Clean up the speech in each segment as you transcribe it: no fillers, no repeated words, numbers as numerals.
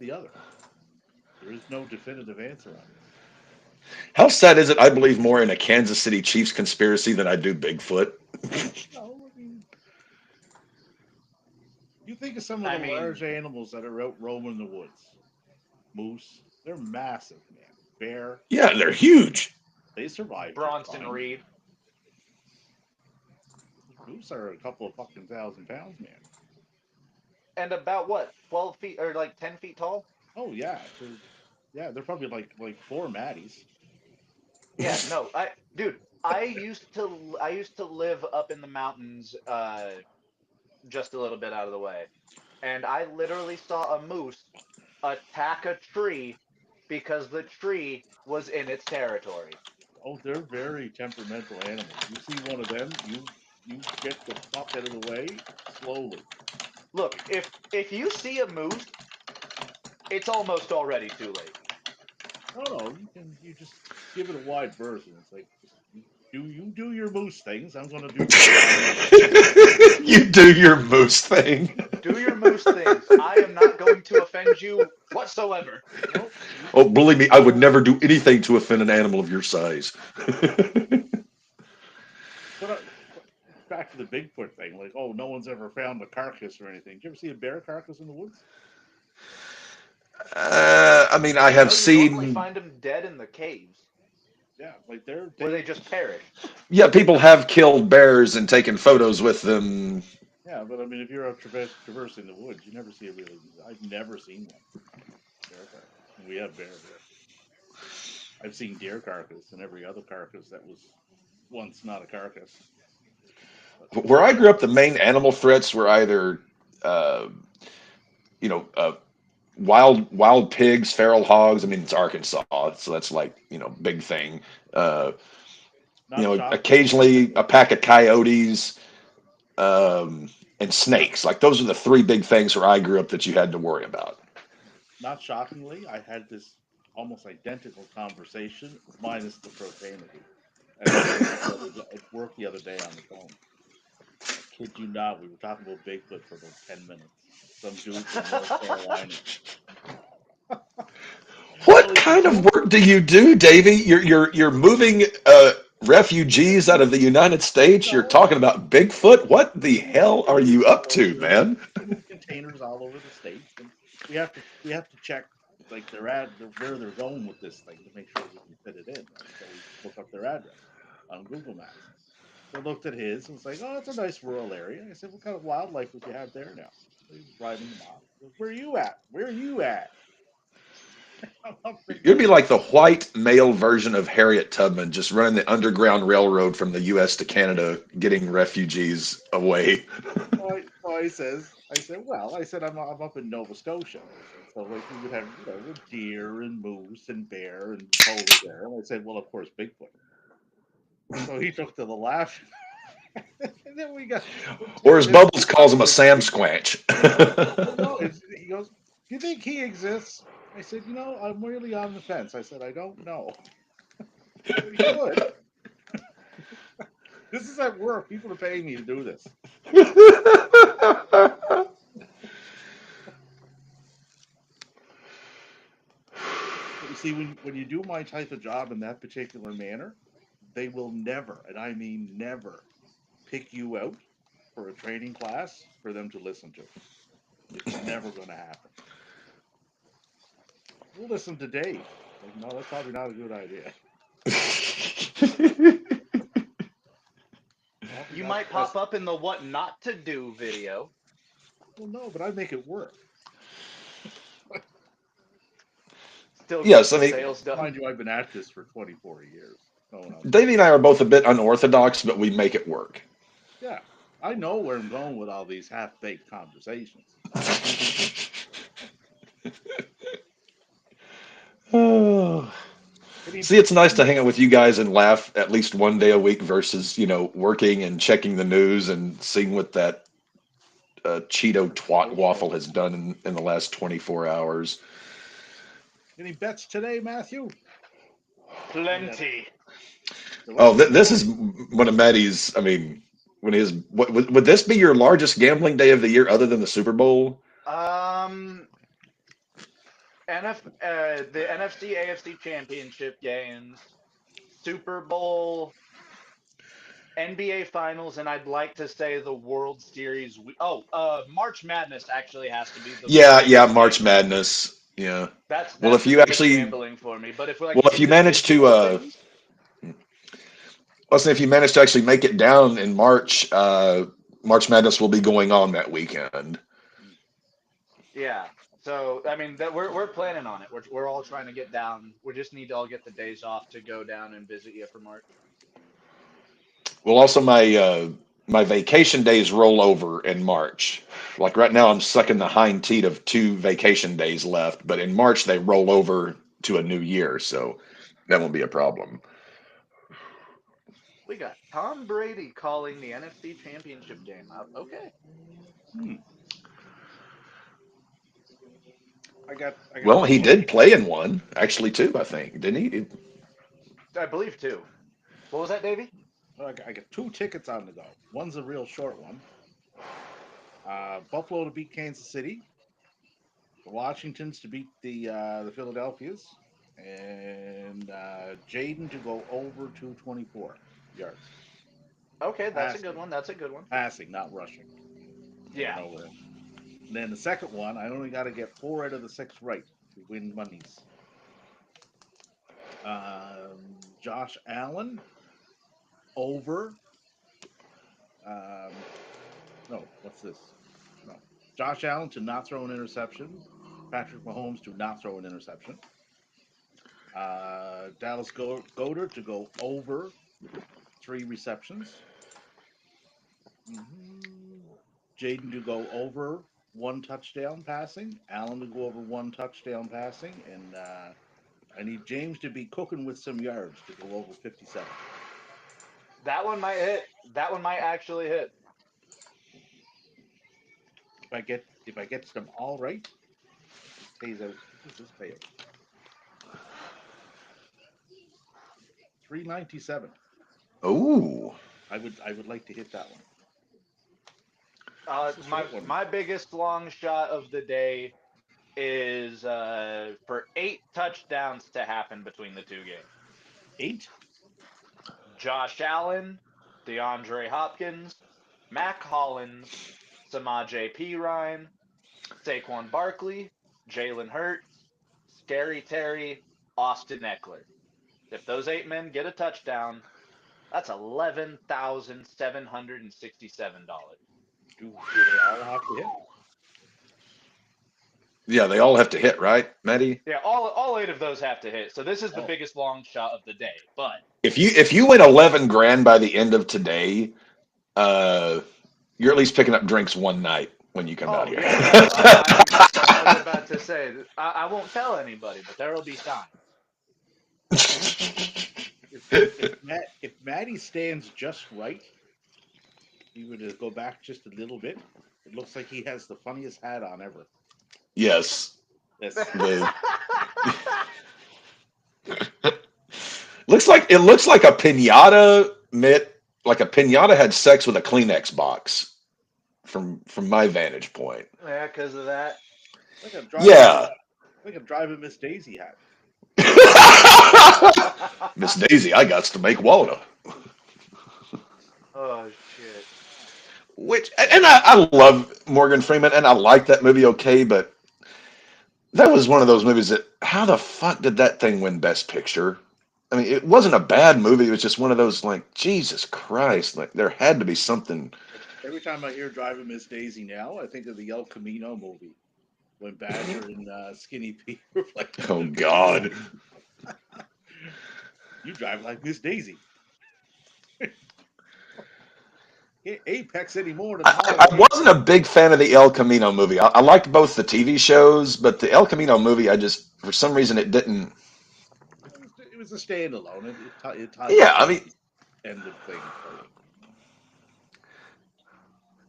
the other. There is no definitive answer on this. How sad is it? I believe more in a Kansas City Chiefs conspiracy than I do Bigfoot. No, I mean, you think of some of I the mean, large animals that are out roaming the woods. Moose, they're massive, man. Bear, Yeah, they're huge. they survive just Bronson fine. Reed. Moose are a couple of fucking 1,000 pounds, man. And about what, 12 feet or like 10 feet tall? Oh yeah, they're probably like four Maddies. Yeah, no, dude, I used to live up in the mountains, just a little bit out of the way, and I literally saw a moose attack a tree because the tree was in its territory. Oh, they're very temperamental animals. You see one of them, you get the fuck out of the way slowly. Look, if you see a moose, it's almost already too late. No, you just give it a wide berth, and it's like just you do your moose things. I'm gonna do mine. You do your moose thing. Do your moose things. I am not going to offend you whatsoever. Nope. You, Oh, believe me, I would you never do anything to offend an animal of your size. but back to the Bigfoot thing. Like, oh, no one's ever found a carcass or anything. Did you ever see a bear carcass in the woods? I mean, I have No, you normally seen. find them dead in the caves Yeah, like they're where they they just perish. Yeah, people have killed bears and taken photos with them. yeah, but I mean, if you're out traversing the woods, you never see a really. I've never seen one bear carcass. And we have bear here. I've seen deer carcass and every other carcass that was once not a carcass. But Where I grew up, the main animal threats were either, uh, you know, wild pigs, feral hogs. I mean, it's Arkansas, so that's like big thing. Uh, not shockingly, we had Occasionally a pack of coyotes and not snakes. Like those are the three big things where I grew up that you had to worry about. not shockingly, I had this almost identical conversation minus the profanity at work the other day on the phone. Kid you not, we were talking about Bigfoot for about 10 minutes. Some dude from North Carolina. Well, What if you kind of don't, work do you do, Davey? You're moving refugees out of the United States. You're no, talking about Bigfoot. What the we move hell are containers you all up to, over. man? We move containers all over the states, and we have to check like where they're going with this thing to make sure we can fit it in, right? So we look up their address on Google Maps. So I looked at his and was like, "Oh, it's a nice rural area." I said, "What kind of wildlife would you have there now?" So he was writing them off. He goes, "Where are you at? Where are you at?" I'm up in You'd be North. like the white male version of Harriet Tubman, just running the Underground Railroad from the U.S. to Canada, getting refugees away. So I said, well, I said I'm up in Nova Scotia. I said, so like we would have deer and moose and bear and polar bear. And I said, well, of course, Bigfoot. So he took to the laugh, and then we got we're Or 10 as minutes Bubbles calls him, talking a about Sam Bigfoot. Squanch. Well, no, he goes, do you think he exists? I said, I'm really on the fence. I said, I don't know. I said, he could. This is at work. People are paying me to do this. But you see, when you do my type of job in that particular manner, they will never, and I mean never, pick you out for a training class for them to listen to. It's never going to happen. We'll listen to Dave. Like, no, that's probably not a good idea. Probably You not might the best. pop up in the what not to do video. Well, no, but I make it work. Still gets Yes, I the mean, sales done. Mind you, I've been at this for 24 years. No one else has. Davey and I are both a bit unorthodox, but we make it work. Yeah, I know where I'm going with all these half-baked conversations. Oh. Any, See, it's nice to any, hang out with you guys and laugh at least one day a week versus, working and checking the news and seeing what that Cheeto twat waffle has done in the last 24 hours. any bets today, Matthew? We got Plenty. so Oh, what you this got? is one of Maddie's. I mean, when his would this be your largest gambling day of the year other than the Super Bowl? Um, The NFC AFC Championship games, Super Bowl, NBA Finals, and I'd like to say the World Series. March Madness actually has to be the Yeah, yeah, biggest March gambling. Madness. Yeah. Well, That's if the you biggest actually, gambling for me. But if we're like well, if you manage to, individual things, if you manage to actually make it down in March, March Madness will be going on that weekend. yeah. So I mean that we're planning on it. We're all trying to get down. We just need to all get the days off to go down and visit you for March. Well, also my vacation days roll over in March. Like right now, I'm sucking the hind teat of 2 vacation days left, but in March they roll over to a new year, so that won't be a problem. We got Tom Brady calling the NFC Championship game. Okay, Hmm. I got Well, he two did tickets. play in one, actually, too, I think, didn't he? I believe too. What was that, Davey? I got two tickets on the go. One's a real short one. Buffalo to beat Kansas City. The Washingtons to beat the Philadelphias, and Jaden to go over 224 yards Okay, that's a good passing, one. That's a good one. passing, not rushing. Going Yeah. over him. And then the second one, I only got to get 4 out of the 6 right to win monies. Josh Allen over. Um, no, what's this? No, Josh Allen to not throw an interception. Patrick Mahomes to not throw an interception. Dallas Goder to go over 3 receptions. Mm-hmm. Jaden to go over 1 touchdown passing. Allen to go over 1 touchdown passing. And I need James to be cooking with some yards to go over 57. That one might hit. That one might actually hit. If I get them all right, this pays out. What does this pay out? 397. Oh, I would like to hit that one. Uh, It's a my short one. my biggest long shot of the day is for 8 touchdowns to happen between the two games. 8. Josh Allen, DeAndre Hopkins, Mac Hollins, Samaje Perine, Saquon Barkley, Jalen Hurts, Scary Terry, Austin Eckler. If those 8 men get a touchdown, that's $11,767. Do they all have to hit? yeah, they all have to hit, right, Maddie? Yeah, all 8 of those have to hit. So this is the Oh, biggest long shot of the day. But If you win 11 grand by the end of today, uh, you're at least picking up drinks one night when you come out oh here. yeah, no, I was about to say I won't tell anybody, but there will be signs. if Maddie stands just right, if you were to go back just a little bit, it looks like he has the funniest hat on ever. Yes, This the looks like a pinata mitt, like a pinata had sex with a Kleenex box from my vantage point. Yeah, because of that. like a driving Yeah. like a driving Miss Daisy hat. Miss Daisy, I got to make water. Oh shit. Which and I love Morgan Freeman and I like that movie okay, but that was one of those movies that how the fuck did that thing win Best Picture? I mean, it wasn't a bad movie. It was just one of those like Jesus Christ, like there had to be something. Every time I hear driving Miss Daisy now, I think of the El Camino movie when Badger and Skinny Pete were playing Oh the video game. God. You drive like Miss Daisy. Apex any more than the I highway. wasn't a big fan of the El Camino movie. I liked both the TV shows, but the El Camino movie, I just for some reason it didn't. It was a standalone. It tied Yeah, into I the mean, ended thing. So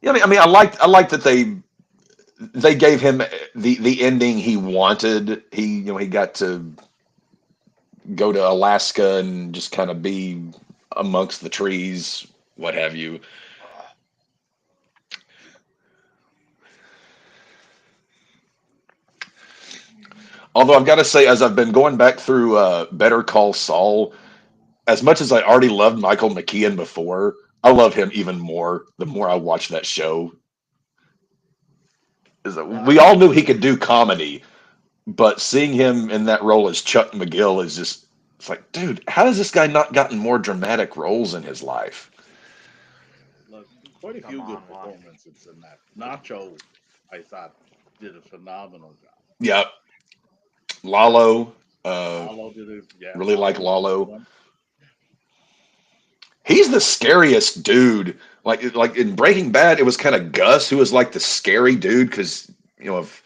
yeah, I mean, I liked that they gave him the ending he wanted. He got to go to Alaska and just kind of be amongst the trees, what have you. Although I've got to say, as I've been going back through Better Call Saul, as much as I already loved Michael McKean before, I love him even more the more I watch that show. Is that we Uh, all knew he could do comedy, but seeing him in that role as Chuck McGill is just, it's like, dude, how has this guy not gotten more dramatic roles in his life? Look, quite a Come few good on, Juan. performances in that. Nacho, I thought, did a phenomenal job. Yeah, Lalo, uh, Lalo did a yeah. really like Lalo was a good Lalo. one. He's the scariest dude. Like in Breaking Bad, it was kind of Gus who was like the scary dude because of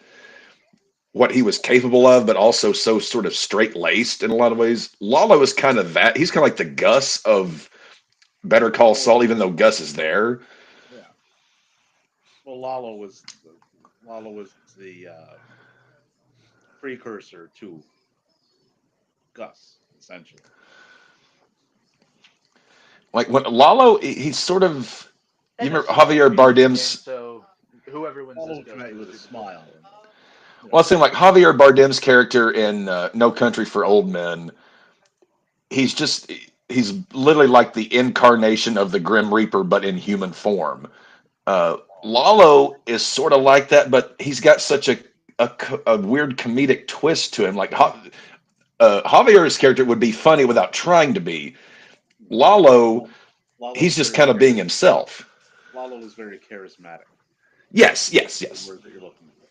what he was capable of, but also so sort of straight laced in a lot of ways. Lalo is kind of that. He's kind of like the Gus of Better Call Well, Saul, even though Gus is there. yeah. Well, Lalo was the precursor to Gus, essentially. Like when Lalo, he's sort of. You And a remember small Javier comedic, and Bardem's. so whoever wins this Lalo goes came to out the with a Super Bowl. smile, and Well, it seemed like Javier Bardem's character in No Country for Old Men. He's just. He's literally like the incarnation of the Grim Reaper, but in human form. Lalo is sort of like that, but he's got such a weird comedic twist to him. Like Javier's character would be funny without trying to be. Lalo, Lalo he's was just very kind of being himself. Lalo was very charismatic. Yes, yes, The yes. word that you're looking for.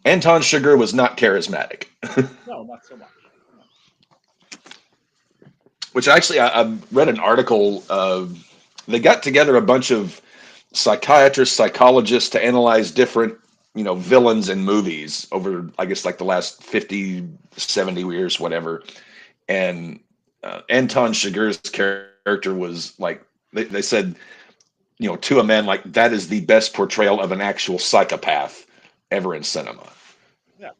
Anton Sugar was not charismatic, No, not so much. No. which actually I read an article. They got together a bunch of psychiatrists, psychologists to analyze different, villains in movies over, I guess, like the last 50, 70 years, whatever. And Anton Chigurh's character was like, they said, to a man, like, that is the best portrayal of an actual psychopath ever in cinema. Yeah.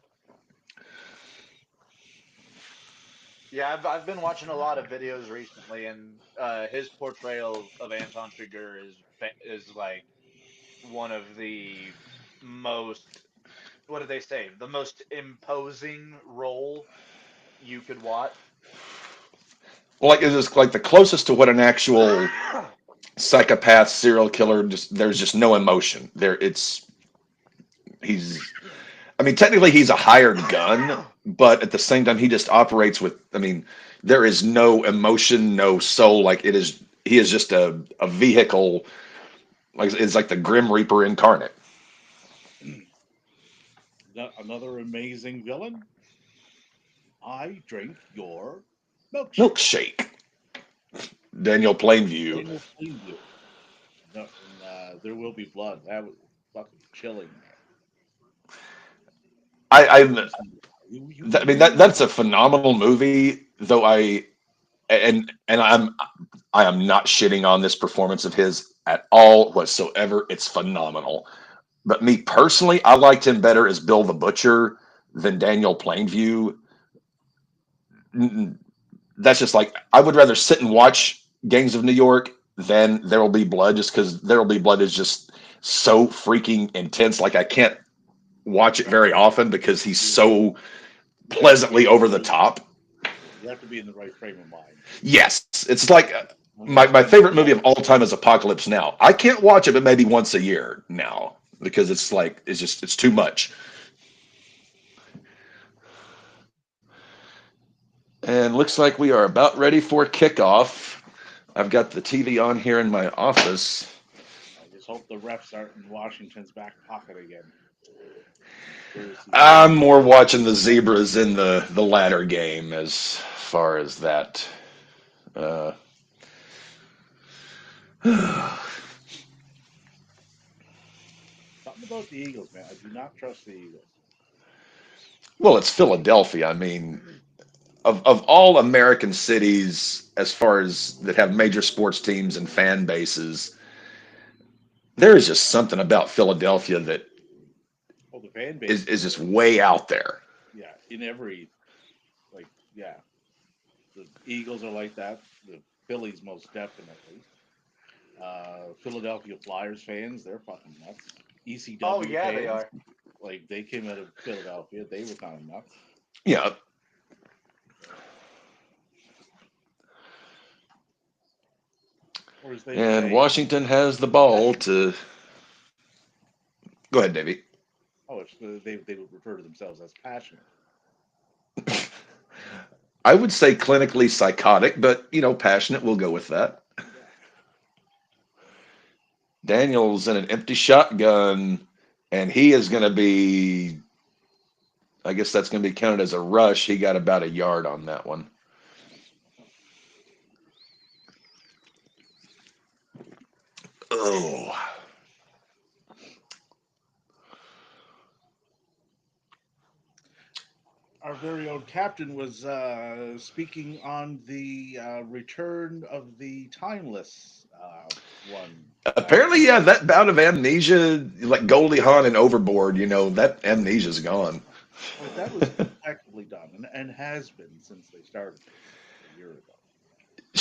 Yeah, I've been watching a lot of videos recently, and his portrayal of Anton Chigurh is like one of the most, what do they say, the most imposing role you could watch. Well, like, it was like the closest to what an actual psychopath serial killer, just there's just no emotion there. He's I mean, technically he's a hired gun, but at the same time he just operates with, I mean, there is no emotion, no soul. Like, he is just a vehicle. Like, it's like the Grim Reaper incarnate. Another amazing villain. I drink your milkshake. Milkshake. Daniel Plainview. Daniel Plainview. No, and there will be blood. That was fucking chilling, man. I You see, I mean that's a phenomenal movie. Though I am not shitting on this performance of his at all whatsoever. It's phenomenal. But me personally, I liked him better as Bill the Butcher than Daniel Plainview. That's just like, I would rather sit and watch Gangs of New York than There Will Be Blood, just because There Will Be Blood is just so freaking intense. Like, I can't watch it very often because he's so you have to be pleasantly in over the the right. top. You have to be in the right frame of mind. Yes, it's like my When favorite movie of all time is Apocalypse Now. I can't watch it, but maybe once a year now because it's too much. And looks like we are about ready for kickoff. I've got the TV on here in my office. I just hope the refs aren't in Washington's back pocket again. Conspiracy I'm theories. more watching the Zebras in the latter game as far as that. Uh, Something about the Eagles, man. I do not trust the Eagles. well, it's Philadelphia. I mean, of all American cities, as far as that have major sports teams and fan bases, there is just something about Philadelphia that Oh, the fan is, base is is just there. way out there. Yeah, in every like, yeah, the Eagles are like that. The Phillies, most definitely. Philadelphia Flyers fans, they're fucking nuts. Oh ECW yeah, they fans, are. like they came out of Philadelphia, they were kind of nuts. Yeah, Or as they would and say, Washington has the ball passionate. to go ahead, Davey. Oh, they would refer to themselves as passionate. I would say clinically psychotic, but passionate. We'll go with that. Yeah. Daniel's in an empty shotgun, and he is going to be. I guess that's going to be counted as a rush. He got about a yard on that one. Oh, Our very own captain was speaking on the return of the timeless one. apparently, yeah, that bout of amnesia, like Goldie Hawn and Overboard, that amnesia's gone. But that was effectively done and has been since they started a year ago,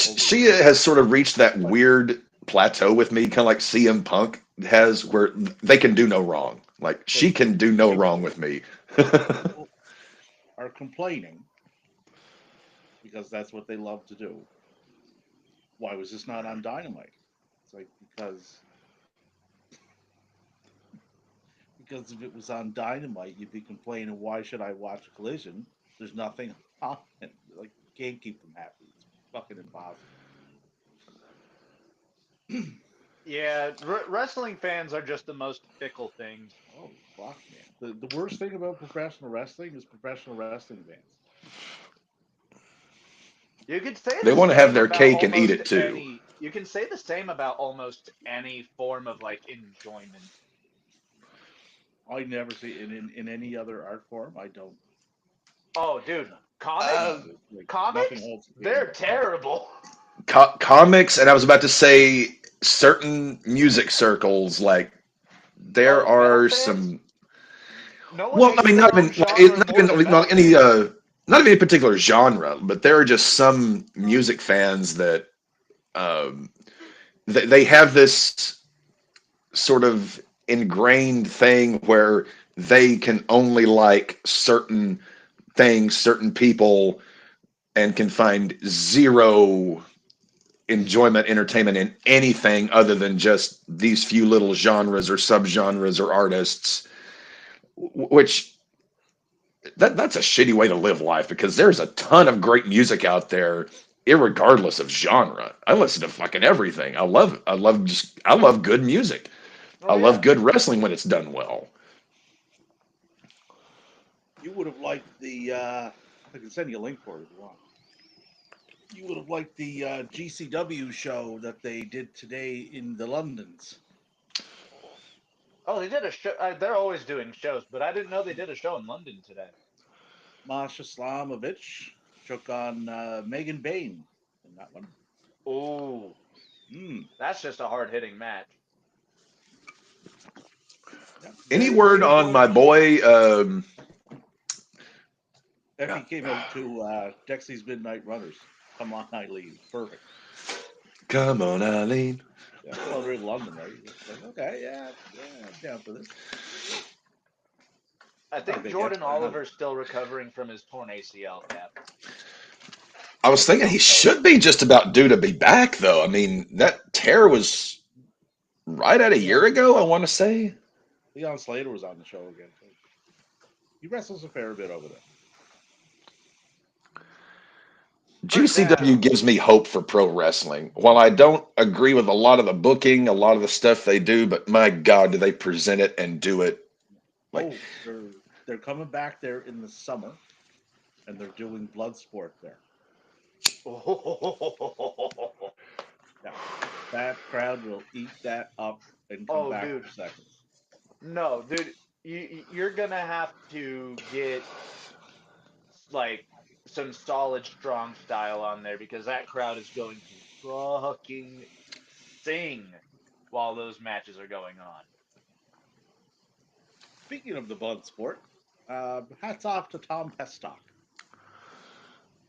over a She year. has sort of reached that But weird plateau with me, kind of like CM Punk has, where they can do no wrong. Like but she can do no wrong people with me. people are complaining because that's what they love to do. Why was this not on Dynamite? It's like because if it was on Dynamite, you'd be complaining, why should I watch Collision? There's nothing on it. Like you can't keep them happy. It's fucking impossible. Yeah, wrestling fans are just the most fickle things. Oh fuck, man! The worst thing about professional wrestling is professional wrestling fans. You could say They the want to have same their about cake and eat almost it too. any. You can say the same about almost any form of like enjoyment. I never see in any other art form. I don't. Oh, dude, No, Uh, comics, it's like nothing comics, holds a they're candle to comics. terrible. comics, and I was about to say certain music circles, like there Oh, metal are fans. some. No one Well, I hates mean, their not own even like genre not more even than metal not any fans. not even a particular genre, but there are just some music fans that um, they have this sort of ingrained thing where they can only like certain things, certain people, and can find zero enjoyment, entertainment in anything other than just these few little genres or subgenres or artists, which that's a shitty way to live life because there's a ton of great music out there irregardless of genre. I listen to fucking everything. I love good music. I Oh love yeah. good wrestling when it's done well. You would have liked the. I can send you a link for it if you want. You would have liked the GCW show that they did today in the Londons. Oh, they did a show. They're always doing shows, but I didn't know they did a show in London today. Masha Slamovich took on Megan Bain in that one. Ooh, Mm, that's just a hard hitting match. yeah, Any very word very on my enjoyable. boy? Effie came out to Dexy's Midnight Runners. Come on, Eileen. Perfect. Come on, Eileen. Yeah, well, they're in London, right? It's like, okay, yeah, yeah, I'm down for this. I Not a think big X Jordan fan either. Oliver's still recovering from his torn ACL cap. I was thinking he should be just about due to be back, though. I mean, that tear was right at a year Leon ago, I want to say. Leon Slater was on the show again too. He wrestles a fair bit over there. GCW gives me hope for pro wrestling. While I don't agree with a lot of the booking, a lot of the stuff they do, but my God, do they present it and do it like Oh, they're coming back there in the summer, and they're doing blood sport there. Yeah, that crowd will eat that up and come Oh, back dude, for seconds. no, dude, you're gonna have to get like some solid strong style on there because that crowd is going to fucking sing while those matches are going on. Speaking of the blood sport, hats off to Tom Pestock.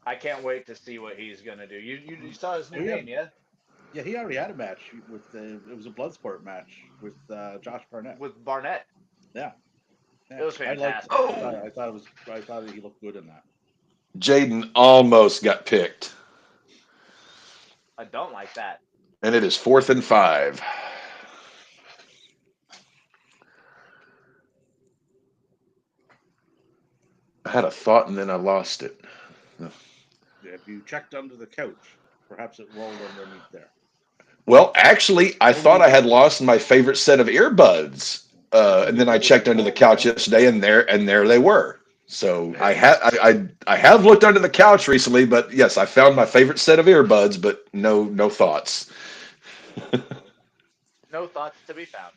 I can't wait to see what he's gonna do. You saw his new We have name, yeah? Yeah, he already had a match with it was a blood sport match with Josh Barnett. With Barnett. Yeah, It yeah. was I liked it. fantastic. oh I thought he looked good in that. Jaden almost got picked, I don't like that. and it is 4th and 5. I had a thought and then I lost it. Have you checked under the couch? Perhaps it rolled underneath there. Well, actually, I thought Only I had lost my favorite set of earbuds, and only then I those checked that under the roll couch around. yesterday, and there they were. So There you go. I have looked under the couch recently, but yes, I found my favorite set of earbuds, but no thoughts. No thoughts to be found.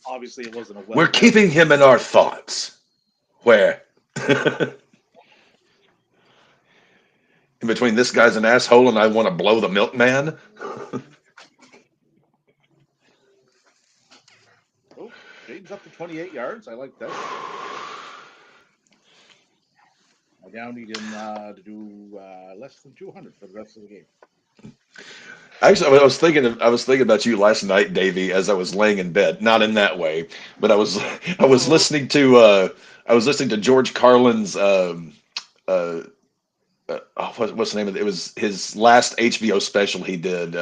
Obviously, it wasn't a We're well-worn keeping pair. him in our thoughts. Where? In between this guy's an asshole and I want to blow the milkman. Oh, Jaden's up to 28 yards. I like this. I now need him to do less than 200 for the rest of the game. Actually, I was thinking about you last night, Davey, as I was laying in bed. Not in that way, but I was Oh, listening to I was listening to George Carlin's uh, what's the name of it? It was his last HBO special he did.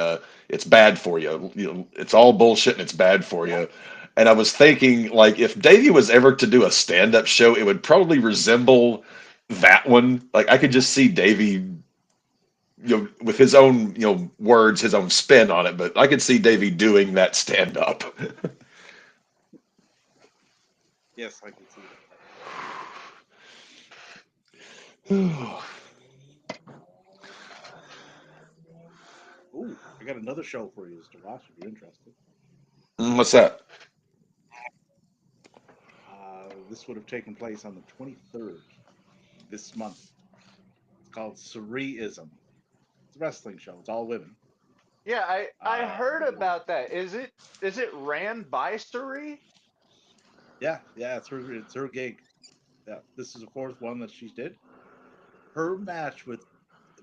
It's bad for you. You know, it's all bullshit and it's bad for Yeah. you. And I was thinking, like, if Davey was ever to do a stand-up show, it would probably resemble that one. Like, I could just see Davey, with his own, words, his own spin on it. But I could see Davey doing that stand-up. Yes, I can see that. Ooh, I got another show for you to watch if you're interested. What's that? This would have taken place on the 23rd this month. It's called Surreism. It's a wrestling show. It's all women. yeah. I heard But about that. Is it ran by Suri? yeah, it's her gig. Yeah, this is the fourth one that she did. Her match with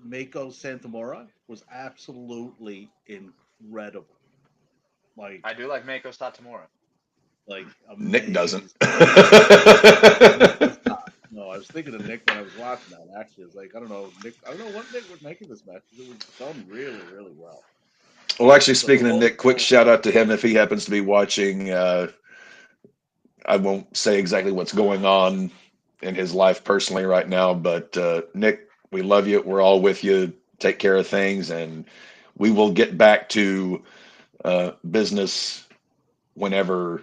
Mako Santamora was absolutely incredible. Like, I do like Mako Satomura. Nick doesn't. amazing. Nick does not. No, I was thinking of Nick when I was watching that. Actually, it's like I don't know Nick. I don't know what Nick would make of this match. It was done really, really well. Well, actually, So they're speaking of both Nick, quick shout out to him if he happens to be watching. I won't say exactly what's going on in his life personally right now, but Nick, we love you. We're all with you. Take care of things, and we will get back to business whenever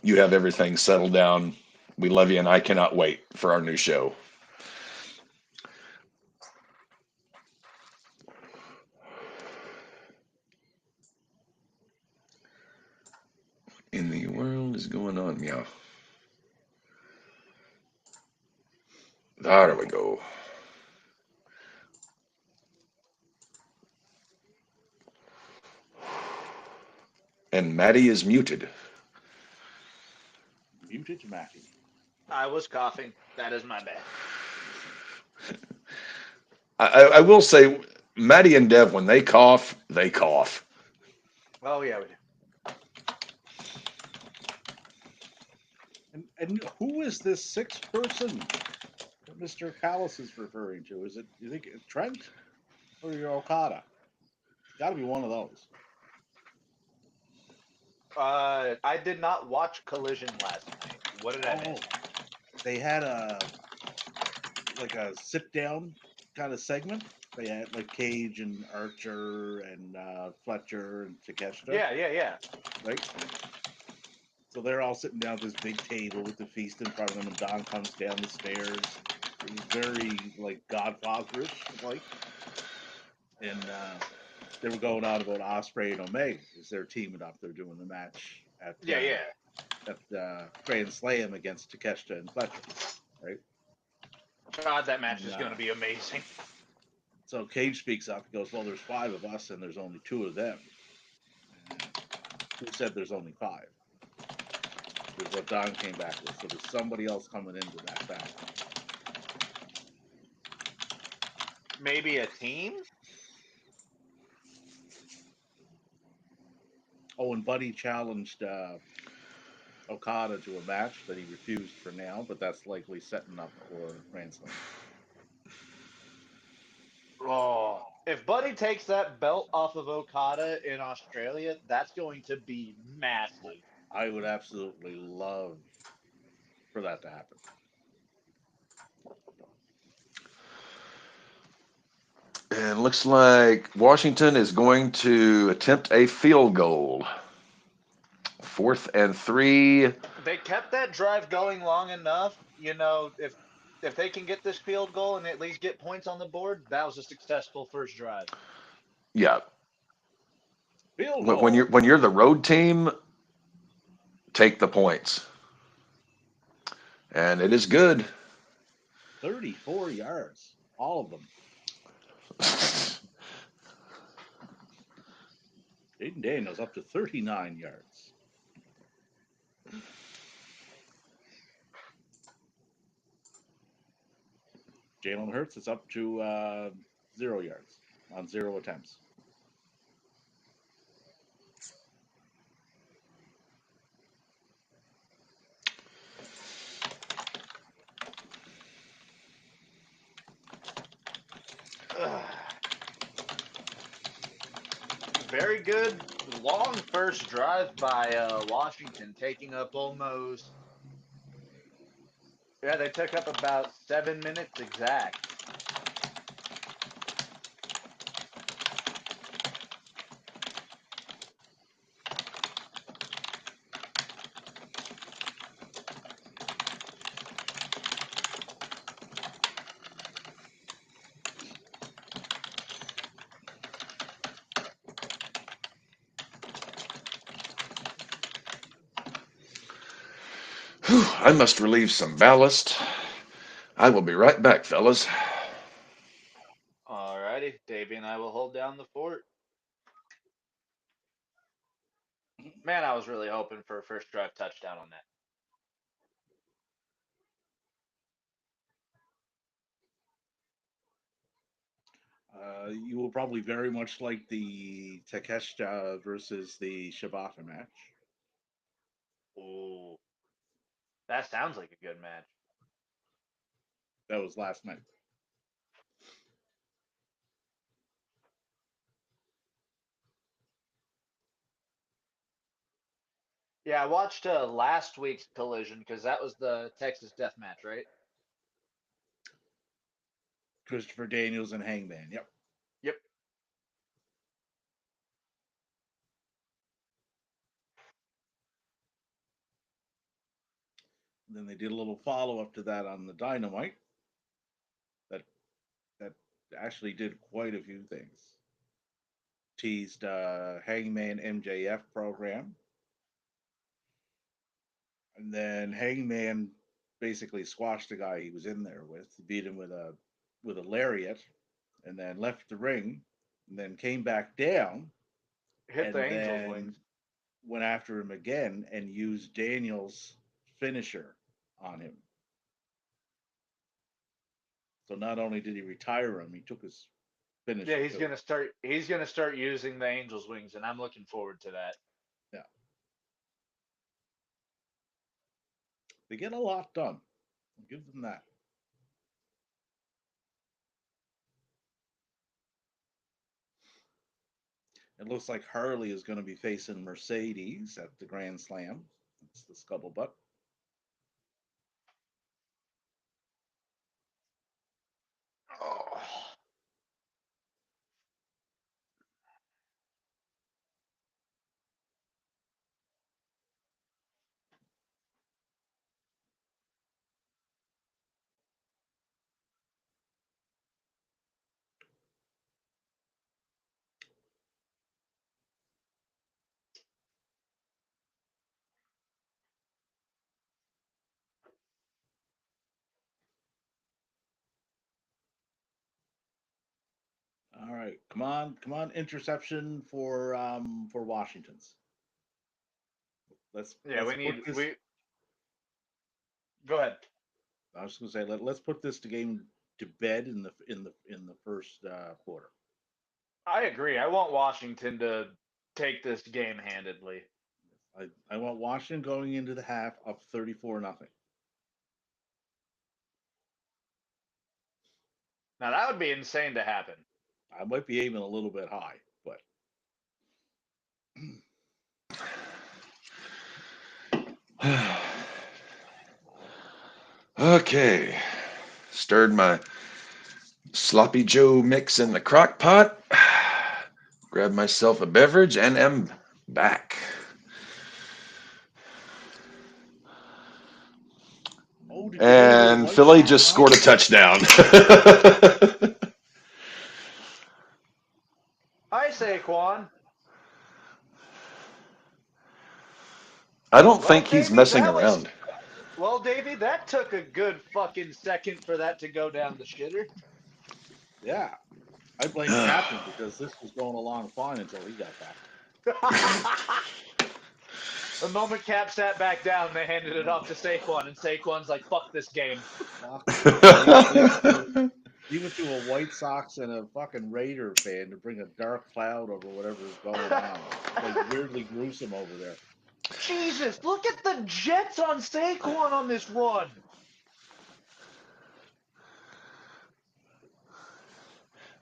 you have everything settled down. We love you, and I cannot wait for our new show. In the world is going on, meow. There we go. And Maddie is muted. muted Matty. I was coughing. That is my bad. I will say, Maddie and Dev, when they cough, they cough. Oh yeah, we do. And who is this sixth person that Mr. Callis is referring to? Is it you think it's Trent or your Okada? It's got to be one of those. I did not watch Collision last night. What did I Oh, miss? they had a sit down kind of segment. They had like Cage and Archer and Fletcher and Takeshita, Yeah, yeah, yeah. right? So they're all sitting down at this big table with the feast in front of them, and Don comes down the stairs. It was very like Godfatherish, like, and they were going on about Osprey and Omega because they're teaming up. They're doing the match Yeah, yeah. at Grand Slam against Takeshita and Fletcher, right? God, that match And is going to be amazing. so Cage speaks up. He goes, "Well, there's five of us, and there's only two of them. And who said there's only five?" Is what Don came back with. So there's somebody else coming into that faction. Maybe a team? Oh, and Buddy challenged Okada to a match that he refused for now, but that's likely setting up for Grand Slam. Oh, if Buddy takes that belt off of Okada in Australia, that's going to be massive. I would absolutely love for that to happen. And looks like Washington is going to attempt a field goal. 4th and 3. They kept that drive going long enough. If they can get this field goal and at least get points on the board, that was a successful first drive. Yeah. Field When goal, you're the road team, take the points. And it is good. 34 yards, all of them. Jaden Daniels up to 39 yards. Jalen Hurts is up to 0 yards on 0 attempts. Very good long first drive by Washington, taking up almost. Yeah, they took up about 7 minutes exact. Whew, I must relieve some ballast. I will be right back, fellas. Alrighty, Davey and I will hold down the fort. Man, I was really hoping for a first drive touchdown on that. You will probably very much like the Takeshita versus the Shibata match. Ooh, that sounds like a good match. That was last night. Yeah, I watched last week's Collision because that was the Texas Death Match, right? Christopher Daniels and Hangman. Yep. Yep. And then they did a little follow up to that on the Dynamite. That that actually did quite a few things. Teased Hangman MJF program, and then Hangman basically squashed the guy he was in there with, beat him with a lariat, and then left the ring, and then came back down, Hit the and Angels wings. then went after him again and used Daniel's finisher on him. So not only did he retire him, he took his Yeah, finisher he's too. gonna start. He's gonna start using the Angels wings, and I'm looking forward to that. Yeah, they get a lot done. I'll give them that. It looks like Harley is going to be facing Mercedes at the Grand Slam. That's the scuttlebutt. Oh. All right, come on, interception for Washington's. Yeah, Let's we put need this. we. Go ahead. I was going to say let's put this game to bed in the first quarter. I agree. I want Washington to take this game handedly. I want Washington going into the half up 34-0. Now that would be insane to happen. I might be aiming a little bit high, but Okay. Stirred my sloppy Joe mix in the crock pot. Grabbed myself a beverage and am back. oh, did you hear who the And White Philly Sox just scored a signed? touchdown. Hi, Saquon. I don't Well, think he's Davey, messing that was around. well, Davey. That took a good fucking second for that to go down the shitter. Yeah, I blame the captain because this was going along fine until he got back. The moment Cap sat back down, they handed it off to Saquon, and Saquon's like, "Fuck this game." Fuck this. Leave it to a White Sox and a fucking Raider fan to bring a dark cloud over whatever's going on. It's like weirdly gruesome over there. Jesus, look at the Jets on Saquon on this run.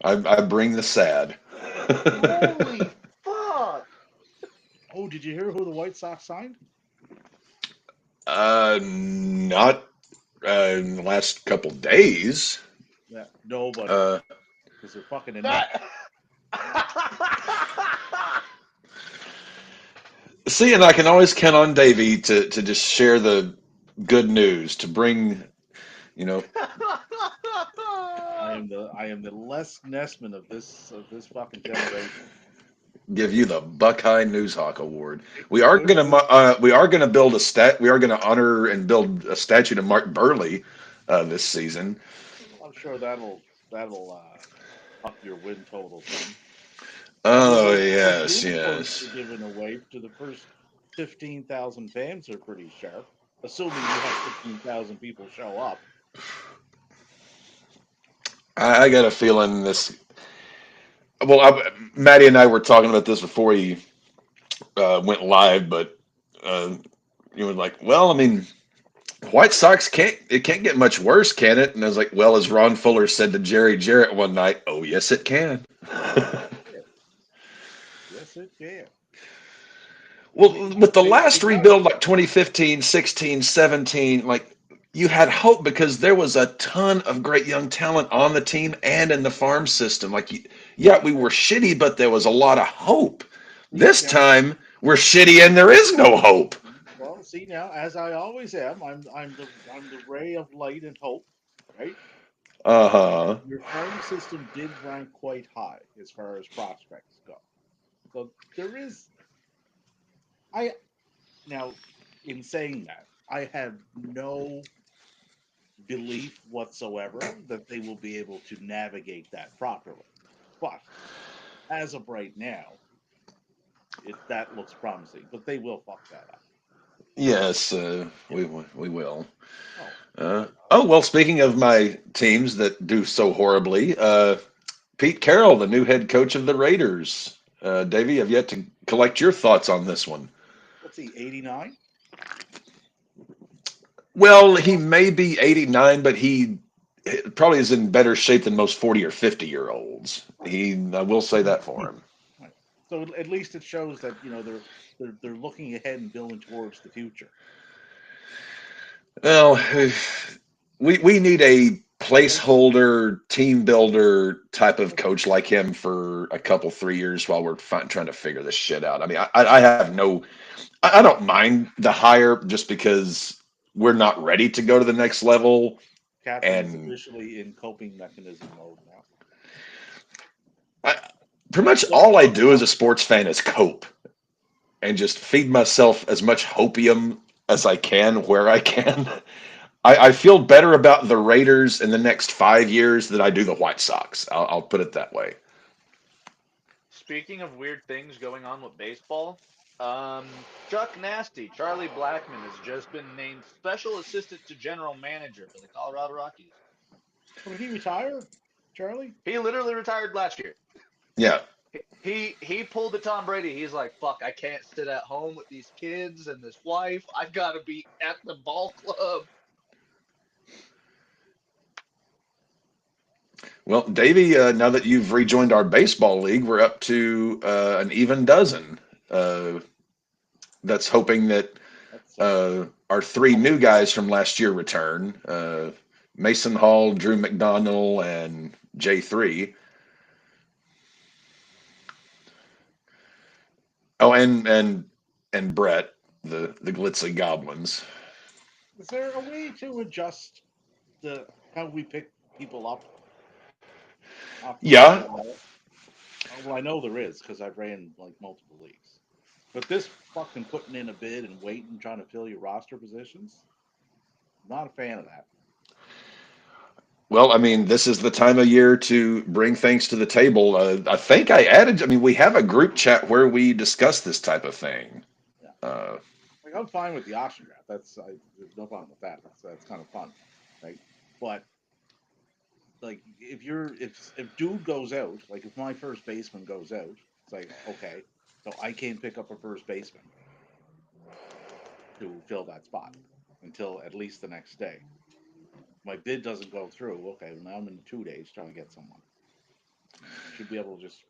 I bring the sad. Holy fuck! Oh, did you hear who the White Sox signed? Not in the last couple days. Yeah, nobody, Uh, because they're fucking inept. That. See, and I can always count on Davey to just share the good news, to bring, you know, I am the Les Nessman of this fucking generation. give you the Buckeye Newshawk Award. It We are could gonna be. we are gonna build a stat. We are gonna honor and build a statue to Mark Burley this season. I'm sure that'll up your win total some. Although Oh those yes, uniforms yes. you're giving away to the first 15,000 fans are pretty sharp, assuming you have 15,000 people show up. I got a feeling this. Well, Maddie and I were talking about this before he went live, but you were like, well, I mean, White Sox can't. It can't get much worse, can it? And I was like, well, as Ron Fuller said to Jerry Jarrett one night, oh yes, it can. Yeah, yes, it can. Well, And with the last it does. rebuild, like 2015, 16, 17, like you had hope because there was a ton of great young talent on the team and in the farm system. Like, yeah, we were shitty, but there was a lot of hope. See This now, time, we're shitty and there is no hope. well, see now, as I always am, I'm the ray of light and hope, right? Uh-huh. Your farm system did rank quite high as far as prospects go. So there is I now in saying that, I have no belief whatsoever that they will be able to navigate that properly. But as of right now, that looks promising. But they will fuck that up. Yes, Yeah. we will. Oh, Oh well, speaking of my teams that do so horribly, Pete Carroll, the new head coach of the Raiders. Davey, I've yet to collect your thoughts on this one. what's he? 89. Well, he may be 89, but he probably is in better shape than most 40 or 50-year olds. I will say that for him. Right. So at least it shows that they're looking ahead and building towards the future. Well, we need a placeholder team builder type of coach like him for a couple 3 years while we're trying to figure this shit out. I mean, I have no, I don't mind the hire just because we're not ready to go to the next level. Captain is And officially in coping mechanism mode now. I, pretty much So all I do as a sports fan is cope and just feed myself as much hopium as I can where I can. I feel better about the Raiders in the next 5 years than I do the White Sox. I'll put it that way. Speaking of weird things going on with baseball, Chuck Nasty, Charlie Blackmon has just been named special assistant to general manager for the Colorado Rockies. did he retire, Charlie? He literally retired last year. Yeah. He pulled the Tom Brady. He's like, fuck, I can't sit at home with these kids and this wife. I gotta be at the ball club. Well, Davey, now that you've rejoined our baseball league, we're up to an even dozen. Uh, that's hoping that That's our three new almost guys double. from last year return: Mason Hall, Drew McDonald, and J3. Oh, and Brett, the Glitzy Goblins. Is there a way to adjust the how we pick people up off the Yeah. baseball network? Well, I know there is because I've ran like multiple leagues. But this fucking putting in a bid and waiting, trying to fill your roster positions, not a fan of that. Well, I mean, this is the time of year to bring things to the table. I think I added. I mean, we have a group chat where we discuss this type of thing. Yeah, Uh, like I'm fine with the auction draft. There's no problem with that. That's kind of fun, right? But like if dude goes out, like if my first baseman goes out, it's like okay, so I can't pick up a first baseman to fill that spot until at least the next day. My bid doesn't go through. Okay, well now I'm in 2 days trying to get someone. I should be able to just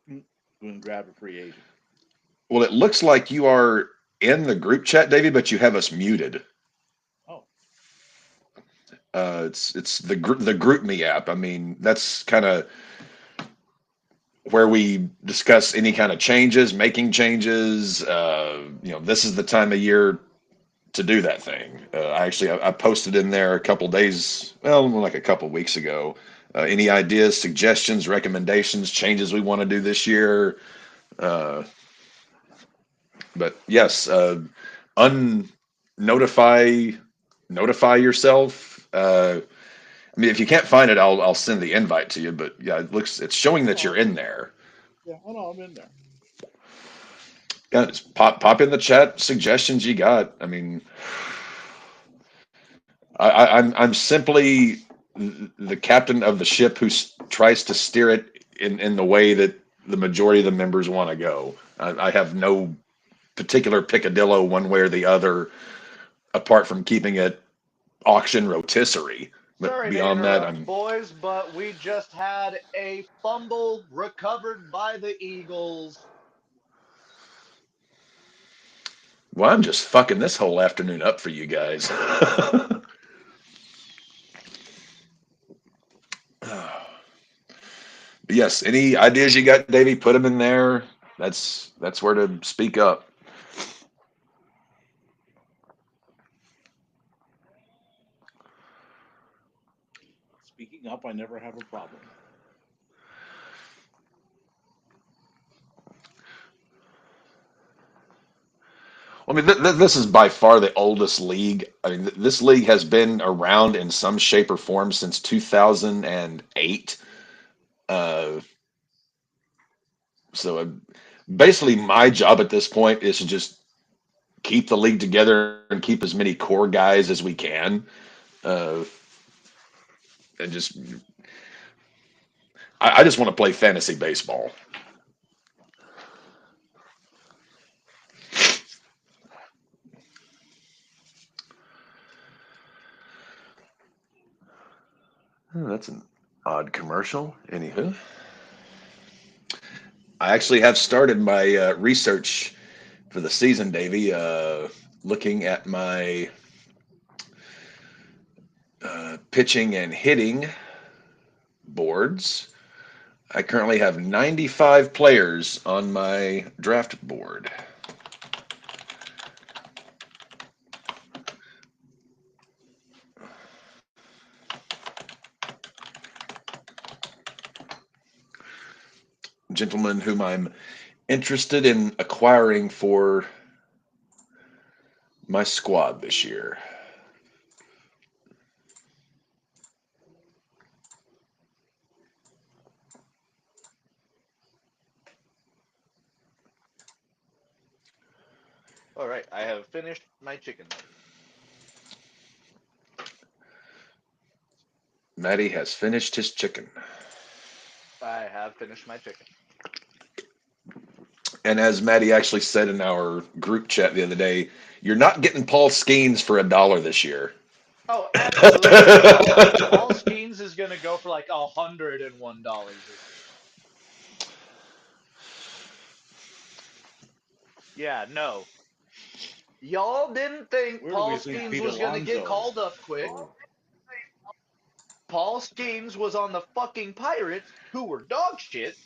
go and grab a free agent. well, it looks like you are in the group chat, Davey, but you have us muted. Oh, It's the Group Me app. I mean, that's kind of where we discuss any kind of changes, making changes. This is the time of year to do that thing. I posted in there a couple days, well, like a couple weeks ago. Any ideas, suggestions, recommendations, changes we want to do this year? Uh, but yes, un notify notify yourself. I mean, if you can't find it, I'll send the invite to you. But yeah, it's showing that oh, you're in there. yeah. Oh no, I'm in there. Yeah, just pop in the chat suggestions you got. I mean, I'm simply the captain of the ship who tries to steer it in the way that the majority of the members want to go. I have no particular picadillo one way or the other, apart from keeping it auction rotisserie. But Sorry to beyond that, interrupt, I'm boys, but we just had a fumble recovered by the Eagles. well, I'm just fucking this whole afternoon up for you guys. Yes, any ideas you got, Davey? Put them in there. That's where to speak up. Speaking up, I never have a problem. I mean, this is by far the oldest league. I mean, this league has been around in some shape or form since 2008. Uh, so basically, my job at this point is to just keep the league together and keep as many core guys as we can, uh, and just I just want to play fantasy baseball. Oh, that's an odd commercial. Anywho, I actually have started my research for the season, Davey. Looking at my pitching and hitting boards. I currently have 95 players on my draft board. Gentlemen whom I'm interested in acquiring for my squad this year. All right, I have finished my chicken nuggets. Maddie has finished his chicken. I have finished my chicken. And as Maddie actually said in our group chat the other day, you're not getting Paul Skeens for $1 this year. Oh, absolutely not. Paul Skeens is gonna go for like $101 this year. Yeah, no. Y'all didn't think Where do Paul we think Skeens Pete was gonna get Alonso? called up quick. Oh, Paul Skeens was on the fucking Pirates, who were dog shit.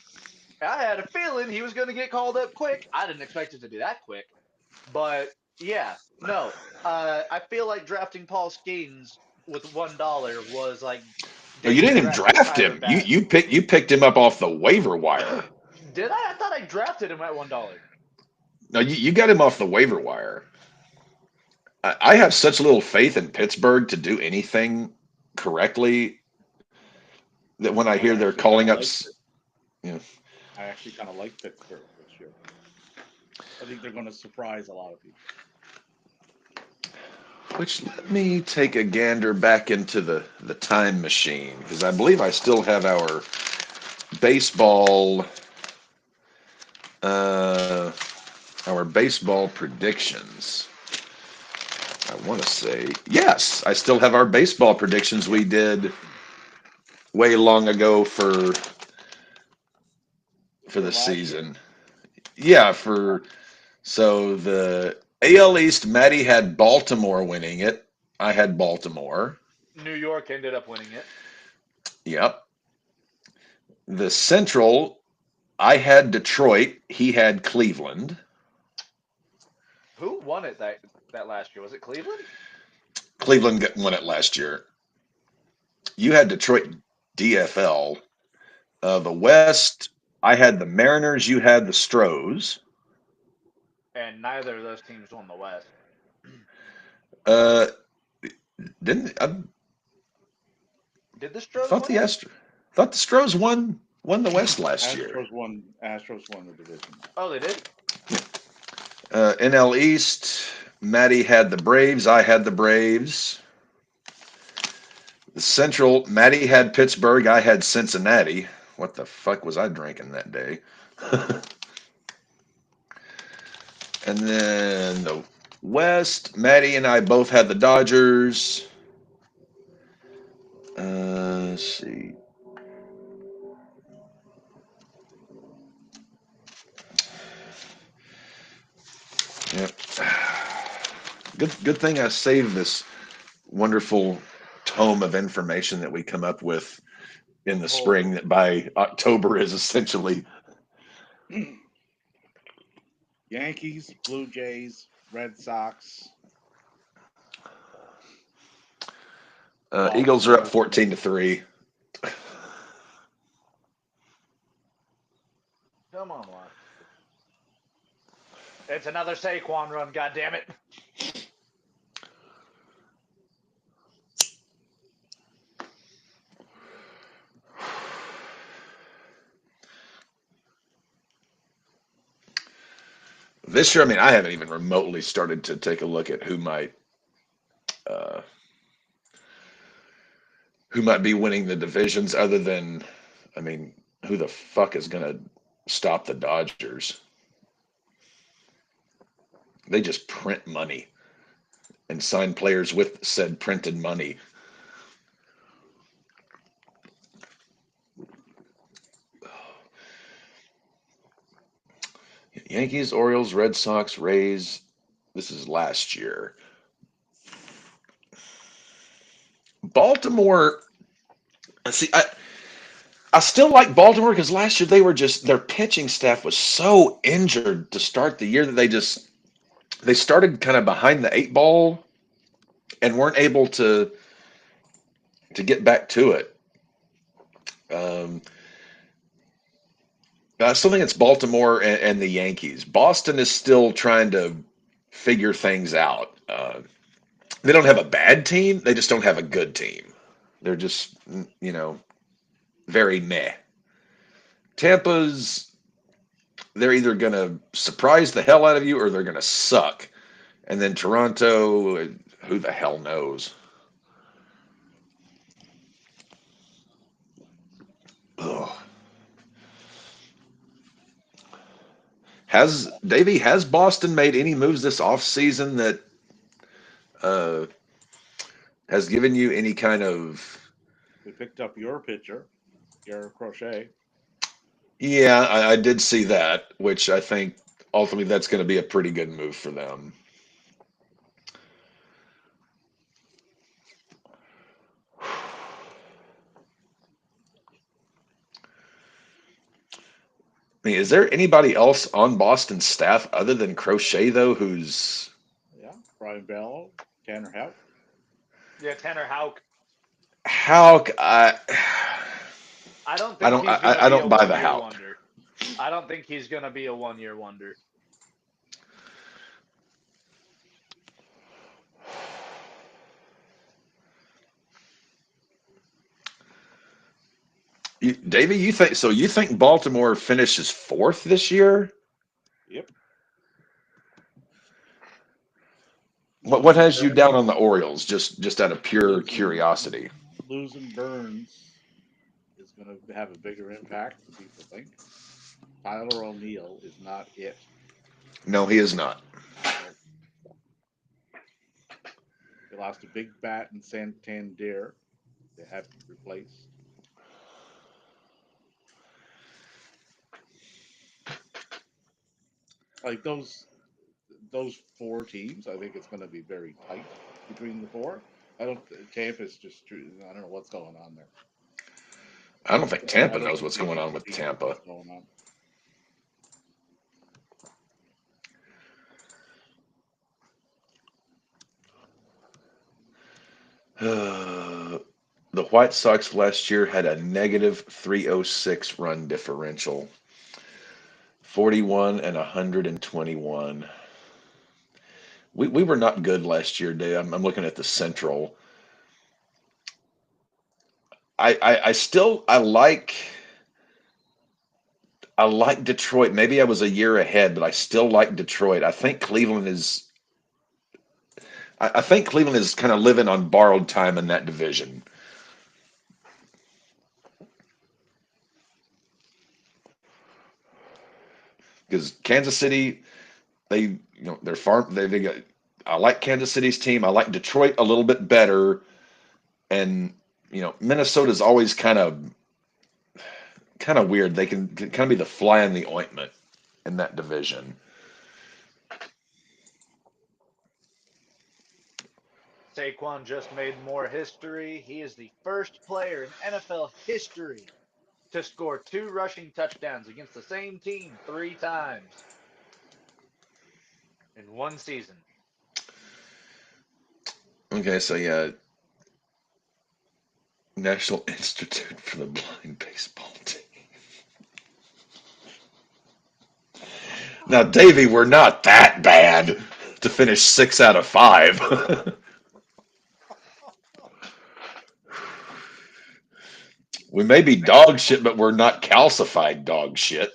I had a feeling he was gonna get called up quick. I didn't expect it to be that quick. But yeah, no. I feel like drafting Paul Skeens with $1 was like No, you David didn't even drafting draft Tyler him. You Bass. you picked him up off the waiver wire. Did I? I thought I drafted him at $1. No, you got him off the waiver wire. I have such little faith in Pittsburgh to do anything correctly that when I I hear they're actually kind calling of up, like you know, I actually kind of like Pittsburgh this year. I think they're going to surprise a lot of people. which let me take a gander back into the time machine because I believe I still have baseball uh, our baseball predictions. I want to say yes, I still have our baseball predictions we did way long ago for For the last year, season. Yeah, for so the AL East, Maddie had Baltimore winning it. I had Baltimore. New York ended up winning it. Yep. The Central, I had Detroit. He had Cleveland. Who won it that last year? Was it Cleveland? Cleveland won it last year. You had Detroit DFL. The West, I had the Mariners. You had the Stros. And neither of those teams won the West. Uh, didn't I Did the Stros thought win the it? Thought the Stros won the West last year. Astros won the division last Oh, they did? NL East, Maddie had the Braves. I had the Braves. The Central, Maddie had Pittsburgh. I had Cincinnati. What the fuck was I drinking that day? And then the West, Maddie and I both had the Dodgers. Let's see. Yep. Good thing I saved this wonderful tome of information that we come up with in the Holy. spring that by October is essentially year. Yankees, Blue Jays, Red Sox, Eagles are up Baltimore. 14-3. Come on, Washington. It's another Saquon run, goddammit. This year, I mean, I haven't even remotely started to take a look at uh, who might be winning the divisions, other than, I mean, who the fuck is gonna stop the Dodgers? They just print money and sign players with said printed money. Yankees, Orioles, Red Sox, Rays. This is last year. Baltimore. See, I still like Baltimore because last year they were just their pitching staff was so injured to start the year that they started kind of behind the eight ball and weren't able to get back to it. Um, I still think it's Baltimore and the Yankees. Boston is still trying to figure things out. They don't have a bad team. They just don't have a good team. They're just, very meh. Tampa's, they're either going to surprise the hell out of you or they're going to suck. And then Toronto, who the hell knows? Ugh. Has Boston made any moves this offseason that uh, has given you any kind of? We picked up your pitcher, Garrett Crochet. Yeah, I did see that, which I think ultimately that's going to be a pretty good move for them. I mean, is there anybody else on Boston's staff other than Crochet though, who's Yeah, Brian Bello, Tanner Houck. Yeah, Tanner Houck. how I don't think he's gonna I be a don't buy one the year how. wonder. I don't think he's gonna be a 1 year wonder. Davey, you think so? You think Baltimore finishes fourth this year? Yep. What Losing has you Burns, down on the Orioles? Just out of pure losing curiosity. losing Burns is going to have a bigger impact than people think. Tyler O'Neill is not it. No, he is not. No, they lost a big bat in Santander. They have replaced. Like those four teams, I think it's going to be very tight between the four. I don't. Tampa's just. I don't know what's going on there. I don't think I Tampa don't knows think what's they going know on with Tampa. what's going on. The White Sox last year had a negative 306 run differential, 41 and 121. We were not good last year, Dave. I'm looking at the Central. I still I like Detroit. Maybe I was a year ahead, but I still like Detroit. I think Cleveland is kind of living on borrowed time in that division because Kansas City, they're farm they got. I like Kansas City's team. I like Detroit a little bit better, and Minnesota's always kind of weird. They can kind of be the fly in the ointment in that division. Saquon just made more history. He is the first player in NFL history to score 2 rushing touchdowns against the same team 3 times in 1 season. Okay, so yeah, National Institute for the Blind baseball team. Now, Davey, we're not that bad to finish 6 out of 5. We may be dog shit, but we're not calcified dog shit.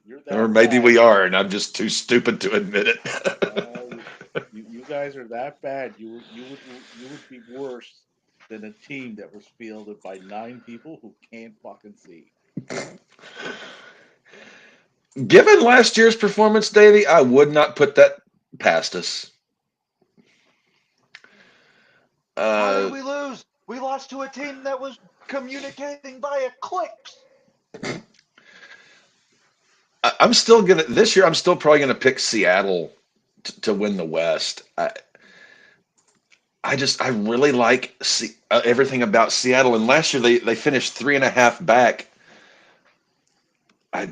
You're Or that maybe bad. we are, and I'm just too stupid to admit it. You guys are that bad. You would be worse than a team that was fielded by 9 people who can't fucking see. Given last year's performance, Davey, I would not put that past us. How did Uh, we lose? We lost to a team that was communicating via clicks. I'm still gonna this year. I'm still probably gonna pick Seattle to win the West. I really like everything about Seattle. And last year they finished 3.5 back. I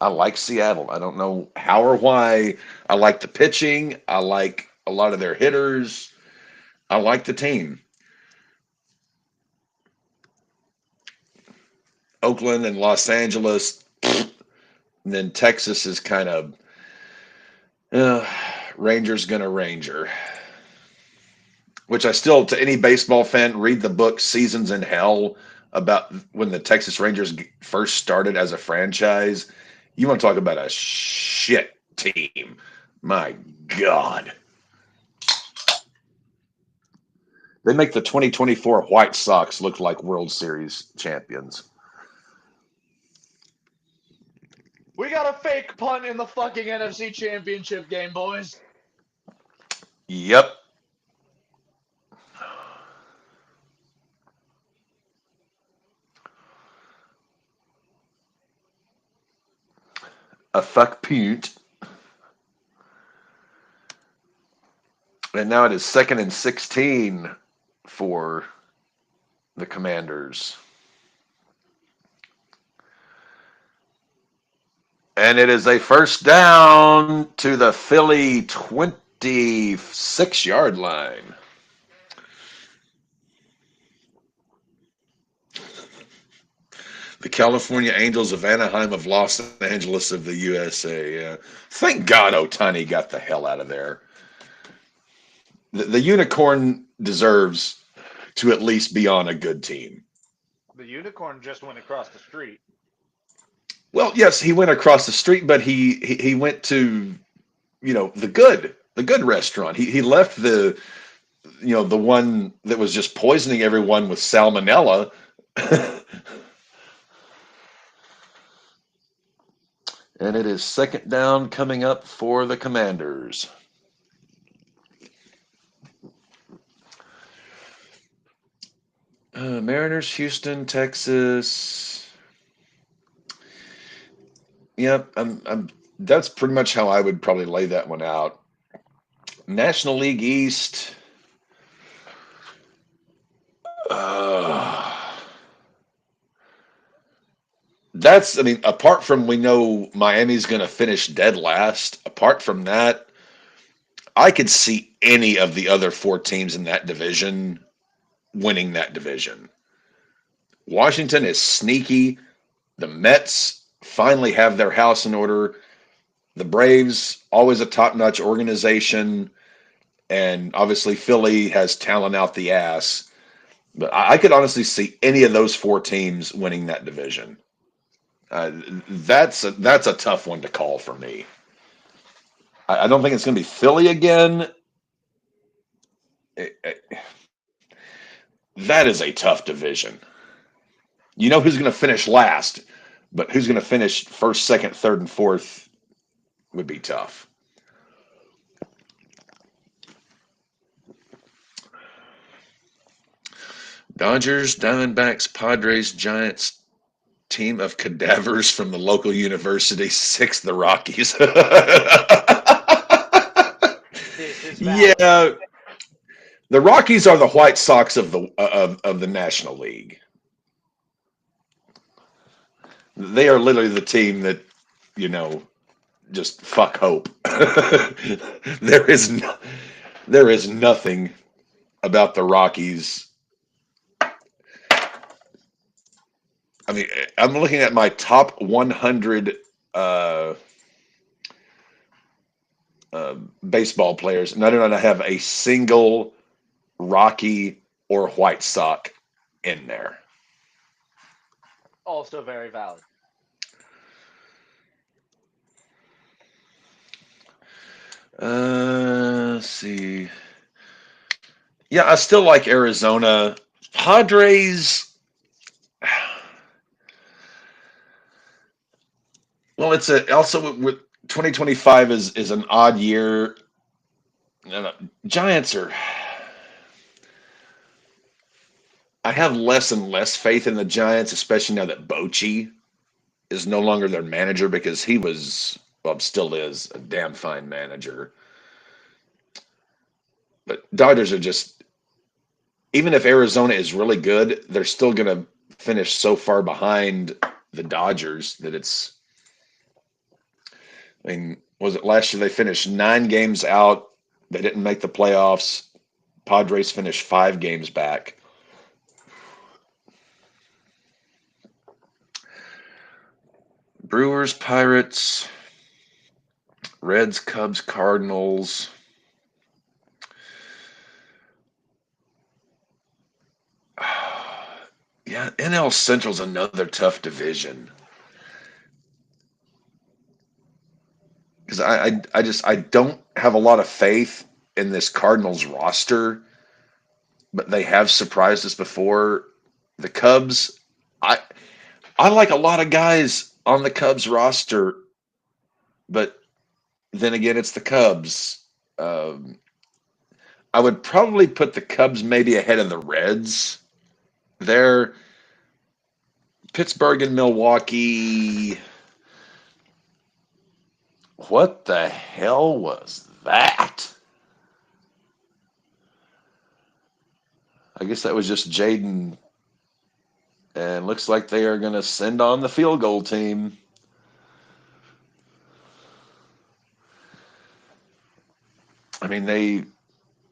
I like Seattle. I don't know how or why. I like the pitching. I like a lot of their hitters. I like the team. Oakland and Los Angeles, and then Texas is kind of uh, Rangers gonna Ranger. Which I still, to any baseball fan, read the book Seasons in Hell about when the Texas Rangers first started as a franchise. You want to talk about a shit team? My God. They make the 2024 White Sox look like World Series champions. got a fake punt in the fucking NFC Championship game, boys. Yep. A fuck punt. And now it is 2nd and 16 for the Commanders. And it is a first down to the Philly 26-yard line. The California Angels of Anaheim of Los Angeles of the USA. Thank God Ohtani got the hell out of there. The unicorn deserves to at least be on a good team. The unicorn just went across the street. Well, yes, he went across the street, but he went to, the good restaurant. He left the one that was just poisoning everyone with salmonella. And it is 2nd down coming up for the Commanders. Mariners, Houston, Texas. Yep, that's pretty much how I would probably lay that one out. National League East. Apart from we know Miami's going to finish dead last, apart from that, I could see any of the other 4 teams in that division winning that division. Washington is sneaky. The Mets finally have their house in order. The Braves, always a top-notch organization. And obviously Philly has talent out the ass. But I could honestly see any of those 4 teams winning that division. That's a tough one to call for me. I don't think it's going to be Philly again. That is a tough division. You know who's going to finish last, but who's going to finish first, second, third, and fourth would be tough. Dodgers, Diamondbacks, Padres, Giants, team of cadavers from the local university, 6 the Rockies. This is valid. Yeah, the Rockies are the White Sox of the National League. They are literally the team that, just fuck hope. there is nothing about the Rockies. I'm looking at my top 100 baseball players, and I do not have a single Rocky or White Sox in there. Also very valid. Let's see. Yeah, I still like Arizona. Padres. Well, it's also with 2025 is an odd year. Giants are. I have less and less faith in the Giants, especially now that Bochy is no longer their manager because he was, well, still is a damn fine manager. But Dodgers are just, even if Arizona is really good, they're still going to finish so far behind the Dodgers that it's, was it last year they finished 9 games out? They didn't make the playoffs. Padres finished 5 games back. Brewers, Pirates, Reds, Cubs, Cardinals. Yeah, NL Central's another tough division. Because I don't have a lot of faith in this Cardinals roster, but they have surprised us before. The Cubs, I like a lot of guys on the Cubs roster, but then again, it's the Cubs. Um, I would probably put the Cubs maybe ahead of the Reds. They're Pittsburgh and Milwaukee. What the hell was that? I guess that was just Jaden. And looks like they are going to send on the field goal team. I mean, they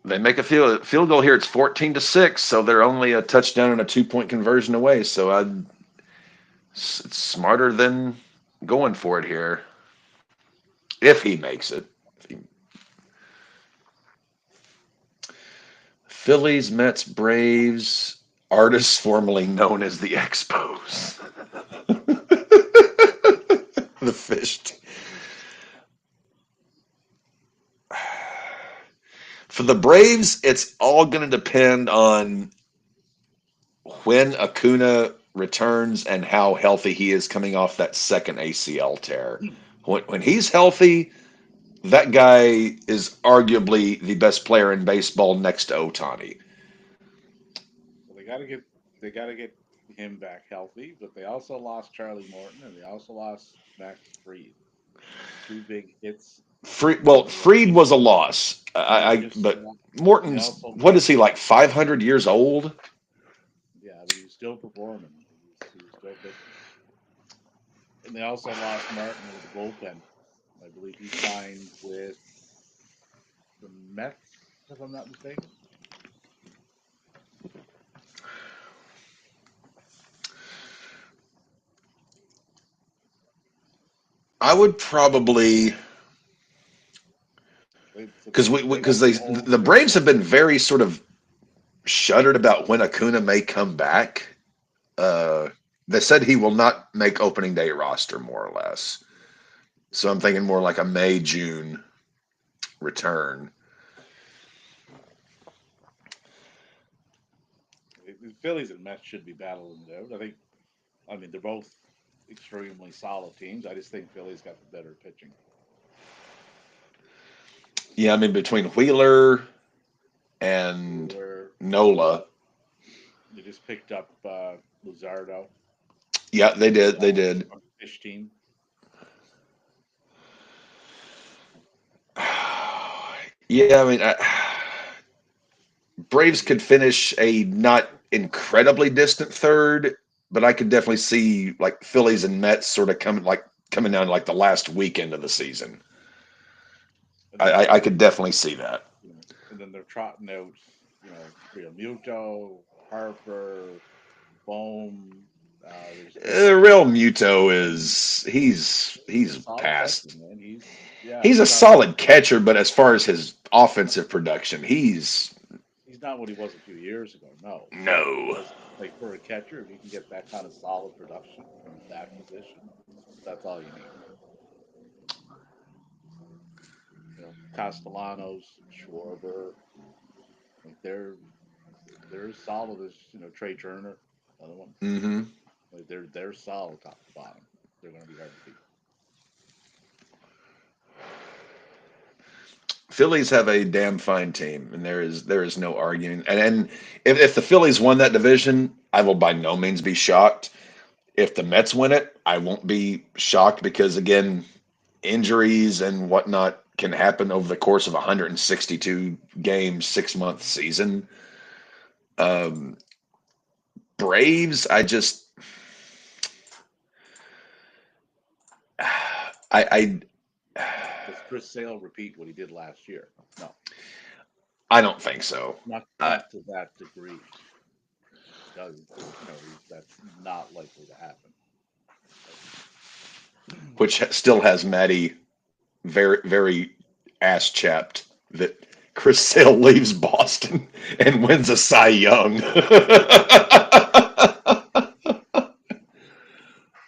make a field goal here. It's 14-6, so they're only a touchdown and a 2-point conversion away. So it's smarter than going for it here if he makes it. Phillies, Mets, Braves, artists formerly known as the Expos. The fish. For the Braves, it's all going to depend on when Acuna returns and how healthy he is coming off that second ACL tear. When he's healthy, that guy is arguably the best player in baseball next to Otani. Well, they got to get him back healthy, but they also lost Charlie Morton and they also lost Max Fried. Two big hits in the Fried was a rotation, loss. and But they Morton's, also what is he, like 500 years old? yeah, but he was still performing. He was still pitching, and they also lost Martin with the bullpen. I believe he signed with the Mets, if I'm not mistaken. I would probably, So because they because went they the whole the six Braves have months. been very sort of shuddered about when Acuna may come back. Uh, they said he will not make opening day roster, more or less. So I'm thinking more like a May June return. The Phillies and Mets should be battling it out. I mean, they're both extremely solid teams. I just think Philly's got the better pitching. Yeah, I mean between Wheeler and Wheeler, Nola. they just picked up Luzardo Yeah, they did. They from did. the fish team. Yeah, I mean, Braves They could just finish a not incredibly distant third, but I could definitely see like Phillies and Mets sort of coming down like the last weekend of the season. and then I could definitely see that. and then they're trotting out, Real Muto, Harper, Bohm. There's Real Muto is he's a solid catcher, past. man. He's a solid catcher, but as far as his offensive production, He's not what he was a few years ago, no. But no. like for a catcher, if you can get that kind of solid production from that position, that's all you need. Castellanos, Schwarber, like they're as solid as Trey Turner, another one. Hmm. Like they're solid top to bottom. They're going to be hard to beat. Phillies have a damn fine team, and there is no arguing. And if the Phillies won that division, I will by no means be shocked. If the Mets win it, I won't be shocked because again, injuries and whatnot can happen over the course of a 162 game 6 month season. Um, Braves, I Does Chris Sale repeat what he did last year? No, I don't think so. not Uh, not to that degree. Does that's not likely to happen. which still has Maddie very very ass chapped that Chris Sale leaves Boston and wins a Cy Young.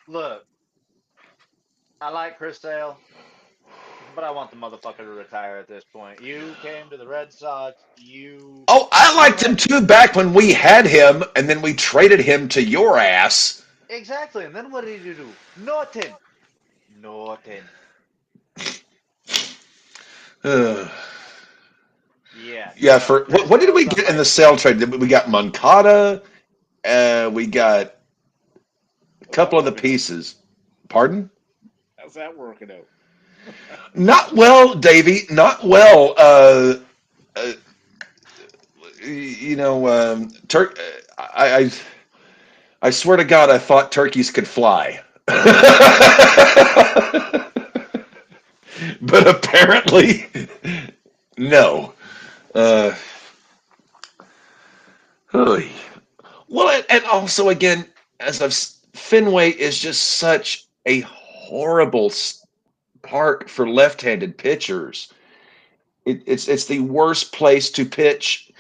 Look, I like Chris Sale, but I want the motherfucker to retire at this point. You came to the Red Sox. Oh, I You liked had him too back when we had him, and then we traded him to your ass. exactly. And then what did you do? Nothing. Nothing. Uh, Yeah, yeah, no, for Chris what did we Sale's on get in my the sale team. trade? We got Moncada. We got a How's that couple of the working out? pieces. Pardon? How's that working out? Not well, Davey. Not well. Uh, Turk. I swear to God, I thought turkeys could fly, but apparently, no. Uh, Oy. Well, and also again, Fenway is just such a horrible park for left-handed pitchers. It's the worst place to pitch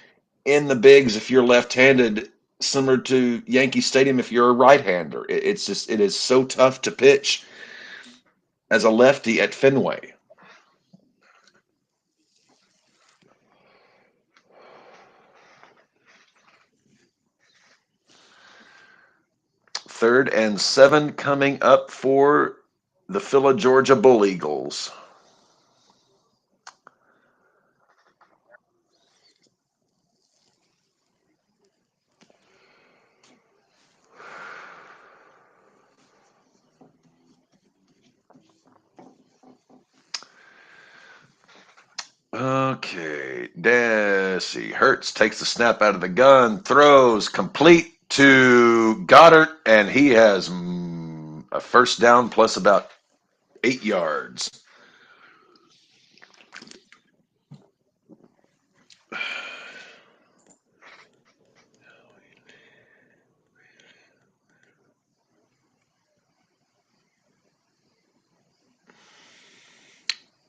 in the bigs if you're left-handed, similar to Yankee Stadium if you're a right-hander. It is so tough to pitch as a lefty at Fenway. Third and seven coming up for the Phila Georgia Bull Eagles. Okay, let's see. Hertz takes the snap out of the gun, throws complete to Goddard, and he has a first down plus about 8 yards.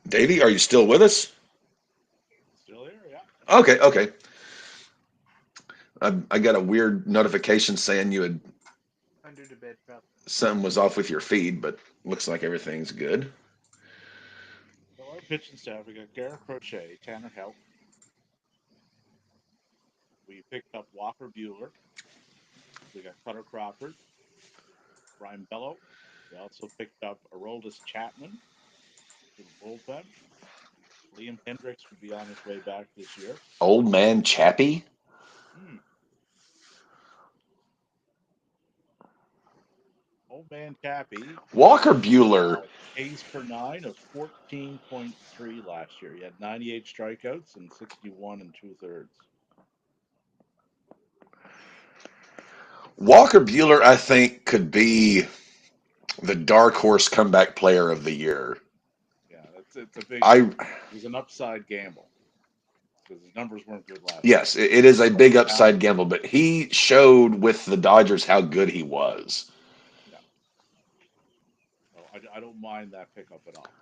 Davey, are you still with us? Still here? Yeah. Okay, okay. I got a weird notification saying you had Under the bed, probably. something was off with your feed, but looks like everything's good. So our pitching staff, we got Garrett Crochet, Tanner Help. We picked up Walker Bueller. We got Cutter Crawford, Brian Bello. We also picked up Aroldis Chapman for the bullpen. Liam Hendricks will be on his way back this year. Old man Chappie, Hmm. Old man Cappy Walker had Bueller. a Ks per nine of 14.3 last year. He had 98 strikeouts and 61 and two thirds. Walker Bueller, I think, could be the dark horse comeback player of the year. Yeah, it's a big. I It was an upside gamble because his numbers weren't good last year. Yes, it is a But big now, upside gamble, but he showed with the Dodgers how good he was. yeah, so I don't mind that pickup at all.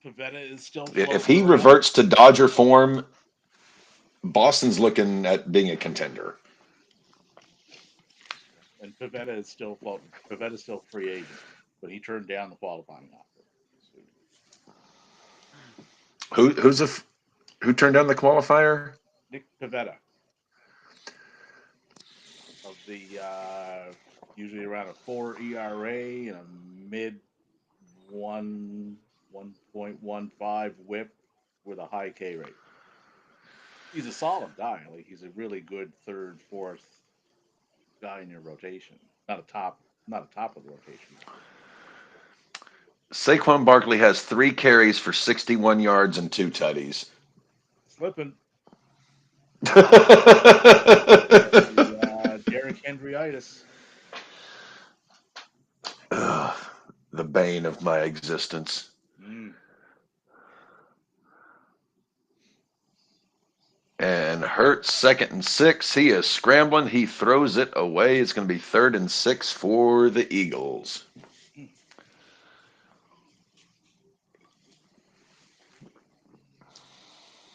Pavetta is still If floating he around. reverts to Dodger form, Boston's looking at being a contender. And Pavetta is still floating. Pavetta's still a free agent, but he turned down the qualifying offer. So Who who's a who turned down the qualifier? Nick Pavetta of the usually around a 4 ERA and a mid one 1.15 WHIP with a high K rate. He's a solid guy. Like he's a really good third, fourth guy in your rotation. Not a top of the rotation guy. Saquon Barkley has 3 carries for 61 yards and 2 tutties. Slipping. Got Ugh, the Derrick Henryitis. the bane of my existence. Mm. And Hurts, 2nd and 6. He is scrambling. He throws it away. It's going to be 3rd and 6 for the Eagles.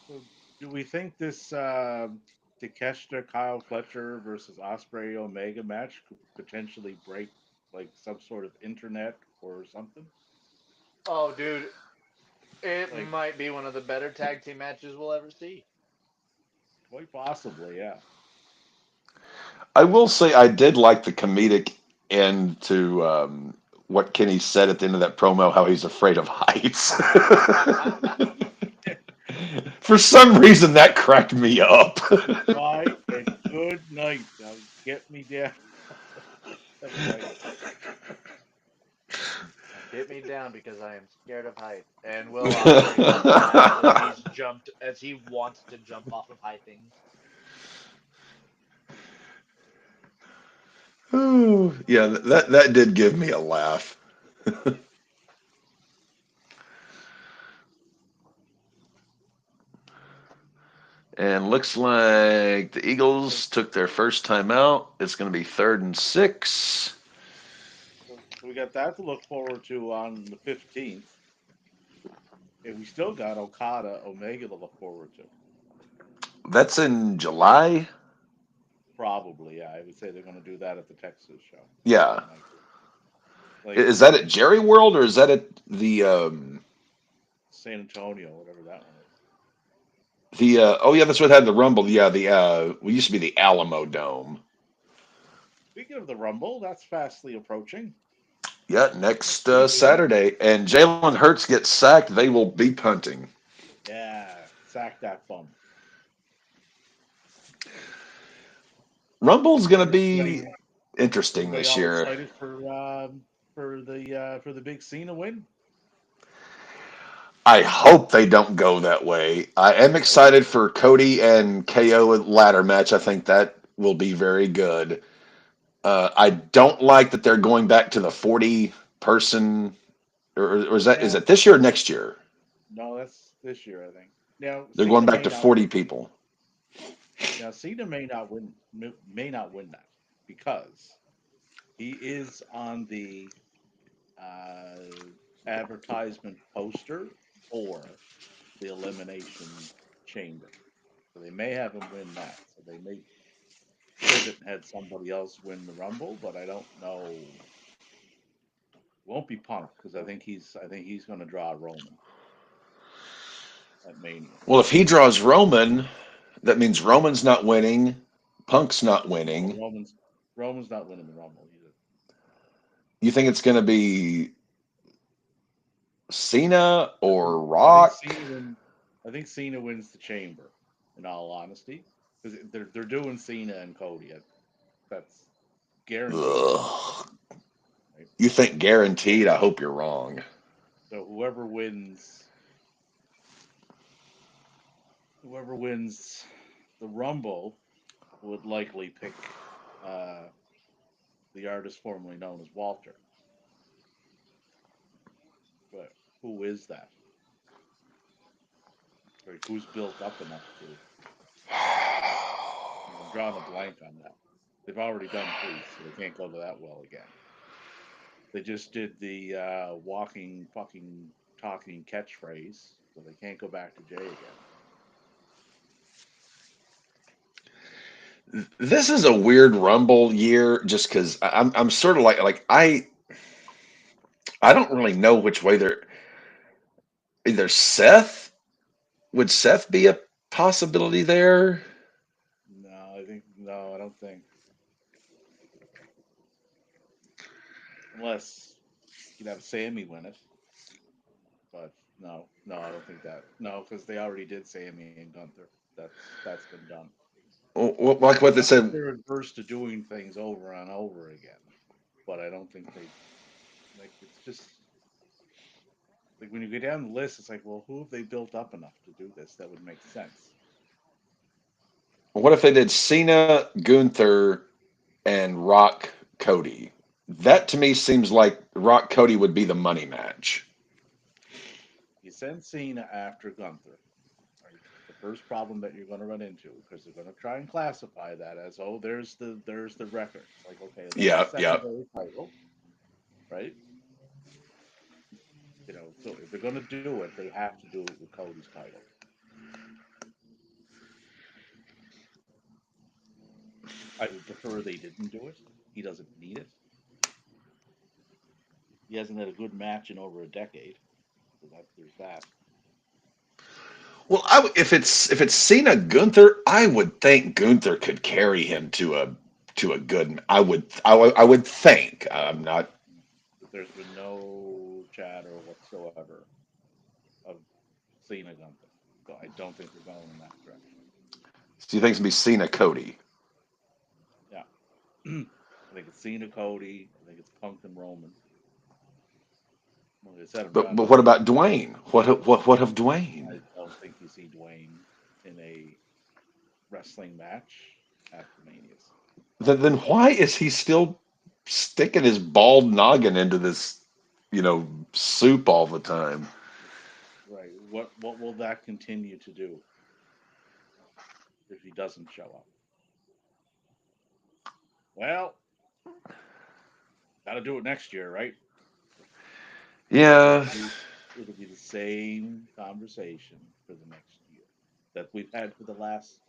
So, do we think this Takeshita Kyle Fletcher versus Osprey Omega match could potentially break like some sort of internet or something? Oh, dude, it Like might be one of the better tag team matches we'll ever see. quite possibly, yeah. I will say I did like the comedic end to what Kenny said at the end of that promo, how he's afraid of heights. For some reason, that cracked me up. Bye and good night. Now get me down. 7 heights. Get me down because I am scared of heights. And Will Ospreay just laughs as he wants to jump off of high things. Ooh, yeah, that did give me a laugh. And looks like the So, Eagles took their first time out. It's going to be 3rd and 6. so we got that to look forward to on the 15th. And we still got Okada Omega to look forward to. That's in July. Probably, yeah. I would say they're going to do that at the Texas show. More Yeah. than likely. Like Is that at Jerry World or is that at the San Antonio, whatever that one is. oh yeah, that's what had the Rumble. Yeah, the we used to be the Alamo Dome. Speaking of the Rumble, that's fastly approaching Yeah, next next weekend. Saturday. And Jalen Hurts gets sacked, they will be punting. Yeah, sack that bum. Rumble's going to Everybody, be interesting everybody this all year. excited for the big Cena win. I hope they don't go that way. I am Nope. excited for Cody and KO ladder match. I think that will be very good. I don't like that they're going back to the 40 person, or is Now, that this year or next year? no, that's this year, I think. Now They're going Cena back may to not 40 win. people. Now Cena may not win that because he is on the uh, advertisement poster for the Elimination Chamber. So they may have him win that. So they may pivot and had somebody else win the Rumble, but I don't know. Won't be Punk because I think he's going to draw Roman at Mania. Well, if he draws Roman, that means Roman's not winning, Punk's not No, winning. Roman's not winning the Rumble either. You think it's going to be Cena or I think Rock? Cena win. I think Cena wins the Chamber. In all honesty, because they're doing Cena and Cody. That's guaranteed. That's what's Ugh. happening, right? You think So guaranteed? I hope you're wrong. whoever wins the Rumble would likely pick uh, the artist formerly known as Walter. But who is that? Like, who's built up enough to? I'm drawing a blank on that. They've already done Priest, so they can't go to that well again. They just did the walking, fucking, talking catchphrase, so they can't go back to Jay again. This is a weird Rumble year, just because I'm sort of like I don't really know which way they're. Either Seth, would Seth be a possibility there? No, I don't think unless you'd have Sammy win it. But no, I don't think that. No, because they already did Sammy and Gunther. That's been done. Like what they Not that said. they're adverse to doing things over and over again, but I don't think they like. It's just like when you go down the list, it's like, well, who have they built up enough to do this that would make sense? What if they did Cena, Gunther, and Rock Cody? That to me seems like Rock Cody would be the money match. You send Cena after Gunther, right? The first problem that you're going to run into because they're going to try and classify that as, oh, there's the record. It's like, okay, that's a Yeah, yeah. secondary title, right? So if they're going to do it, they have to do it with Cody's title. I would prefer they didn't do it. He doesn't need it. He hasn't had a good match in over a decade. So there's that. Well, if it's Cena Gunther, I would think Gunther could carry him to a good. I would think. I'm not. There's been no chatter whatsoever of Cena Gunther. So I don't think they're going in that direction. So you think it's gonna be Cena Cody? Yeah. I think it's Cena Cody. I think it's Punk and Roman. Like I said, I'm trying But to. what about Dwayne? What of Dwayne? I don't think you see Dwayne in a wrestling match after Mania's. Then why is he still sticking his bald noggin into this, soup all the time? Right. What will that continue to do if he doesn't show up? Well, got to do it next year, right? It'll Yeah, be it'll be the same conversation for the next year that we've had for the last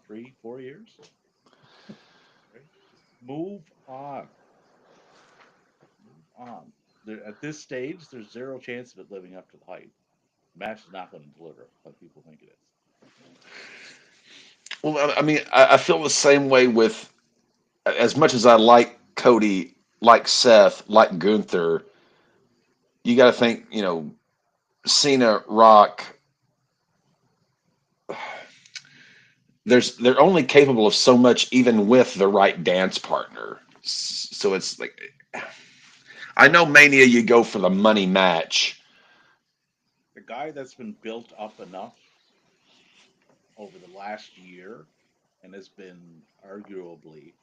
3 4 years. Right? Just move on. Move on. At this stage, there's zero chance of it living up to the hype. The match is not going to deliver like people think it is. well, I mean, I feel the same way with as much as I like Cody, like Seth, like Gunther. You got to think, Cena, Rock. They're only capable of so much, even with the right dance partner. So it's like I know Mania, you go for the money match. The guy that's been built up enough over the last year and has been arguably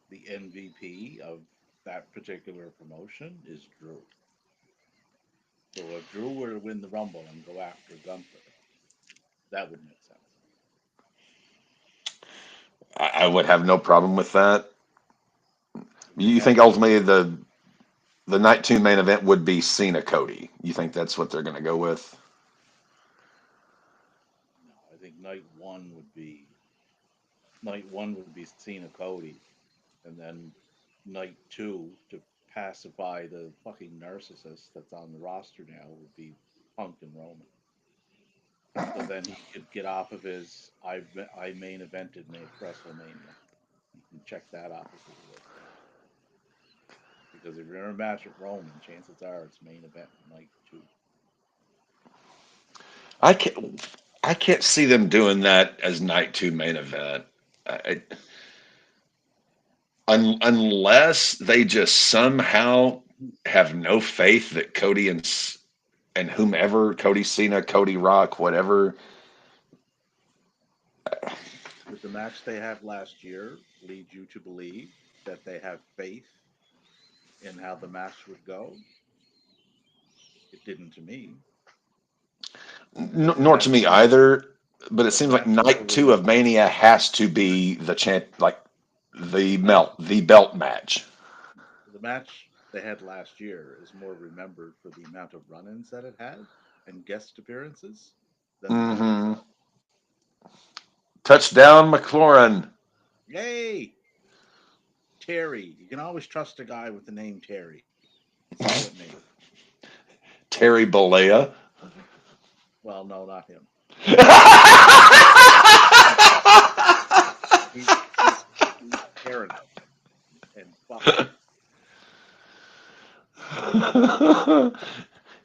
the MVP of that particular promotion is Drew. So if Drew were to win the Rumble and go after Gunther, that would make sense. I would have no problem with that. I mean, You think that's ultimately the night two main event would be Cena Cody? You think that's what they're going to go with? no. I think night one would be Cena Cody, and then night two to pacify the fucking narcissist that's on the roster now would be Punk and Roman. So then he could get off of his I main evented WrestleMania. He can check that off of his list. Because if you're in a match with Roman, chances are it's main event night two. I can't. I can't see them doing that as night two main event. I, unless they just somehow have no faith that Cody and whomever Cody Cena, Cody Rock, whatever. Did the match they had last year lead you to believe that they have faith in how the match would go? It didn't to me. That Nor to match, me either. But it that seems like match never night two really. of Mania has to be the like No, the belt match. the match they had last year is more remembered for the amount of run-ins that it had and guest appearances than the match Hmm. itself. Touchdown, McLaurin. Yay, Terry! You can always trust a guy with the name Terry. Solid name. Terry Bollea. Well, no, not him. He's paranoid and fucked.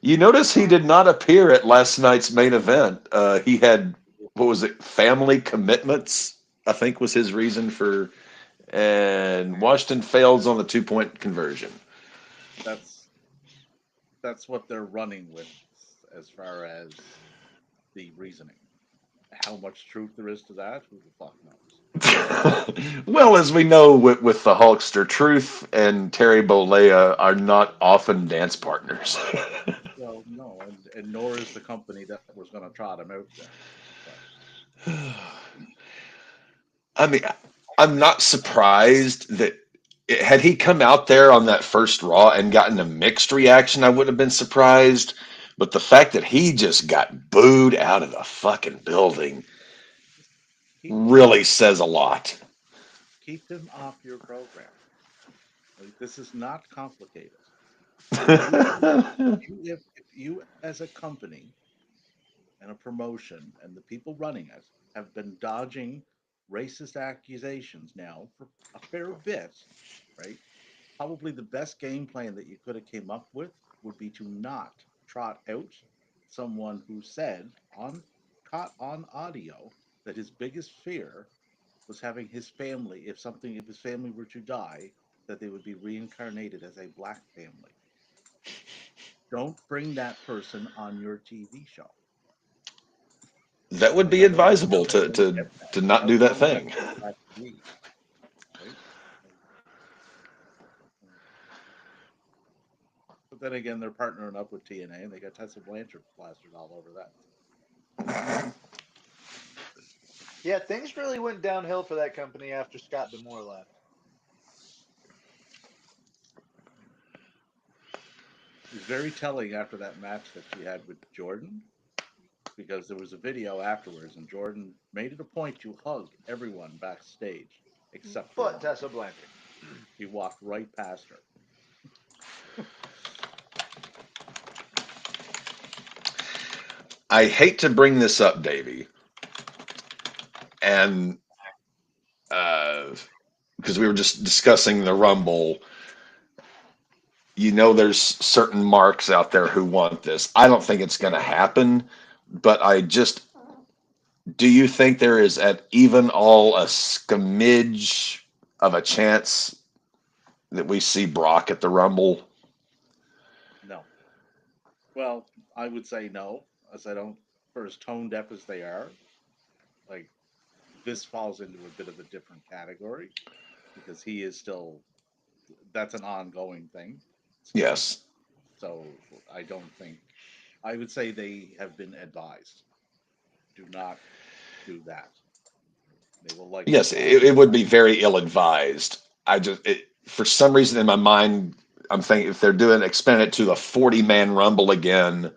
You notice he did not appear at last night's main event. He had, what was it, family commitments, I think was his reason for, and Washington fails on the 2 point conversion. That's that's what they're running with as far as the reasoning. How much truth there is to that, who the fuck knows? Well, as we know with the Hulkster, Truth and Terry Bollea are not often dance partners. Well, no, and nor is the company that was going to trot him out there. But I mean, I'm not surprised that had he come out there on that first Raw and gotten a mixed reaction, I wouldn't have been surprised. But the fact that he just got booed out of the fucking building just keep him off. really says a lot. Keep him off your program. Like, this is not complicated. If you as a company and a promotion and the people running it have been dodging racist accusations now for a fair bit, right? Probably the best game plan that you could have came up with would be to not trot out someone who said on caught on audio that his biggest fear was having his family, if his family were to die, that they would be reincarnated as a black family. Don't bring that person on your TV show. That would Like be I don't advisable I don't get that. to not do that How is that thing. going back to me? Right? Like, but then again, they're partnering up with TNA, and they got Tessa Blanchard plastered all over that. Yeah, things really went downhill for that company after Scott Demore left. It was very telling after that match that she had with Jordan, because there was a video afterwards, and Jordan made it a point to hug everyone backstage except for But one. Tessa Blanchard. He walked right past her. I hate to bring this up, Davey, and uh, because we were just discussing the Rumble, there's certain marks out there who want this. I don't think it's going to happen, but do you think there is at even all a smidge of a chance that we see Brock at the Rumble? No. Well, I would say no, as I don't, for as tone deaf as they are, like this falls into a bit of a different category because he is still, that's an ongoing thing still. Yes. So I don't think, I would say they have been advised, do not do that. They will likely Yes, find it would somebody. be very ill advised. For some reason in my mind, I'm thinking if they're doing expanding it to a 40-man Rumble again,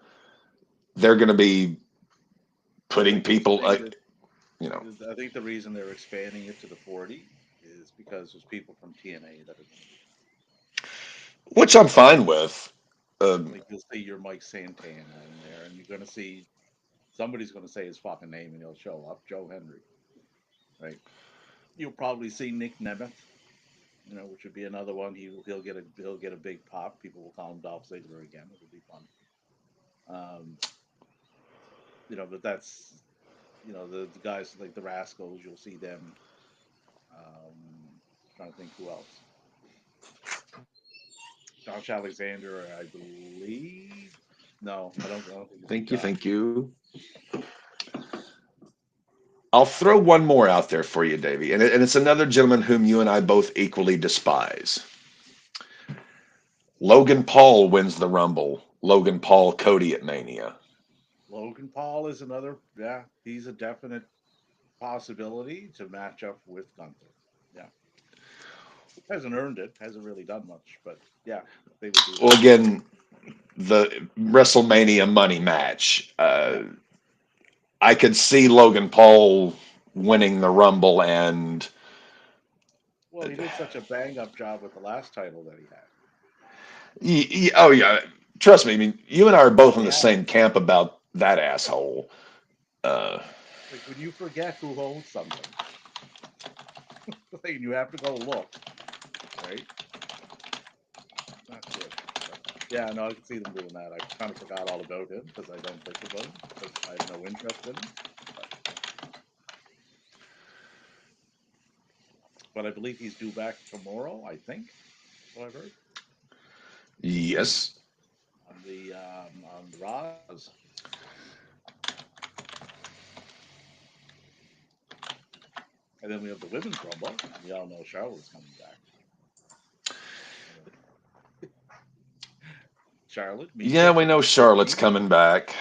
they're going to be I putting think the people, thing that you know, I think the reason they're expanding it to the 40 is because there's people from TNA that are going to be there. which I'm fine with. Um, Like you'll see your Mike Santana in there, and you're going to see somebody's going to say his fucking name, and he'll show up, Joe Henry, right? You'll probably see Nick Nemeth, which would be another one. He'll get a big pop. People will call him Dolph Ziggler again. It'll be fun. Um, but that's the guys like the Rascals. You'll see them. Trying to think who else. Josh Alexander, I believe. No, I don't think it'll be thank you, Josh. thank you. I'll throw one more out there for you, Davey, and it's another gentleman whom you and I both equally despise. Logan Paul wins the Rumble. Logan Paul, Cody at Mania. Logan Paul is another. Yeah, he's a definite possibility to match up with Gunther. Yeah, hasn't earned it. Hasn't really done much, but yeah, they would do Well, that. again, the WrestleMania money match. Yeah. I could see Logan Paul winning the Rumble, and Well, he did such a bang up job with the last title that he had. oh yeah, trust me. I mean, you and I are both in He the had same camp about that asshole. Uh, like when you forget who owns something, like, you have to go look, right? It's not good. But yeah, no, I can see them doing that. I kind of forgot all about him because I don't think about him because I have no interest in him. But I believe he's due back tomorrow. I think that's what I've heard yes. on the Raws, and then we have the women's Rumble. We all know Charlotte's coming back. Charlotte, meet Yeah, we know Tiffany. Charlotte's Tiffany, coming back.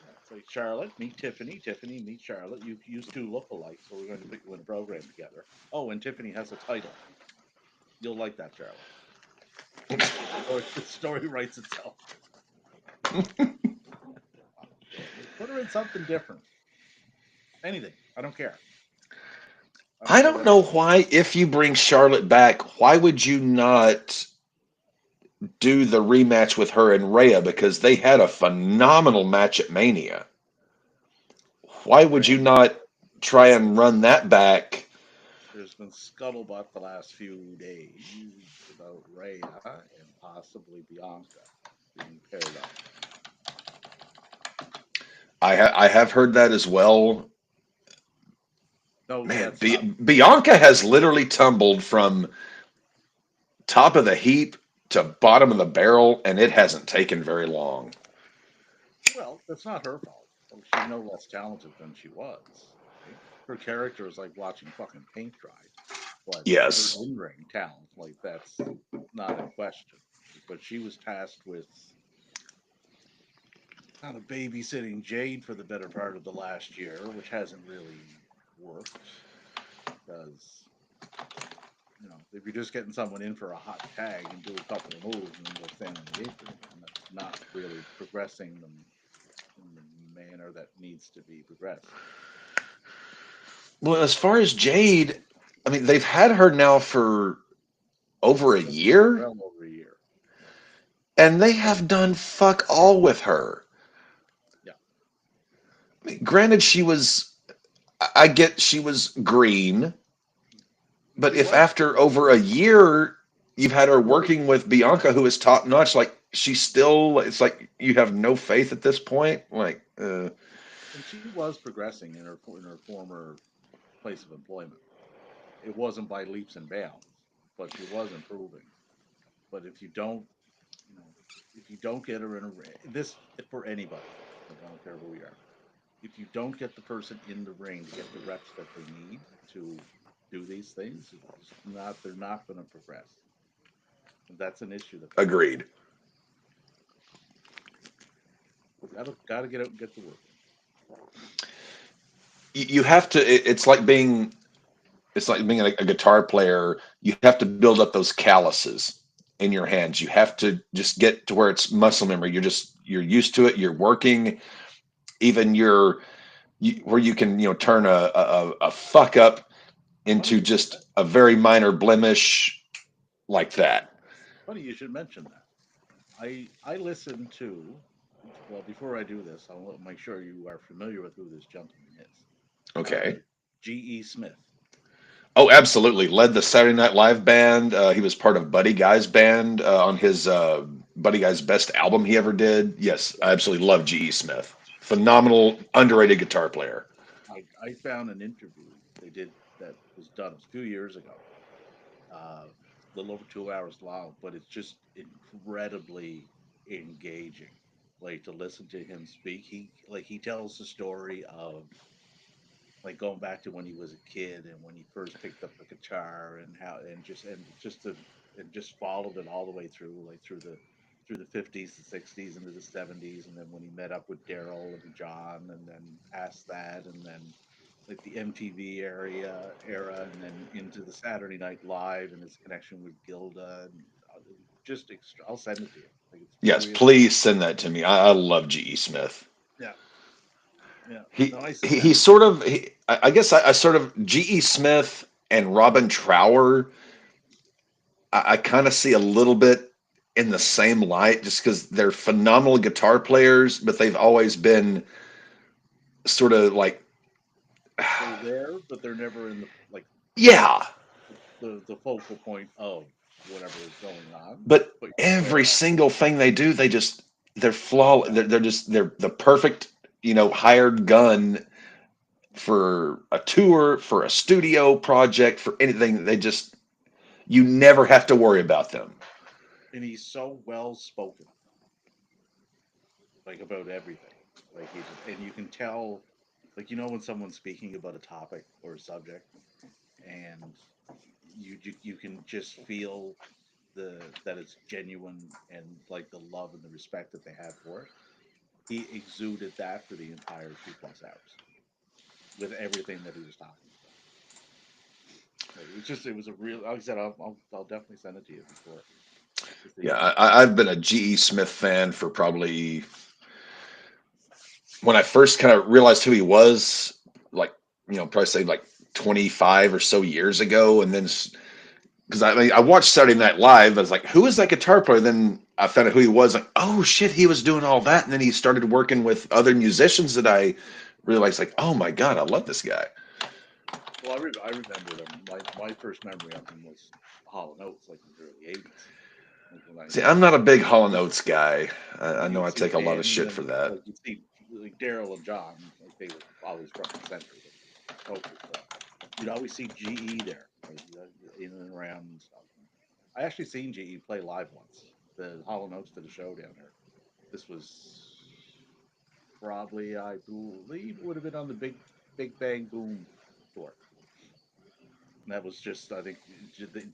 yeah, it's like Charlotte, meet Tiffany. Tiffany, meet Charlotte. You two look alike, so we're going to put you in a program together. Oh, and Tiffany has a title. You'll like that, Charlotte. The story writes itself. Put her in something different. Anything. I don't care. I don't I care don't what it know is. why, if you bring Charlotte back, why would you not do the rematch with her and Rhea? Because they had a phenomenal match at Mania. Why would you Rhea, not try and run that back? there's been scuttlebutt the last few days about Rhea and possibly Bianca being paired up. I have heard that as well. No, Man, that's not. Bianca has literally tumbled from top of the heap to bottom of the barrel, and it hasn't taken very long. Well, that's not her fault. Well, she's no less talented than she was. Right? Her character is like watching fucking paint dry, but her Yes, in-ring talent, like that's not in question. But she was tasked with kind of babysitting Jade for the better part of the last year, which hasn't really worked because if you're just getting someone in for a hot tag and do a couple of moves and then go stand on the apron again, that's not really progressing them in the manner that needs to be progressed. well, as far as Jade, I mean, they've had her now for over a Well, year, well over a year. Yeah, and they have done fuck all with her. yeah. I mean, granted, I get she was green, but She if was. after over a year you've had her working with Bianca, who is top notch, like she's still, it's like you have no faith at this point. Like, And she was progressing in her former place of employment. It wasn't by leaps and bounds, but she was improving. But if you don't, you know, if you don't get her in a this for anybody, like I don't care who we are. If you don't get the person in the ring to get the reps that they need to do these things, it's not they're not going to progress. And that's an issue that they have. agreed. Got to get out and get to work. You have to. It's like being a guitar player. You have to build up those calluses in your hands. You have to just get to where it's muscle memory. You're used to it. You're working. Even where you can turn a fuck up into Funny, just a very minor blemish like that. funny you should mention that. I listen to well before I do this, I'll make sure you are familiar with who this gentleman is. Uh, Okay. G.E. Smith. Oh, absolutely. Led the Saturday Night Live band. He was part of Buddy Guy's band on his Buddy Guy's best album he ever did. Yes, Yeah, I absolutely love G.E. Smith. Phenomenal, underrated guitar player. I found an interview they did that was done a few years ago, a little over 2 hours long, but it's just incredibly engaging. Like to listen to him speak, he tells the story of like going back to when he was a kid and when he first picked up the guitar and how and just followed it all the way through like through the 50s, the 60s, into the 70s, and then when he met up with Daryl and John, and then past that, and then like the MTV era, and then into the Saturday Night Live and his connection with Gilda, and just extra. I'll send it to you. Like it's Yes, really please send that to me. I love G.E. Smith. yeah, yeah. He No, I he suspended sort of I guess I sort of G.E. Smith and Robin Trower. I kind of see a little bit in the same light, just because they're phenomenal guitar players, but they've always been sort of like, they're there, but they're never in the like yeah, the focal point of whatever is going on. but But you're every there. single thing they do, they're flawless. Yeah. They're the perfect, hired gun for a tour, for a studio project, for anything. You never have to worry about them. And he's so well spoken, like about everything. Like he just and you can tell, like when someone's speaking about a topic or a subject, and you can just feel the that it's genuine and like the love and the respect that they have for it. He exuded that for the entire 2+ hours with everything that he was talking about. Like it was a real. Like I said, I'll definitely send it to you before just so you Yeah, can. I've been a G.E. Smith fan for probably when I first kind of realized who he was, like, probably say like 25 or so years ago. And then, because I watched Saturday Night Live, I was like, who is that guitar player? Then I found out who he was. Like, oh shit, he was doing all that. And then he started working with other musicians that I realized, like, oh my God, I love this guy. Well, I remember them. My first memory of them was Hall and Oates, like in the early '80s. Like when I See, I'm not a big Hall and you, Oates guy. I you know would I see take a lot of Danny shit for and that. like you'd see like Daryl and John, like they were always front and center, the vocals, but you'd always see GE there, like in and around and stuff. I actually seen GE play live once. The Hall and Oates did a show down there. This was probably, I believe, it would have been on the Big Bang Boom tour. And that was just, I think,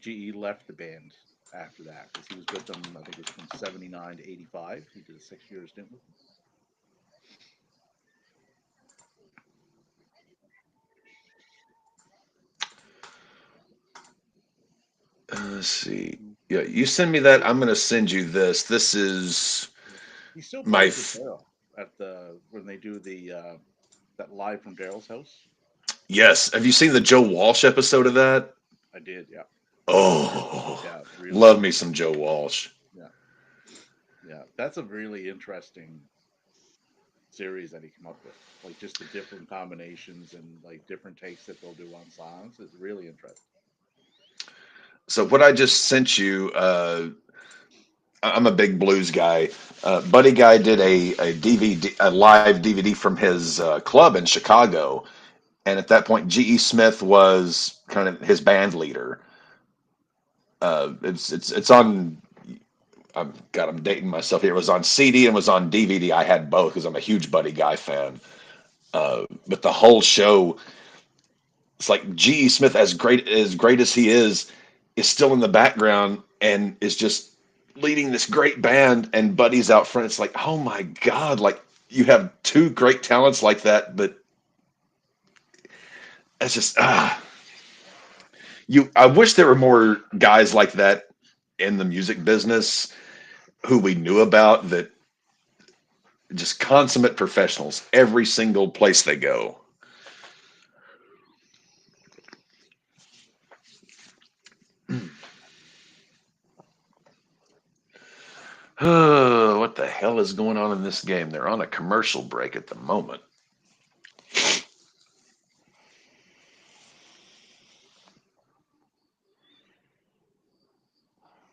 GE left the band after that because he was with them. I think it was from '79 to '85. He did a 6 year stint with them. Let's see. Mm. Yeah, you send me that. I'm gonna send you this. This is He still my plays with Daryl at the when they do the that live from Daryl's house. yes. Have you seen the Joe Walsh episode of that? I did, yeah, Oh, yeah, really, love me some Joe Walsh. yeah, yeah. That's a really interesting series that he came up with. Like just the different combinations and like different takes that they'll do on songs is really interesting. So what I just sent you, I'm a big blues guy. Buddy Guy did a DVD, a live DVD from his club in Chicago, and at that point, G.E. Smith was kind of his band leader. It's on. I'm dating myself here. It was on CD and was on DVD. I had both because I'm a huge Buddy Guy fan. But the whole show, it's like G.E. Smith, as great as he is still in the background and is just leading this great band, and Buddy's out front. It's like, oh my God, like you have two great talents like that, but it's just you. I wish there were more guys like that in the music business who we knew about that just consummate professionals every single place they go. What the hell is going on in this game? They're on a commercial break at the moment.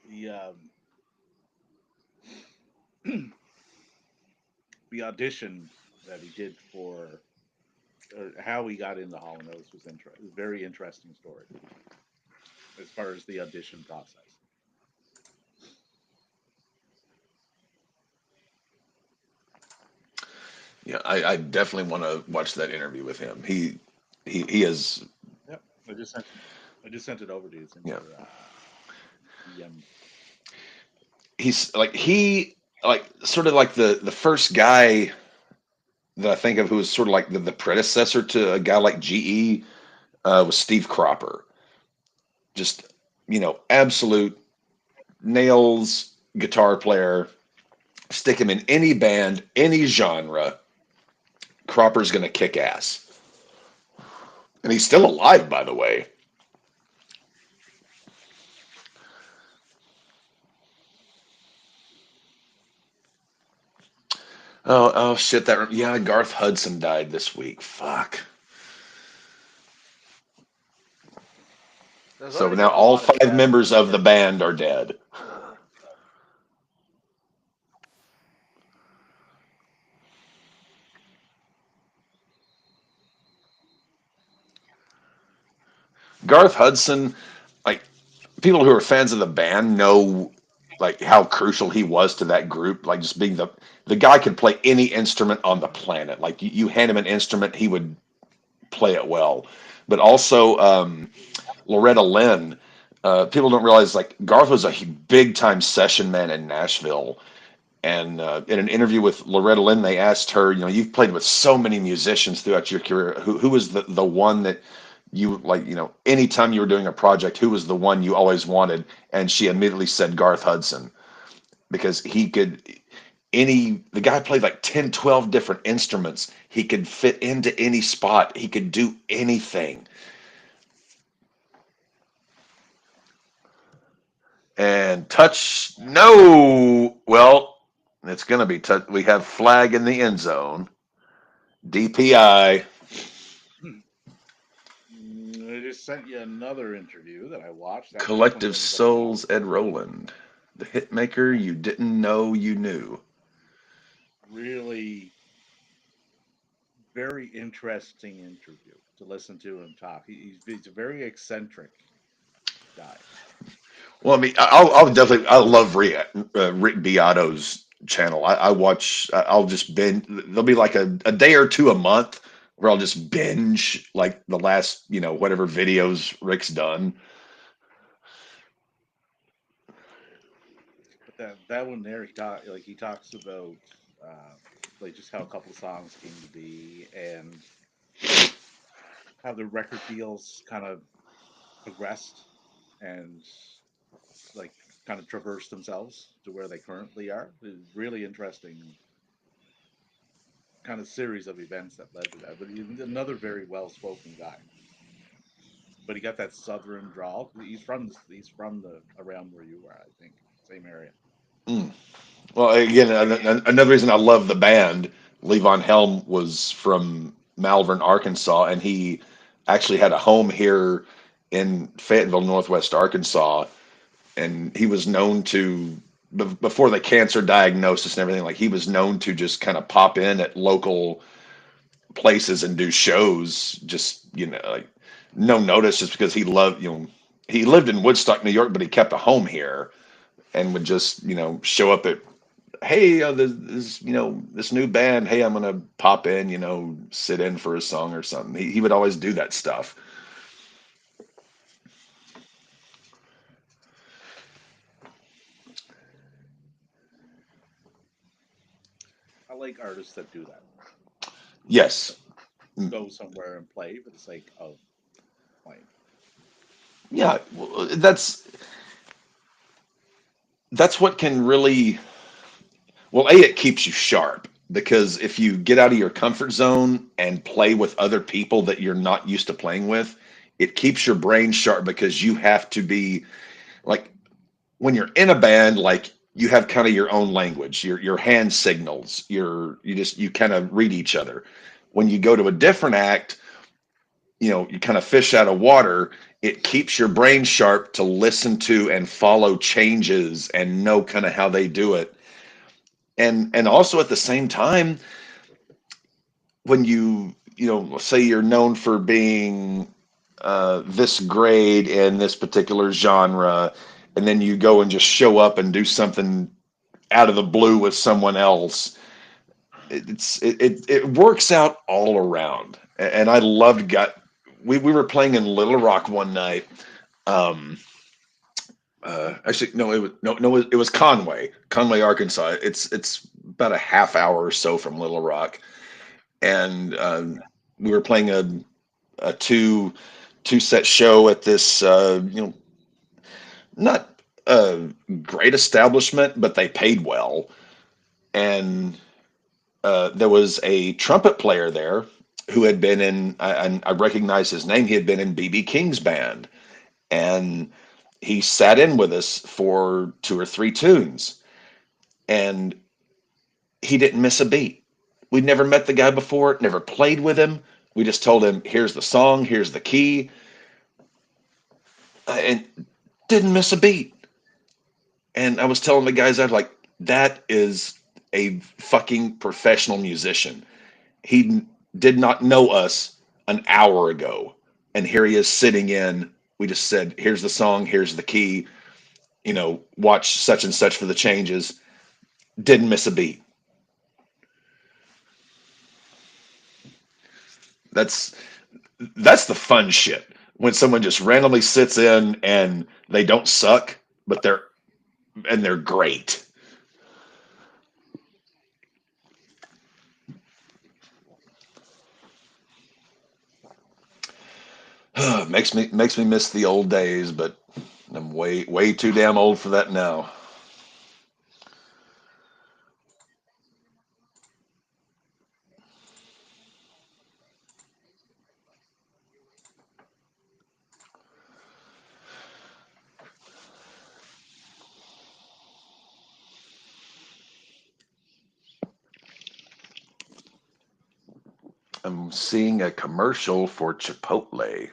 The the audition that he did for how he got into Hall and Oates was very interesting story as far as the audition process. Yeah, I definitely want to watch that interview with him. He is, Yep, I just sent it over to you. It's in yeah, your DM. he's like like sort of like the first guy that I think of who was sort of like the predecessor to a guy like GE was Steve Cropper. Just absolute nails guitar player. Stick him in any band, any genre. Cropper's gonna kick ass, and he's still alive, by the way. Oh shit! Yeah, Garth Hudson died this week. Fuck. There's So already now been a all lot of five deaths members this of the year. band are dead. Garth Hudson, like people who are fans of the band know like how crucial he was to that group. Like just being the guy could play any instrument on the planet. Like you hand him an instrument, he would play it well. But also Loretta Lynn. People don't realize like Garth was a big time session man in Nashville. And in an interview with Loretta Lynn, they asked her, you've played with so many musicians throughout your career. Who was the one that you like, anytime you were doing a project, who was the one you always wanted? And she immediately said Garth Hudson because the guy played like 10, 12 different instruments. He could fit into any spot. He could do anything. And touch, no. Well, it's going to be touch. We have flag in the end zone. DPI. just sent you another interview that I watched. This one's Collective only about an hour. Souls, Ed Roland, the hitmaker you didn't know you knew. Really very interesting interview to listen to him talk. He's a very eccentric guy. Well, I mean, I'll definitely, I love Rick Beato's channel. I watch, I'll just binge. There'll be like a day or two a month where I'll just binge like the last, whatever videos Rick's done. But that one there, he talks about like just how a couple of songs came to be and how the record deals kind of progressed and like kind of traversed themselves to where they currently are. It's really interesting kind of series of events that led to that. But he's another very well spoken guy. But he got that southern drawl. He's from the around where you are, I think, same area. Mm. Well, again, another reason I love the band, Levon Helm was from Malvern, Arkansas, and he actually had a home here in Fayetteville, Northwest Arkansas, and he was known to before the cancer diagnosis and everything, like he was known to just kind of pop in at local places and do shows, just like no notice, just because he loved, he lived in Woodstock, New York, but he kept a home here and would just show up at, hey, this this new band, hey, I'm gonna pop in, sit in for a song or something. He would always do that stuff. I like artists that do that. Not Yes. just go somewhere and play for the sake of playing. Yeah, well, that's what can really, well, it keeps you sharp, because if you get out of your comfort zone and play with other people that you're not used to playing with, it keeps your brain sharp, because you have to be like, when you're in a band, like you have kind of your own language, your hand signals, you kind of read each other. When you go to a different act, you kind of fish out of water. It keeps your brain sharp to listen to and follow changes and know kind of how they do it. And also at the same time, when say you're known for being this grade in this particular genre, and then you go and just show up and do something out of the blue with someone else, it works out all around. And I loved got we were playing in Little Rock one night. Um, Actually, no, it was no, it was Conway, Arkansas. It's about a half hour or so from Little Rock, and we were playing a two set show at this not a great establishment, but they paid well, and there was a trumpet player there who had been in, I recognize his name. He had been in BB King's band, and he sat in with us for two or three tunes, and he didn't miss a beat. We'd never met the guy before, never played with him. We just told him, here's the song, here's the key, and didn't miss a beat. And I was telling the guys, I was like, that is a fucking professional musician. He did not know us an hour ago. And here he is sitting in. We just said, here's the song, here's the key, watch such and such for the changes. Didn't miss a beat. That's that's the fun shit. When someone just randomly sits in and they don't suck, but they're great. Makes me miss the old days, but I'm way too damn old for that now. I'm seeing a commercial for Chipotle.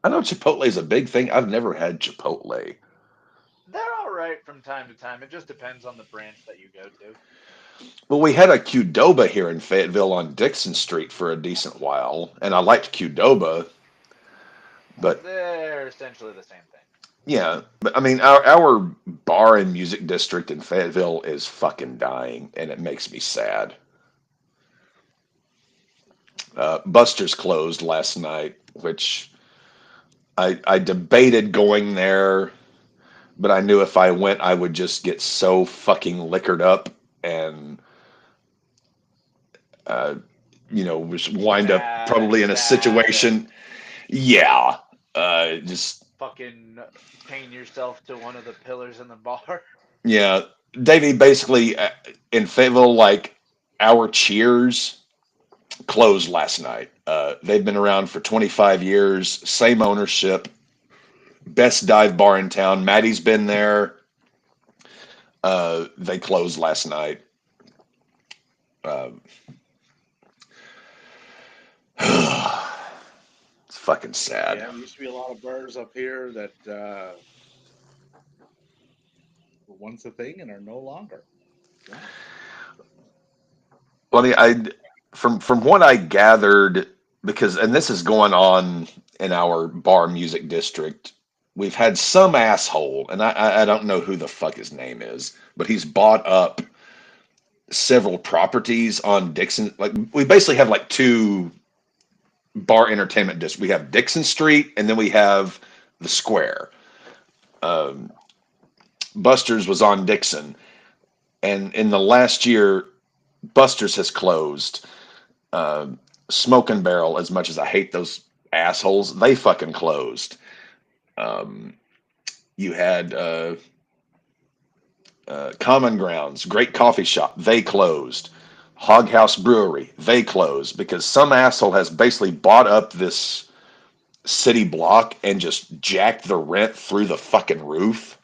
I know Chipotle is a big thing. I've never had Chipotle. They're all right from time to time. It just depends on the branch that you go to. Well, we had a Qdoba here in Fayetteville on Dixon Street for a decent while, and I liked Qdoba, but They're essentially the same thing. yeah, but I mean, our bar and music district in Fayetteville is fucking dying, and it makes me sad. Buster's closed last night, which I debated going there, but I knew if I went, I would just get so fucking liquored up and uh, just wind up probably in a Sad. situation. Yeah, just Fucking chain yourself to one of the pillars in the bar. yeah. Davey, basically in Fayetteville, like our Cheers closed last night. They've been around for 25 years, same ownership, best dive bar in town. Maddie's been there. They closed last night. Uh, it's fucking sad. Yeah, there used to be a lot of bars up here that were once a thing and are no longer. Gone. Well, from what I gathered, because and this is going on in our bar music district, we've had some asshole, and I don't know who the fuck his name is, but he's bought up several properties on Dixon. Like we basically have like two bar entertainment districts. We have Dixon Street, and then we have the Square. Um, Buster's was on Dixon, and in the last year, Buster's has closed. Uh, Smoke and Barrel, as much as I hate those assholes, they fucking closed. Um, you had Common Grounds, great coffee shop, they closed. Hog House Brewery, they closed because some asshole has basically bought up this city block and just jacked the rent through the fucking roof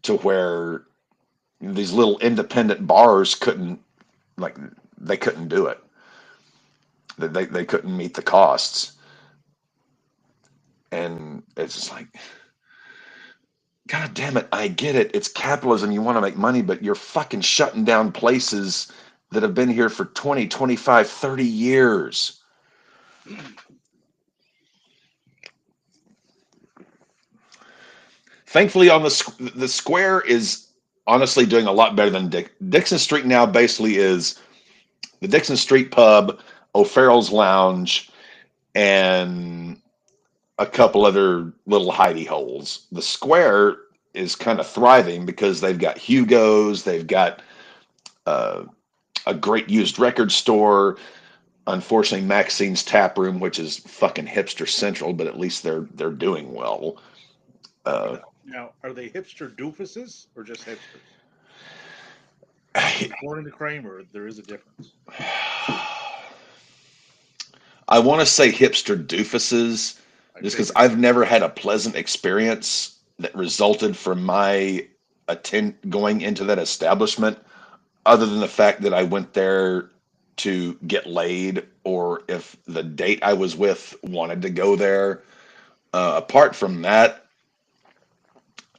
to where these little independent bars couldn't like they couldn't do it. They couldn't meet the costs. And it's just like, God damn it, I get it. It's capitalism. You want to make money, but you're fucking shutting down places that have been here for 20, 25, 30 years. Thankfully, on the square is honestly doing a lot better than Dixon Street now. Basically, is the Dixon Street Pub, O'Farrell's Lounge, and a couple other little hidey holes. The square is kind of thriving because they've got Hugo's, they've got uh, a great used record store. Unfortunately, Maxine's Tap Room, which is fucking hipster central, but at least they're doing well. Uh, Now, are they hipster doofuses or just hipsters? Because according to Kramer, there is a difference. I want to say hipster doofuses, I just because figured. I've never had a pleasant experience that resulted from my attend going into that establishment, other than the fact that I went there to get laid, or if the date I was with wanted to go there. Apart from that,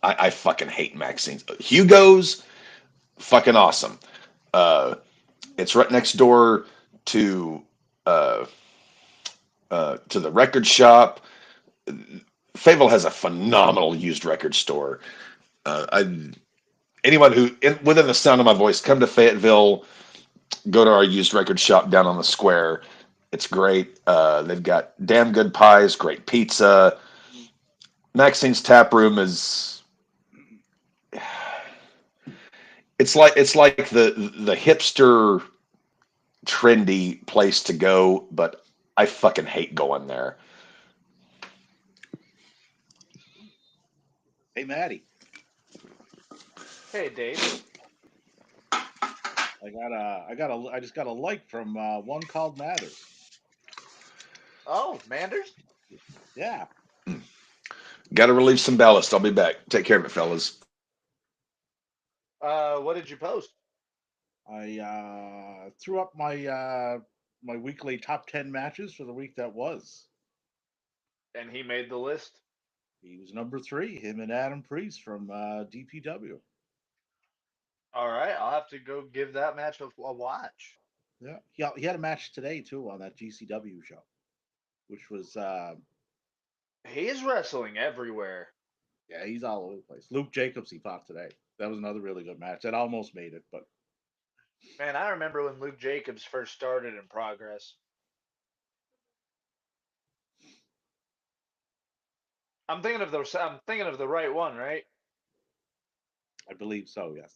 I fucking hate Maxine's. Hugo's fucking awesome. Uh, it's right next door to uh, to the record shop. Fayetteville has a phenomenal used record store. I anyone within the sound of my voice, come to Fayetteville, go to our used record shop down on the square. It's great. They've got damn good pies, great pizza. Maxine's Tap Room is it's like the hipster trendy place to go, but I fucking hate going there. Hey, Maddie, Hey, Dave. I just got a like from one called Mathers. Oh, Manders? Yeah, Got to relieve some ballast. I'll be back. Take care of it, fellas. What did you post? I threw up my my weekly top 10 matches for the week that was. And he made the list. He was number three. Him and Adam Priest from DPW. All right, I'll have to go give that match a watch. Yeah, he had a match today too on that GCW show, which was He's wrestling everywhere. yeah, he's all over the place. Luke Jacobs he fought today. That was another really good match. That almost made it, but Man, I remember when Luke Jacobs first started in Progress. I'm thinking of the right one, right? I believe so. Yes.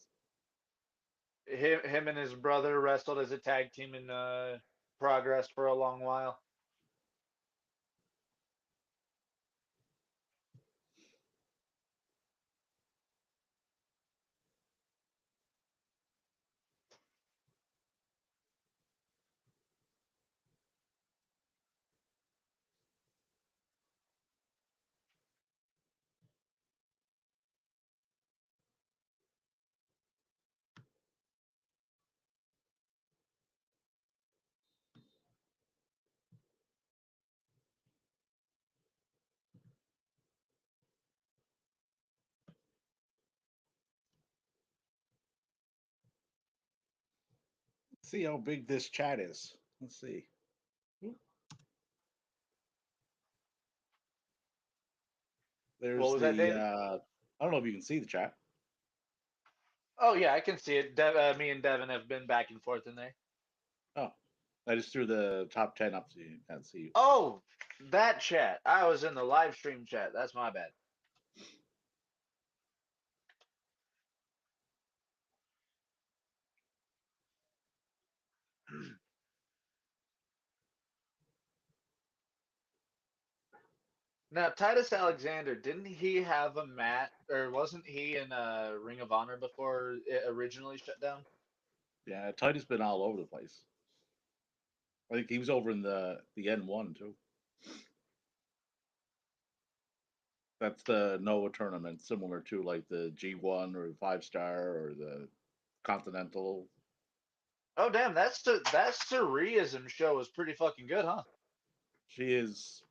Him and his brother wrestled as a tag team in Progress for a long while. See how big this chat is. Let's see. What There's was that, the David? I don't know if you can see the chat. Oh yeah, I can see it. Me and Devin have been back and forth in there. Oh, I just threw the top 10 up so you can see. Oh, that chat. I was in the live stream chat. That's my bad. Now, Titus Alexander, didn't he have a mat, or wasn't he in Ring of Honor before it originally shut down? Yeah, Titus been all over the place. I think he was over in the N1 too. That's the Noah tournament, similar to like the G1 or 5 star or the Continental. Oh damn, that Surrealism show was pretty fucking good, huh? She is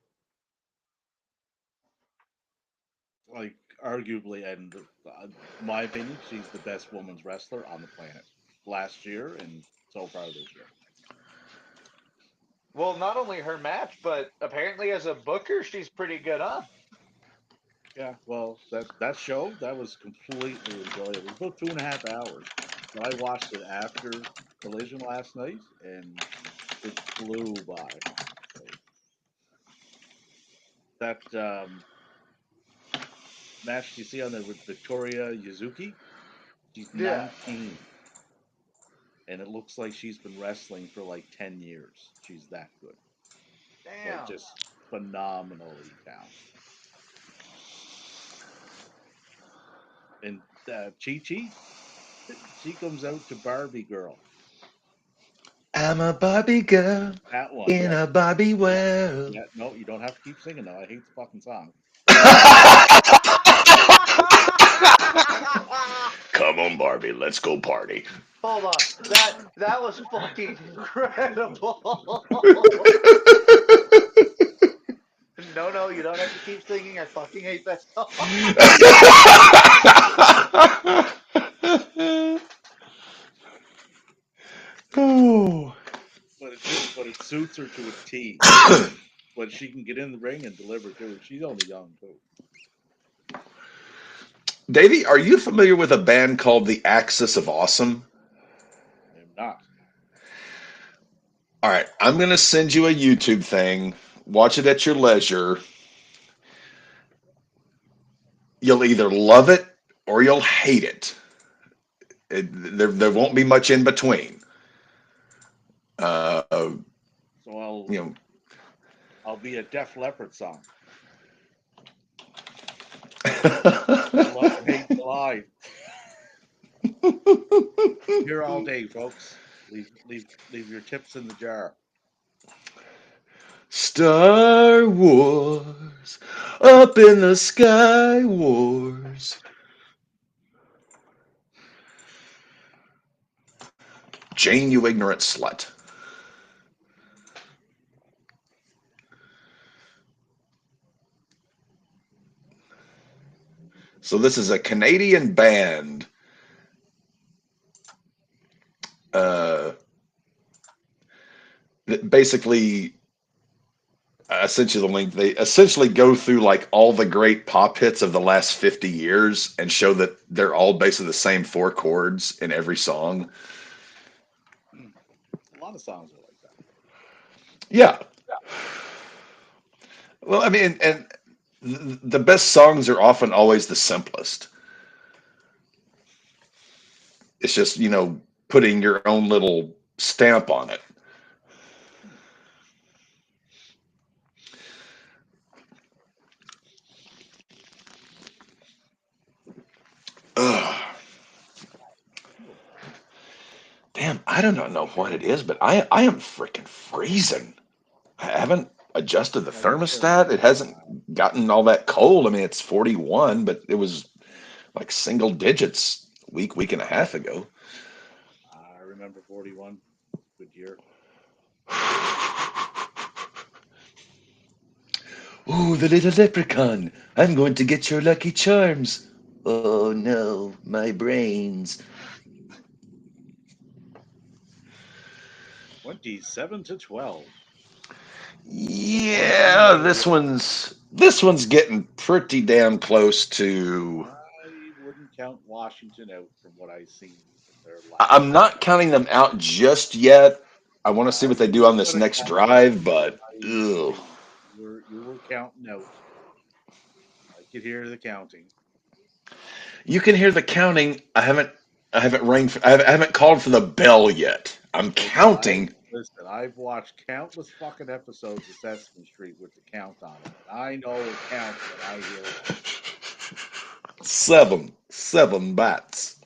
like arguably, and my opinion, she's the best women's wrestler on the planet. Last year and so far this year. Well, not only her match, but apparently as a booker, she's pretty good, huh? Yeah, well, that show that was completely enjoyable. It was about 2.5 hours, but I watched it after Collision last night, and it flew by. So that match you see on there with Victoria Yuzuki, she's Yeah. 19, and it looks like she's been wrestling for like 10 years. She's that good, like Damn. just phenomenally talented. And Chi Chi, she comes out to Barbie Girl. I'm a Barbie girl That one, in yeah, a Barbie yeah, world. yeah. No, you don't have to keep singing now. I hate the fucking song. Come on, Barbie, let's go party. Hold on. That was fucking incredible. No, no, you don't have to keep singing. I fucking hate that song. Oh. But it suits her to a T. But she can get in the ring and deliver too. She's only young too. Davey, are you familiar with a band called The Axis of Awesome? I am not. All right, I'm going to send you a YouTube thing. Watch it at your leisure. You'll either love it or you'll hate it. There won't be much in between. Uh, So you know, I'll be a Def Leppard song. I love and hate the line. Here all day, folks. Leave your tips in the jar. Star Wars, up in the sky wars. Jane, you ignorant slut. So this is a Canadian band. Uh, that basically, I sent you the link. They essentially go through like all the great pop hits of the last 50 years and show that they're all basically the same four chords in every song. A lot of songs are like that. Yeah. Well, I mean, and the best songs are often always the simplest. It's just, putting your own little stamp on it. Ugh. Damn, I do not know what it is, but I am freaking freezing. I haven't adjusted the Well, this was thermostat. It hasn't gotten all that cold. I mean, it's 41, but it was yeah, like single digits week and a half ago. I remember 41. Good year. Ooh, the little leprechaun. I'm going to get your lucky charms. Oh no, my brains. 27 to 12. One team Yeah, out of this the other. one's getting pretty damn close to. I wouldn't count Washington out from what I've seen in their I'm last. not counting them out just yet. I want to see what they You do on were this going to next count them out. drive, but ugh. You were counting out. I could hear the counting. You can hear the counting. I haven't called for the bell yet. I'm Listen, counting. I've watched countless fucking episodes of Sesame Street with the count on it. I know a count when I hear one. Seven bats.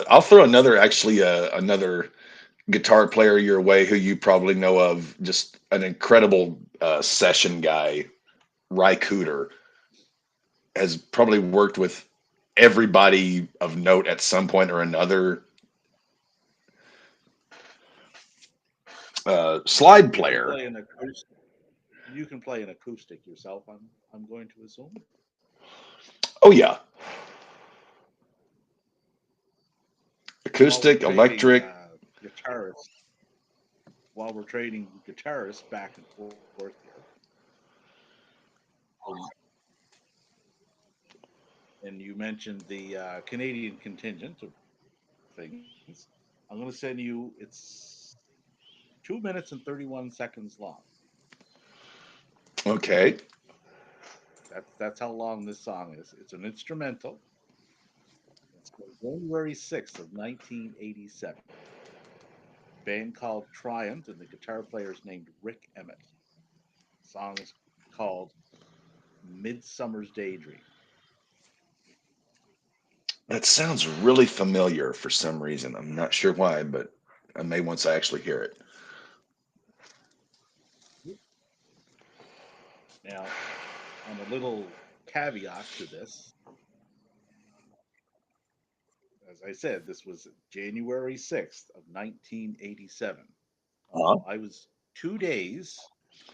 I'll throw another guitar player your way who you probably know of. Just an incredible session guy. Ry Cooter has probably worked with everybody of note at some point or another. Slide You can player. play an acoustic. You can play an acoustic yourself. I'm going to assume. Oh yeah, While we're acoustic, trading electric. guitarists, while we're trading guitarists back and forth here, um, and you mentioned the Canadian contingent of things. I'm going to send you. It's 2 minutes and 31 seconds long. Okay, That's how long this song is. It's an instrumental. It's from January 6th of 1987. Band called Triumph, and the guitar player is named Rick Emmett. The song is called Midsummer's Daydream. that sounds really familiar for some reason. I'm not sure why, but I may once I actually hear it. Now, on a little caveat to this, as I said, this was January 6th of 1987. Uh-huh. I was 2 days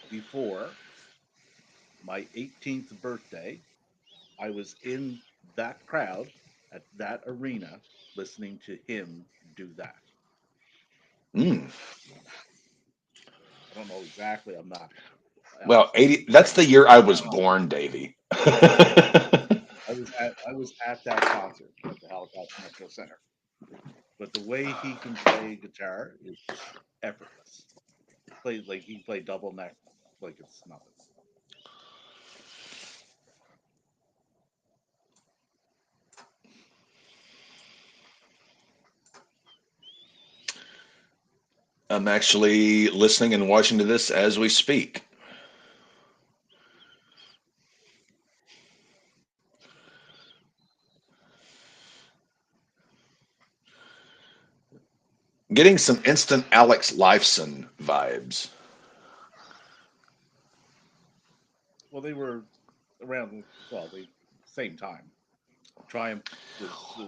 before my 18th birthday. I was in that crowd at that arena listening to him do that. Mm. I don't know exactly. I'm not Well, obviously 80. That's the trained year I was guitarist. born, Davy. I was at that concert at the Halifax Metro Center. But the way he can play guitar is effortless. Plays like he can play double neck like it's nothing. I'm actually listening and watching to this as we speak. Getting some instant Alex Lifeson vibes. Well, they were around. Well, they same time. Triumph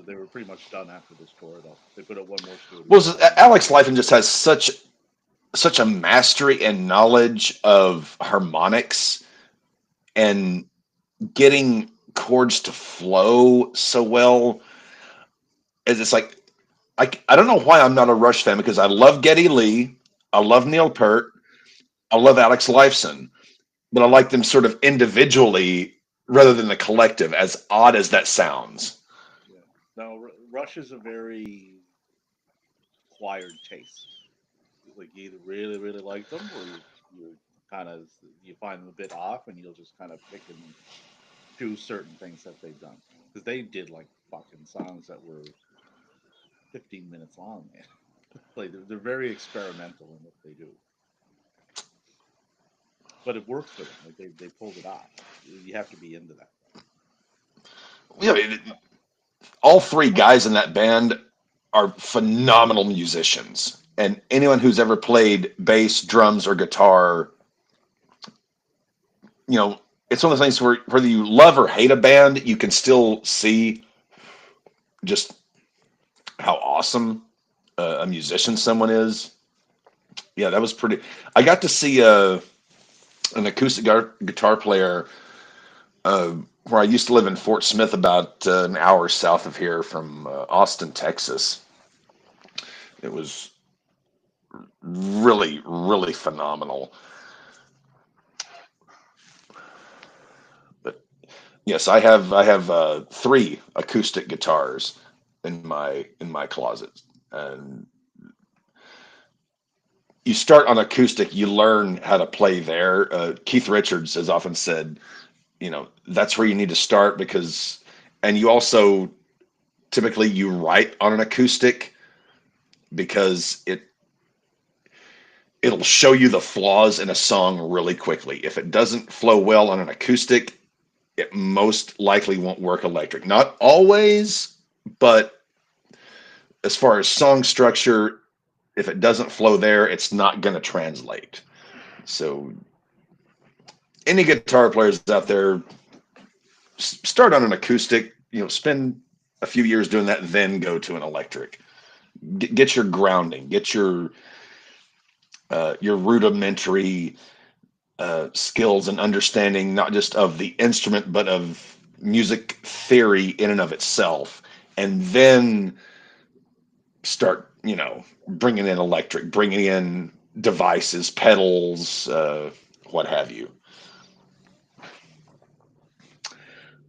they were pretty much done after this tour, though. They put out one more studio Well, album. Alex Lifeson just has such a mastery and knowledge of harmonics and getting chords to flow so well. As it's like I don't know why I'm not a Rush fan because I love Geddy Lee, I love Neil Peart, I love Alex Lifeson, but I like them sort of individually rather than the collective. As odd as that sounds. Yeah. Now, Rush is a very acquired taste. Like you either really, really like them, or you kind of you find them a bit off, and you'll just kind of pick and choose certain things that they've done because they did like fucking songs that were 15 minutes long, man. Like they're very experimental in what they do, but it works for them. Like they pulled it off. You have to be into that. Yeah, all three guys in that band are phenomenal musicians, and anyone who's ever played bass, drums, or guitar, you know, it's one of those things where whether you love or hate a band, you can still see just how awesome a musician someone is. Yeah, that was pretty. I got to see an acoustic guitar player uh, where I used to live in Fort Smith, about an hour south of here from Austin, Texas. It was really, really phenomenal. But yes, I have three acoustic guitars in my closet, and you start on acoustic, you learn how to play there. Keith Richards has often said, that's where you need to start because, and you also typically you write on an acoustic because it'll show you the flaws in a song really quickly. If it doesn't flow well on an acoustic, it most likely won't work electric. Not always, but as far as song structure, if it doesn't flow there, it's not going to translate. So, any guitar players out there, start on an acoustic. Spend a few years doing that, then go to an electric. Get your grounding. Get your rudimentary skills and understanding, not just of the instrument, but of music theory in and of itself, and then start, bringing in electric, bringing in devices, pedals, what have you.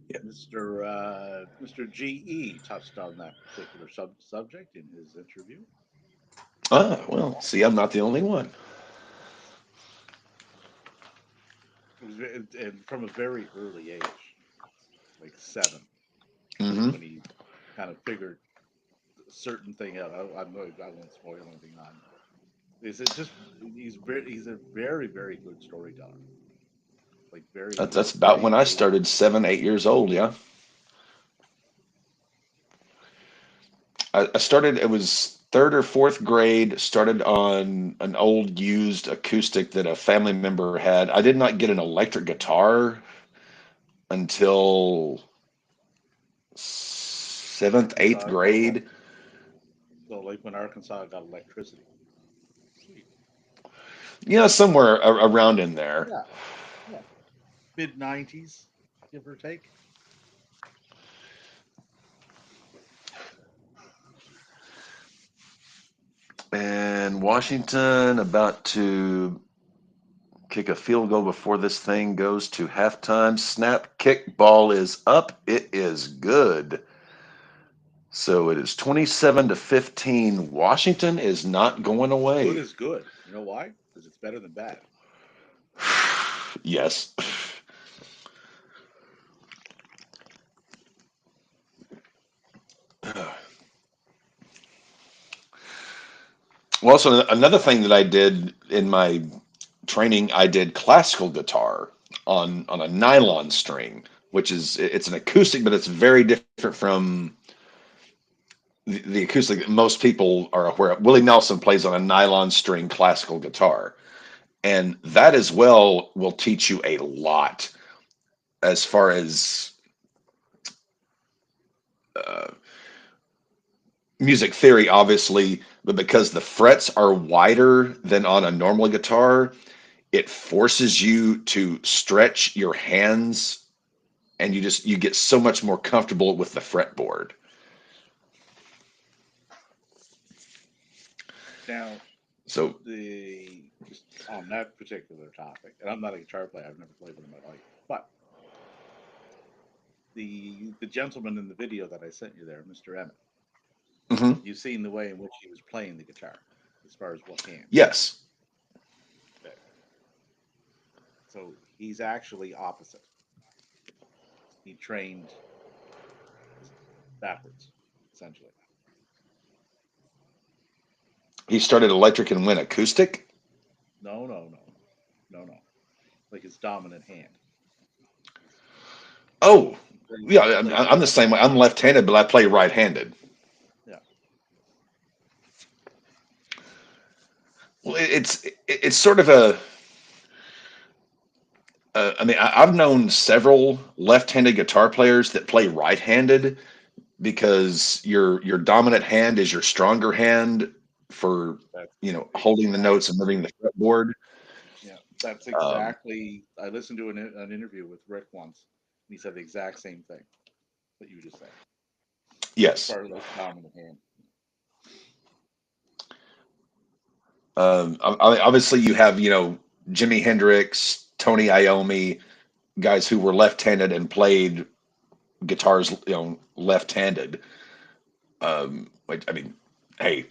Yeah. Mr. GE touched on that particular subject in his interview. Well, see, I'm not the only one. And from a very early age, like 7, Hmm. when he kind of figured a certain thing out. I won't spoil anything on. Is it just he's a very very good storyteller. Like very That's about very when I engaging. started, 7, 8 years old. Yeah. I started, it was third or fourth grade, started on an old used acoustic that a family member had. I did not get an electric guitar until seventh, eighth Arkansas got grade. so like when Arkansas got electricity. Sweet. Somewhere around in there. Yeah, yeah. Mid 90s, give or take. And Washington about to kick a field goal before this thing goes to halftime. Snap, kick, ball is up. It is good. So it is 27-15. Washington is not going Good away. is good. You know why? Because it's better than bad. Yes. Well, also another thing that I did in my training, I did classical guitar on a nylon string, which it's an acoustic, but it's very different from the acoustic that most people are aware of. Willie Nelson plays on a nylon string classical guitar, and that as well will teach you a lot as far as uh, music theory, obviously, but because the frets are wider than on a normal guitar, it forces you to stretch your hands, and you get so much more comfortable with the fretboard. Now, So the just on that particular topic, and I'm not a guitar player. I've never played one in my life, but the gentleman in the video that I sent you there, Mr. Emmett, mhm. you've seen the way in which he was playing the guitar, as far as what hand. Yes, Okay. So he's actually opposite. He trained backwards, essentially. he started electric and went acoustic. No, no, no, no, no, no. Like his dominant hand. Oh, yeah, He plays I'm the same way. I'm left-handed, but I play right-handed. yeah. Well, it's sort of a. I mean, I've known several left-handed guitar players that play right-handed because your dominant hand is your stronger hand for That's holding the notes exactly. and moving the fretboard. Yeah, that's Um, exactly. I listened to an interview with Rick once, and he said the exact same thing that you just said, as yes. far as like dominant hand. Obviously, you have Jimi Hendrix, Tony Iommi, guys who were left-handed and played guitars left-handed. I mean, hey,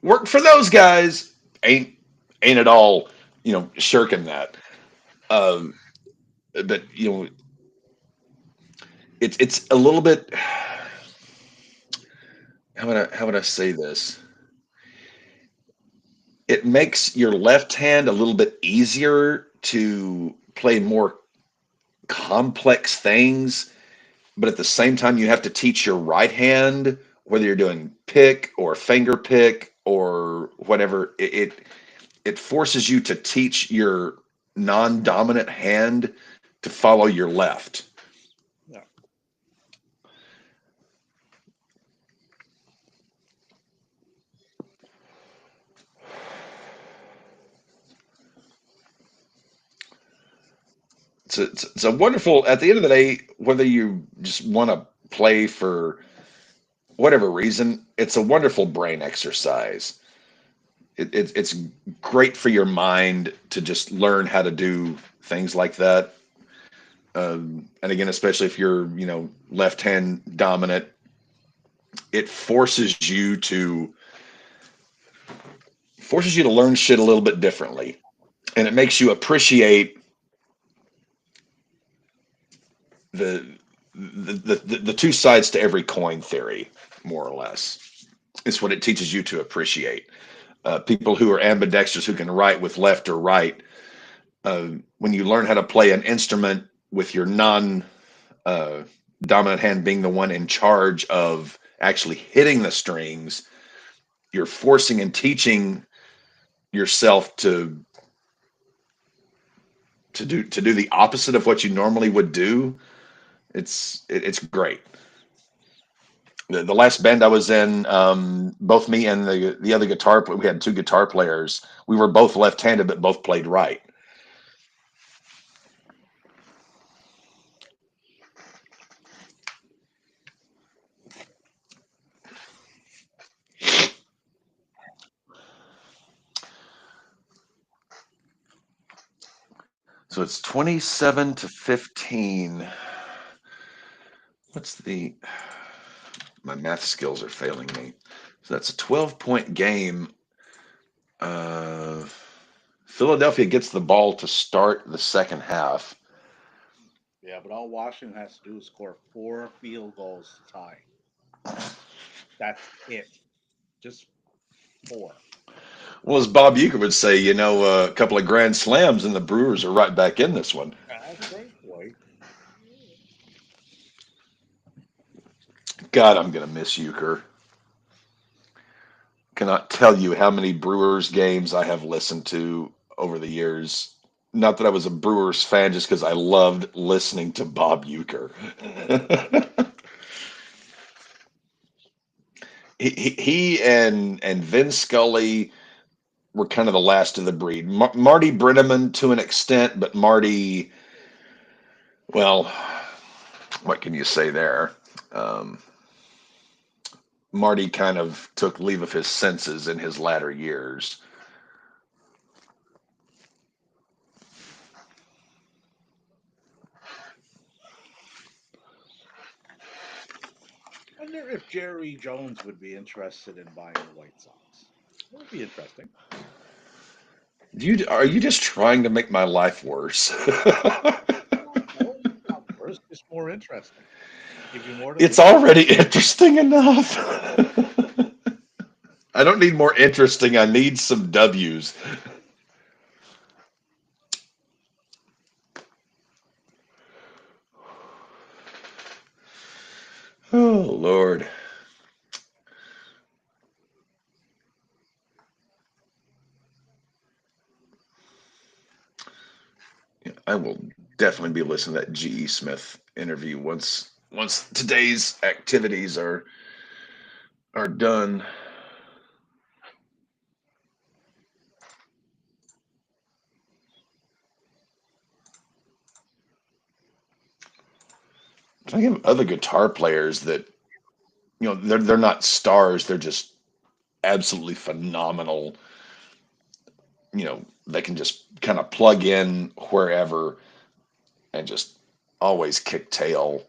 work for those guys. Ain't at all shirking that. Um, but it's a little bit. How would I say this? It makes your left hand a little bit easier to play more complex things, but at the same time, you have to teach your right hand, whether you're doing pick or finger pick or whatever. It forces you to teach your non-dominant hand to follow your left. Yeah. It's a wonderful. At the end of the day, whether you just want to play for whatever reason, it's a wonderful brain exercise. It's great for your mind to just learn how to do things like that. And again, especially if you're, left hand dominant, it forces you to learn shit a little bit differently, and it makes you appreciate the the two sides to every coin theory, more or less. It's what it teaches you to appreciate. People who are ambidextrous who can write with left or right. When you learn how to play an instrument with your non uh, dominant hand being the one in charge of actually hitting the strings, you're forcing and teaching yourself to do the opposite of what you normally would do. It's great. The last band I was in, both me and the other we had two guitar players. We were both left-handed, but both played right. So it's 27 to 15. What's the My math skills are failing me. So that's a 12-point game. Uh, Philadelphia gets the ball to start the second half. Yeah, but all Washington has to do is score 4 field goals to tie. That's it. Just four. Well, as Bob Uecker would say, a couple of grand slams and the Brewers are right back in this one. That's right, boy. God, I'm going to miss Euchre. Cannot tell you how many Brewers games I have listened to over the years. Not that I was a Brewers fan, just because I loved listening to Bob Uecker. he and Vin Scully were kind of the last of the breed. Marty Brenneman to an extent, but Marty, well, what can you say there? Um, Marty kind of took leave of his senses in his latter years. Wonder if Jerry Jones would be interested in buying the White Sox. That would be interesting. Are you just trying to make my life worse? No, not worse, just more interesting. Give you more to It's think about. already interesting enough. I don't need more interesting. I need some W's. Oh Lord, I will definitely be listening to that G.E. Smith interview once today's activities are done. I think of other guitar players that they're not stars. They're just absolutely phenomenal. They can just kind of plug in wherever and just always kick tail.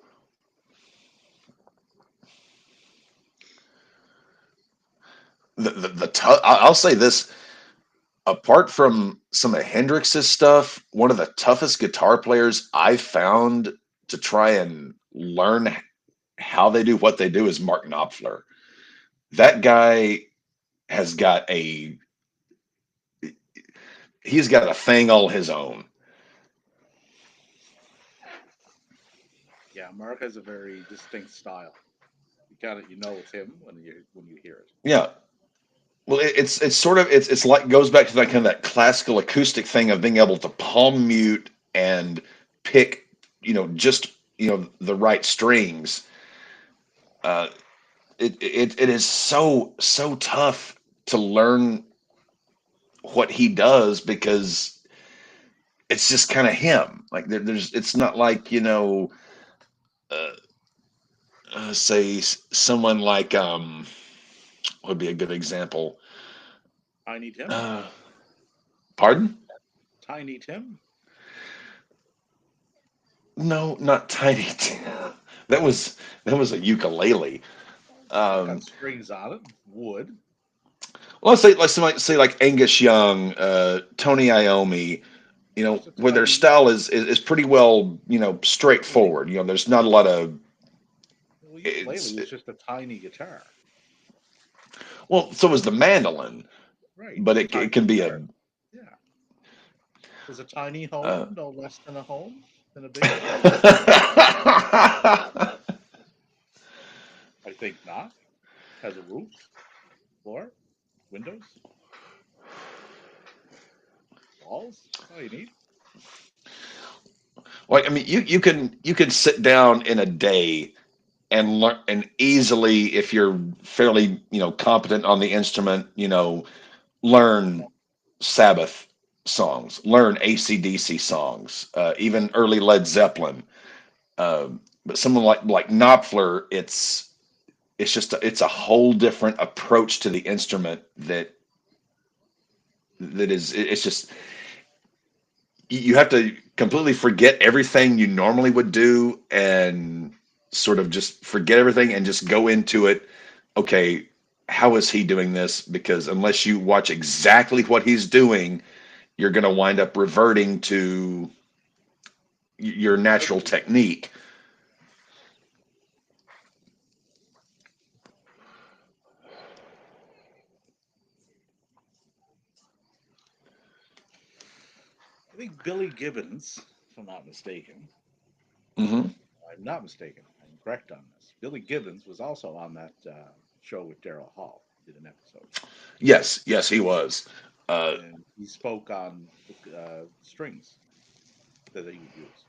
I'll say this: apart from some of Hendrix's stuff, one of the toughest guitar players I've found to try and learn how they do what they do is Mark Knopfler. That guy has got he's got a thing all his own. Yeah, Mark has a very distinct style. You know it's him when you hear it. Yeah. Well, it's sort of it's like goes back to that kind of that classical acoustic thing of being able to palm mute and pick, just the right strings. Uh, it is so tough to learn what he does because it's just kind of him. Like there's it's not like uh, say someone like what would be a good example. Tiny Tim, Uh, Pardon? Tiny Tim, No, not Tiny Tim. That was that was a ukulele. it's got Um, strings on it, wood. well, let's say like Angus Young, Tony Iommi, Just a where their tiny style is pretty well, ukulele. straightforward. There's not a lot of Well, it's ukulele is just a tiny guitar, well, so is the mandolin, right? but it Tiny can be a guitar. Yeah. Is a tiny uh, home no less than a home than a big home? I think not. Has a roof, floor, windows, walls. That's all you need. like I mean you can sit down in a day and learn and easily if you're fairly competent on the instrument learn Sabbath songs, learn AC/DC songs, even early Led Zeppelin. But someone like Knopfler, it's just it's a whole different approach to the instrument that is it's just you have to completely forget everything you normally would do and sort of just forget everything and just go into it. Okay, how is he doing this? Because unless you watch exactly what he's doing, you're going to wind up reverting to your natural technique. I think Billy Gibbons, if I'm not mistaken, Hmm. I'm not mistaken. I'm correct on this. Billy Gibbons was also on that show with Daryl Hall. Did an episode, Yes, yes, he was. Uh, and he spoke on the strings that he would use.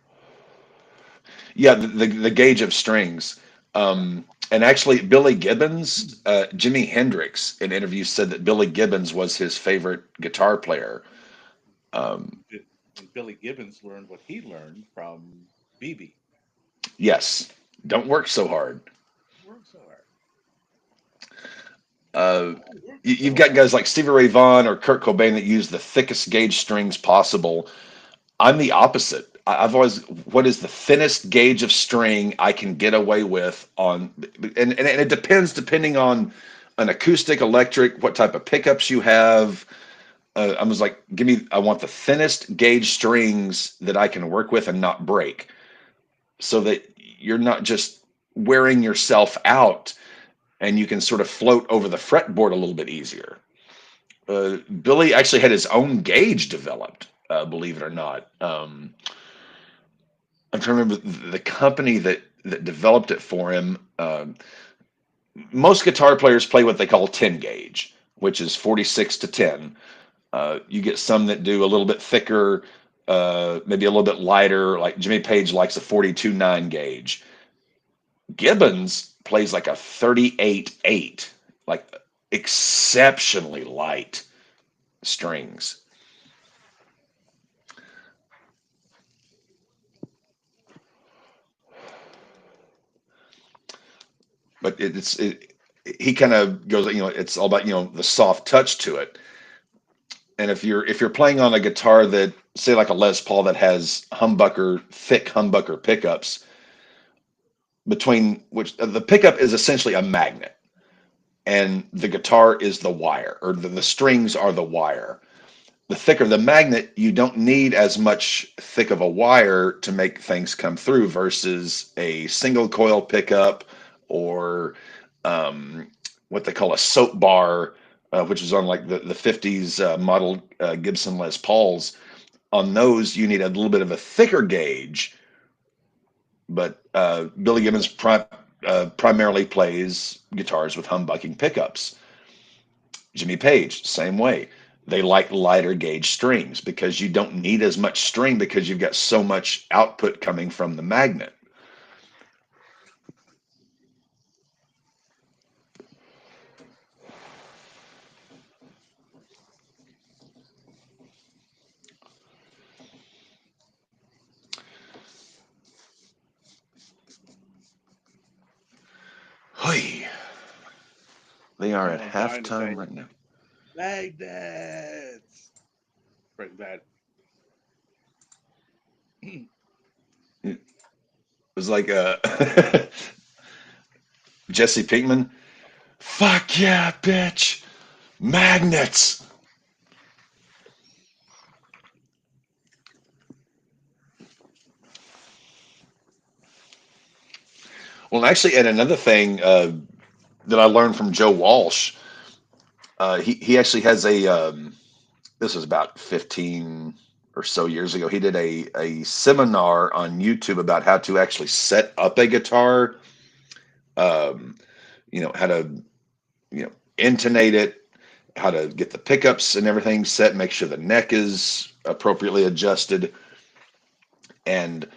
yeah, the gauge of strings. Yeah, And actually, Billy Gibbons, Jimi Hendrix, in interviews said that Billy Gibbons was his favorite guitar player. Um, And Billy Gibbons learned what he learned from BB. yes, don't work so hard. Work so hard. Uh, Work you've so got hard. guys like Stevie Ray Vaughan or Kurt Cobain that use the thickest gauge strings possible. I'm the opposite. I've always, what is the thinnest gauge of string I can get away with on, and it depends depending on an acoustic, electric, what type of pickups you have. I was like, I want the thinnest gauge strings that I can work with and not break, so that you're not just wearing yourself out and you can sort of float over the fretboard a little bit easier. Billy actually had his own gauge developed, believe it or not. I'm trying to remember the company that developed it for him. Most guitar players play what they call 10 gauge, which is 46 to 10. You get some that do a little bit thicker, maybe a little bit lighter. Like Jimmy Page likes a 42-9 gauge. Gibbons plays like a 38-8, like exceptionally light strings. But he kind of goes, it's all about, the soft touch to it. And if you're playing on a guitar that, say, like a Les Paul that has thick humbucker pickups, between which the pickup is essentially a magnet and the guitar is the wire, or the strings are the wire. The thicker the magnet, you don't need as much thick of a wire to make things come through versus a single coil pickup, or um, what they call a soap bar, which is on like the 50s model Gibson Les Pauls. On those, you need a little bit of a thicker gauge, but Billy Gibbons primarily plays guitars with humbucking pickups. Jimmy Page, same way. They like lighter gauge strings because you don't need as much string because you've got so much output coming from the magnet. Hey, they are at I'm trying to halftime say right now. magnets. Bring that. It was like Jesse Pinkman. Fuck yeah, bitch. Magnets. Well, actually, and another thing that I learned from Joe Walsh, he actually has this was about 15 or so years ago. He did a seminar on YouTube about how to actually set up a guitar, um, how to, intonate it, how to get the pickups and everything set, make sure the neck is appropriately adjusted. And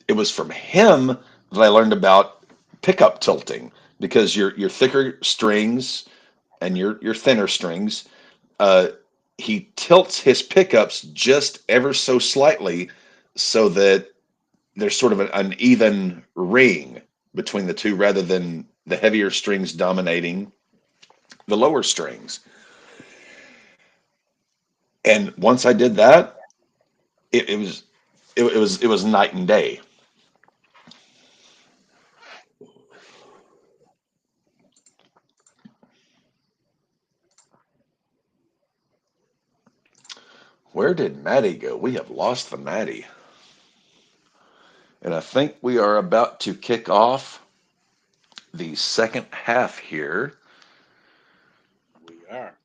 it was from him that I learned about pickup tilting, because your thicker strings and your thinner strings, uh, he tilts his pickups just ever so slightly so that there's sort of an even ring between the two, rather than the heavier strings dominating the lower strings. And once I did that, it was night and day. Where did Maddie go? We have lost the Maddie. And I think we are about to kick off the second half here. We are.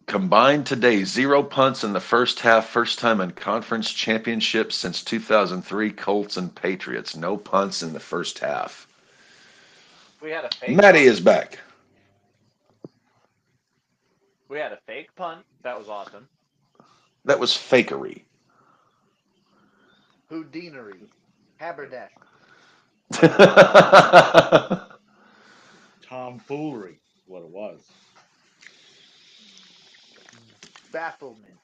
Combined today, 0 punts in the first half. First time in conference championships since 2003, Colts and Patriots. No punts in the first half. We had a fake Maddie punt. is back. We had a fake punt. That was awesome. That was fakery. Houdinery. Haberdashery. Tomfoolery is what it was. Bafflement.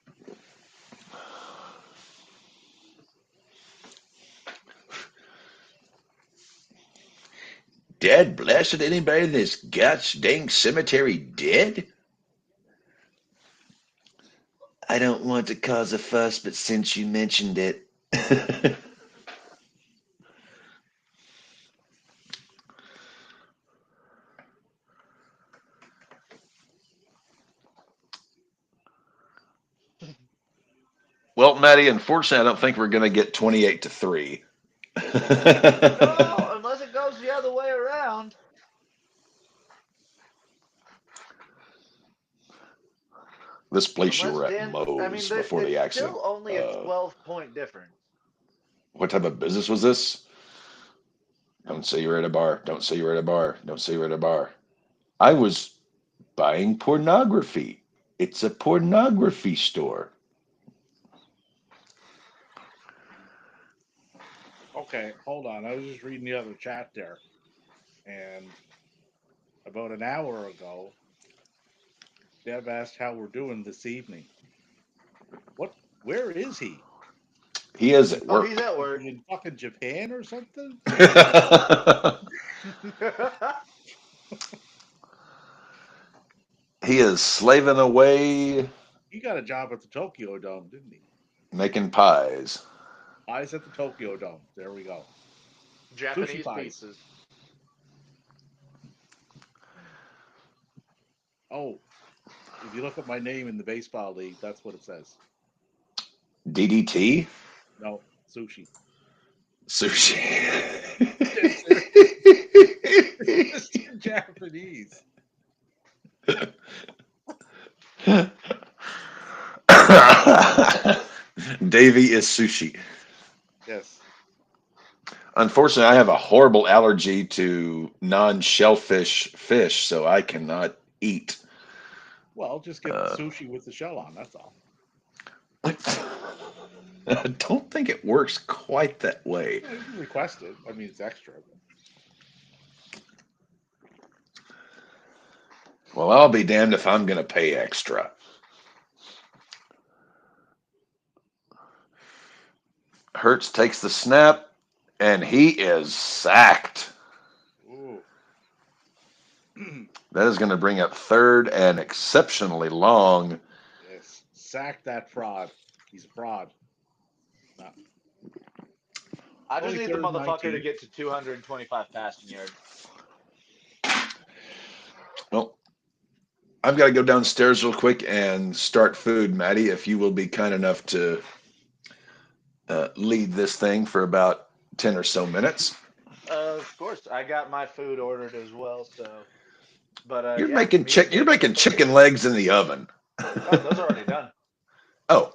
Dead blasted anybody in this gosh dang cemetery dead? I don't want to cause a fuss, but since you mentioned it. Well, Maddie, unfortunately, I don't think we're going to get 28 to 3. No, unless it goes the other way around. This place you Unless were at Dan, I mean, Moe's before it's the accident. still only a 12-point difference. What type of business was this? Don't say you're at a bar. Don't say you're at a bar. Don't say you're at a bar. I was buying pornography. It's a pornography store. Okay, hold on. I was just reading the other chat there, and about an hour ago, Deb asked how we're doing this evening. What? Where is he? He is at Oh, he's work. at Is work. he in fucking Japan or something? He is slaving away He got a job at the Tokyo Dome, didn't he? making pies. Pies at the Tokyo Dome. There we go. Sushi Japanese pies. pizzas. Oh, if you look at my name in the baseball league, that's what it says. DDT? No, sushi. Sushi. Dead serious. It's Mr. Japanese. Davy is sushi. Yes. Unfortunately, I have a horrible allergy to non-shellfish fish, so I cannot eat. Well, just get the Uh, sushi with the shell on. That's all. I don't think it works quite that way. Well, you can request it. I mean, it's extra. But Well, I'll be damned if I'm going to pay extra. Hertz takes the snap, and he is sacked. ooh, That is going to bring up third and exceptionally long. yes. Sack that fraud. He's a fraud. Not I just only need the third and motherfucker to 19. get to 225 passing yards. Well, I've got to go downstairs real quick and start food, Maddie. If you will be kind enough to lead this thing for about 10 or so minutes. Of course, I got my food ordered as well. So, but You're yeah, making me and you're David will making cook it. chicken legs in the oven. Oh, those are already done. Oh,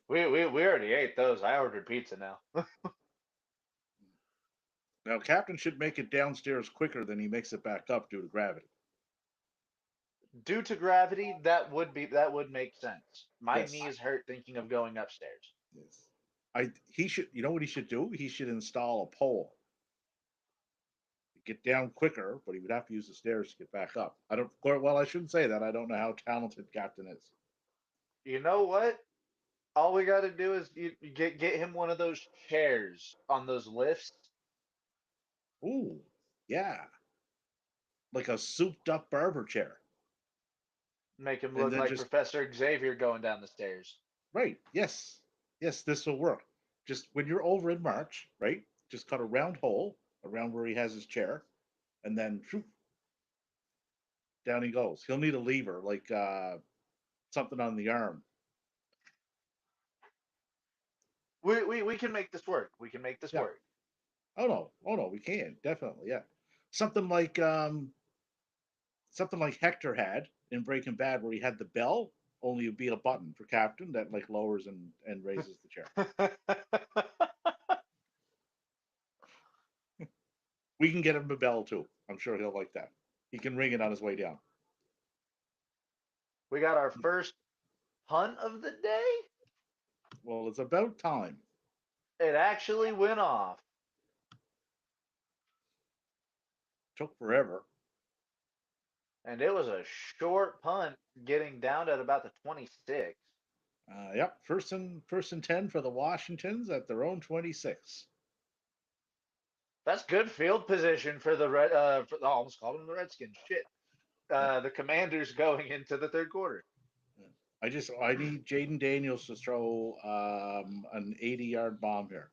We already ate those. I ordered pizza now. Now, Captain should make it downstairs quicker than he makes it back up due to gravity. Due to gravity, that would make sense. My Yes. knees hurt thinking of going upstairs. Yes. He should. You know what he should do? He should install a pole to get down quicker, but he would have to use the stairs to get back up. I don't. Well, I shouldn't say that. I don't know how talented Captain is. You know what? All we got to do is you get him one of those chairs on those lifts. Ooh, yeah, like a souped-up barber chair, Make him and look then like just Professor Xavier going down the stairs. right. Yes, yes, this will work. Just when you're over in March, right? Just cut a round hole around where he has his chair, and then shoop, down he goes. He'll need a lever, like something on the arm. We can make this work. We can make this Yeah. work. Oh no, we can definitely. Yeah, something like something like Hector had in Breaking Bad, where he had the bell. Only it'd be a button for Captain that like lowers and raises the chair. We can get him a bell too. I'm sure he'll like that. He can ring it on his way down. We got our first hunt of the day. Well, it's about time. It actually went off. Took forever. And it was a short punt getting down at about the 26. Yep, first and 10 for the Washingtons at their own 26. That's good field position for the I almost called them the Redskins. Shit. Yeah. The Commanders going into the third quarter. Yeah. I need Jaden Daniels to throw an 80-yard bomb here.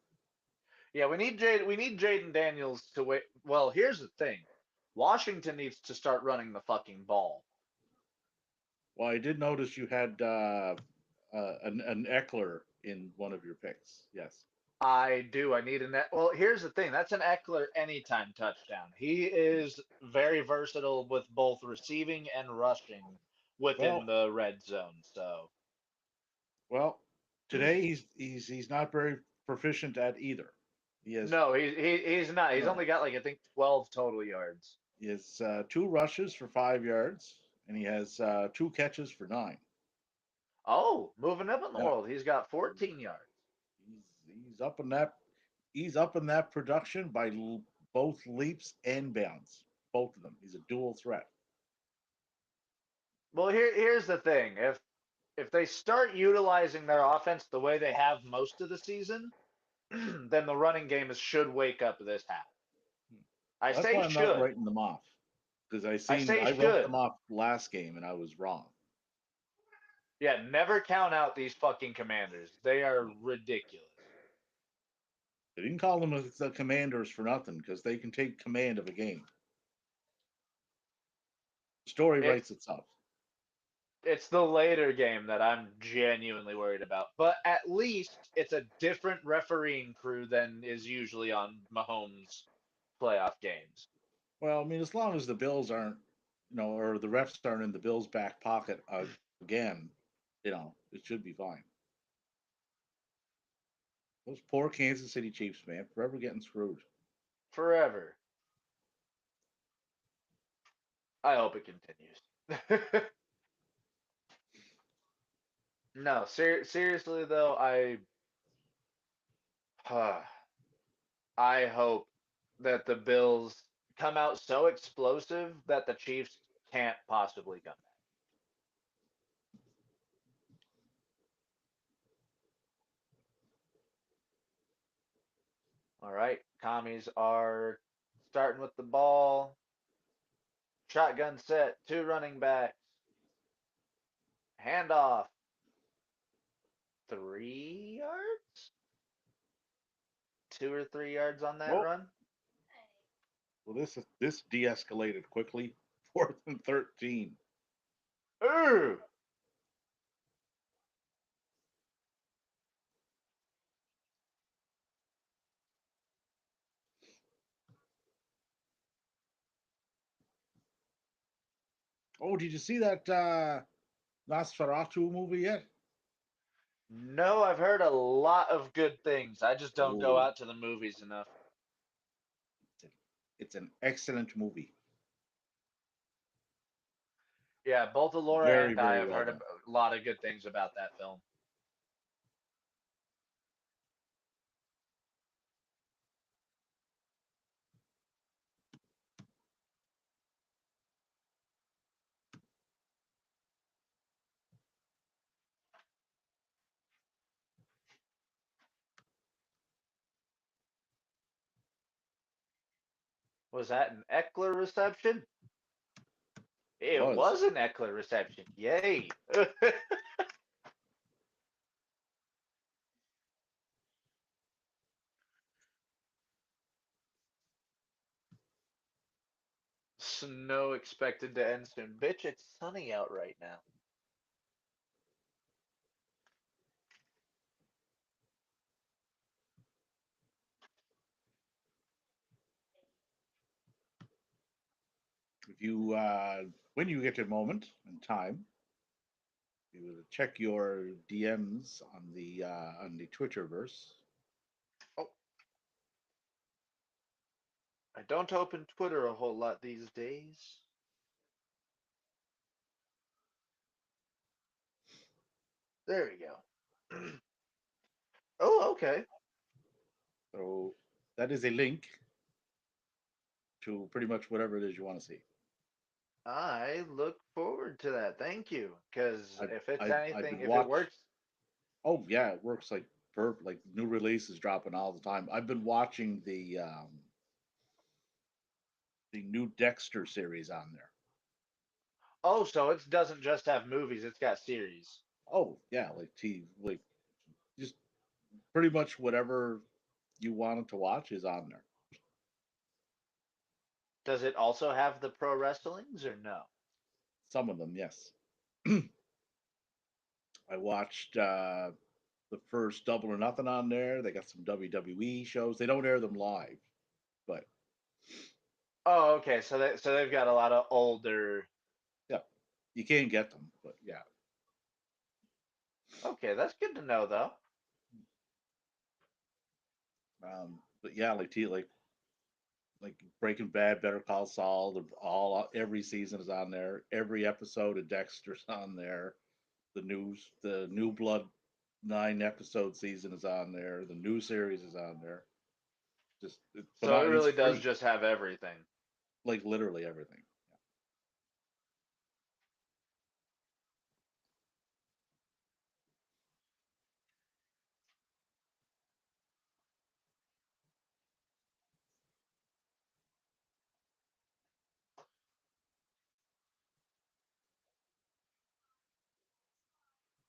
Yeah, we need Jaden Daniels to wait. Well, here's the thing. Washington needs to start running the fucking ball. Well, I did notice you had an Eckler in one of your picks. Yes. I do. I need a net. Well, here's the thing. That's an Eckler anytime touchdown. He is very versatile with both receiving and rushing within Well, the red zone. So well, today he's not very proficient at either. He has no, he's not. He's no. only got like I think 12 total yards. He has two rushes for 5 yards, and he has two catches for 9. Oh, moving up in the Yeah, world. He's got 14 yards. he's up in that production by both leaps and bounds, both of them. He's a dual threat. Well, here's the thing. If they start utilizing their offense the way they have most of the season, then the running game should wake up this half. I Well, that's say why I'm not should. writing them off because I say I wrote should. them off last game and I was wrong. Yeah, never count out these fucking commanders. They are ridiculous. They didn't call them the Commanders for nothing because they can take command of a game. The story It's writes itself. it's the later game that I'm genuinely worried about. But at least it's a different refereeing crew than is usually on Mahomes' playoff games. Well, I mean, as long as the Bills aren't, or the refs aren't in the Bills' back pocket again, it should be fine. Those poor Kansas City Chiefs, man, forever getting screwed. Forever. I hope it continues. No, seriously though, I hope that the Bills come out so explosive that the Chiefs can't possibly come back. All right, commies are starting with the ball. Shotgun set, two running backs. Handoff, 3 yards? 2 or 3 yards on that Well, run? this de-escalated quickly. 4th and 13. Ooh! Oh, did you see that Nosferatu movie yet? No, I've heard a lot of good things. I just don't go Oh, out to the movies enough. it's an excellent movie. Yeah, both Laura Very, and I very have well heard done. a lot of good things about that film. Was that an Eckler reception? It It was. was an Eckler reception. Yay. Snow expected to end soon. Bitch, it's sunny out right now. If you, when you get a moment and time, you will check your DMs on the Twitterverse. Oh, I don't open Twitter a whole lot these days. There we go. Oh, okay. So that is a link to pretty much whatever it is you want to see. I look forward to that. Thank you. Because if it's I've anything, been if it watch. works, Oh yeah, it works like like new releases dropping all the time. I've been watching the new Dexter series on there. oh, so it doesn't just have movies; it's got series. Oh yeah, like like just pretty much whatever you wanted to watch is on there. Does it also have the pro wrestlings or no? Some of them, yes. I watched the first Double or Nothing on there. They got some WWE shows. They don't air them live, but Oh, okay. So they've got a lot of older. yeah, you can get them. But yeah, Okay, that's good to know, though. but yeah, like Breaking Bad, Better Call Saul. All every season is on there. Every episode of Dexter's on there. The New Blood 9 episode season is on there. The new series is on there. But So it it's really does free. just have everything. Like literally everything.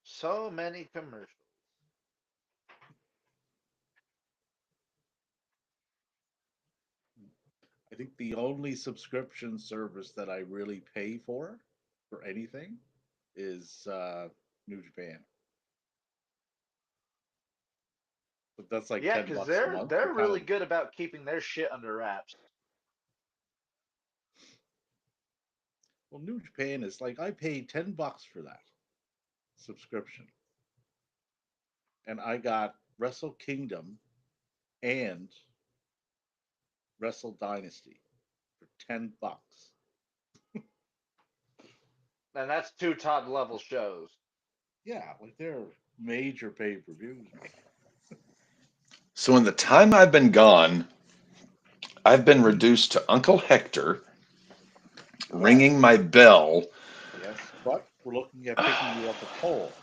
So many commercials. I think the only subscription service that I really pay for anything is New Japan. But that's like Yeah, ten because bucks a month for they're kind really of. good about keeping their shit under wraps. Well, New Japan is like I paid $10 for that subscription, and I got Wrestle Kingdom and Wrestle Dynasty for $10. And that's two top level shows. Yeah, like they're major pay-per-views, man. So in the time I've been gone, I've been Mm. reduced to Uncle Hector ringing Yes, my bell. yes, but we're looking at picking you up a pole,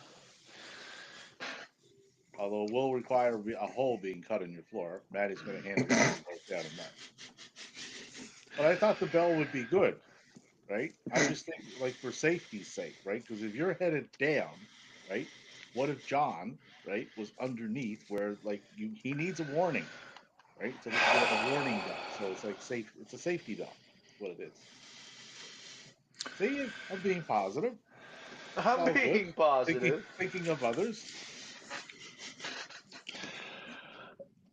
although it will require a hole being cut in your floor. Maddie's going to hand it to you right down a mess. But I thought the bell would be good, right? I'm just thinking, like, for safety's sake, right? Because if you're headed down, right? What if John, right, was underneath where, like, he needs a warning, right? So this would be like a warning bell. So it's like safe. It's a safety bell. What it is. See, I'm being positive. It's I'm all good. being Thinking, positive. thinking of others.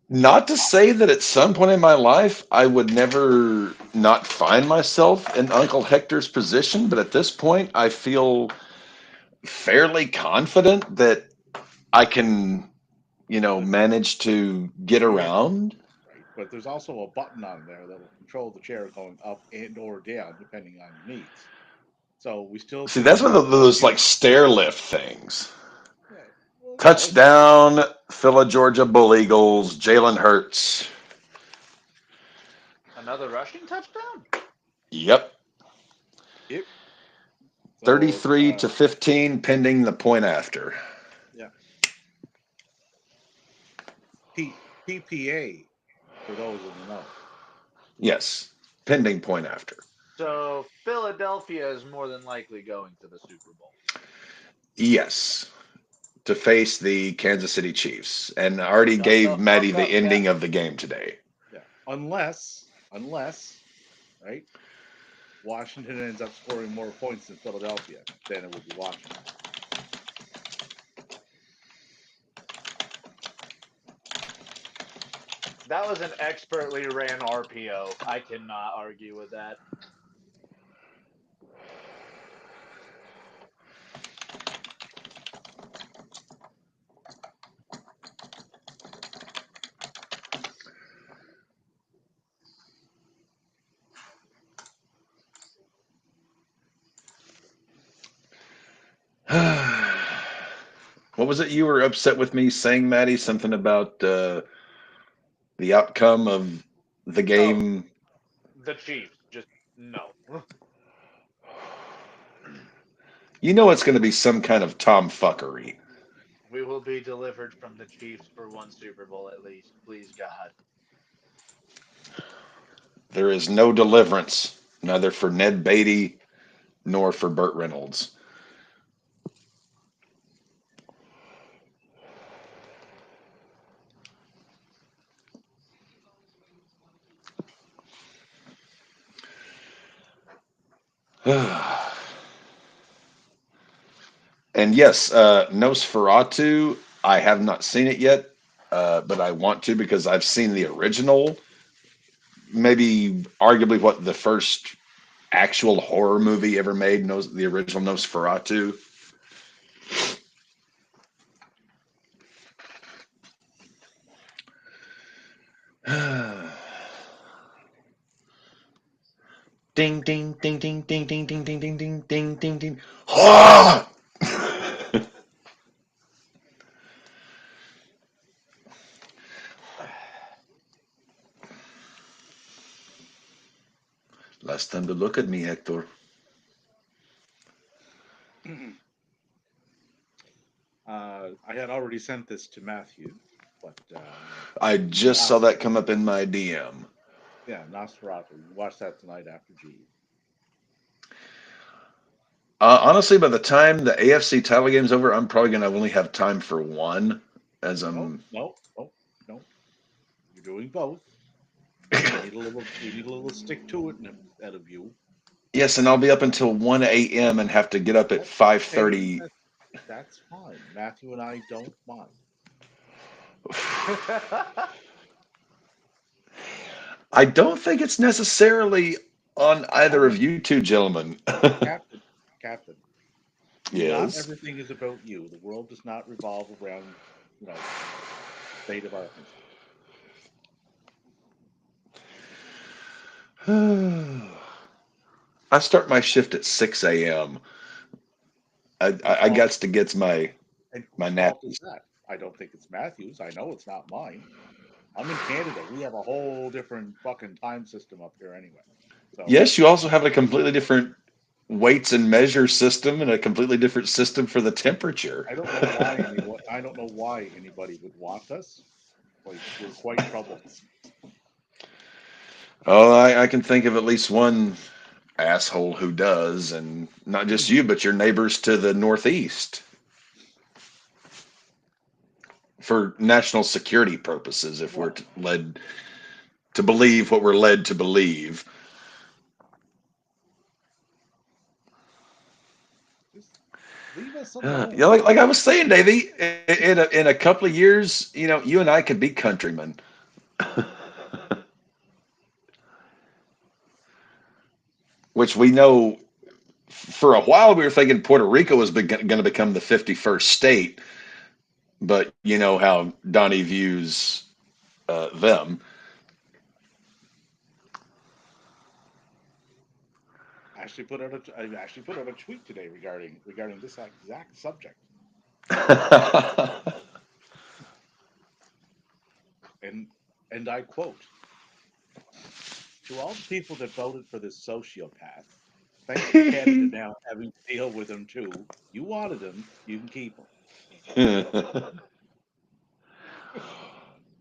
Not to say that at some point in my life I would never not find myself in Uncle Hector's position, but at this point I feel fairly confident that I can, But manage to get yeah, around. right. But there's also a button on there that will control the chair going up and or down depending on your needs. So we still See, could that's one use of both those like units. stair lift things. Yeah. Well, no, it's just Touchdown, Phila Georgia Bull Eagles, Jalen Hurts. Another rushing touchdown? Yep. it. So 33 to 15 pending the point after. yeah, PPA for those in the know. Yes. Pending point after. So Philadelphia is more than likely going to the Super Bowl. Yes. To face the Kansas City Chiefs. And I already Shut the gave Maddie fuck the up, Cap. ending of the game today. Yeah, unless right, Washington ends up scoring more points than Philadelphia, then it will be Washington. That was an expertly ran RPO. I cannot argue with that. What was it you were upset with me saying, Maddie? Something about the outcome of the Oh, game. the Chiefs. Just no. You know it's going to be some kind of tomfuckery. We will be delivered from the Chiefs for one Super Bowl at least. Please, God. There is no deliverance, neither for Ned Beatty nor for Burt Reynolds. And yes, Nosferatu, I have not seen it yet, but I want to because I've seen the original. Maybe arguably what the first actual horror movie ever made, the original Nosferatu. Ding ding ding ding ding ding ding ding ding ding ding ding ding. Ah! Last time to look at me, Hector. I had already sent this to Matthew, but I just saw that come up in my DM. yeah, Nosferatu. You watch that tonight after G. Honestly, by the time the AFC title game's over, I'm probably gonna only have time for one, as No, I'm. no, no, no. You're doing both. We need a little. We need a little stick to it out of you. Yes, and I'll be up until 1 a.m. and have to get up at That's okay. 5:30. That's fine. Matthew and I don't mind. I don't think it's necessarily on either Now, of you two gentlemen. Captain, Captain, not Yes. everything is about you. The world does not revolve around, the state of Arkansas. I start my shift at 6 a.m. Whose I fault? got to get And my whose fault nappies. is that? I don't think it's Matthew's. I know it's not mine. I'm in Canada. We have a whole different fucking time system up here anyway. So Yes, you also have a completely different weights and measure system and a completely different system for the temperature. I don't know why anybody would want us. Like we're quite troublesome. Oh, I can think of at least one asshole who does, and not just you, but your neighbors to the northeast for national security purposes, if we're Well, led to believe what we're led to believe. just leave us Yeah, alone. like I was saying, Davey, in a couple of years, you and I could be countrymen. Which we know for a while we were thinking Puerto Rico was going to become the 51st state, but you know how Donnie views them. I actually put out a tweet today regarding this exact subject, and I quote: "To all the people that voted for this sociopath, thanks to Canada now having to deal with him too. You wanted him, you can keep him."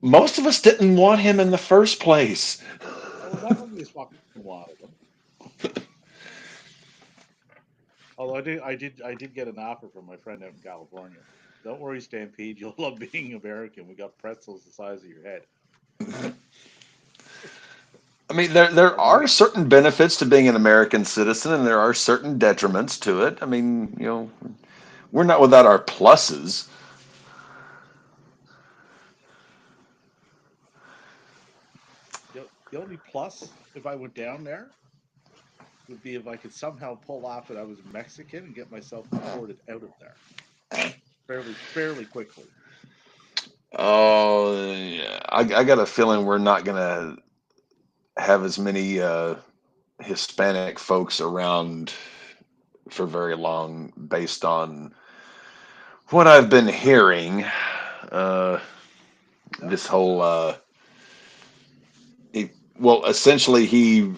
Most of us didn't want him in the first place. Oh, none of these fucking wanted him. Although I did get an offer from my friend out in California. Don't worry, Stampede, you'll love being American. We got pretzels the size of your head. I mean, there I mean, are certain benefits to being an American citizen, and there are certain detriments to it. I mean, we're not without our pluses. the only plus if I went down there would be if I could somehow pull off that I was Mexican and get myself deported out of there fairly quickly. Oh, yeah. I got a feeling we're not gonna have as many Hispanic folks around for very long, based on what I've been hearing. Uh, Yep. this whole well, essentially, he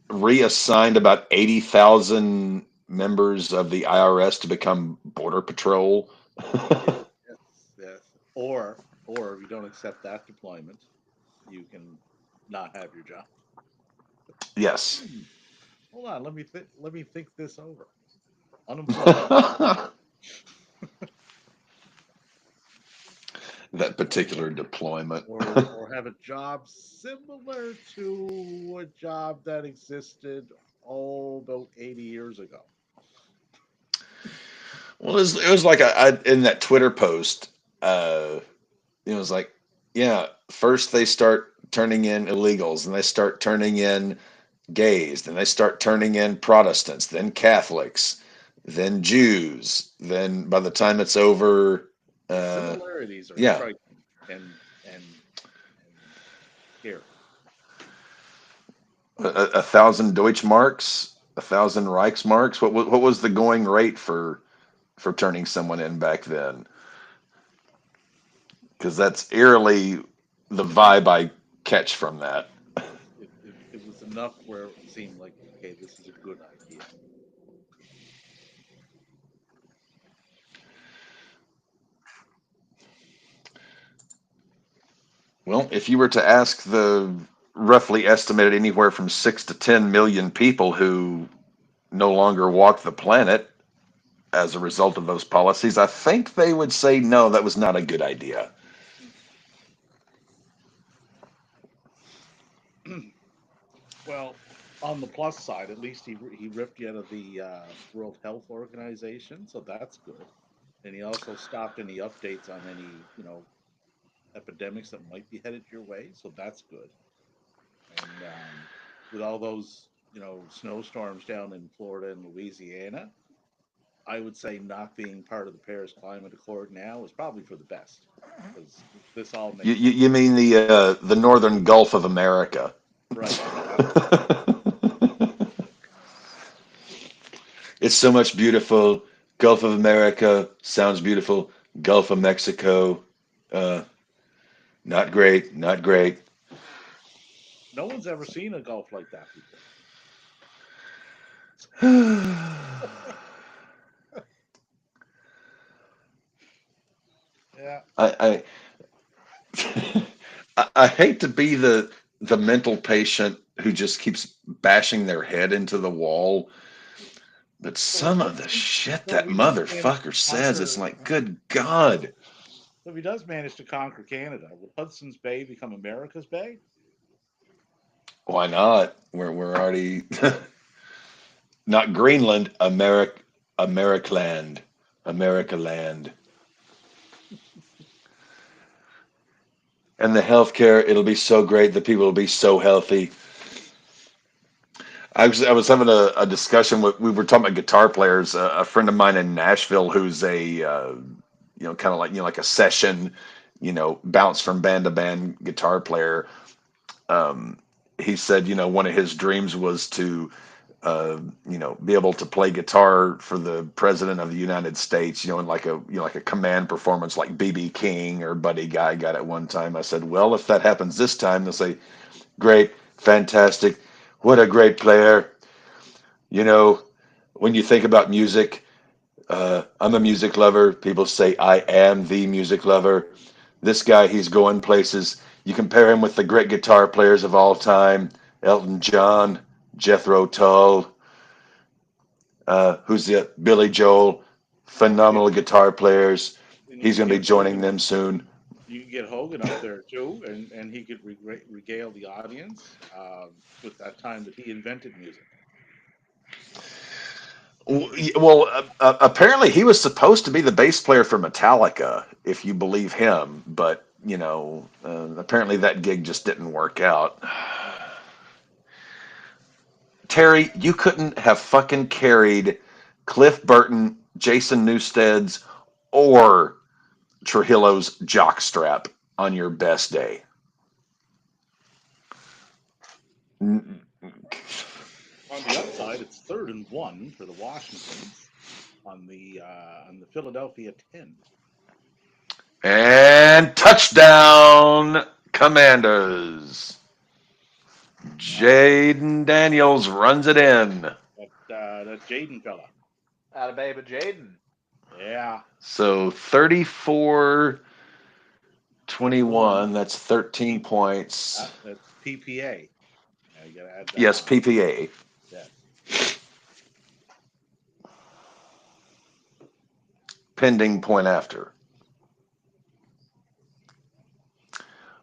reassigned about 80,000 members of the IRS to become border patrol. Yes, yes, yes. Or if you don't accept that deployment, you can not have your job. Yes. Hmm, hold on, let me think this over. Unemployment, That particular unemployment, deployment. or have a job similar to a job that existed about 80 years ago. Well, it was like in that Twitter post. It was like, yeah, first they start turning in illegals, and they start turning in gays, then they start turning in Protestants, then Catholics, then Jews. Then by the time it's over, The uh, similarities are yeah, striking, and scary. a thousand Deutschmarks, a thousand Reichsmarks. What was the going rate for turning someone in back then? Because that's eerily the vibe I catch from that. It was enough where it seemed like, okay, this is a good idea. Well, if you were to ask the roughly estimated anywhere from 6 to 10 million people who no longer walk the planet as a result of those policies, I think they would say no, that was not a good idea. Well, on the plus side, at least he ripped you out of the World Health Organization, so that's good. And he also stopped any updates on any epidemics that might be headed your way, so that's good. And with all those snowstorms down in Florida and Louisiana, I would say not being part of the Paris Climate Accord now is probably for the best, because this all You, makes you, sense. you mean the northern Gulf of America? Right, exactly. It's so much beautiful. Gulf of America sounds beautiful. Gulf of Mexico, uh, not great, not great. No one's ever seen a Gulf like that before. Yeah. I, I hate to be the mental patient who just keeps bashing their head into the wall, but So if some of the Hudson, shit so if that he does manage motherfucker to says, it's conquer, like, good God. so if he does manage to conquer Canada, will Hudson's Bay become America's Bay? Why not? We're already not Greenland, Americaland, America land. And the healthcare, it'll be so great. The people will be so healthy. I was having a discussion with, we were talking about guitar players. A friend of mine in Nashville who's a kind of like like a session, bounce from band to band guitar player. Um, he said one of his dreams was to be able to play guitar for the president of the United States, in like a like a command performance like BB King or Buddy Guy got at one time. I said, well, if that happens this time, they'll say, great, fantastic, what a great player. You know, when you think about music, I'm a music lover. People say I am the music lover. This guy, he's going places. You compare him with the great guitar players of all time, Elton John, Jethro Tull, who's the Billy Joel, You get phenomenal guitar players. and you He's can going to get be joining Hogan. them soon. You can get Hogan up there too, and he could regale the audience with that time that he invented music. Well, apparently he was supposed to be the bass player for Metallica, if you believe him, but apparently that gig just didn't work out. No. Terry, you couldn't have fucking carried Cliff Burton, Jason Newsted's, or Trujillo's jockstrap on your best day. On the upside, it's 3rd and 1 for the Washingtons on the Philadelphia 10. And touchdown, Commanders. Uh, Jaden Daniels runs it in. that Jaden fella. Out of baby Jaden. Yeah, So 34-21. 21. That's 13 points. That's PPA. Yeah, you got to add that Yes, on. PPA. Yes. Pending point after.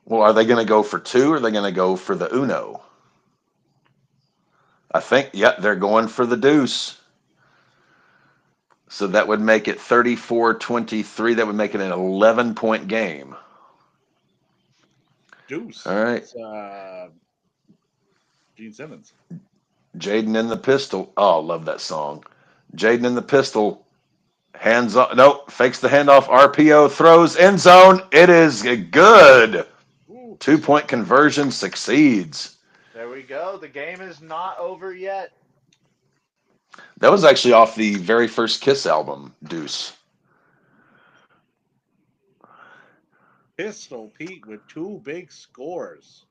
Well, are they going to go for two or are they going to go for the Uno? I think, yeah, they're going for the deuce. So that would make it 34-23. That would make it an 11-point game. Deuce. All right. That's Gene Simmons. Jaden in the pistol. Oh, love that song. Jaden in the pistol. Hands up. Nope. Fakes the handoff. RPO throws end zone. It is good. Ooh. 2-point conversion succeeds. There we go. The game is not over yet. That was actually off the very first Kiss album, Deuce. Pistol Pete with two big scores.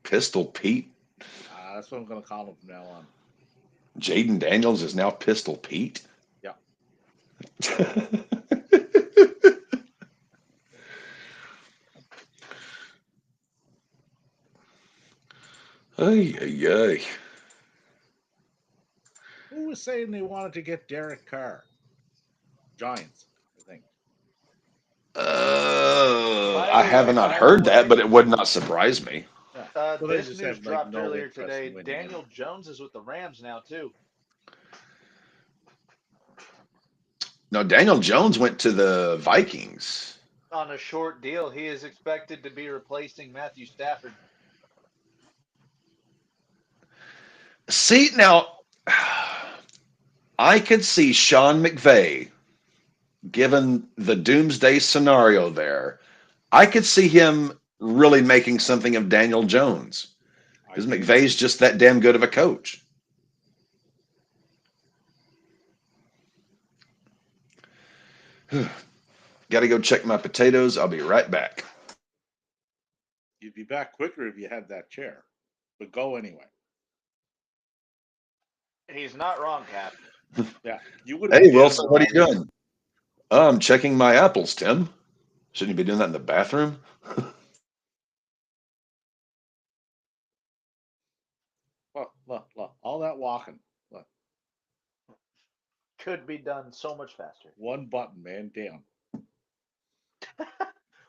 Pistol Pete. That's what I'm going to call him from now on. Jaden Daniels is now Pistol Pete. Yeah. Ay, ay, ay. Who was saying they wanted to get Derek Carr? Giants, I think. I By the have way, not by the heard that, but way, it would not surprise me. Yeah. Well, they this just news have like dropped no earlier interest in today. winning Daniel anyway. Jones is with the Rams now too. No, Daniel Jones went to the Vikings. On a short deal, he is expected to be replacing Matthew Stafford. See, now, I could see Sean McVay, given the doomsday scenario there, I could see him really making something of Daniel Jones I because can McVay's too. just that damn good of a coach. Got to go check my potatoes. I'll be right back. You'd be back quicker if you had that chair. But go anyway. He's not wrong, Cap. Yeah. You would have been Hey, jamming Wilson, what are around you with doing? I'm checking my apples, Tim. Shouldn't you be doing that in the bathroom? look, all that walking. Look, Could be done so much faster. one button, man, down.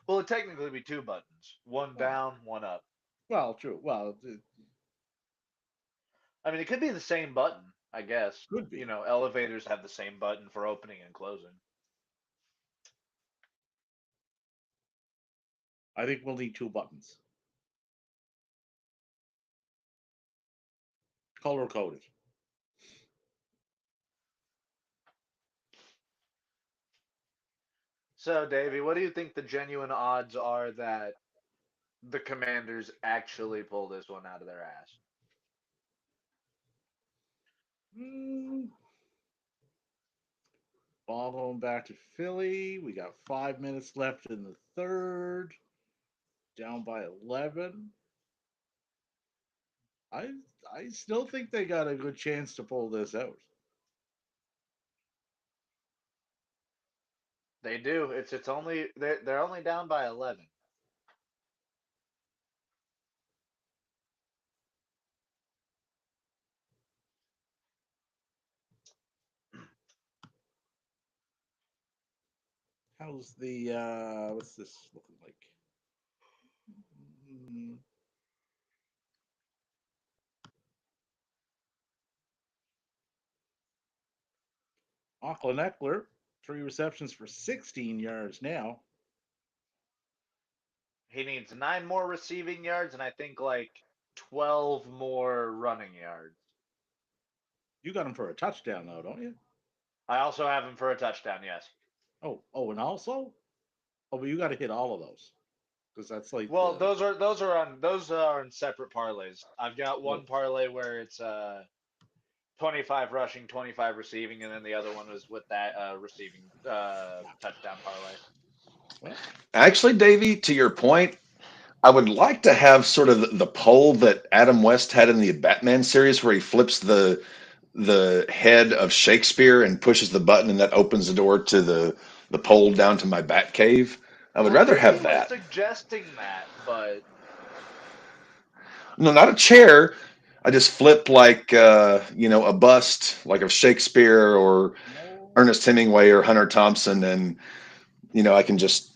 Well, it technically be two buttons, one Oh, down, one up. well, true. Well, it I mean, it could be the same button, I guess. could You be. know, elevators have the same button for opening and closing. I think we'll need two buttons. Color coded. So, Davey, what do you think the genuine odds are that the Commanders actually pull this one out of their ass? Mm, ball going back to Philly. We got 5 minutes left in the third. Down by 11. I I still think they got a good chance to pull this out. They do. It's only they're only down by 11. How's the what's this looking like? Mm, Auckland Eckler, 3 receptions for 16 yards now. He needs 9 more receiving yards and I think like 12 more running yards. You got him for a touchdown though, don't you? I also have him for a touchdown, yes. And also, but you got to hit all of those because that's like Well, the those are on separate parlays. I've got oh one parlay where it's 25 rushing, 25 receiving, and then the other one was with that receiving touchdown parlay. well Actually, Davey, to your point, I would like to have sort of the poll that Adam West had in the Batman series where he flips the head of Shakespeare and pushes the button and that opens the door to the pole down to my bat cave. I would rather Nobody have was that. suggesting that, but No, not a chair. I just flip like a bust like of Shakespeare or No, Ernest Hemingway or Hunter Thompson, and I can just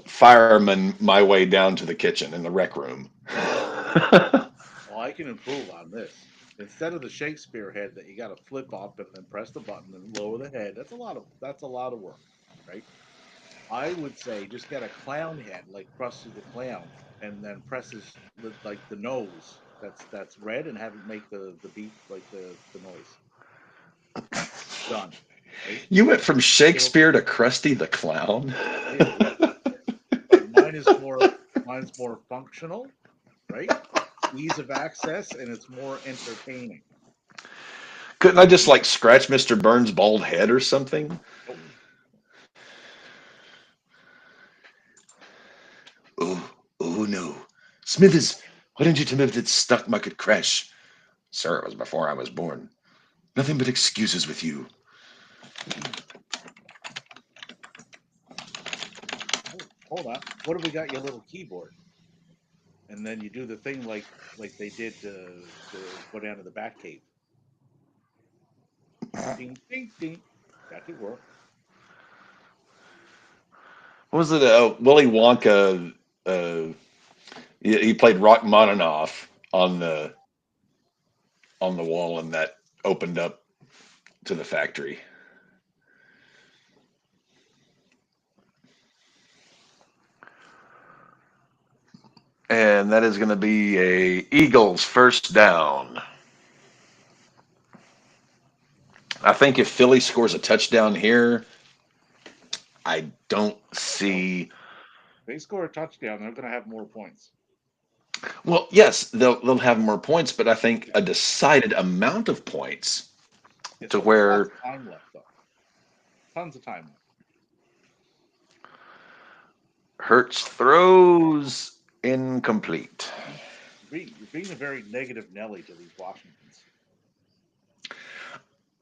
fireman my way down to the kitchen in the rec room. well, I can improve on this. Instead of the Shakespeare head that you got to flip up and then press the button and lower the head, that's a lot of work, right? I would say just get a clown head like Krusty the Clown, and then presses like the nose that's red, and have it make the beep like the noise. Done, right? You went from It'll Shakespeare to Krusty the Clown. I did, yes, but mine's more functional, right? Ease of access, and it's more entertaining. Couldn't I just like scratch Mr. Burns' bald head or something? Nope. Oh, oh no. Smithers, why didn't you tell me that stock market crash? Sir, it was before I was born. Nothing but excuses with you. Hold on. What if we got you a little keyboard, and then you do the thing like they did to go down to the Batcave? Ding ding ding. That could work. What was it? Willy Wonka. Uh, he played Rachmaninoff on the wall, and that opened up to the factory. And that is going to be a Eagles first down. I think if Philly scores a touchdown here, I don't Well, see. they score a touchdown, they're going to have more points. Well, yes, they'll have more points, but I think Yeah, a decided amount of points yeah, to still got lots where of time left, though. Tons of time left. Hertz throws incomplete. You're being a very negative Nelly to these Washingtons.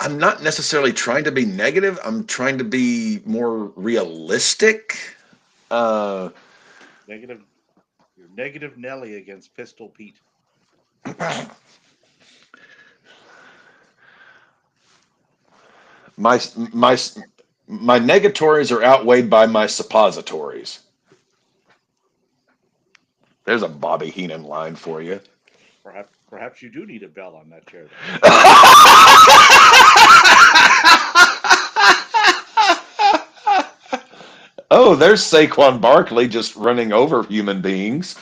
I'm not necessarily trying to be negative. I'm trying to be more realistic. Uh, Negative. You're negative Nelly against Pistol Pete. my my my negatories are outweighed by my suppositories. There's a Bobby Heenan line for you. Perhaps you do need a bell on that chair, then. Oh, there's Saquon Barkley just running over human beings.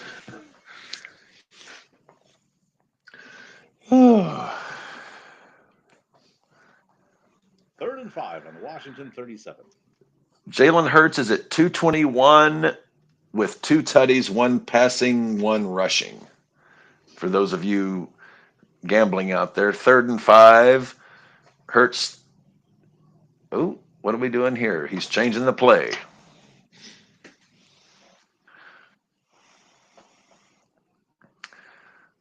Third and 5 on the Washington 37. Jalen Hurts is at 221 with two tutties, one passing, one rushing. For those of you gambling out there, third and 5. Hurts. Oh, what are we doing here? He's changing the play.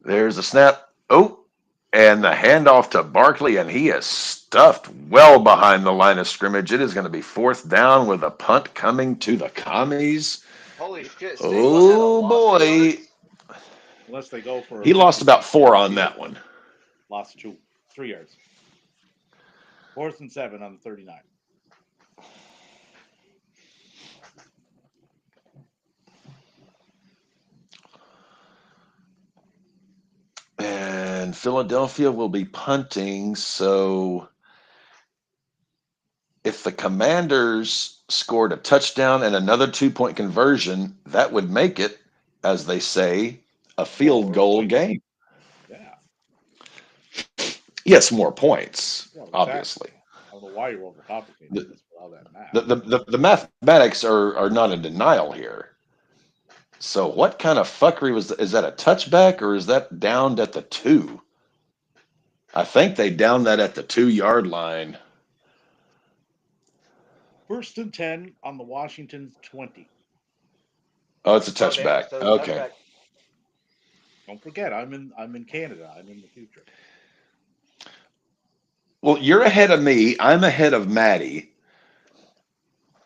There's a snap. Oh, and the handoff to Barkley, and he is stuffed well behind the line of scrimmage. It is going to be fourth down with a punt coming to the commies. holy shit, Saquon had a Oh loss of boy, yards. Unless they go for a he lost 50 about 4 on field that goal. one. Lost 3 yards. Fourth and 7 on the 39. And Philadelphia will be punting. So if the Commanders scored a touchdown and another 2-point conversion, that would make it, as they say, a field More goal points. game. Yeah. Yes, more points, Yeah, exactly. obviously. I don't know why you're overcomplicating The, this with all that math. the mathematics are not in denial here. So what kind of fuckery is that a touchback or is that downed at the 2? I think they downed that at the 2-yard line. First and 10 on the Washington 20. Oh, it's a Oh damn, touchback. so the Okay. touchback. Don't forget, I'm in Canada. I'm in the future. Well, you're ahead of me. I'm ahead of Maddie.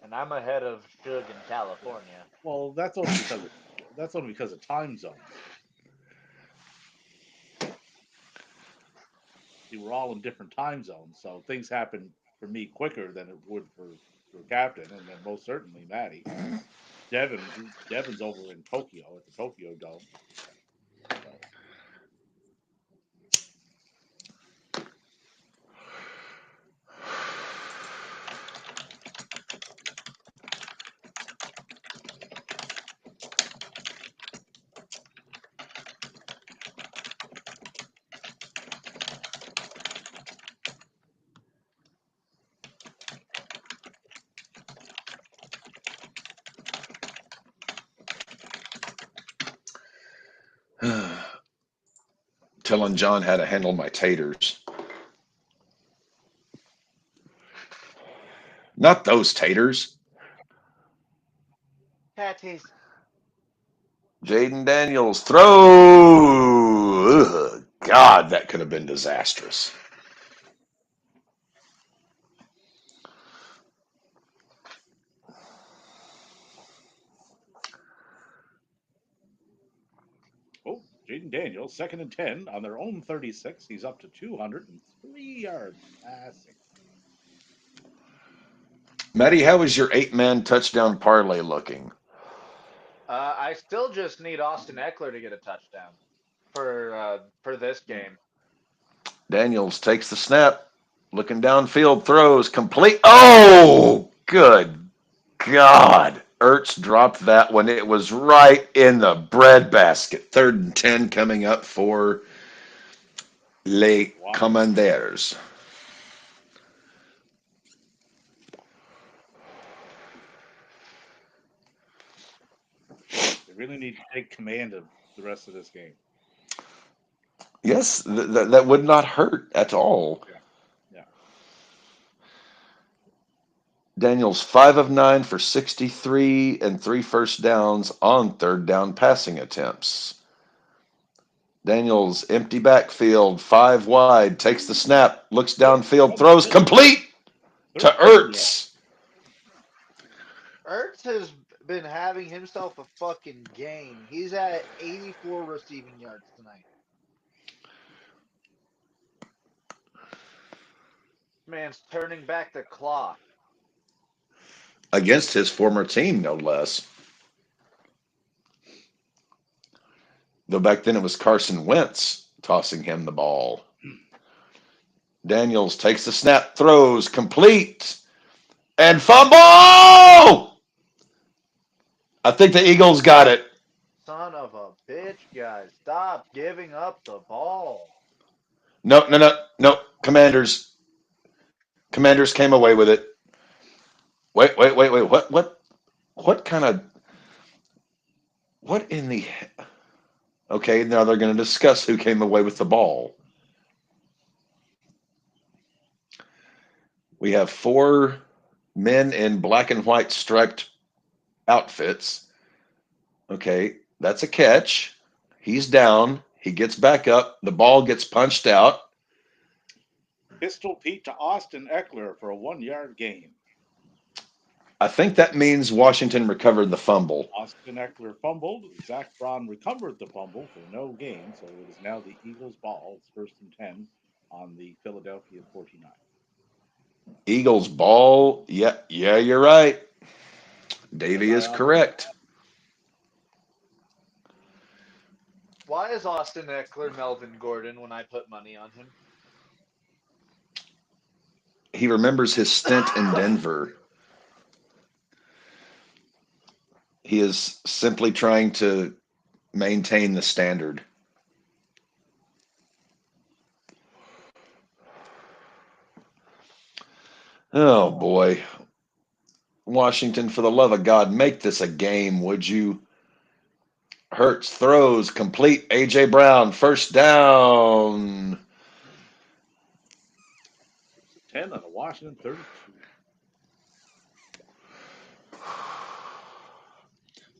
And I'm ahead of Suge in California. Well, that's only because of time zones. See, we're all in different time zones, so things happen for me quicker than it would for Captain, and then most certainly Maddie. Devin's over in Tokyo at the Tokyo Dome. So Telling John how to handle my taters. Not those taters. Patties. Jaden Daniels throw. Ugh, God, that could have been disastrous. oh, Jaden Daniels, 2nd and 10 on their own 36. He's up to 203 yards passing. Maddie, how is your 8-man touchdown parlay looking? I still just need Austin Eckler to get a touchdown for this game. Daniels takes the snap, looking downfield, throws complete. Oh, good God. Ertz dropped that one. It was right in the breadbasket. 3rd and 10 coming up for Les Washington. Commanders. They really need to take command of the rest of this game. Yes, that would not hurt at all. Yeah, yeah. Daniels 5 of 9 for 63 and 3 first downs on 3rd down passing attempts. Daniels empty backfield, 5 wide, takes the snap, looks Oh, downfield, oh my throws goodness. complete to 13 yards. Ertz. Ertz has been having himself a fucking game. He's at 84 receiving yards tonight. Man's turning back the clock. Against his former team, no less. Though back then it was Carson Wentz tossing him the ball. Daniels takes the snap, throws complete, and fumble! I think the Eagles got it. Son of a bitch, guys. Stop giving up the ball. No, no, no, no. Commanders came away with it. Wait. What kind of, what in the, okay, now they're going to discuss who came away with the ball. We have 4 men in black and white striped outfits. Okay, that's a catch. He's down. He gets back up. The ball gets punched out. Pistol Pete to Austin Eckler for a 1 yard gain. I think that means Washington recovered the fumble. Austin Eckler fumbled. Zach Braun recovered the fumble for no gain, so it is now the Eagles' ball. It's 1st and 10 on the Philadelphia 49. Eagles ball. Yeah, you're right. Was Davy I is on the correct. Why is Austin Eckler Melvin Gordon when I put money on him? He remembers his stint in Denver. He is simply trying to maintain the standard. Oh boy. Washington, for the love of God, make this a game, would you? Hurts throws complete. AJ Brown, 1st down. 6-10 on the Washington 32.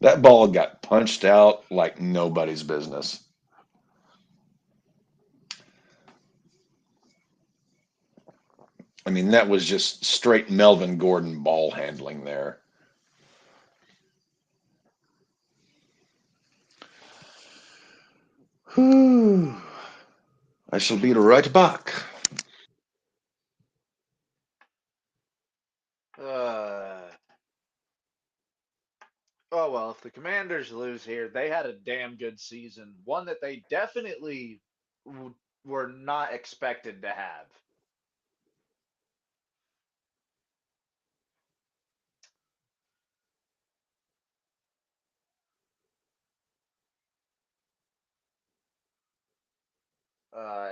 That ball got punched out like nobody's business. mean, that was just straight Melvin Gordon ball handling there. Whew. I shall be right back. Uh, oh well, if the Commanders lose here, they had a damn good season, one that they definitely were not expected to have.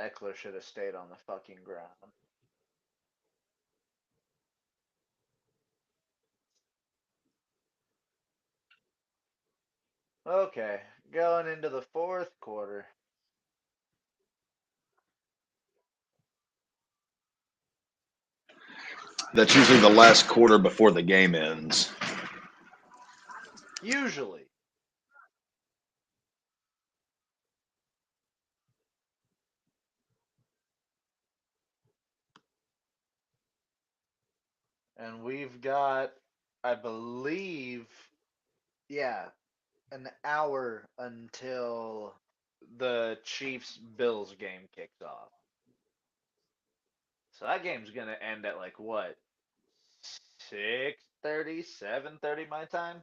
Eckler should have stayed on the fucking ground. Okay, going into the fourth quarter. That's usually the last quarter before the game ends. Usually, and we've got, I believe, yeah, an hour until the Chiefs Bills game kicks off. So that game's gonna end at like what, 6:30, 7:30 my time?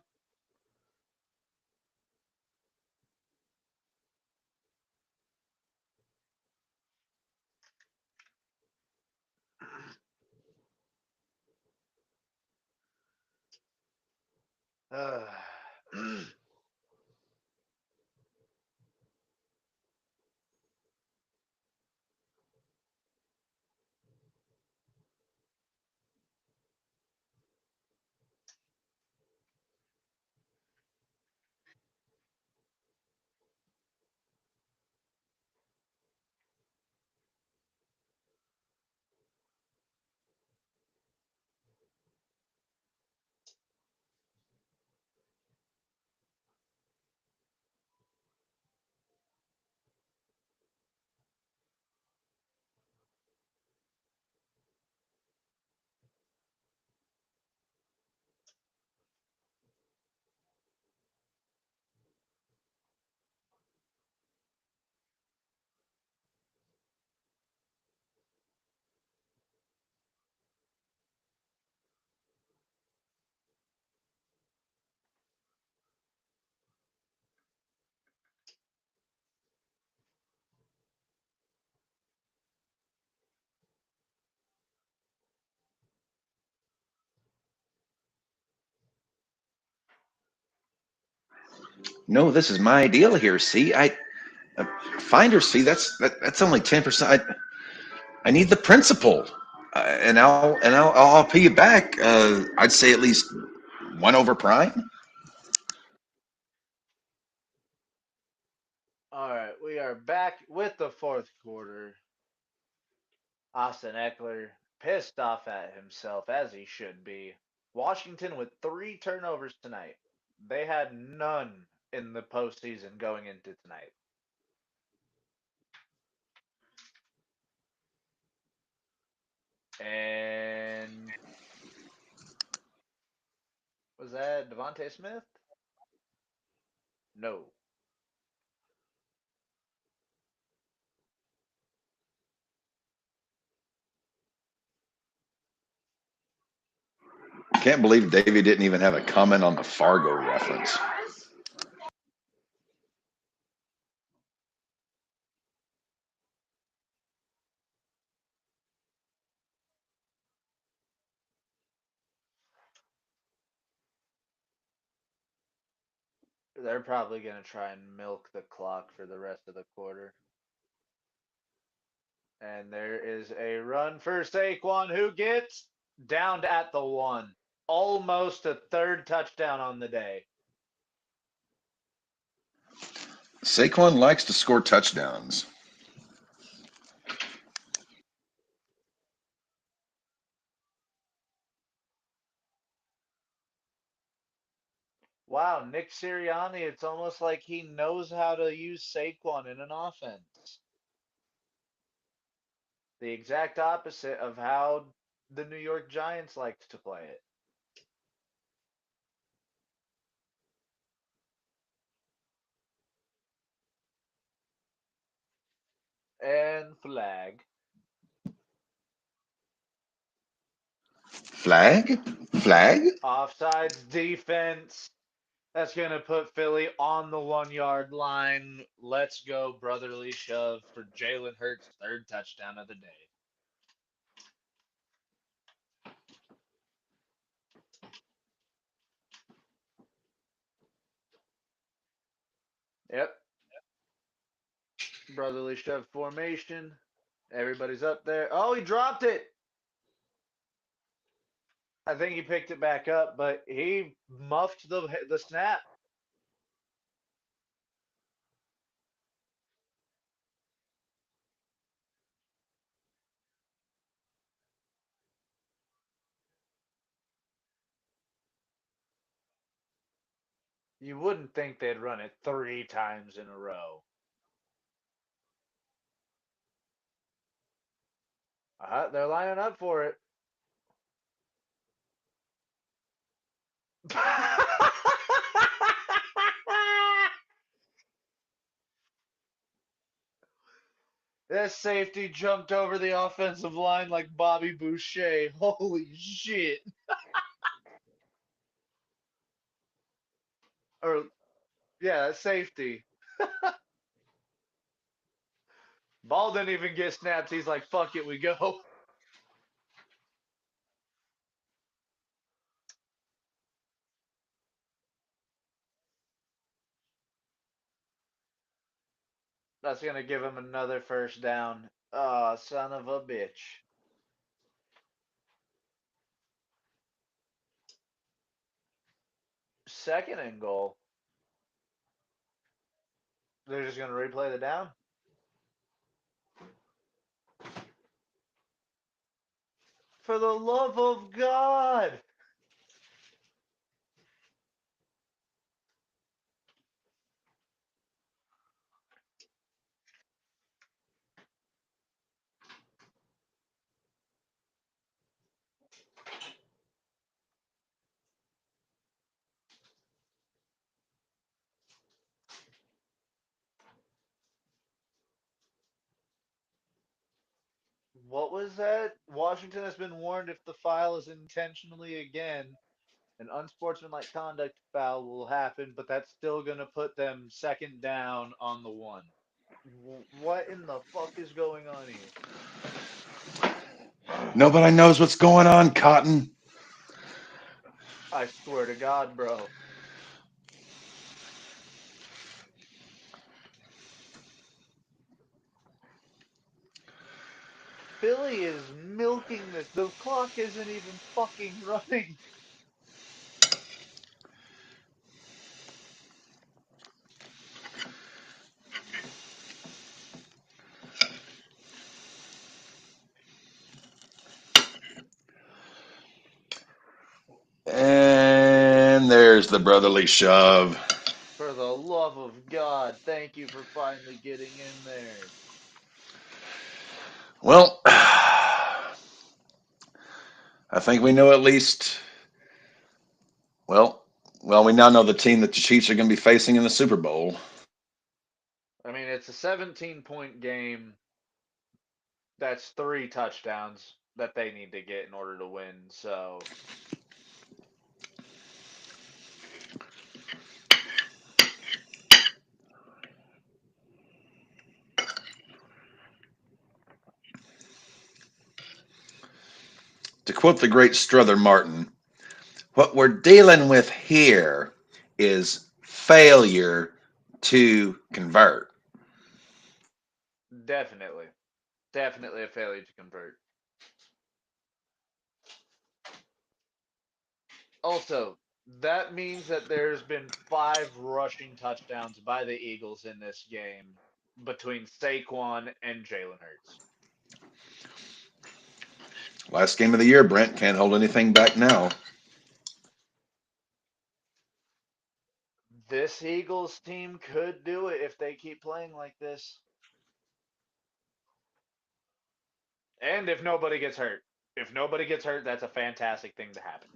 Uh, No, this is my deal here. See, uh, finder's fee. That's only 10%. I need the principal, and I'll pay you back. I'd say at least one over prime. all right, we are back with the fourth quarter. Austin Eckler pissed off at himself as he should be. Washington with 3 turnovers tonight. They had none in the postseason going into tonight. And was that Devontae Smith? No. Can't believe Davey didn't even have a comment on the Fargo reference. They're probably going to try and milk the clock for the rest of the quarter. And there is a run for Saquon, who gets downed at the 1. Almost a third touchdown on the day. Saquon likes to score touchdowns. Wow, Nick Sirianni, it's almost like he knows how to use Saquon in an offense. The exact opposite of how the New York Giants liked to play it. And flag. Flag? Flag? Offsides defense. That's going to put Philly on the 1 yard line. Let's go, brotherly shove for Jalen Hurts' third touchdown of the day. Yep. Brotherly shove formation. Everybody's up there. Oh, he dropped it. I think he picked it back up, but he muffed the snap. You wouldn't think they'd run it 3 times in a row. They're lining up for it. That safety jumped over the offensive line like Bobby Boucher. Holy shit. Or, yeah, safety. Ball didn't even get snapped. He's like, fuck it, we go. That's going to give him another first down. Oh, son of a bitch. Second and goal. They're just going to replay the down. For the love of God. What was that? Washington has been warned if the foul is intentionally again, an unsportsmanlike conduct foul will happen, but that's still going to put them second down on the 1. What in the fuck is going on here? Nobody knows what's going on, Cotton. I swear to God, bro. Philly is milking this. The clock isn't even fucking running. And there's the brotherly shove. For the love of God, thank you for finally getting in there. Well, I think we know at least. Well, well, we now know the team that the Chiefs are going to be facing in the Super Bowl. I mean, it's a 17-point game. That's 3 touchdowns that they need to get in order to win. So To quote the great Strother Martin, what we're dealing with here is failure to convert. definitely, definitely a failure to convert. Also, that means that there's been 5 rushing touchdowns by the Eagles in this game between Saquon and Jalen Hurts. Last game of the year, Brent can't hold anything back now. This Eagles team could do it if they keep playing like this. And if nobody gets hurt. If nobody gets hurt, that's a fantastic thing to happen.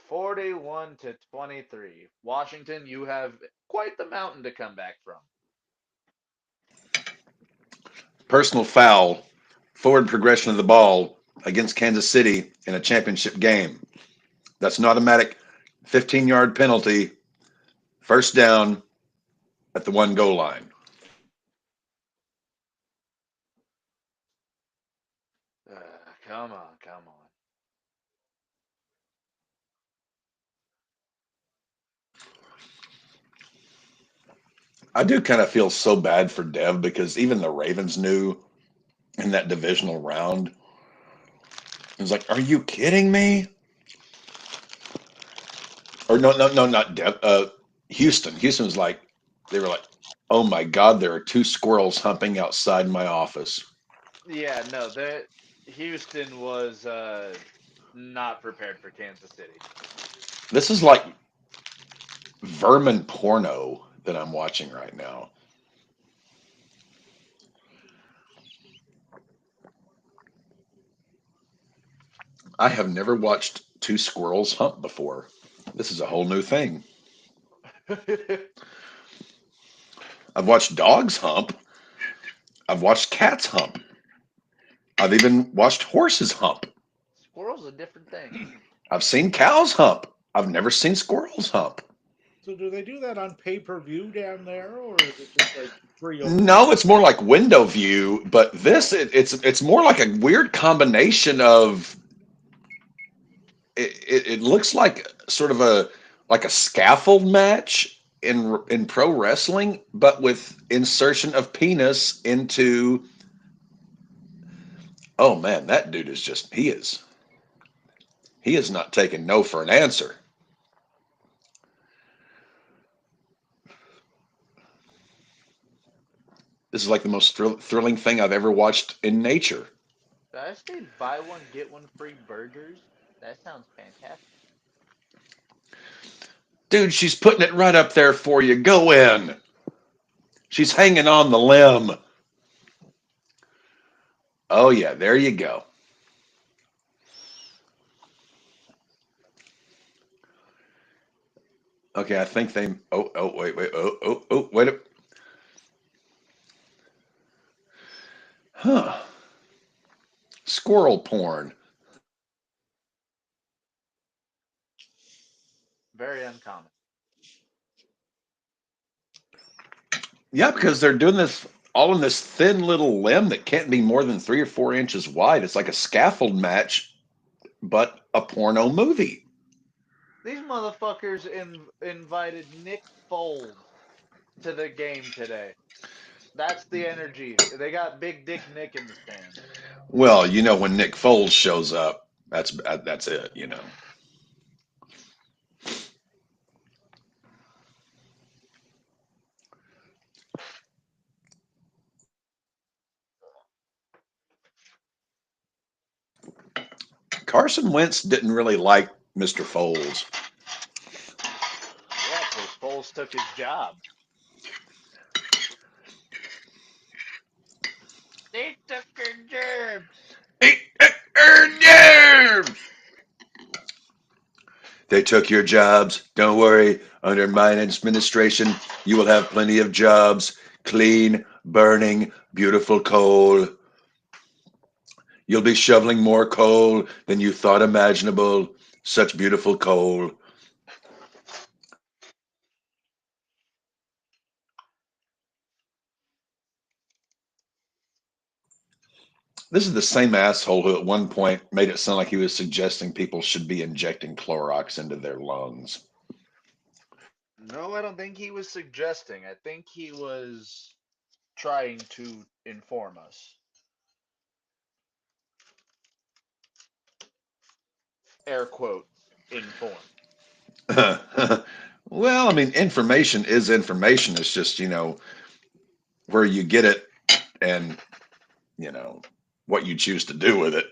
41 to 23. Washington, you have quite the mountain to come back from. Personal foul, forward progression of the ball against Kansas City in a championship game. That's an automatic 15-yard penalty, first down at the one goal line. Come on, come on. I do kind of feel so bad for Dev because even the Ravens knew in that divisional round. It was like, are you kidding me? Or no, no, no, not Dev. Houston. Houston was like, they were like, oh my God, there are two squirrels humping outside my office. Yeah, no, the Houston was not prepared for Kansas City. This is like vermin porno that I'm watching right now. I have never watched two squirrels hump before. This is a whole new thing. I've watched dogs hump. I've watched cats hump. I've even watched horses hump. Squirrel's a different thing. I've seen cows hump. I've never seen squirrels hump. So do they do that on pay-per-view down there, or is it just like free over the No, air? it's more like window view, but this Oh, it's more like a weird combination of it looks like sort of a like a scaffold match in pro wrestling, but with insertion of penis into. Oh man, that dude is just he is not taking no for an answer. This is like the most thrilling thing I've ever watched in nature. Did I say buy one get one free burgers? That sounds fantastic. Dude, she's putting it right up there for you. Go in. She's hanging on the limb. Oh yeah, there you go. Okay, I think they. Oh wait. Wait. Huh. Squirrel porn. Very uncommon. Yeah, because they're doing this all in this thin little limb that can't be more than 3 or 4 inches wide. It's like a scaffold match, but a porno movie. These motherfuckers invited Nick Foles to the game today. That's the energy. They got Big Dick Nick in the stands. Well, you know when Nick Foles shows up, that's it. You know. Carson Wentz didn't really like Mr. Foles. Yeah, because Foles took his job. They took her job. Yeah. They took your jobs. Don't worry. Under my administration, you will have plenty of jobs. Clean, burning, beautiful coal. You'll be shoveling more coal than you thought imaginable. Such beautiful coal. This is the same asshole who at one point made it sound like he was suggesting people should be injecting Clorox into their lungs. No, I don't think he was suggesting. I think he was trying to inform us. Air quotes, inform. Well, I mean, information is information. It's just, where you get it and, you know, what you choose to do with it.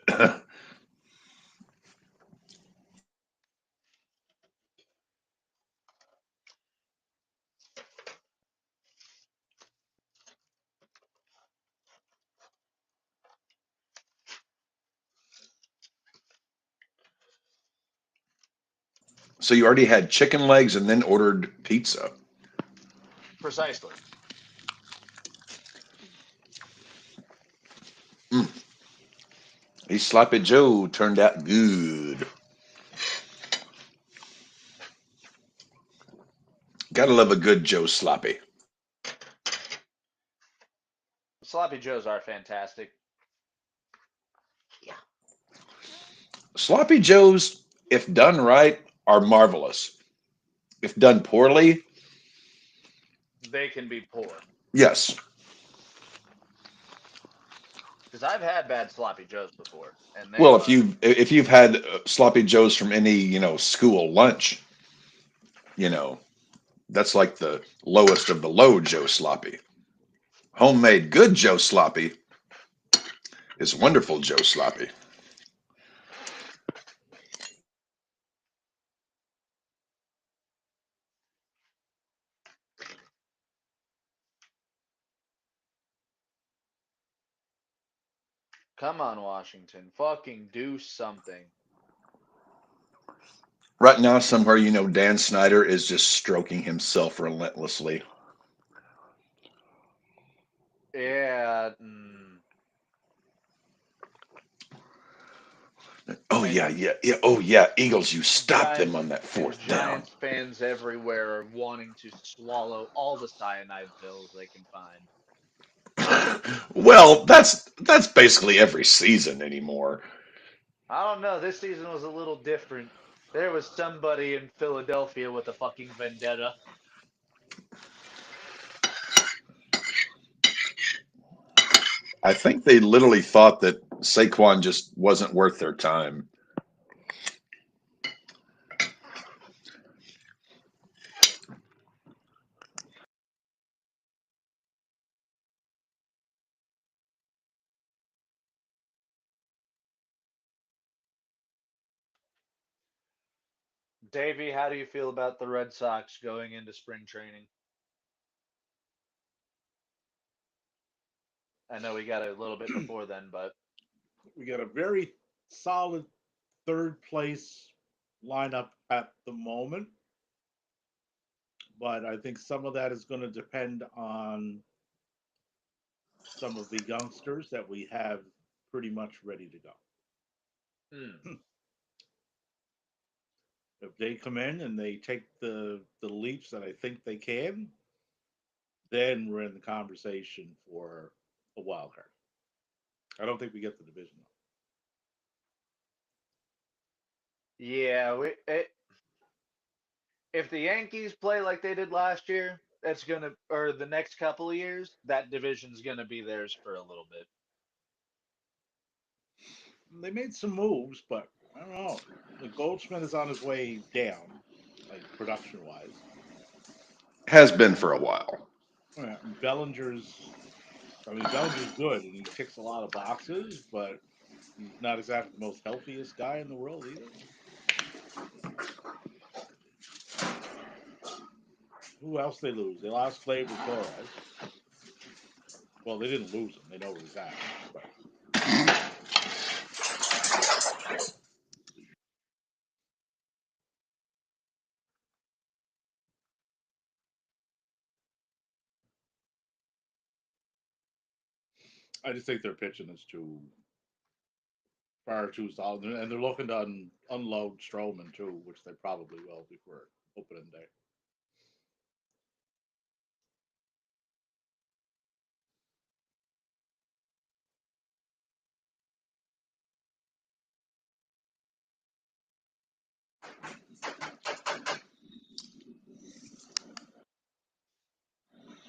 So you already had chicken legs and then ordered pizza. Precisely. Mm. These sloppy Joe turned out good. Gotta love a good Joe sloppy. Sloppy Joes are fantastic. Sloppy Joes, if done right, are marvelous. If done poorly, They can be poor. yes. Because I've had bad sloppy joes before, and they Well, are. if you've had sloppy joes from any school lunch, you know that's like the lowest of the low Joe sloppy. Homemade good Joe sloppy is wonderful Joe sloppy. Come on, Washington. Fucking do something. Right now, somewhere Dan Snyder is just stroking himself relentlessly. Yeah. Oh And yeah, yeah, yeah. Oh yeah, Eagles, you stopped them Giants on that and fourth down. Giants fans everywhere are wanting to swallow all the cyanide pills they can find. Well, that's basically every season anymore. I don't know. This season was a little different. There was somebody in Philadelphia with a fucking vendetta. I think they literally thought that Saquon just wasn't worth their time. Davey, how do you feel about the Red Sox going into spring training? I know we got a little bit before then, but We got a very solid third place lineup at the moment, but I think some of that is going to depend on some of the youngsters that we have pretty much ready to go. hmm. If they come in and they take the leaps that I think they can, then we're in the conversation for a wild card. I don't think we get the division Yeah, if the Yankees play like they did last year, that's gonna or the next couple of years, that division's gonna be theirs for a little bit. though. They made some moves, but I don't know. The Goldsmith is on his way down, like production wise. Has been for a while. Bellinger's, I mean, Bellinger's good and he ticks a lot of boxes, but he's not exactly the most healthiest guy in the world either. Who else they lose? They lost Gleyber Torres. Well, they didn't lose him. They know where he's at. But I just think their pitching is too far too solid, and they're looking to unload Stroman too, which they probably will before opening day.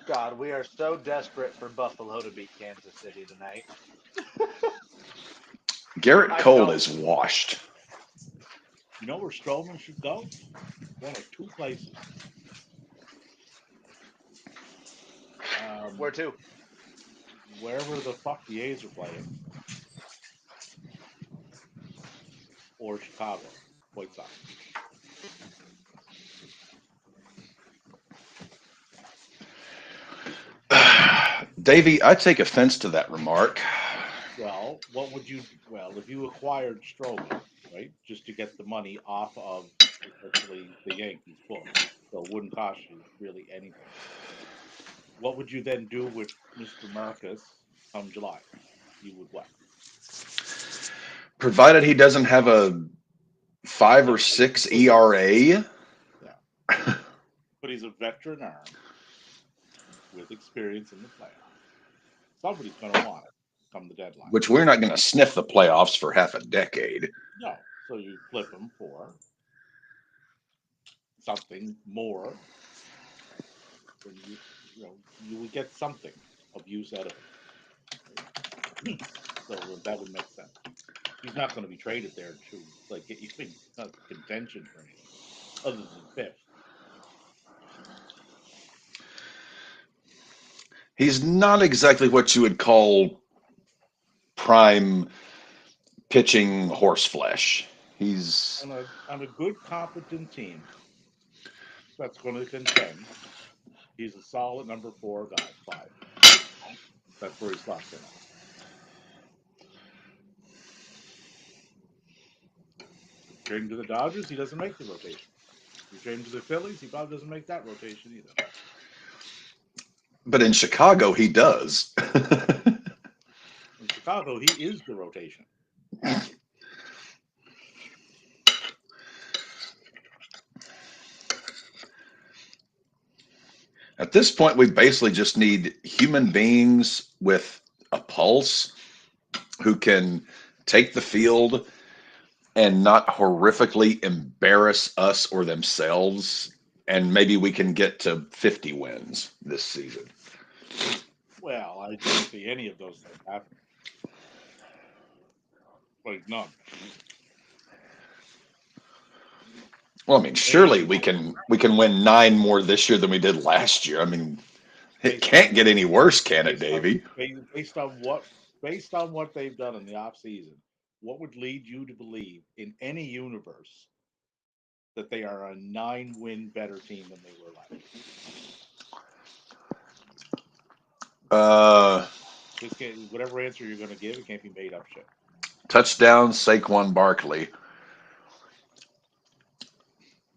God, we are so desperate for Buffalo to beat Kansas City tonight. Garrett I Cole don't. is washed. You know where Stroman should go? One of two places. Where Um, to? Wherever the fuck the A's are playing, or Chicago, White Sox. Davey, I take offense to that remark. Well, what would you? Well, if you acquired Stroman, right, just to get the money off of essentially the Yankees book. So it wouldn't cost you really anything. What would you then do with Mr. Marcus come July? You would what? Provided he doesn't have a five Yeah, or six ERA. yeah. But he's a veteran arm with experience in the playoffs. Somebody's going to want it come the deadline. Which we're not going to sniff the playoffs for half a decade. No, so you flip him for something more, then you know you would get something of use out of him. Right? So that would make sense. He's not going to be traded there to like get you in contention for anything other than fifth. He's not exactly what you would call prime pitching horseflesh. He's On a good competent team that's going to contend, he's a solid number four guy, five. That's where he slots in at. If you trade him to the Dodgers, he doesn't make the rotation. If you trade him to the Phillies, he probably doesn't make that rotation either. but in Chicago he does. In Chicago, he is the rotation. At this point, we basically just need human beings with a pulse who can take the field and not horrifically embarrass us or themselves. And maybe we can get to 50 wins this season. Well, I don't see any of those things happening. Like none. Well, I mean, Based surely we can win nine more this year than we did last year. I mean, it based on can't get what any worse, can it, based on Davey? based on what they've done in the off season, what would lead you to believe in any universe that they are a 9-win better team than they were last year? Uh, This can't, whatever answer you're going to give, it can't be made up shit. touchdown, Saquon Barkley.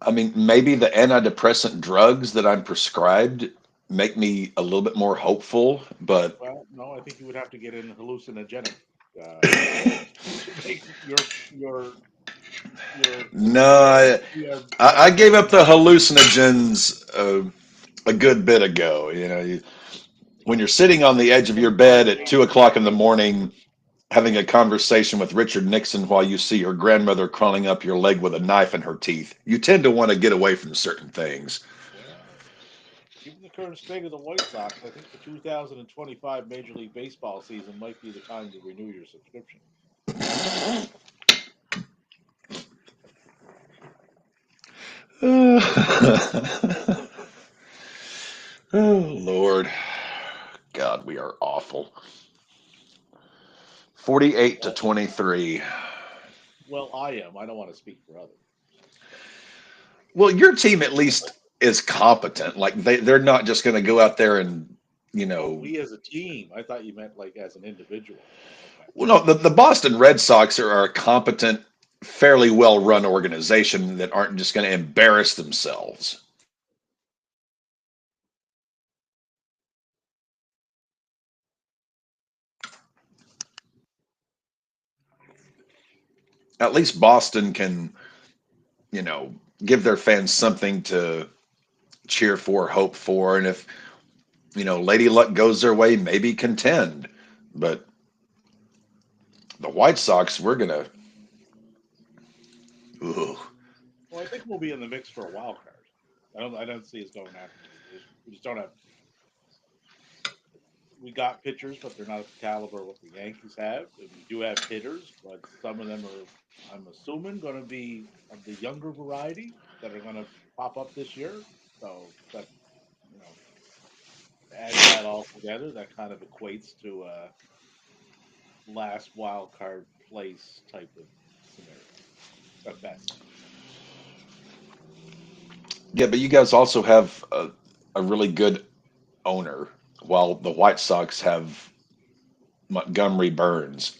I mean, maybe the antidepressant drugs that I'm prescribed make me a little bit more hopeful, but Well, no, I think you would have to get in hallucinogenic drugs to make your no, I mental gave up the state. hallucinogens a good bit ago. When you're sitting on the edge of your bed at 2 o'clock in the morning having a conversation with Richard Nixon while you see your grandmother crawling up your leg with a knife in her teeth, you tend to want to get away from certain things. Well, given the current state of the White Sox, I think the 2025 Major League Baseball season might be the time to renew your subscription. Oh, Lord. God, we are awful. 48 to Well, 23. well, I am. I don't want to speak for others. But, Well, your team at least is competent. Like they're not just going to go out there and, you oh, know, we as a team. I thought you meant like as an individual. Okay. well, no, the Boston Red Sox are a competent, fairly well run organization that aren't just going to embarrass themselves. At least Boston can, you know, give their fans something to cheer for, hope for, and if Lady Luck goes their way, maybe contend. But the White Sox, we're gonna. Ooh. Well, I think we'll be in the mix for a wild card. I don't see us going after the division. We just don't have. We got pitchers, but they're not at the caliber of what the Yankees have. And we do have hitters, but some of them are, I'm assuming, going to be of the younger variety that are going to pop up this year. So that you know, add that all together, that kind of equates to a last wild card place type of scenario at best. Yeah, but you guys also have a really good owner, while the White Sox have Montgomery Burns.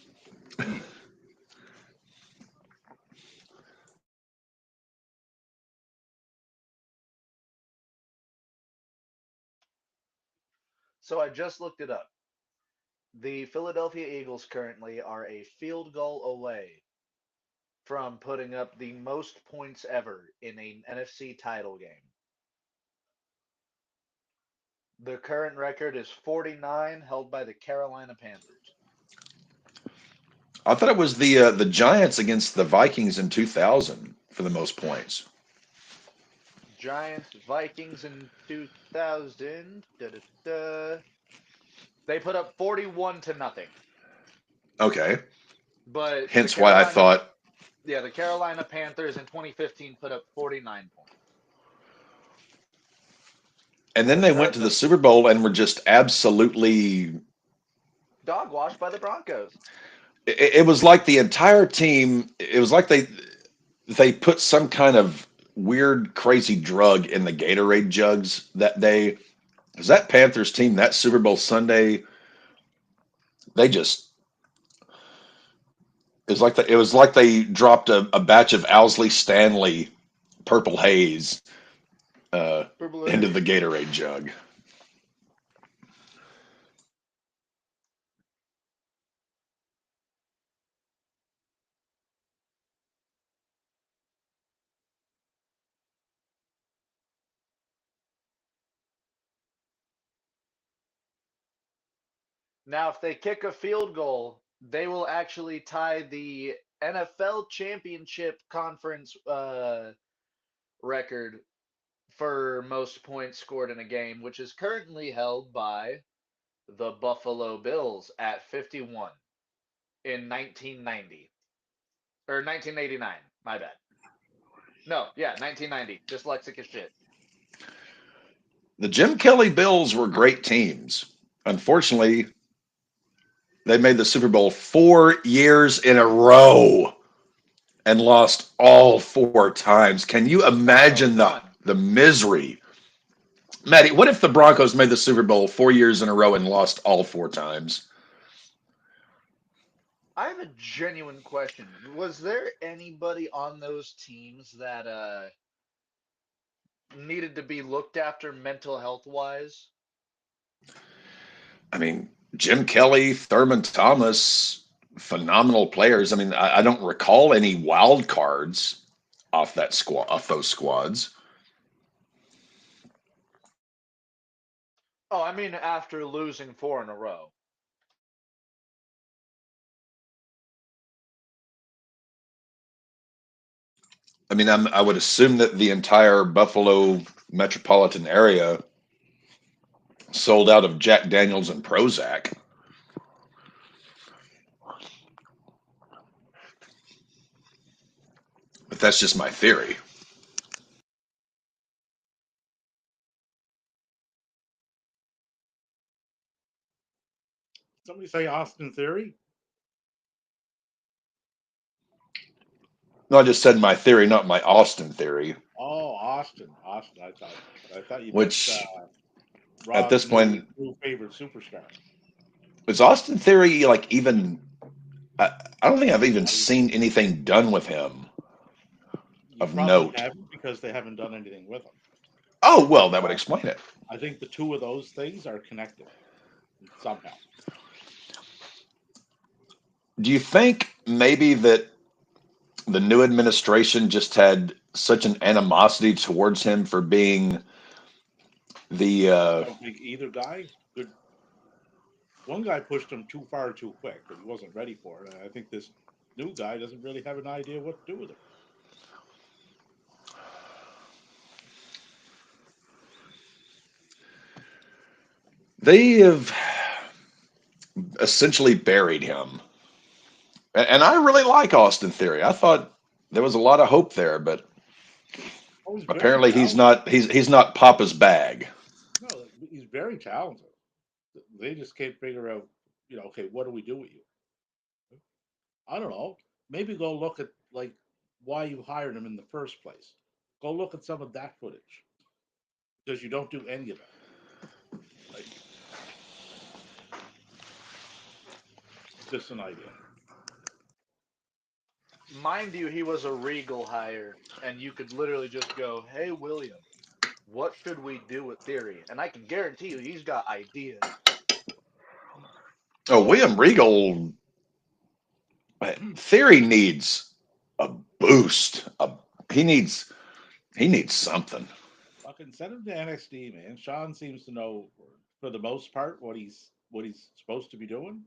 So I just looked it up. The Philadelphia Eagles currently are a field goal away from putting up the most points ever in an NFC title game. The current record is 49, held by the Carolina Panthers. I thought it was the Giants against the Vikings in 2000 for the most points. Giants, Vikings in 2000. They put up 41 to nothing. Okay, But hence why I thought. The Carolina Panthers in 2015 put up 49 points. And then they went to the Super Bowl and were just absolutely. Dog washed by the Broncos. It was like the entire team. It was like they put some kind of weird, crazy drug in the Gatorade jugs that day. Because that Panthers team, that Super Bowl Sunday, they just it was like they dropped a batch of Owsley Stanley Purple Haze uh, into the Gatorade jug. Now, if they kick a field goal, they will actually tie the NFL championship conference record for most points scored in a game, which is currently held by the Buffalo Bills at 51 in 1990 or 1989. My bad. No, yeah, 1990. Dyslexic as shit. The Jim Kelly Bills were great teams. Unfortunately, they made the Super Bowl 4 years in a row and lost all 4 times. Can you imagine Broncos won. the misery? Maddie, what if the Broncos made the Super Bowl 4 years in a row and lost all 4 times? I have a genuine question. Was there anybody on those teams that needed to be looked after mental health wise? I mean, Jim Kelly, Thurman Thomas, phenomenal players. I mean, I don't recall any wild cards off those squads. Oh, I mean after losing four in a row. I mean, I would assume that the entire Buffalo metropolitan area sold out of Jack Daniels and Prozac. But that's just my theory. Somebody say Austin Theory. No, I just said my theory, not my Austin theory, Oh, Austin. I thought you meant which at Rob's this point, new favorite superstar. was Austin theory like even. I don't think I've even I, seen anything done with him you of probably note. haven't because they haven't done anything with him. Oh, well, that would Uh, explain it. I think the two of those things are connected somehow. Do you think maybe that the new administration just had such an animosity towards him for being the I don't think either guy could. One guy pushed him too far too quick, and he wasn't ready for it. And I think this new guy doesn't really have an idea what to do with him. they have essentially buried him. And I really like Austin Theory. I thought there was a lot of hope there, but Oh, he's very apparently talented. he's not Papa's bag. No, he's very talented. They just can't figure out, okay, what do we do with you? I don't know. Maybe go look at like why you hired him in the first place. Go look at some of that footage because you don't do any of that. Like, just an idea. Mind you, he was a Regal hire, and you could literally just go, "Hey, William, What should we do with Theory? And I can guarantee you, he's got ideas. Oh, William Regal Theory needs a boost. He needs he needs something. Fucking send him to NXT, man. Sean seems to know for the most part what he's supposed to be doing.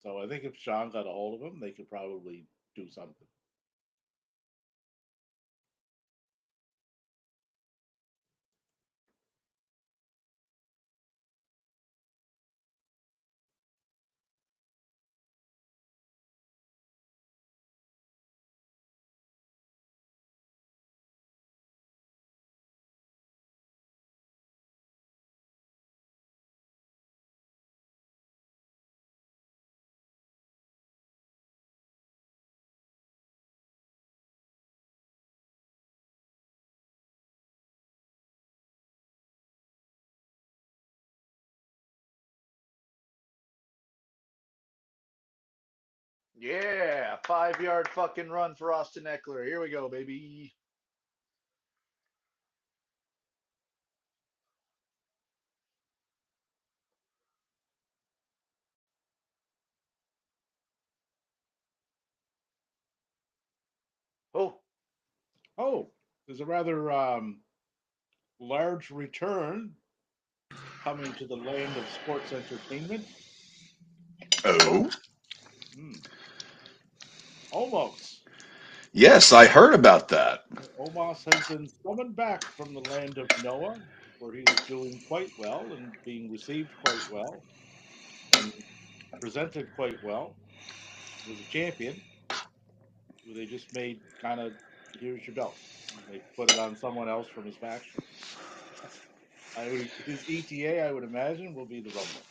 So I think if Sean got a hold of him, they could probably do something. Yeah, 5 yard fucking run for Austin Eckler. Here we go, baby. Oh, Oh, there's a rather large return coming to the land of sports entertainment. Oh, oh, Hmm. Omos. yes, I heard about that. Omos has been summoned back from the land of Noah, where he was doing quite well and being received quite well and presented quite well. Was a champion who they just made kind of here's your belt. They put it on someone else from his faction. His ETA I would imagine will be the Rumble.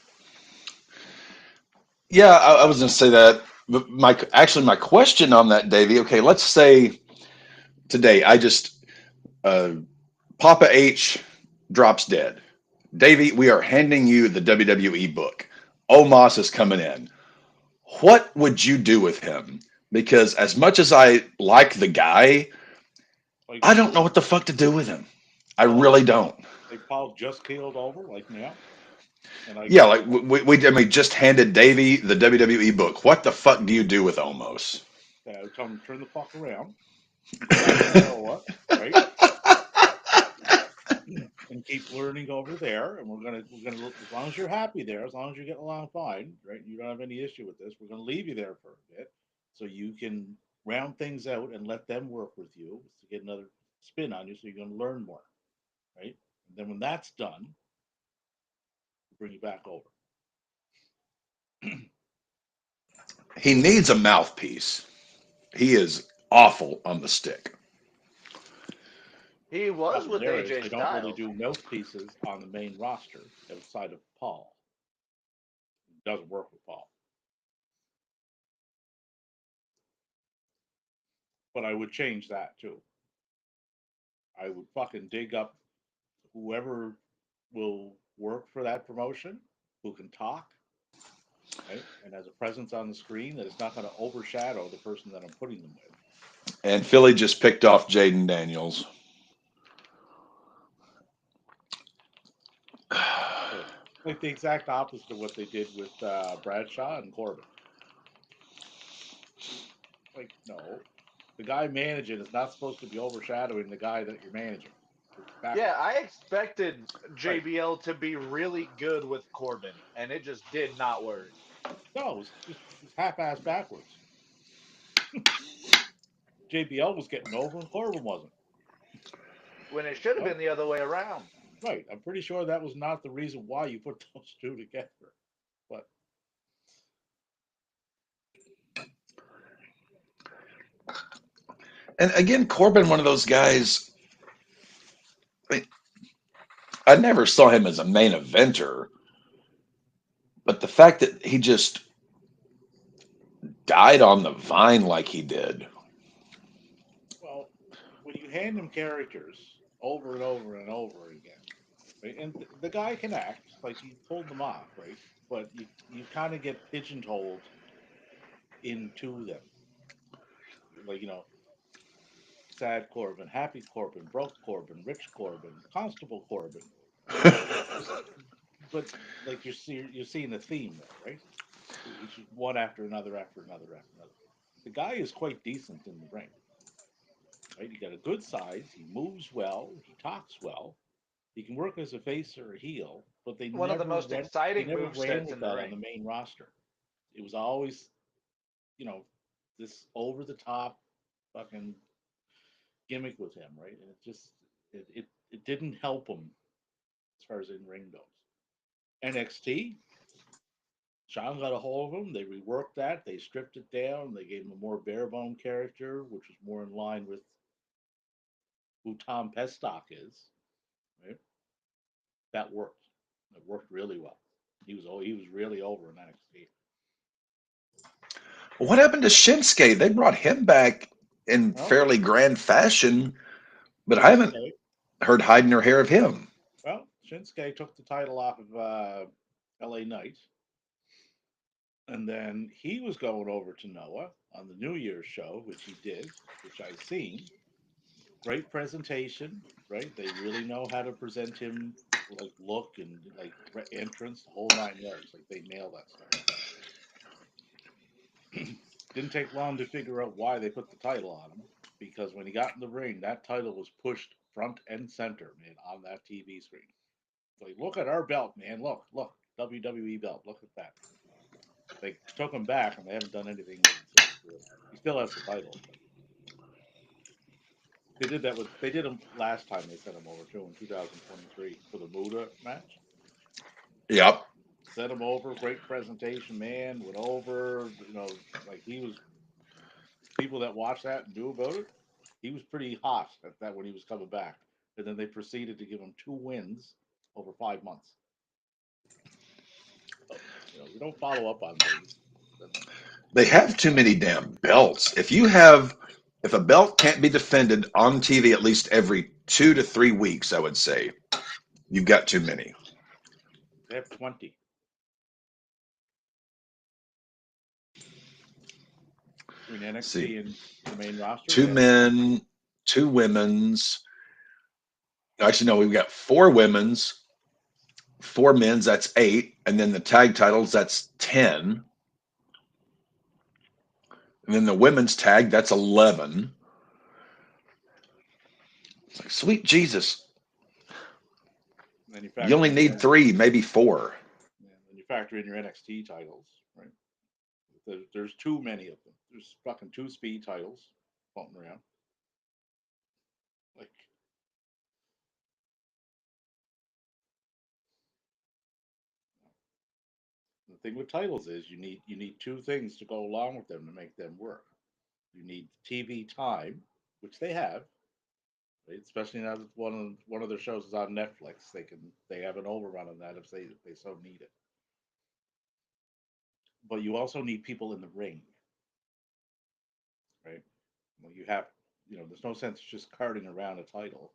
Yeah, I was going to say that. But my question on that, Davey. Okay, let's say today I just uh, Papa H drops dead. Davey, we are handing you the WWE book. Omos is coming in. What would you do with him? Because as much as I like the guy, Like I don't know what the fuck to do with him. I Paul, really don't. like Paul just keeled over, like now, and I Yeah, get like we I mean, just handed Davey the WWE book. What the fuck do you do with Omos? tell him to turn the fuck around and go back to Noah, right? And keep learning over there. And we're gonna as long as you're happy there, as long as you're getting along fine, right? You don't have any issue with this. We're gonna leave you there for a bit so you can round things out and let them work with you to get another spin on you, so you're gonna learn more, right? And then when that's done, we'll bring you back over. He needs a mouthpiece. He is awful on the stick. he was Problem with there is AJ they don't really Styles. do mouthpieces on the main roster outside of Paul. It doesn't work with Paul. But I would change that too. I would fucking dig up whoever will work for that promotion, who can talk, right? And has a presence on the screen that is not going to overshadow the person that I'm putting them with. And Philly just picked off Jaden Daniels. So, like the exact opposite of what they did with Bradshaw and Corbin. Like, no, the guy managing is not supposed to be overshadowing the guy that you're managing. It's Yeah, backwards. I expected Right. JBL to be really good with Corbin, and it just did not work. No, it was half-ass backwards. JBL was getting over and Corbin wasn't. When it should have No, been the other way around. right. I'm pretty sure that was not the reason why you put those two together. But And again, Corbin, one of those guys. I never saw him as a main eventer, but the fact that he just died on the vine like he did. well, when you hand him characters over and over and over again, right? And the guy can act, like he pulled them off, right? But you kind of get pigeonholed into them, like sad Corbin, happy Corbin, broke Corbin, rich Corbin, Constable Corbin. Just, but like you're seeing a theme there, right? It's just one after another, after another, after another. The guy is quite decent in the ring, right? He got a good size. He moves well. He talks well. He can work as a face or a heel, but One of the most They exciting never move ran sets with in the that on the ring. main roster. It was always, you know, this over the top fucking gimmick with him, right? And it didn't help him as far as in ring goes. NXT, Sean got a hold of him. They reworked that. They stripped it down. They gave him a more bare bone character, which was more in line with who Tom Pestock is. Right? That worked. It worked really well. He was really over in NXT. What happened to Shinsuke? They brought him back in Well, fairly grand fashion, but I haven't Shinsuke. heard hide nor hair of him. Well, Shinsuke took the title off of L.A. Knight, and then he was going over to Noah on the New Year's show, which he did, which I seen. Great presentation, right? They really know how to present him, like look and like entrance, the whole 9 yards. Like they nail that stuff. Didn't take long to figure out why they put the title on him, because when he got in the ring, that title was pushed front and center, man, on that TV screen. Like, look at our belt, man. Look, WWE belt. Look at that. They took him back, and they haven't done anything with him since. He still has the title. But they did him last time they sent him over to in 2023 for the Muda match. Yep. Sent him over, great presentation, man. Went over, like he was people that watched that and knew about it. He was pretty hot at that when he was coming back, and then they proceeded to give him 2 wins over 5 months. So, you don't follow up on things. Then They have too many damn belts. If a belt can't be defended on TV at least every 2 to 3 weeks, I would say you've got too many. they have 20 between See, NXT and the main roster. They two have 20. men, two women's. Actually, no, we've got four women's, four men's. That's eight, and then the tag titles. That's 10, and then the women's tag. That's 11. It's like, sweet Jesus, And then you you factor only in your need three, maybe four. then you factor in your NXT titles, right? There's too many of them. There's fucking two speed titles floating around. Like the thing with titles is you need two things to go along with them to make them work. You need TV time, which they have, right? Especially now that one of their shows is on Netflix. They have an overrun on that if they so need it. But you also need people in the ring, right? Well, there's no sense just carting around a title.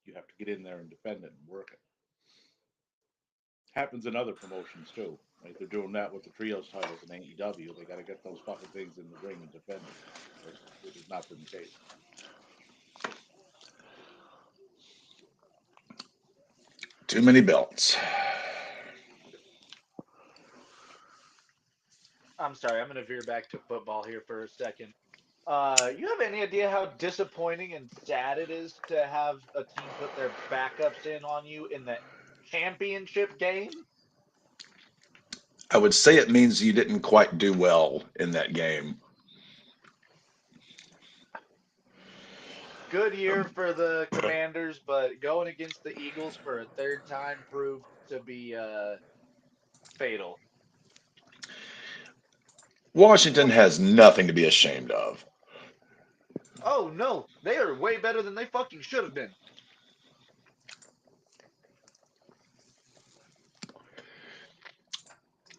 You have to get in there and defend it and work it. Happens in other promotions too. Right? They're doing that with the trios titles in AEW. They got to get those fucking things in the ring and defend them, right? Which has not been the case. Too many belts. I'm sorry, I'm going to veer back to football here for a second. You have any idea how disappointing and sad it is to have a team put their backups in on you in the championship game? I would say it means you didn't quite do well in that game. Good year for the Commanders, but going against the Eagles for a third time proved to be fatal. Washington What? has nothing to be ashamed of. Oh no, they are way better than they fucking should have been.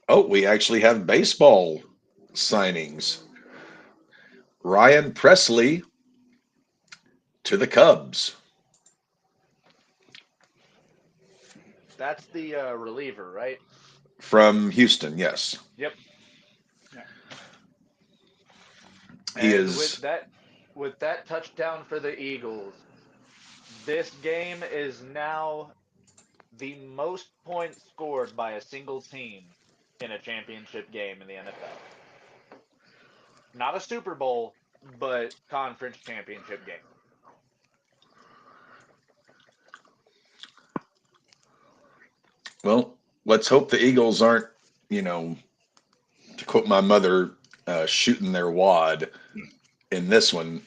Oh, we actually have baseball signings. Ryan Presley to the Cubs That's the reliever, right? from Houston. Yes, Yep. Yeah. he And with is. that, with that touchdown for the Eagles, this game is now the most points scored by a single team in a championship game in the NFL. Not a Super Bowl, but conference championship game. Well, let's hope the Eagles aren't, you know, to quote my mother, shooting their wad in this one,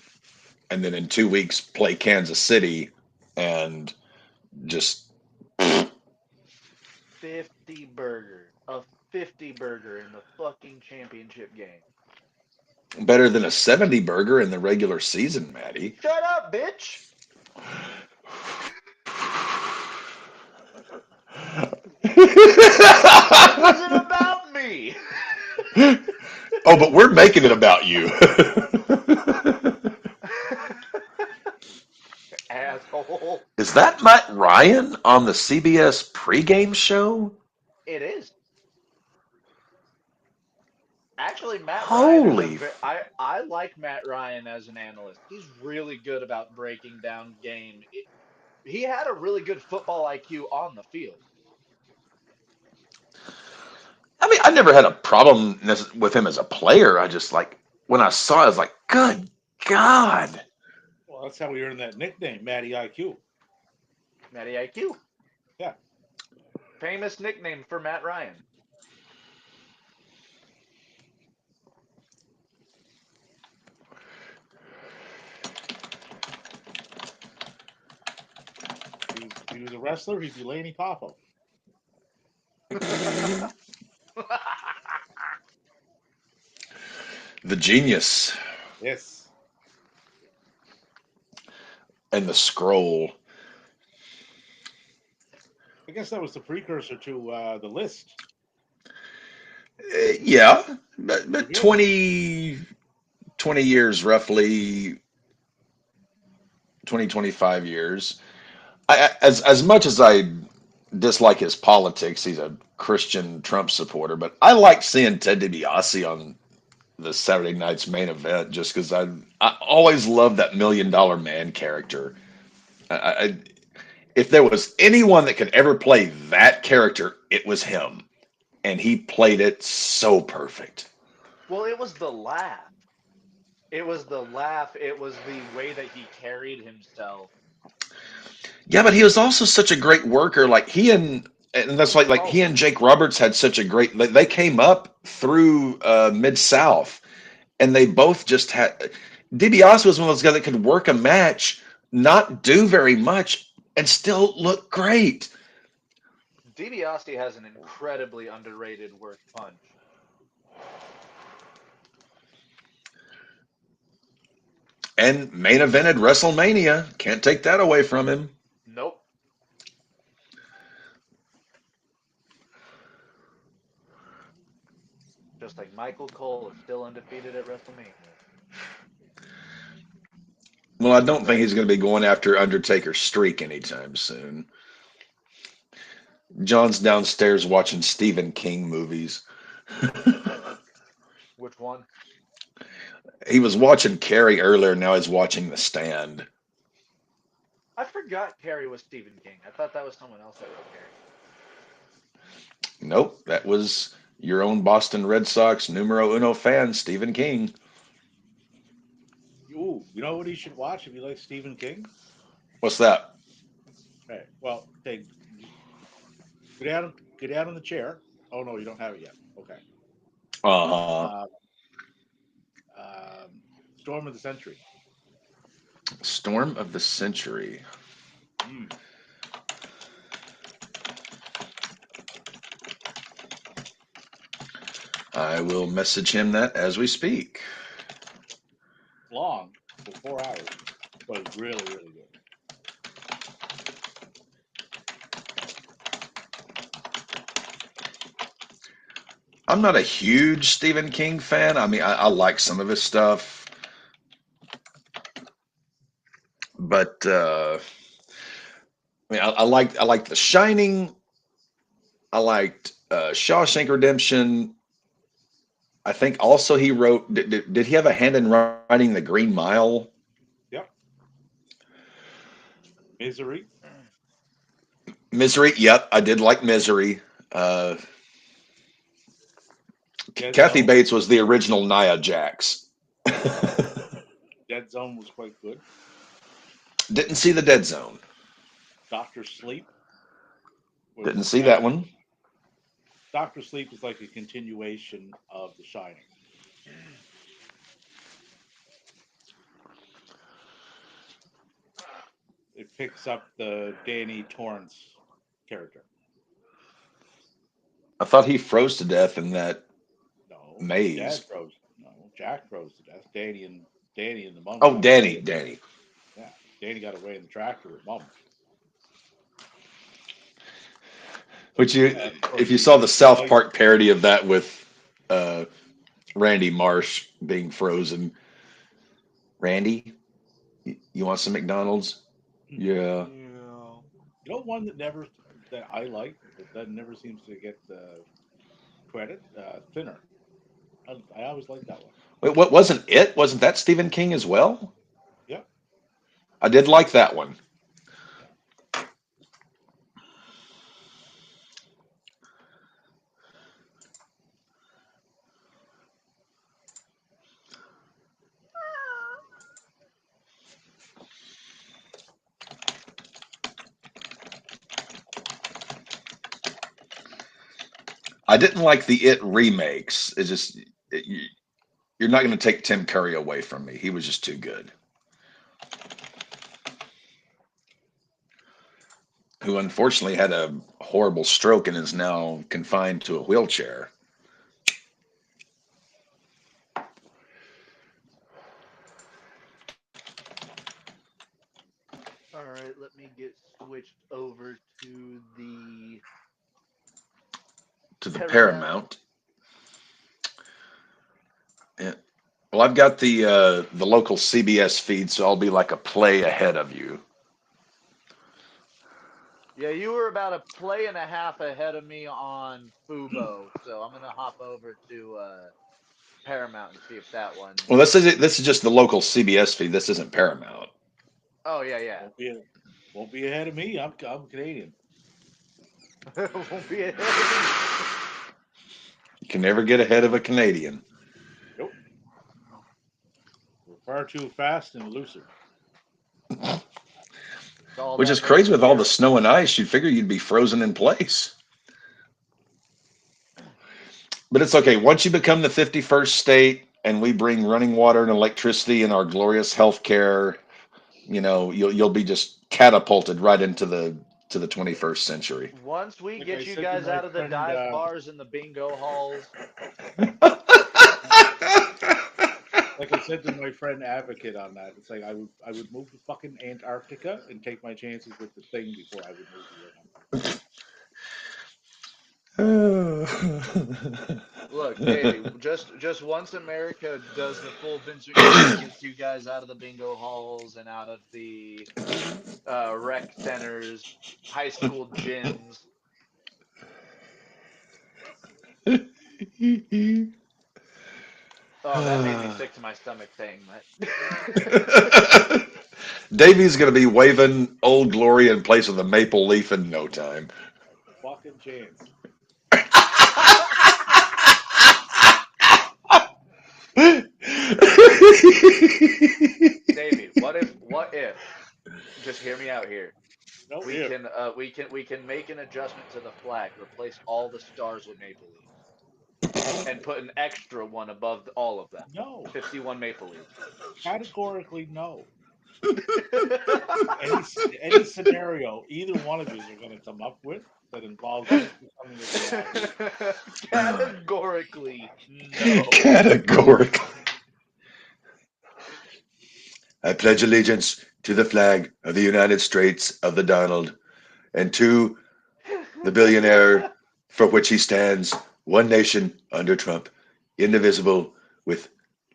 and then in 2 weeks play Kansas City and just 50 burger. A 50 burger in the fucking championship game. better than a 70 burger in the regular season, Maddie. Shut up, bitch! It wasn't about me! Oh, but we're making it about you. Asshole. Is that Matt Ryan on the CBS pregame show? It is. Actually, Matt Ryan is a Holy. I like Matt Ryan as an analyst. He's really good about breaking down game. He had a really good football IQ on the field. I mean, I never had a problem with him as a player. I just like, when I saw it, I was like, good God. Well, that's how we earned that nickname, Matty IQ. Matty IQ. Yeah. Famous nickname for Matt Ryan. If he was a wrestler, he'd be Laney Poffo. The genius Yes. and the scroll. I guess that was the precursor to the list. Yeah, but Reveal. 20 years roughly, 20, 25 years. As much as I dislike his politics, he's a Christian Trump supporter, but I like seeing Ted DiBiase on the Saturday night's main event just because I always loved that $1 million man character. I, if there was anyone that could ever play that character, it was him, and he played it so perfect. Well, it was the laugh. It was the laugh. It was the way that he carried himself. Yeah, but he was also such a great worker. Like and that's like Oh, he and Jake Roberts had such a great. They came up through Mid South, and they both just had. DiBiase was one of those guys that could work a match, not do very much, and still look great. DiBiase has an incredibly underrated work punch. And main evented WrestleMania. Can't take that away from him. Nope. Just like Michael Cole is still undefeated at WrestleMania. Well, I don't think he's going to be going after Undertaker's streak anytime soon. John's downstairs watching Stephen King movies. Which one? He was watching Carrie earlier. Now he's watching The Stand. I forgot Carrie was Stephen King. I thought that was someone else that wrote Carrie. Nope, that was your own Boston Red Sox numero uno fan, Stephen King. Ooh, you know what he should watch if you like Stephen King? What's that? Okay. Well, just get out on the chair. Oh no, you don't have it yet. Okay. Uh huh. Uh, Storm of the Century. Storm of the Century. Mm. I will message him that as we speak. It's long, for 4 hours, but it's really, really good. I'm not a huge Stephen King fan. I mean, I like some of his stuff, but I liked The Shining. I liked Shawshank Redemption. I think also he wrote. Did he have a hand in writing The Green Mile? Misery. Misery. Yep, I did like Misery. Uh, Dead Kathy Zone. Bates was the original Nia Jax. Dead Zone was quite good. Didn't see the Dead Zone. Doctor Sleep Didn't was see that one. Doctor Sleep is like a continuation of The Shining. It picks up the Danny Torrance character. I thought he froze to death in that No, his dad maze. froze. No, Jack froze to death. Danny and the mom Oh, got away. Danny. Yeah, Danny got away in the tractor with mom. Which And of if course, you saw the the South wife. Park parody of that with uh, Randy Marsh being frozen. Randy, you want some McDonald's? Yeah. Yeah. One that I like that never seems to get the credit. Thinner. I always like that one. Wait, what wasn't it? Wasn't that Stephen King as well? Yeah, I did like that one. yeah. I didn't like the It remakes. It's just you're not going to take Tim Curry away from me. He was just too good. Who unfortunately had a horrible stroke and is now confined to a wheelchair. All right, let me get switched over to the To the Paramount. Paramount. Yeah. Well, I've got the local CBS feed, so I'll be like a play ahead of you. Yeah, you were about a play and a half ahead of me on Fubo, so I'm gonna hop over to Paramount and see if that one. Well, this is just the local CBS feed. This isn't Paramount. Oh yeah, yeah. Won't be won't be ahead of me. I'm Canadian. Won't be ahead of me. You can never get ahead of a Canadian. Nope. We're far too fast and elusive. It's all Which is that crazy native with all the lyric. snow and ice. You'd figure you'd be frozen in place. But it's okay. Once you become the 51st state and we bring running water and electricity and our glorious health care, you'll be just catapulted right into the 21st century. Once we Like I get you said to guys my out of the friend, dive bars and the bingo halls, like I said to my friend Advocate on that, it's like I would move to fucking Antarctica and take my chances with the thing before I would move here. look, Davey, just once America does the full Vincent Green, gets you guys out of the bingo halls and out of the rec centers, high school gyms. Oh, that made me sick to my stomach saying that. Davy's going to be waving Old Glory in place of the maple leaf in no time. Fucking chance. Davey, what if just hear me out here. No We if. can we can make an adjustment to the flag, replace all the stars with maple leaves, and put an extra one above all of them. No. 51 maple leaves. Categorically no. Any scenario either one of you are going to come up with that involves this becoming a reality. Categorically no. Categorically. I pledge allegiance to the flag of the United States of the Donald and to the billionaire for which he stands, one nation under Trump, indivisible, with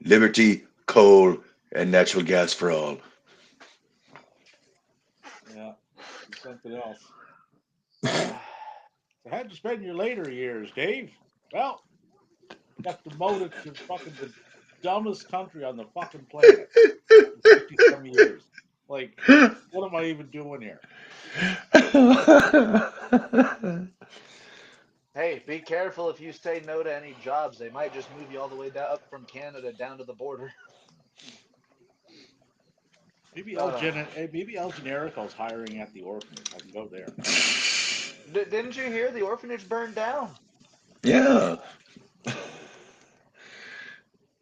liberty, coal, and natural gas for all. Yeah. Do something else. So how'd you spend your later years, Dave? Well, I got demoted to fucking the dumbest country on the fucking planet for 50 some years. Like, what am I even doing here? Hey, be careful if you say no to any jobs. They might just move you all the way down, up from Canada down to the border. Uh, Maybe El Generico's hiring at the orphanage. I can go there. didn't you hear the orphanage burned down? Yeah.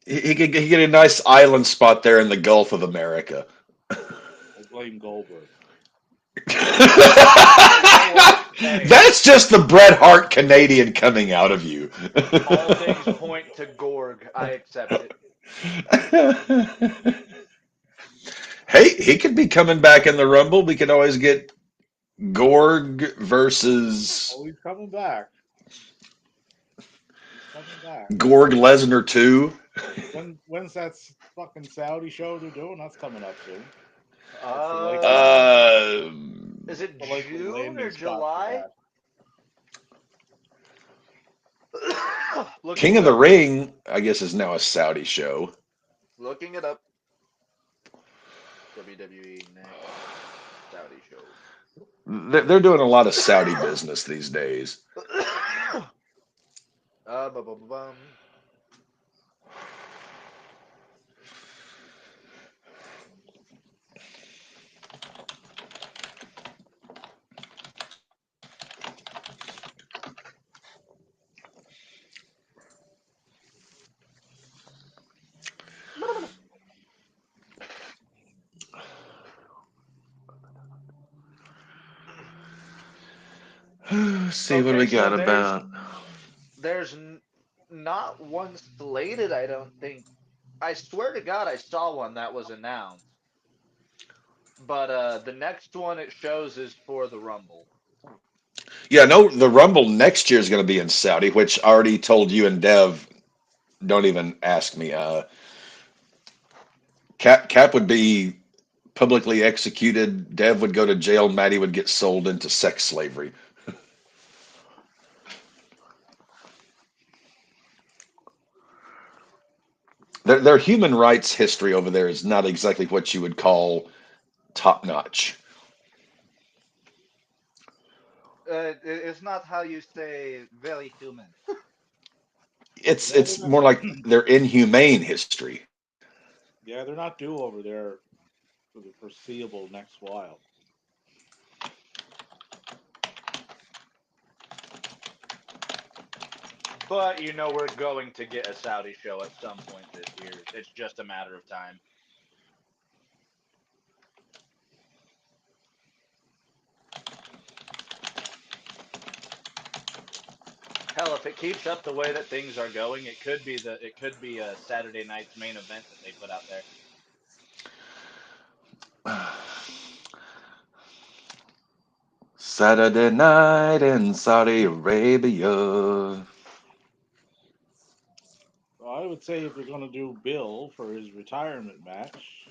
He could get a nice island spot there in the Gulf of America. I blame Goldberg. You know what? Hey, That's just the Bret Hart Canadian coming out of you. all things point to Gorg. I accept it. Hey, he could be coming back in the Rumble. We could always get Gorg versus Oh, he's coming back. He's coming back. Gorg Lesnar 2. When's that fucking Saudi show they're doing? That's coming up soon. What's the likely Uh, Uh, is it the likely June or landing spot for July? that? Looking King it of the up. Ring, I guess, is now a Saudi show. Looking it up. WWE next Saudi show. They're doing a lot of Saudi business these days. Bum. Let's see what Okay, we so got about. there's not one slated. I don't think. I swear to God, I saw one that was announced. But the next one it shows is for the Rumble. Yeah, no, the Rumble next year is going to be in Saudi, which I already told you and Dev. Don't even ask me. Cap would be publicly executed. Dev would go to jail. Maddie would get sold into sex slavery. Their human rights history over there is not exactly what you would call top notch. It's not how you say very human. It's Yeah, they're it's not. more like their inhumane history. Yeah, they're not due over there for the foreseeable next while. But you know we're going to get a Saudi show at some point this year. It's just a matter of time. Hell, if it keeps up the way that things are going, it could be a Saturday night's main event that they put out there. Saturday night in Saudi Arabia. So I would say if they're going to do Bill for his retirement match,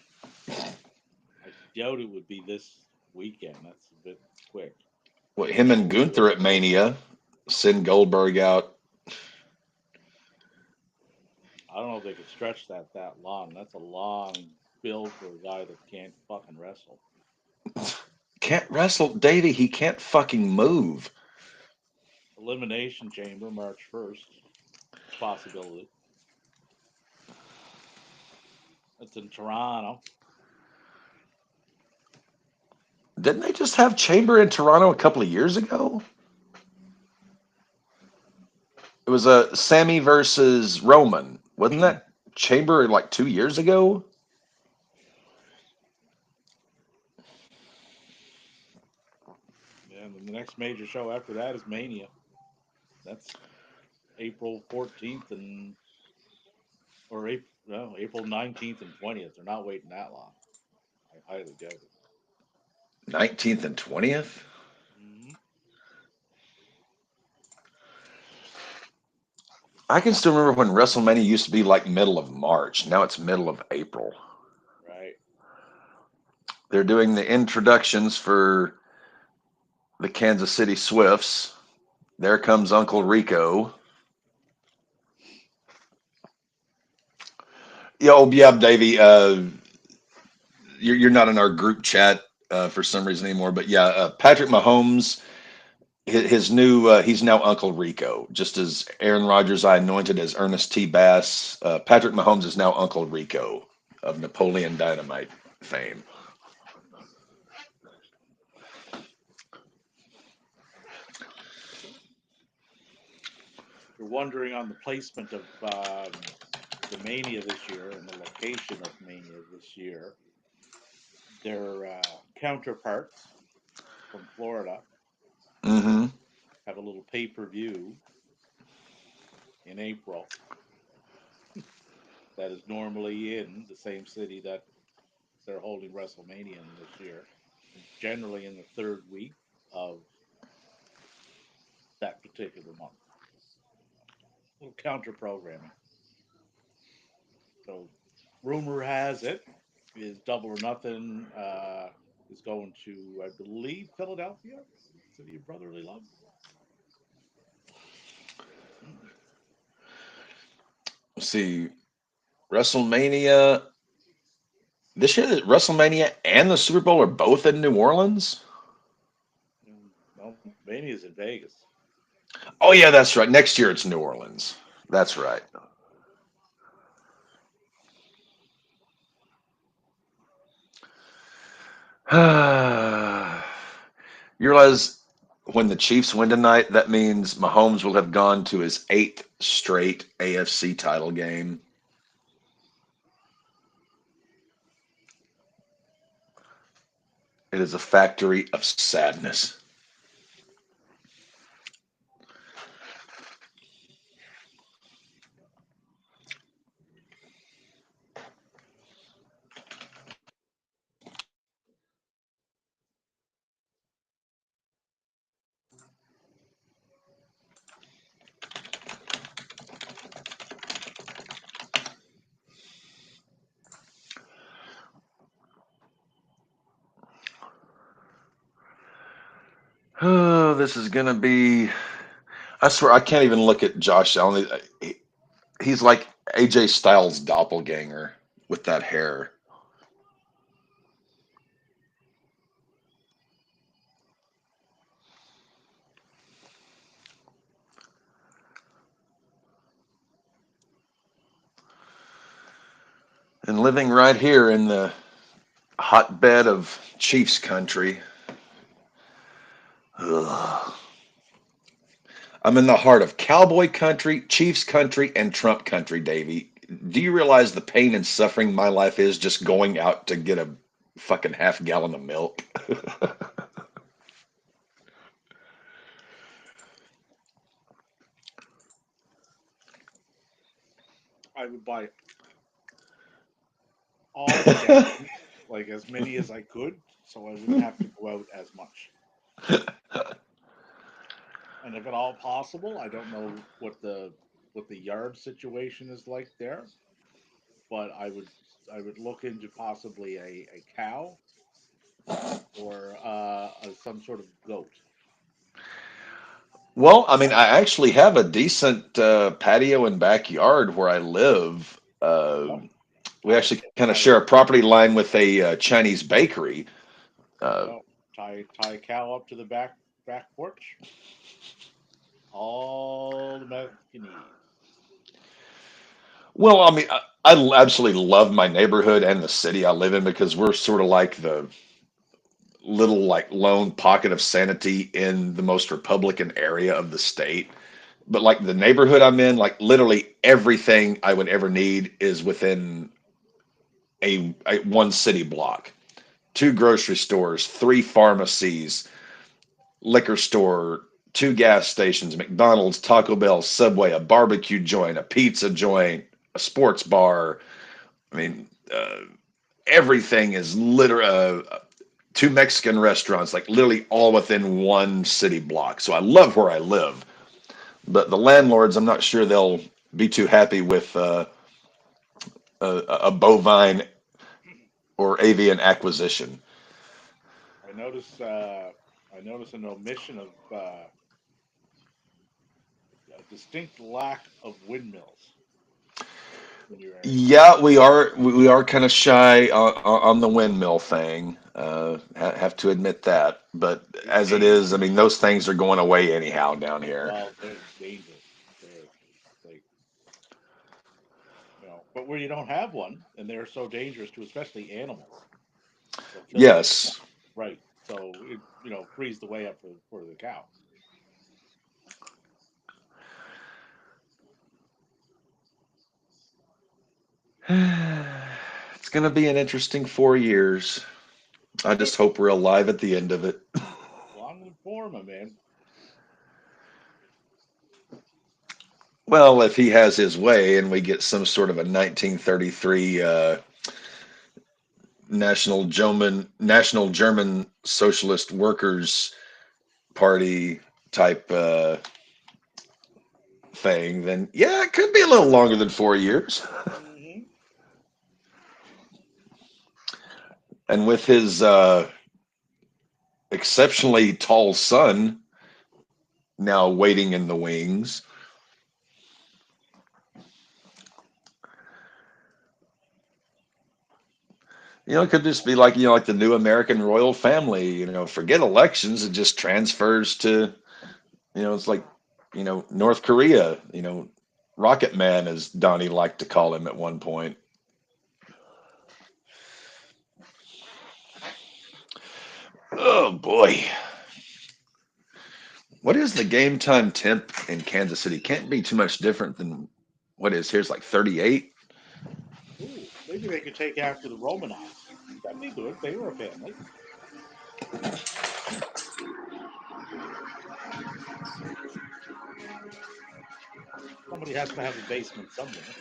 I doubt it would be this weekend. That's a bit quick. What, him and Gunther at Mania? Send Goldberg out. I don't know if they could stretch that long. That's a long build for a guy that can't fucking wrestle. Can't wrestle, Davey. He can't fucking move. Elimination Chamber, March 1st. It's a possibility. It's in Toronto. Didn't they just have Chamber in Toronto a couple of years ago? It was a Sammy versus Roman. Wasn't that Chamber like 2 years ago? Yeah, and then the next major show after that is Mania. That's April 14th and or April, no, April 19th and 20th. They're not waiting that long. I highly doubt it. 19th and 20th? Hmm. I can still remember when WrestleMania used to be like middle of March. Now it's middle of April. Right. They're doing the introductions for the Kansas City Swifts. There comes Uncle Rico. Yeah, oh, yeah, Davey. you're not in our group chat for some reason anymore, but yeah, Patrick Mahomes, his new he's now Uncle Rico, just as Aaron Rodgers I anointed as Ernest T. Bass. Patrick Mahomes is now Uncle Rico of Napoleon Dynamite fame. You're wondering on the placement of the Mania this year and the location of Mania this year. Their counterparts from Florida Hmm. have a little pay-per-view in April that is normally in the same city that they're holding WrestleMania in this year, generally in the third week of that particular month. A little counter programming. So, rumor has it is Double or Nothing is going to, I believe, Philadelphia, city of brotherly love. Let's see, WrestleMania this year. WrestleMania and the Super Bowl are both in New Orleans. No, Mania is in Vegas. Oh yeah, that's right. Next year it's New Orleans. That's right. You realize when the Chiefs win tonight, that means Mahomes will have gone to his eighth straight AFC title game. It is a factory of sadness. Oh, this is gonna be. I swear I can't even look at Josh Allen. He's like AJ Styles' doppelganger with that hair. And living right here in the hotbed of Chiefs country. Ugh. I'm in the heart of cowboy country, Chiefs country, and Trump country, Davy. Do you realize the pain and suffering my life is just going out to get a fucking half gallon of milk? I would buy all the gallons, like as many as I could, so I wouldn't have to go out as much. And if at all possible, I don't know what the yard situation is like there, but I would look into possibly a cow or some sort of goat. Well, I mean, I actually have a decent patio and backyard where I live. Yep. We Tie actually kind of tie share a property line with a Chinese bakery. there you Uh, go. Tie a cow up to the back porch. All the milk you need. well, I mean, I absolutely love my neighborhood and the city I live in because we're sort of like the little like lone pocket of sanity in the most Republican area of the state. But like the neighborhood I'm in, like literally everything I would ever need is within a one city block. Two grocery stores, three pharmacies, liquor store, two gas stations, McDonald's, Taco Bell, Subway, a barbecue joint, a pizza joint, a sports bar. I mean, everything is literally two Mexican restaurants, like literally all within one city block. So I love where I live, but the landlords, I'm not sure they'll be too happy with a bovine or avian acquisition. I notice I notice an omission of a distinct lack of windmills. when you're Yeah, we are kind of shy on the windmill thing. Have to admit that. But it's as it is, I dangerous. mean, those things are going away anyhow down here. Well, they're dangerous. They're like, but where you don't have one, and they're so dangerous to especially animals, they'll kill them. Yes. Right. So it frees the way up for the cows. It's going to be an interesting 4 years. I just hope we're alive at the end of it. Long and for 'em, man. Well, if he has his way and we get some sort of a 1933 National German Socialist Workers Party type thing, then yeah, it could be a little longer than 4 years. Hmm. And with his exceptionally tall son now waiting in the wings, it could just be like like the new American royal family. Forget elections; it just transfers to it's like North Korea. Rocket Man, as Donnie liked to call him at one point. Oh boy. What is the game time temp in Kansas City? Can't be too much different than what is here's like 38. Ooh, maybe they could take after the Romanovs. That'd be good. They were a family. Somebody has to have a basement somewhere.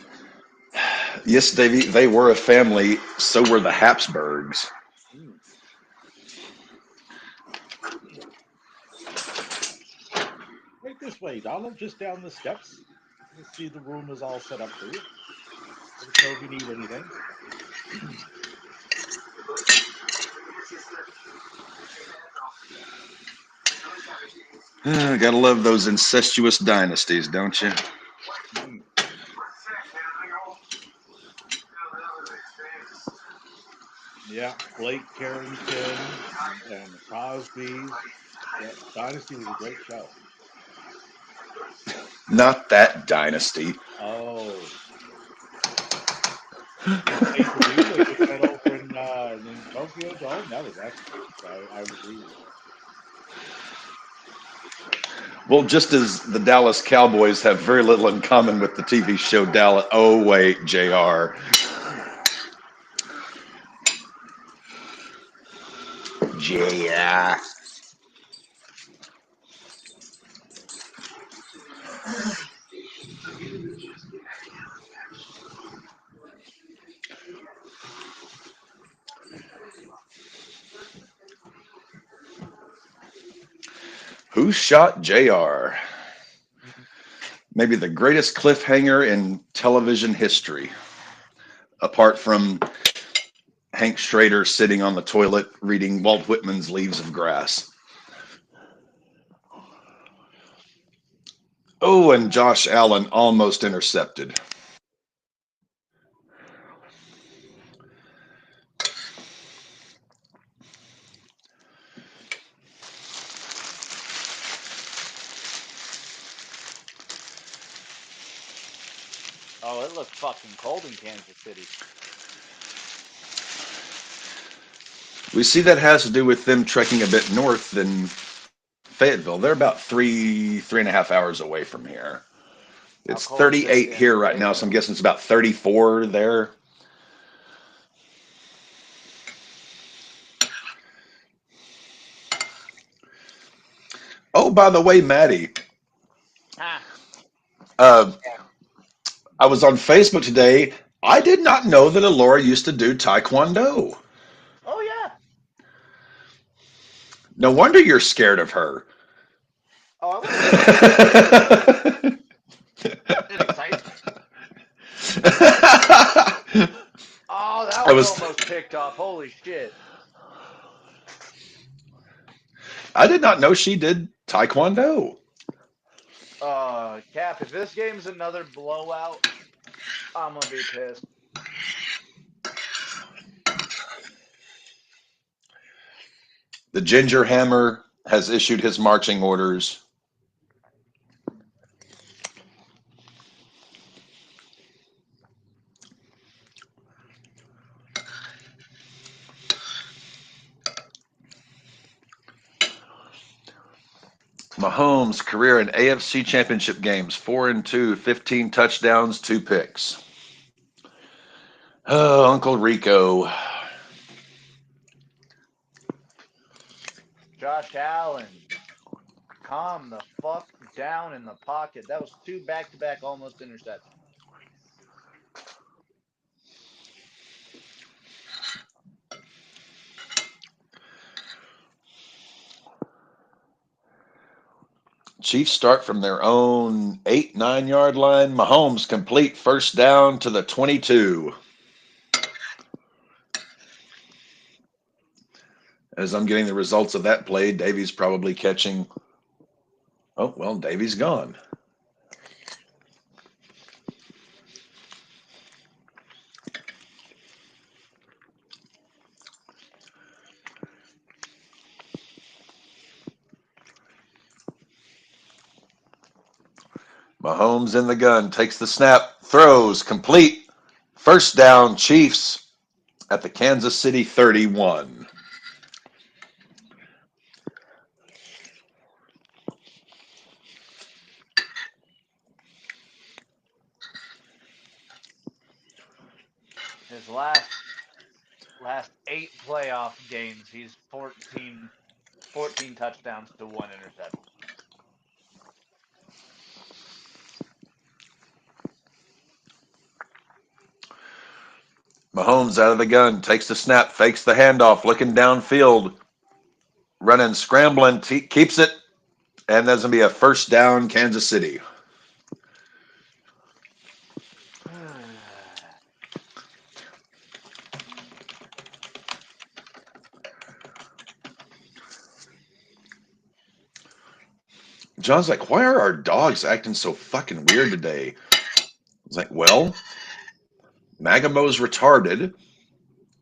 Yes, Davey, they were a family. So were the Habsburgs. Hmm. Right this way, Donald. Just down the steps. You'll see the room is all set up for you. Let us know if you need anything. Gotta love those incestuous dynasties, don't you? Hmm. Yeah, Blake Carrington and the Cosbys. Yeah, Dynasty was a great show. Not that dynasty. Oh, the pay per view they just had over in Tokyo Dome. That was excellent. I would agree with you. Well, just as the Dallas Cowboys have very little in common with the TV show Dallas. Oh, wait, JR. Hmm. JR. Who shot JR? Maybe the greatest cliffhanger in television history, apart from Hank Schrader sitting on the toilet reading Walt Whitman's Leaves of Grass. Oh, and Josh Allen almost intercepted. Oh, it looks fucking cold in Kansas City. We see that has to do with them trekking a bit north than Fayetteville. They're about 3.5 hours away from here. How It's cold is it 38 in here right now, so I'm Fayetteville? guessing it's about 34 there. Oh, by the way, Maddie, Ah. uh, I was on Facebook today. I did not know that Alora used to do Taekwondo. Oh yeah. No wonder you're scared of her. Oh, I wasn't scared of her. It excites me. Oh, that I was was. almost picked off. Holy shit. I did not know she did Taekwondo. Cap, if this game's another blowout, I'm gonna be pissed. The Ginger Hammer has issued his marching orders. Mahomes' career in AFC Championship games 4-2, 15 touchdowns, 2 picks. Oh, Uncle Rico. Josh Allen, calm the fuck down in the pocket. That was two back-to-back almost interceptions. Chiefs start from their own 8, 9 yard line. Mahomes complete first down to the 22. As I'm getting the results of that play, Davy's probably catching. Oh, well, Davy's gone. Mahomes in the gun, takes the snap, throws, complete. First down, Chiefs at the Kansas City 31. His last eight playoff games, he's 14 touchdowns to one interception. Mahomes out of the gun, takes the snap, fakes the handoff, looking downfield, running, scrambling, keeps it, and that's going to be a first down, Kansas City. John's like, why are our dogs acting so fucking weird today? I was like, well, Magamo's retarded,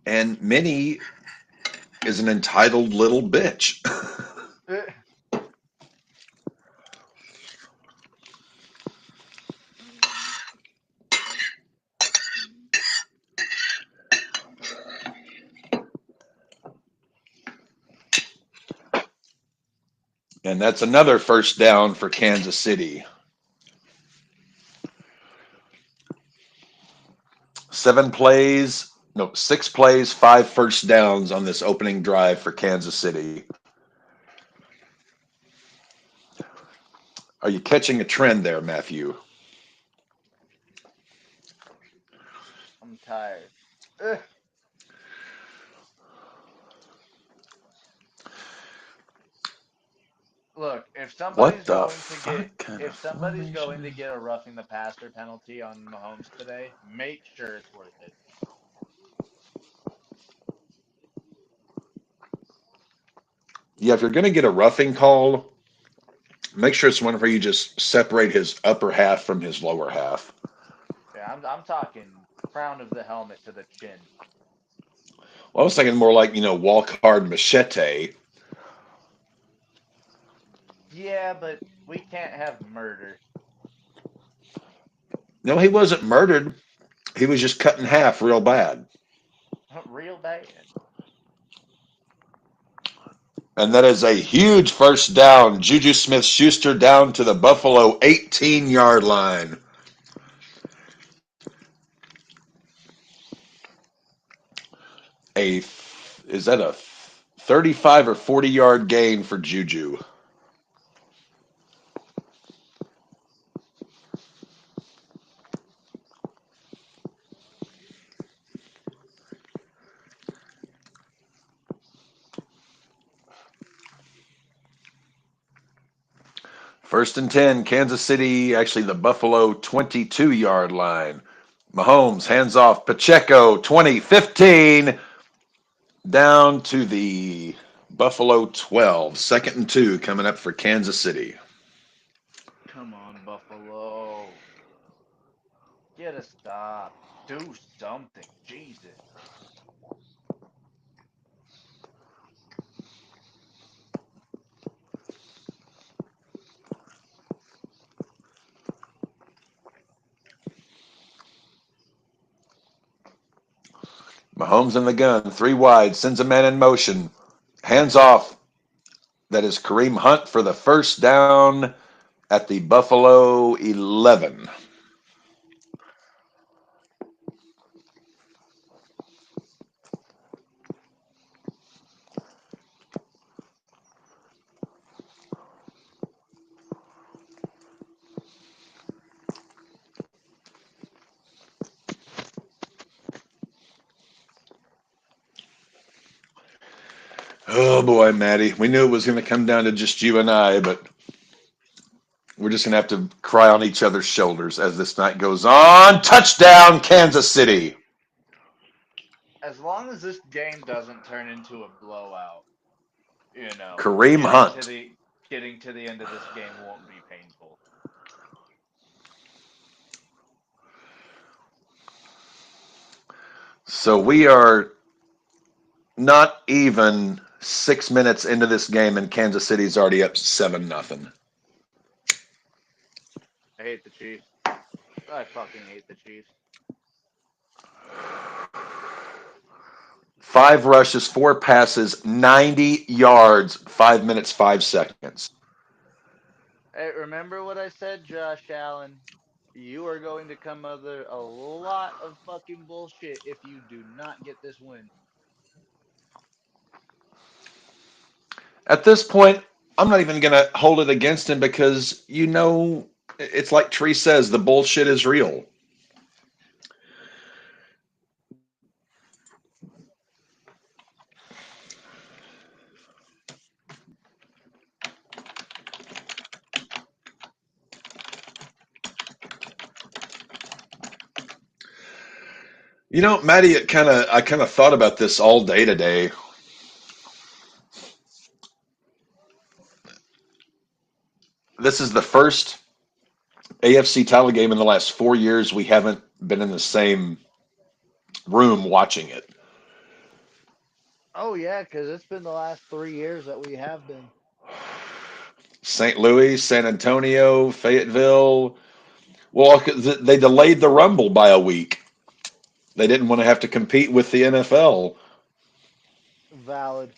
and Minnie is an entitled little bitch. And that's another first down for Kansas City. 6 plays, 5 first downs on this opening drive for Kansas City. Are you catching a trend there, Matthew? I'm tired. Look, What the fuck kind of if somebody's formation going to is? get a roughing the passer penalty on Mahomes today, make sure it's worth it. Yeah, if you're going to get a roughing call, make sure it's one where you just separate his upper half from his lower half. Yeah, I'm talking crown of the helmet to the chin. Well, I was thinking more like, walk hard machete. Yeah, but we can't have murder. No, he wasn't murdered. He was just cut in half real bad. Real bad. And that is a huge first down. Juju Smith-Schuster down to the Buffalo 18-yard line. Is that a 35 or 40-yard gain for Juju? First and 10, Kansas City, actually the Buffalo 22-yard line. Mahomes hands off Pacheco 20, 15, down to the Buffalo 12. Second and 2 coming up for Kansas City. Come on, Buffalo. Get a stop. Do something. Jesus. Mahomes in the gun, three wide, sends a man in motion, hands off. That is Kareem Hunt for the first down at the Buffalo 11. Oh boy, Maddie, we knew it was going to come down to just you and I, but we're just going to have to cry on each other's shoulders as this night goes on. Touchdown, Kansas City. As long as this game doesn't turn into a blowout, you know, Kareem Hunt. getting to the end of this game won't be painful. So we are not even 6 minutes into this game, and Kansas City's already up 7-0. I hate the Chiefs. I fucking hate the Chiefs. 5 rushes, 4 passes, 90 yards, 5 minutes, 5 seconds. Hey, remember what I said, Josh Allen? You are going to come under a lot of fucking bullshit if you do not get this win. At this point, I'm not even going to hold it against him because, it's like Tree says, the bullshit is real. Maddie, I kind of thought about this all day today. This is the first AFC title game in the last 4 years we haven't been in the same room watching it. Oh yeah, because it's been the last 3 years that we have been. St. Louis, San Antonio, Fayetteville. Well, they delayed the Rumble by a week. They didn't want to have to compete with the NFL. Valid.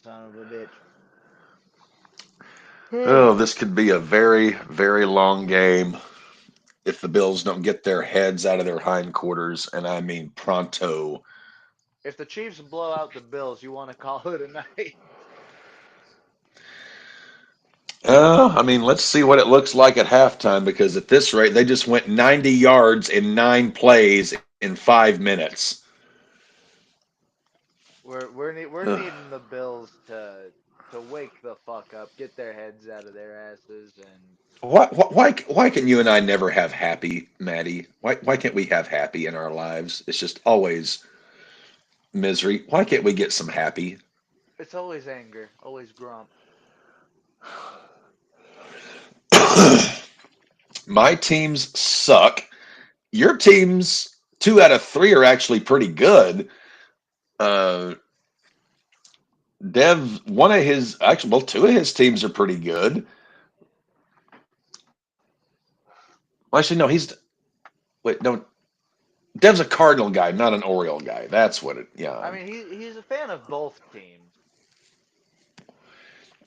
Son of a bitch. Oh, this could be a very, very long game if the Bills don't get their heads out of their hindquarters, and I mean pronto. If the Chiefs blow out the Bills, you want to call it a night? I mean, let's see what it looks like at halftime because at this rate, they just went 90 yards in 9 plays in 5 minutes. We're needing the Bills to wake the fuck up, get their heads out of their asses, and Why can you and I never have happy, Maddie? Why can't we have happy in our lives? It's just always misery. Why can't we get some happy? it's always anger, always grump. My teams suck. Your teams, 2 out of 3 are actually pretty good. Uh, Dev, one of his actually, well, 2 of his teams are pretty good. Well, actually, no, wait, no, Dev's a Cardinal guy, not an Oriole guy. That's what it. I Yeah, mean, he's a fan of both teams.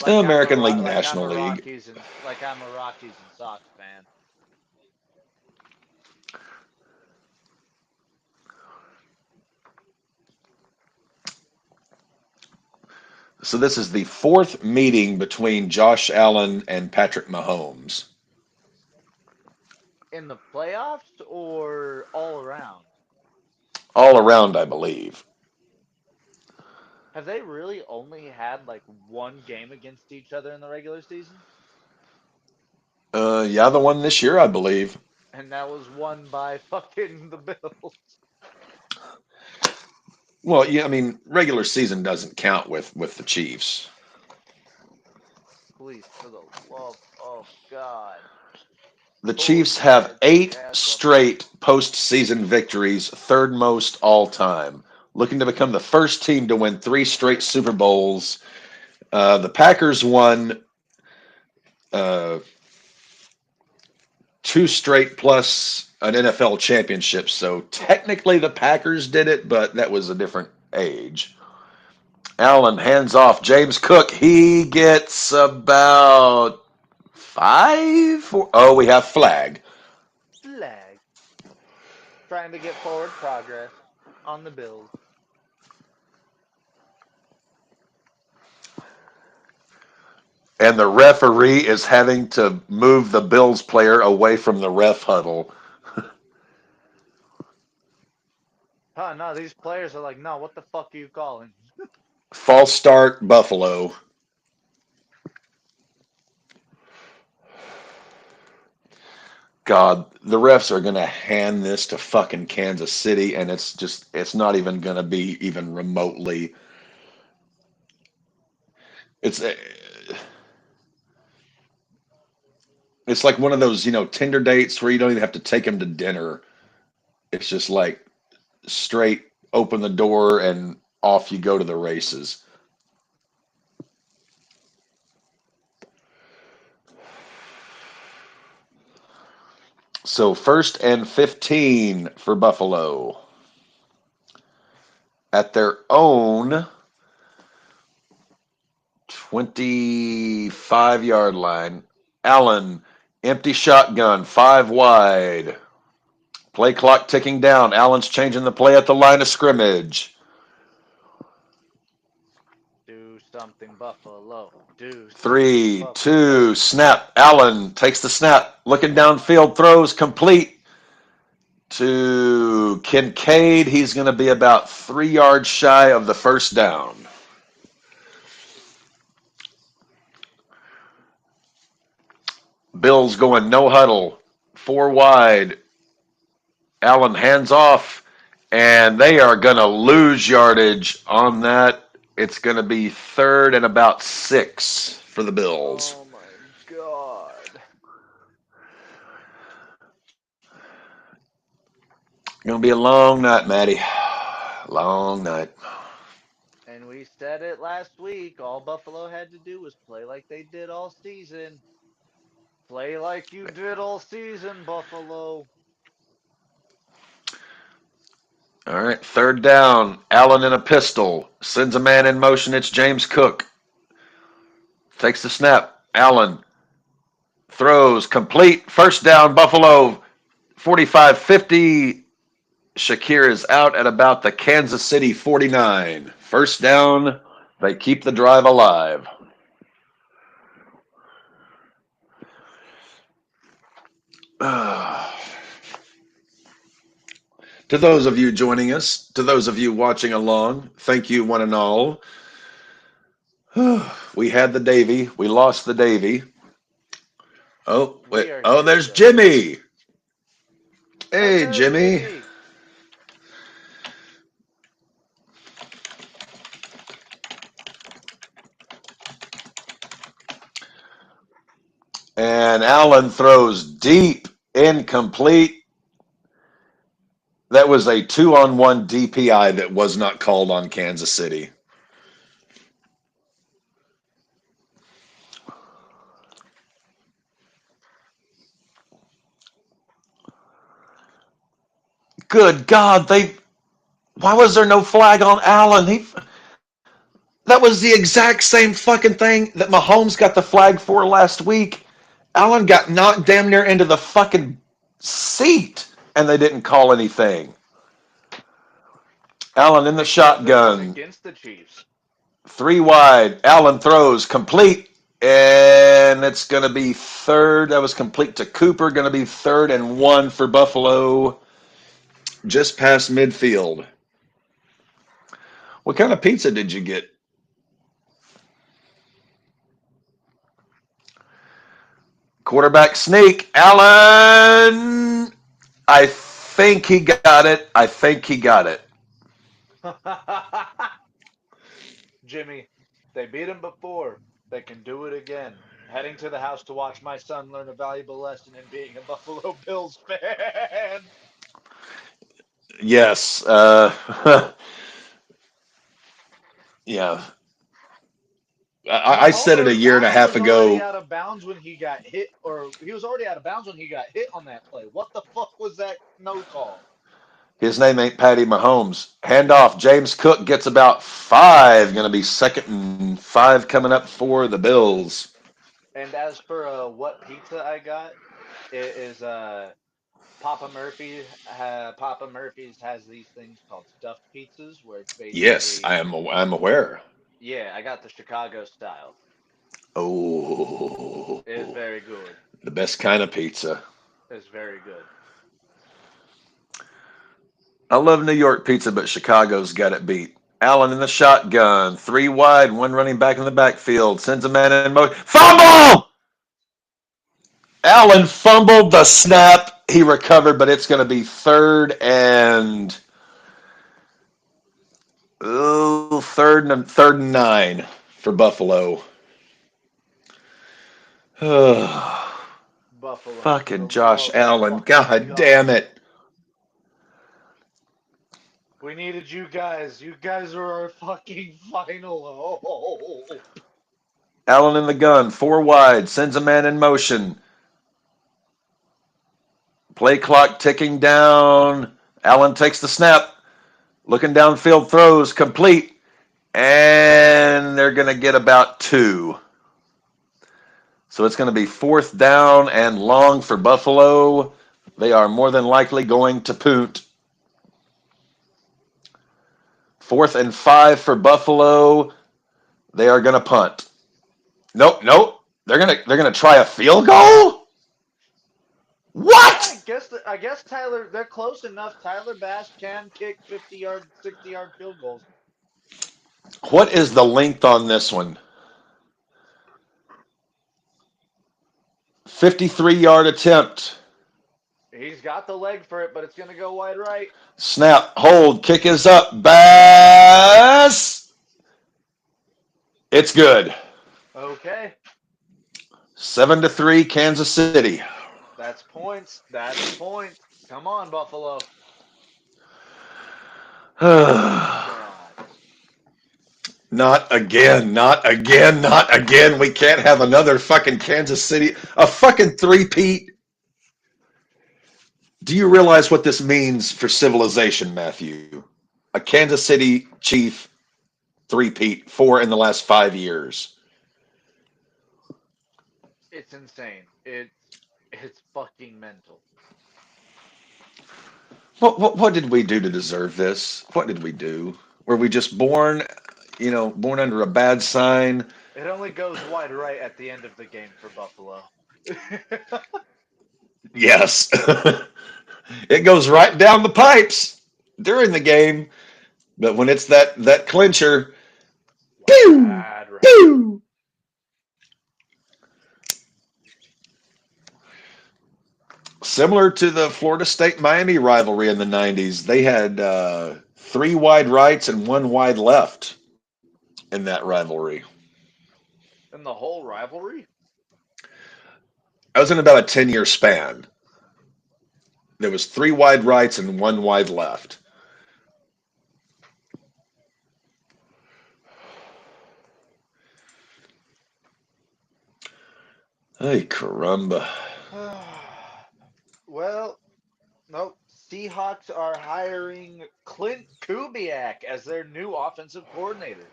American League, National League. Like I'm a Rockies and Sox fan. So this is the fourth meeting between Josh Allen and Patrick Mahomes. In the playoffs or all around? All around, I believe. Have they really only had like one game against each other in the regular season? Yeah, the one this year, I believe. And that was won by fucking the Bills. Well, yeah, I mean, regular season doesn't count with the Chiefs. Please, for the love of God, The pull Chiefs your have heads out 8 your ass, Buffalo. straight postseason victories, third most all time. Looking to become the first team to win 3 straight Super Bowls. The Packers won uh, 2 straight plus an NFL championship. So technically the Packers did it, but that was a different age. Allen hands off. James Cook, he gets about 5. Oh, we have flag. Flag. Trying to get forward progress on the Bills. And the referee is having to move the Bills player away from the ref huddle. Huh, no, these players are like, no, what the fuck are you calling? False start, Buffalo. God, the refs are going to hand this to fucking Kansas City, and it's not even going to be even remotely. It's it's like one of those, Tinder dates where you don't even have to take them to dinner. It's just like straight open the door and off you go to the races. So 1st and 15 for Buffalo at their own 25-yard line. Allen, empty shotgun, 5 wide. Play clock ticking down. Allen's changing the play at the line of scrimmage. Do something, Buffalo. Do something, 3, Buffalo. 2, snap. Allen takes the snap. Looking downfield, throws complete to Kincaid. He's going to be about 3 yards shy of the first down. Bills going no huddle, 4 wide. Allen hands off, and they are going to lose yardage on that. It's going to be 3rd and about 6 for the Bills. Oh my God. Going to be a long night, Maddie. Long night. And we said it last week. All Buffalo had to do was play like they did all season. Play like you did all season, Buffalo. All right, 3rd down. Allen in a pistol. Sends a man in motion. It's James Cook. Takes the snap. Allen throws complete. First down, Buffalo. 45-50. Shakir is out at about the Kansas City 49. First down. They keep the drive alive. To those of you joining us, to those of you watching along, thank you, one and all. We had the Davy. We lost the Davy. Oh, wait. We are Oh, here there's still. Jimmy. Hey, Hello, Jimmy. Jimmy. And Allen throws deep, incomplete. That was a 2-on-1 DPI that was not called on Kansas City. Good God, why was there no flag on Allen? That was the exact same fucking thing that Mahomes got the flag for last week. Allen got knocked damn near into the fucking seat, and they didn't call anything. Allen in the Because it was shotgun, against the Chiefs. 3 wide. Allen throws complete, and it's going to be third. That was complete to Cooper. Going to be 3rd and 1 for Buffalo, just past midfield. What kind of pizza did you get? Quarterback sneak. Allen. I think he got it. I think he got it. Jimmy, they beat him before. They can do it again. Heading to the house to watch my son learn a valuable lesson in being a Buffalo Bills fan. Yes. Yeah. I said it a Mahomes year and a Allen half was already ago. out of bounds when he got hit, or he was already out of bounds when he got hit on that play. What the fuck was that no call? His name ain't Patty Mahomes. Handoff. James Cook gets about 5. Going to be 2nd and 5 coming up for the Bills. And as for what pizza I got, it is Papa Murphy's has these things called stuffed pizzas, where it's Yes, basically, I'm aware. yeah, I got the Chicago style. It is Oh, very good. the best kind of pizza. It's very good. I love New York pizza, but Chicago's got it beat. Allen in the shotgun, 3 wide, one running back in the backfield, sends a man in motion. Fumble! Allen fumbled the snap. He recovered, but it's going to be third and 9 for Buffalo. Buffalo, Fucking the Josh Allen. motherfucking God damn God. it. We needed you guys. You guys are our fucking final hope. Allen in the gun, 4 wide, sends a man in motion. Play clock ticking down. Allen takes the snap. Looking downfield, throws complete. And they're going to get about 2. So it's going to be 4th down and long for Buffalo. They are more than likely going to punt. 4th and 5 for Buffalo. They are going to punt. Nope, nope. They're gonna try a field goal. Yeah, What? I guess Tyler. They're close enough. Tyler Bass can kick 50-yard, 60-yard field goals. What is the length on this one? 53-yard attempt. He's got the leg for it, but it's gonna go wide right. Snap, hold, kick is up. Bass. It's good. Okay, 7-3, Kansas City. that's points. That's points. Come on, Buffalo. God. Not again, not again, not again. We can't have another fucking Kansas City. A fucking three-peat. Do you realize what this means for civilization, Matthew? A Kansas City Chief three-peat, 4 in the last 5 years. It's insane. It's fucking mental. What did we do to deserve this? What did we do? Were we just born under a bad sign? It only goes wide right at the end of the game for Buffalo. Yes. It goes right down the pipes during the game, but when it's that clincher, pew, Wide right. pew. Similar to the Florida State Miami rivalry in the 90s, they had 3 wide rights and 1 wide left in that rivalry. And the whole rivalry? I was in about a 10-year span. There was 3 wide rights and 1 wide left. Hey, caramba. Well, nope. Seahawks are hiring Clint Kubiak as their new offensive coordinator.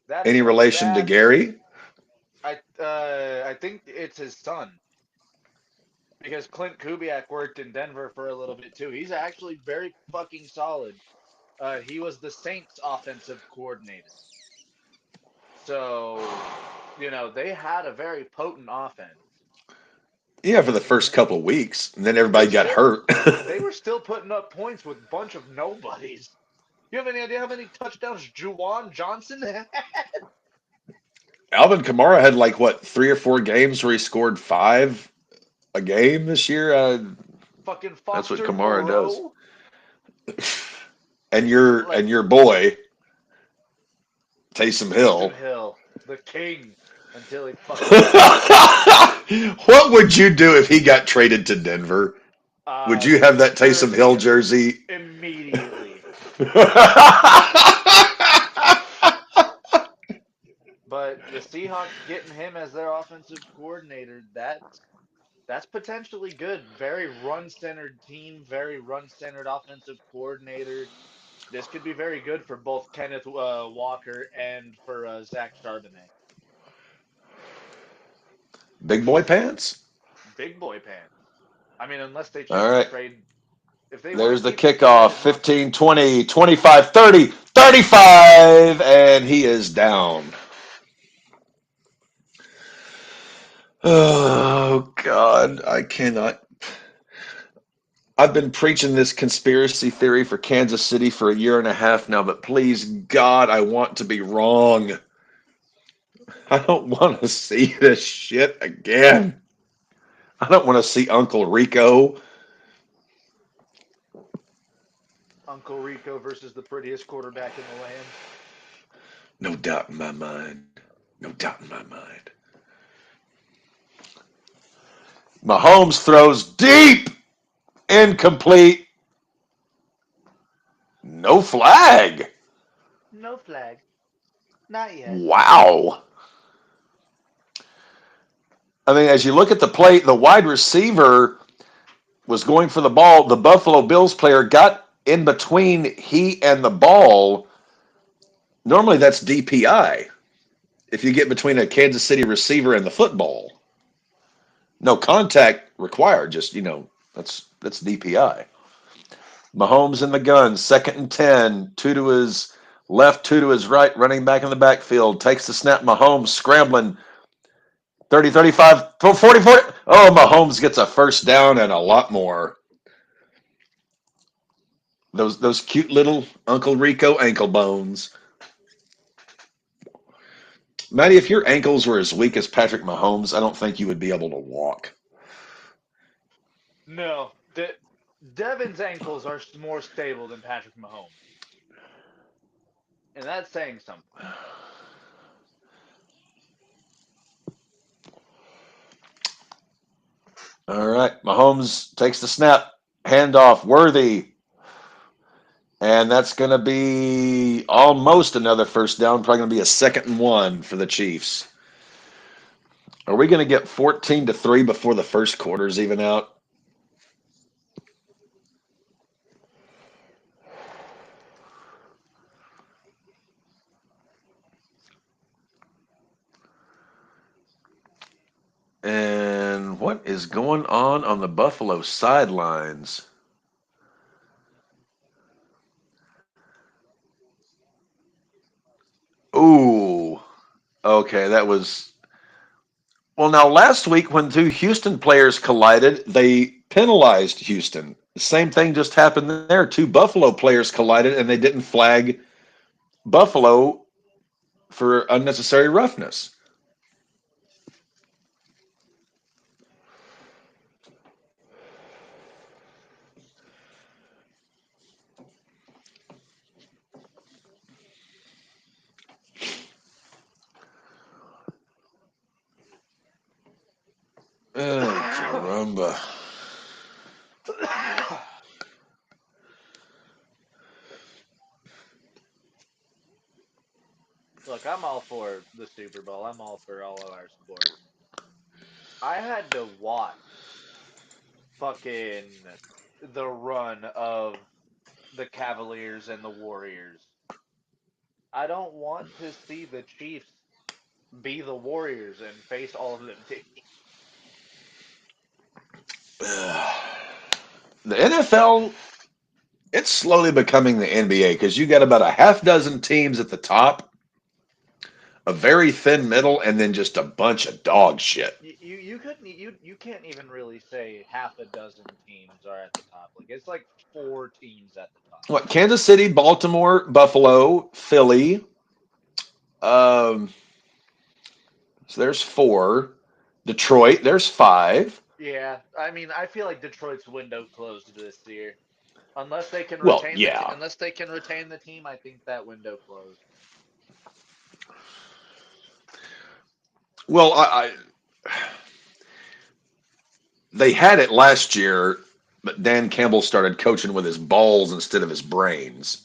That's Any relation to that's Gary? I think it's his son because Clint Kubiak worked in Denver for a little bit too. He's actually very fucking solid. He was the Saints offensive coordinator. So, they had a very potent offense. Yeah, for the first couple of weeks, and then everybody They got still hurt. they were still putting up points with a bunch of nobodies. You have any idea how many touchdowns Juwan Johnson had? Alvin Kamara had like what 3 or 4 games where he scored 5 a game this year. Fucking That's what Foster Kamara does. Moreau. Let your boy Taysom Taysom Hill. Hill, the king, until he fucking dies. What would you do if he got traded to Denver? Would you have that Taysom Hill Jersey jersey? immediately. But the Seahawks getting him as their offensive coordinator, that's potentially good. Very run-centered team, very run-centered offensive coordinator. This could be very good for both Kenneth Walker and for Zach Charbonnet. Big boy pants. Big boy pants. I mean, unless they All choose to right. trade. If they want to There's the keep McKinnon kickoff. as long. 15, 20, 25, 30, 35, and he is down. Oh, God. I cannot. I've been preaching this conspiracy theory for Kansas City for a year and a half now, but please, God, I want to be wrong. I don't want to see this shit again. I don't want to see Uncle Rico. Uncle Rico versus the prettiest quarterback in the land. No doubt in my mind. No doubt in my mind. Mahomes throws deep, incomplete, no flag. No flag. Not yet. Wow. I mean, as you look at the plate, the wide receiver was going for the ball. The Buffalo Bills player got in between he and the ball. Normally, that's DPI. If you get between a Kansas City receiver and the football, no contact required. Just that's DPI. Mahomes in the gun, 2nd and 10, two to his left, two to his right, running back in the backfield, takes the snap. Mahomes scrambling, 30, 35, 40, 40. Oh, Mahomes gets a first down and a lot more. Those cute little Uncle Rico ankle bones. Maddie, if your ankles were as weak as Patrick Mahomes, I don't think you would be able to walk. No. Devin's ankles are more stable than Patrick Mahomes. And that's saying something. All right, Mahomes takes the snap, handoff, Worthy, and that's going to be almost another first down. Probably going to be a 2nd and 1 for the Chiefs. Are we going to get 14-3 before the first quarter's even out? And what is going on the Buffalo sidelines? Ooh, okay, that was. Well, now last week when two Houston players collided, they penalized Houston. The same thing just happened there. Two Buffalo players collided and they didn't flag Buffalo for unnecessary roughness. Oh, caramba. Look, I'm all for the Super Bowl. I'm all for all of our sports. I had to watch fucking the run of the Cavaliers and the Warriors. I don't want to see the Chiefs be the Warriors and face all of them teams. The NFL, it's slowly becoming the NBA because you got about a half dozen teams at the top, a very thin middle, and then just a bunch of dog shit. You couldn't you can't even really say half a dozen teams are at the top. Like it's like four teams at the top. What, Kansas City, Baltimore, Buffalo, Philly. Um, so there's four. Detroit, there's five. Yeah, I mean, I feel like Detroit's window closed this year. Well, yeah. Unless they can retain the team, I think that window closed. Well, they had it last year, but Dan Campbell started coaching with his balls instead of his brains.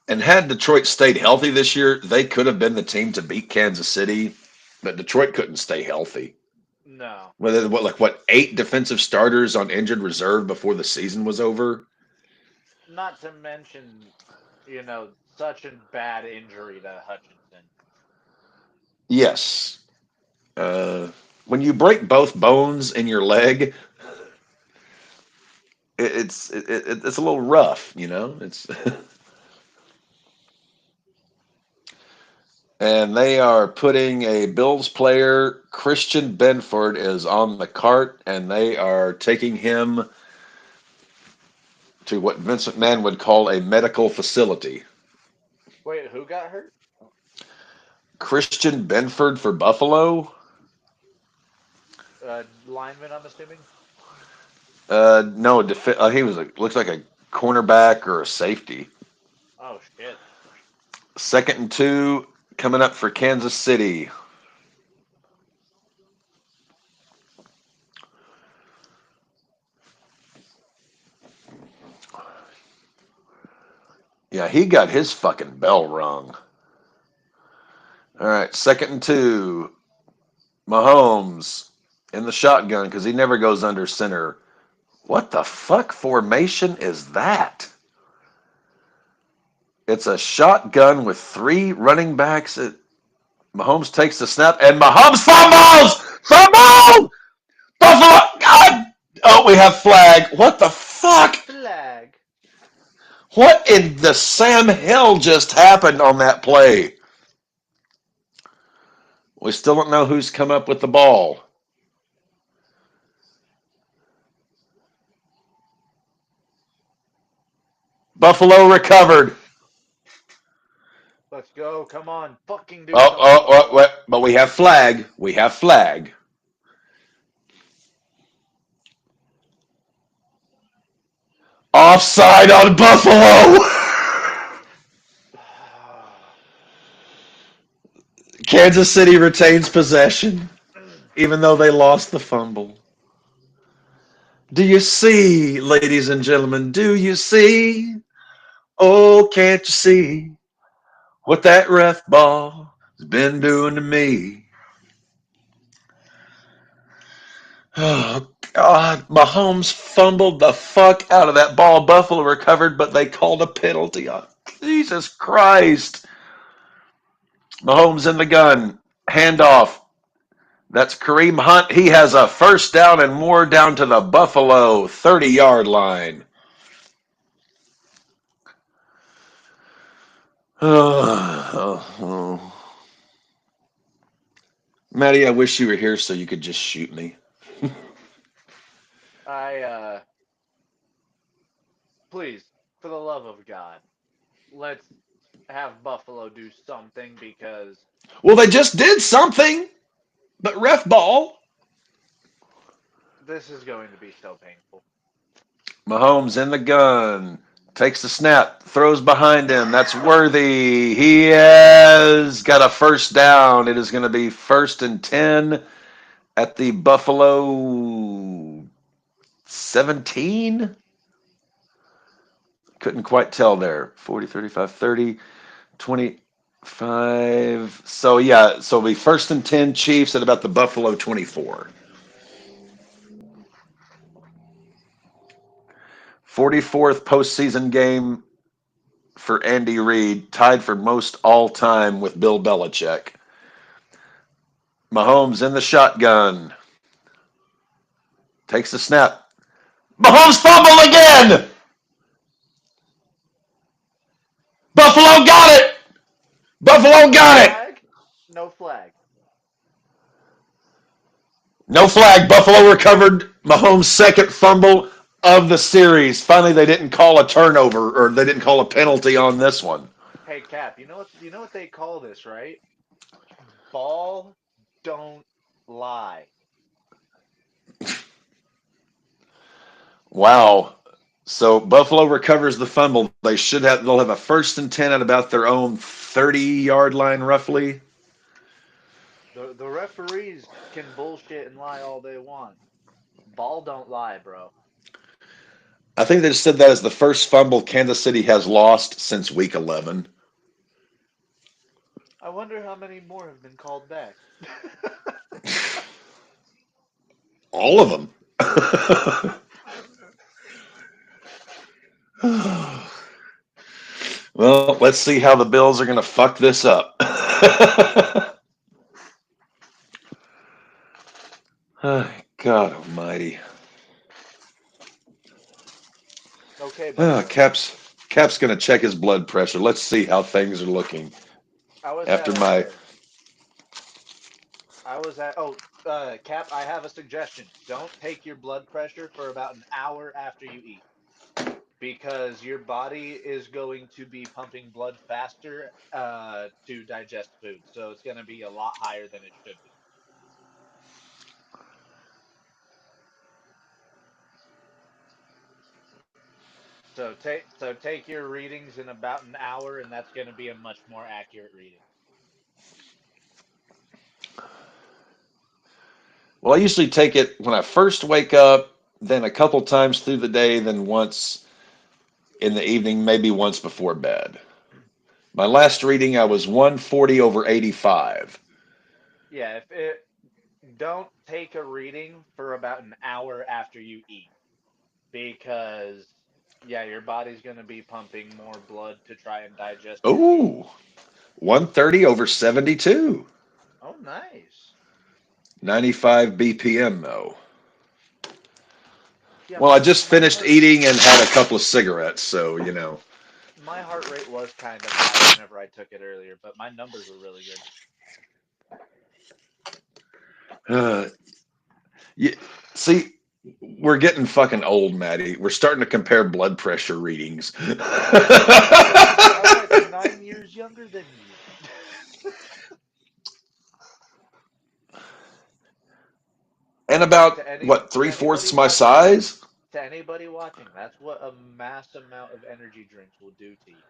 And had Detroit stayed healthy this year, they could have been the team to beat Kansas City, but Detroit couldn't stay healthy. No, Whether what 8 defensive starters on injured reserve before the season was over. not to mention, such a bad injury to Hutchinson. Yes, when you break both bones in your leg, it's a little rough, you know. It's and they are putting a Bills player, Christian Benford, is on the cart, and they are taking him to what Vince McMahon would call a medical facility. Wait, who got hurt? Christian Benford for Buffalo. Lineman, I'm assuming. No, he was looks like a cornerback or a safety. Oh shit. 2nd and 2 coming up for Kansas City. Yeah, he got his fucking bell rung. All right, 2nd and 2. Mahomes in the shotgun because he never goes under center. What the fuck formation is that? It's a shotgun with 3 running backs. Mahomes takes the snap and Mahomes fumbles! Fumble! Buffalo! God! Oh, we have flag. What the fuck? Flag. What in the Sam Hill just happened on that play? We still don't know who's come up with the ball. Buffalo recovered. Let's go. Come on. Fucking do Oh, something, oh, oh, Buffalo. wait, but we have flag. We have flag. Offside on Buffalo. Kansas City retains possession, even though they lost the fumble. Do you see, ladies and gentlemen? Do you see? Oh, can't you see what that ref ball has been doing to me? Oh, God. Mahomes fumbled the fuck out of that ball. Buffalo recovered, but they called a penalty on. Jesus Christ. Mahomes in the gun. Handoff. That's Kareem Hunt. He has a first down and more down to the Buffalo 30-yard line. Oh. Maddie, I wish you were here so you could just shoot me. I Please, for the love of God, let's have Buffalo do something because Well, they just did something, but ref ball. this is going to be so painful. Mahomes in the gun. Takes the snap. Throws behind him. That's Worthy. He has got a first down. It is going to be 1st and 10 at the Buffalo 17. Couldn't quite tell there. 40, 35, 30, 25. So, yeah, so it'll be 1st and 10 Chiefs at about the Buffalo 24. 44th postseason game for Andy Reid, tied for most all time with Bill Belichick. Mahomes in the shotgun. Takes the snap. Mahomes fumble again! Buffalo got it! Buffalo No got it! flag? No flag. No flag. Buffalo recovered Mahomes' second fumble of the series. Finally, they didn't call a turnover or they didn't call a penalty on this one. Hey Cap, you know what they call this, right? Ball don't lie. Wow. So Buffalo recovers the fumble. They'll have a 1st and 10 at about their own 30-yard line roughly. The referees can bullshit and lie all they want. Ball don't lie, bro. I think they just said that as the first fumble Kansas City has lost since week 11. I wonder how many more have been called back. All of them. Well, let's see how the Bills are going to fuck this up. God almighty. Okay, buddy. Cap's going to check his blood pressure. Let's see how things are looking I was at after my. a I was at Cap, I have a suggestion. Don't take your blood pressure for about an hour after you eat because your body is going to be pumping blood faster to digest food. So it's going to be a lot higher than it should be. So take your readings in about an hour and that's going to be a much more accurate reading. Well, I usually take it when I first wake up, then a couple times through the day, then once in the evening, maybe once before bed. My last reading, I was 140 over 85. Yeah, if it don't take a reading for about an hour after you eat because yeah, your body's going to be pumping more blood to try and digest your food. Ooh, 130 over 72. Oh, nice. 95 BPM, though. Yeah, Well, I my just my finished heart eating and had a couple of cigarettes, so, you know. my heart rate was kind of high whenever I took it earlier, but my numbers were really good. Uh, you, see, we're getting fucking old, Maddie. We're starting to compare blood pressure readings. I'm like 9 years younger than you. And Hey, about, what, to three anybody fourths my watching, size? that's what a mass amount of energy drinks will do to you.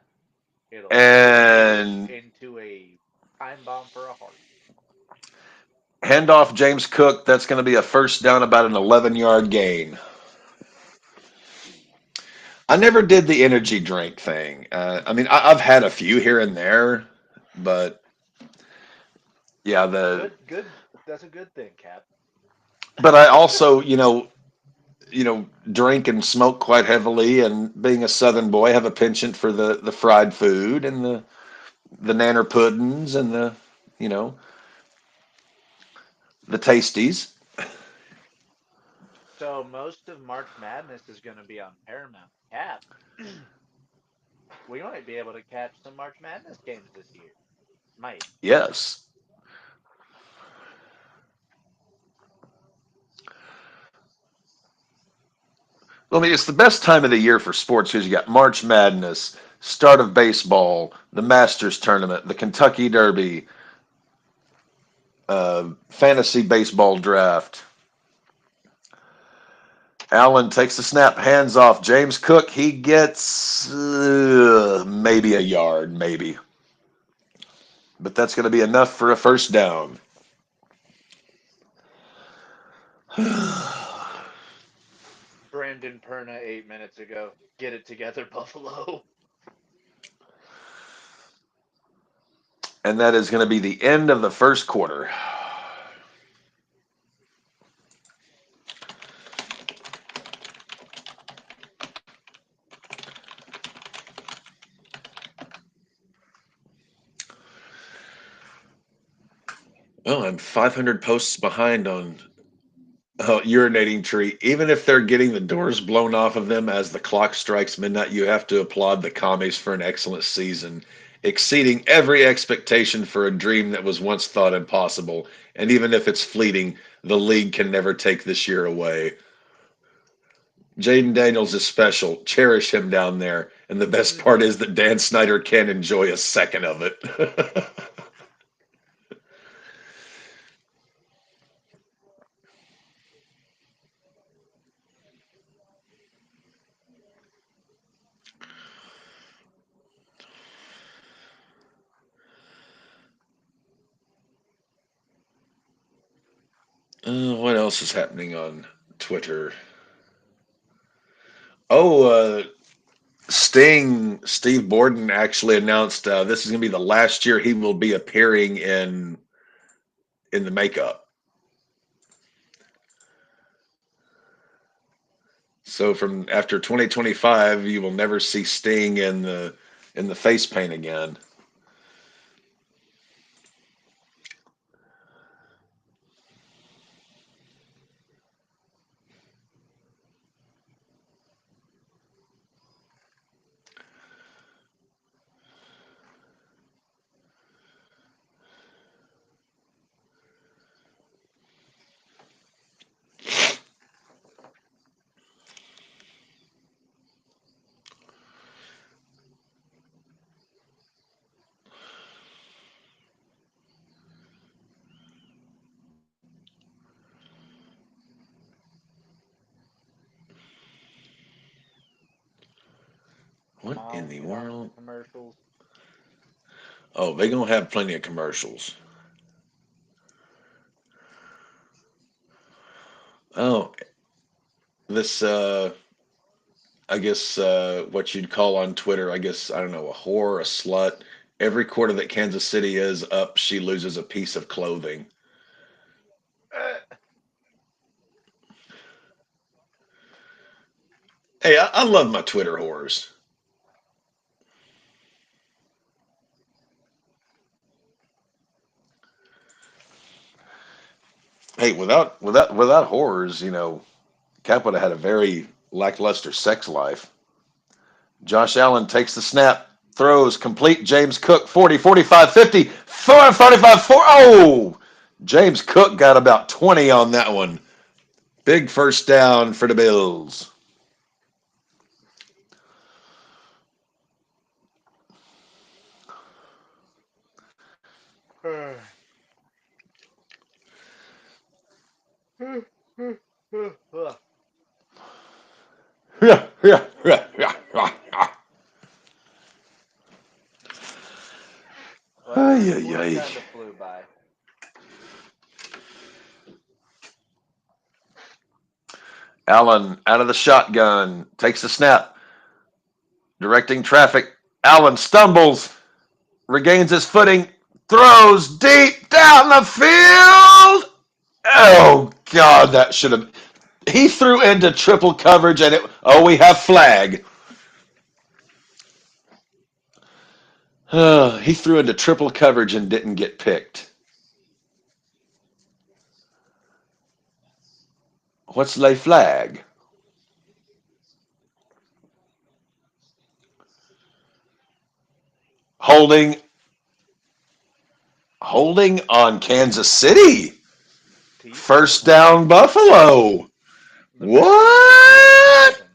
It'll turn you And into a time bomb for a heart. hand off James Cook. That's going to be a first down, about an 11-yard gain. I never did the energy drink thing. I mean, I've had a few here and there, but yeah, Good. That's a good thing, Cap. but I also, drink and smoke quite heavily, and being a Southern boy, have a penchant for the fried food and the nanner puddings and you know, the tasties. So most of March Madness is going to be on Paramount. Cap, we might be able to catch some March Madness games this year. Might. Yes. Well, I mean, it's the best time of the year for sports because you got March Madness, start of baseball, the Masters tournament, the Kentucky Derby, fantasy baseball draft. Allen takes the snap, hands off. James Cook, he gets maybe a yard, maybe. But that's going to be enough for a first down. Brandon Perna 8 minutes ago. Get it together, Buffalo. And that is going to be the end of the first quarter. Well, I'm 500 posts behind on urinating tree. Even if they're getting the doors blown off of them as the clock strikes midnight, you have to applaud the commies for an excellent season, exceeding every expectation for a dream that was once thought impossible. And even if it's fleeting, the league can never take this year away. Jaden Daniels is special. Cherish him down there. And the best part is that Dan Snyder can't enjoy a second of it. What else is happening on Twitter? Oh, Steve Borden actually announced this is going to be the last year he will be appearing in the makeup. So from after 2025, you will never see Sting in the face paint again. What Come in on, the get on the world? commercials. Oh, they're gonna have plenty of commercials. Oh, this I guess what you'd call on Twitter, I guess I don't know, a whore, a slut. Every quarter that Kansas City is up, she loses a piece of clothing. Hey, I love my Twitter whores. Hey, without whores, Cap would have had a very lackluster sex life. Josh Allen takes the snap, throws complete. James Cook 40, 45, 50, 45, 4. Oh, James Cook got about 20 on that one. Big first down for the Bills. Yeah, yeah, yeah, yeah, yeah. Well, Ay, this ay, week ay. kind of flew by. Allen out of the shotgun, takes the snap, directing traffic. Allen stumbles, regains his footing, throws deep down the field. Oh God, that should have. He threw into triple coverage, and it. Oh, we have flag. He threw into triple coverage and didn't get picked. What's lay flag? Holding, holding on Kansas City. Teeth First down, Buffalo. the best is yet to What? happen.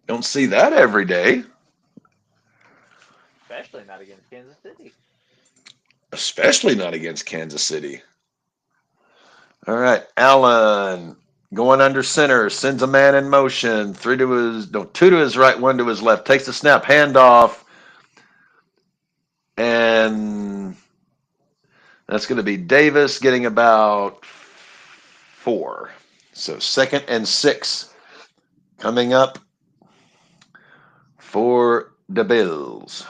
Don't see that every day. Especially not against Kansas City. Especially not against Kansas City. All right, Allen going under center, sends a man in motion, three to his no, two to his right, one to his left, takes the snap, handoff, and that's going to be Davis getting about 4. So 2nd and 6 coming up for the Bills.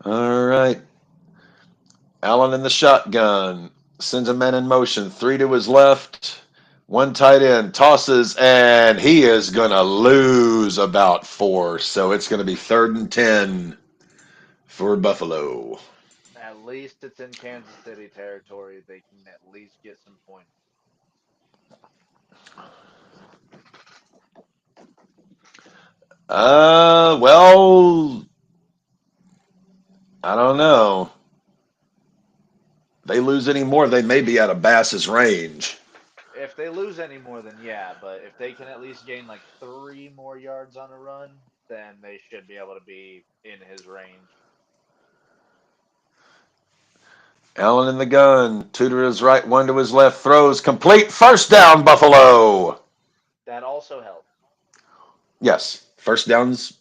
All right, Allen in the shotgun, sends a man in motion, 3 to his left, one tight end, tosses, and he is going to lose about 4. So it's going to be 3rd and 10 for Buffalo. At least it's in Kansas City territory. They can at least get some points. Well, I don't know. They lose any more, they may be out of Bass's range. If they lose any more, then yeah. But if they can at least gain like 3 more yards on a run, then they should be able to be in his range. Allen in the gun. Two to his right, one to his left. Throws complete. First down, Buffalo. That also helps. Yes, first downs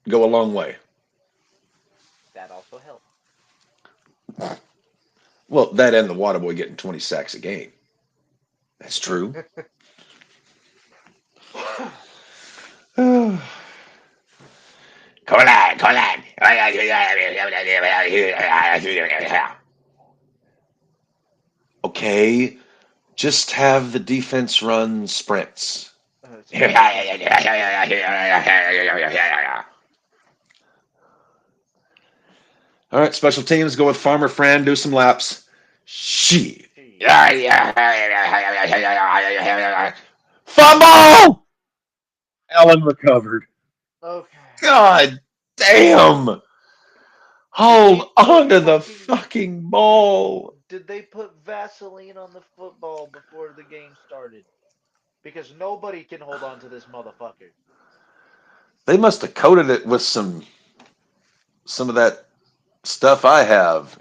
go a long way. That also helps. Well, that and the Waterboy getting 20 sacks a game. That's true. Colin, Colin. Okay, just have the defense run sprints. Special teams. All right, special teams go with Farmer Fran. Do some laps. Shit. Shit. Fumble! Allen recovered. Okay. God damn! Did they Hold put on to the fucking fucking ball. did they put Vaseline on the football before the game started? Because nobody can hold on to this motherfucker. They must have coated it with some of that stuff I have,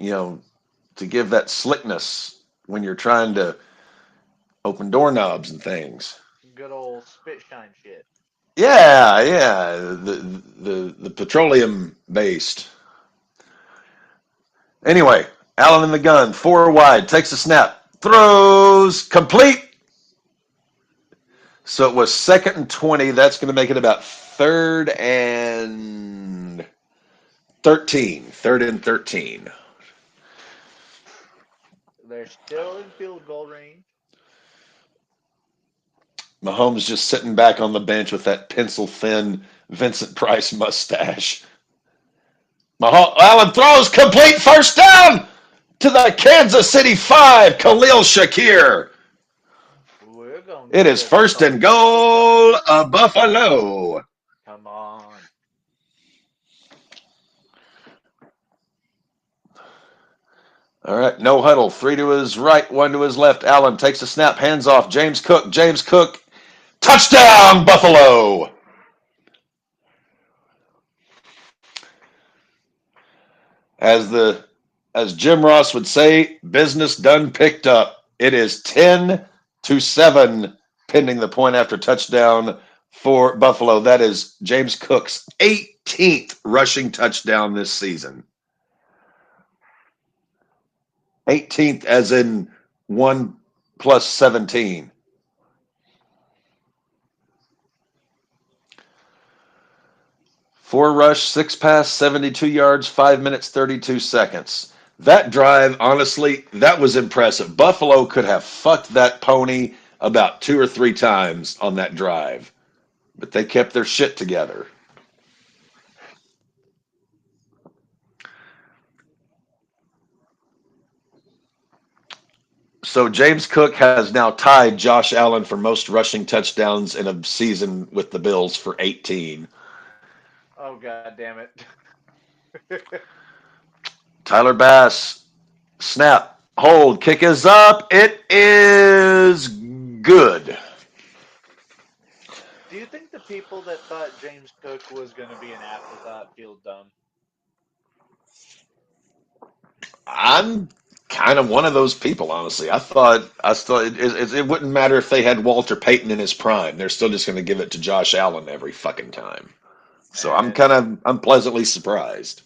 to give that slickness when you're trying to open doorknobs and things. Good old spit shine shit. Yeah, yeah, the petroleum based. Anyway, Allen in the gun, four wide, takes a snap, throws complete. So it was second and 20. That's going to make it about third and 13. Third and 13. They're still in field goal range. Mahomes just sitting back on the bench with that pencil thin Vincent Price mustache. Allen throws complete first down to the Kansas City 5, Khalil Shakir. We're gonna It get is a first and goal touchdown. of Buffalo. Come on. All right, no huddle. Three to his right, one to his left. Allen takes a snap, hands off. James Cook. James Cook. Touchdown, Buffalo. As the as Jim Ross would say, business done picked up. It is 10-7, pending the point after touchdown for Buffalo. That is James Cook's 18th rushing touchdown this season. 18th as in 1 plus 17. Four rush, six pass, 72 yards, 5 minutes, 32 seconds. That drive, honestly, that was impressive. Buffalo could have fucked that pony about two or three times on that drive, but they kept their shit together. So James Cook has now tied Josh Allen for most rushing touchdowns in a season with the Bills for 18. Oh god damn it. Tyler Bass, snap, hold, kick is up. It is good. Do you think the people that thought James Cook was gonna be an afterthought feel dumb? I'm kind of one of those people, honestly. I thought it wouldn't matter if they had Walter Payton in his prime. They're still just going to give it to Josh Allen every fucking time. So And I'm pleasantly surprised.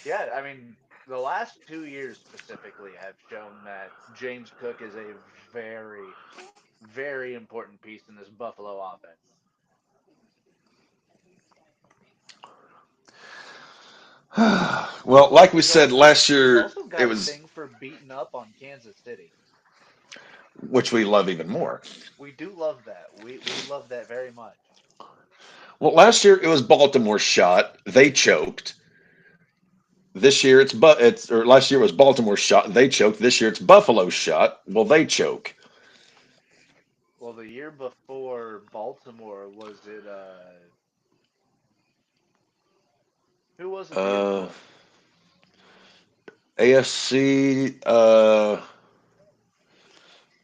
yeah, I mean, the last 2 years specifically have shown that James Cook is a very, very important piece in this Buffalo offense. Well, like we He's said also last he's year, also it got a was thing for beating up on Kansas City. which we love even more. We do love that. We love that very much. Well, last year it was Baltimore's shot. They choked. This year it's or last year it was Baltimore's shot. They choked. This year it's Buffalo's shot. Well, they choke. Well, the year before Baltimore was it who was it the year Uh, before? AFC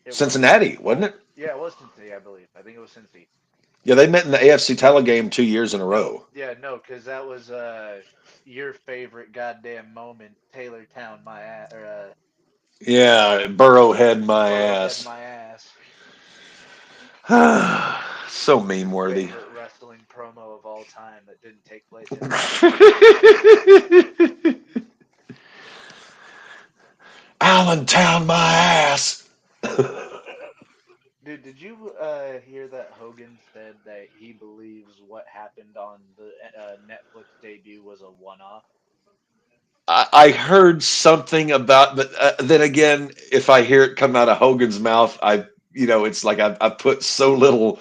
It wasn't Cincinnati, wasn't it? Yeah, it was Cincy, I believe. I think it was Cincy. Yeah, they met in the AFC title game 2 years in a No, row. yeah, no, because that was your favorite goddamn moment, Taylortown, my ass, or Yeah, Burrow had my Burrowhead, ass. my ass. So meme worthy. Favorite wrestling promo of all time that didn't take place in Allentown. Allentown, my ass. Dude, did you hear that Hogan said that he believes what happened on the Netflix debut was a one-off? I heard something about, but then again, if I hear it come out of Hogan's mouth, it's like I put so little,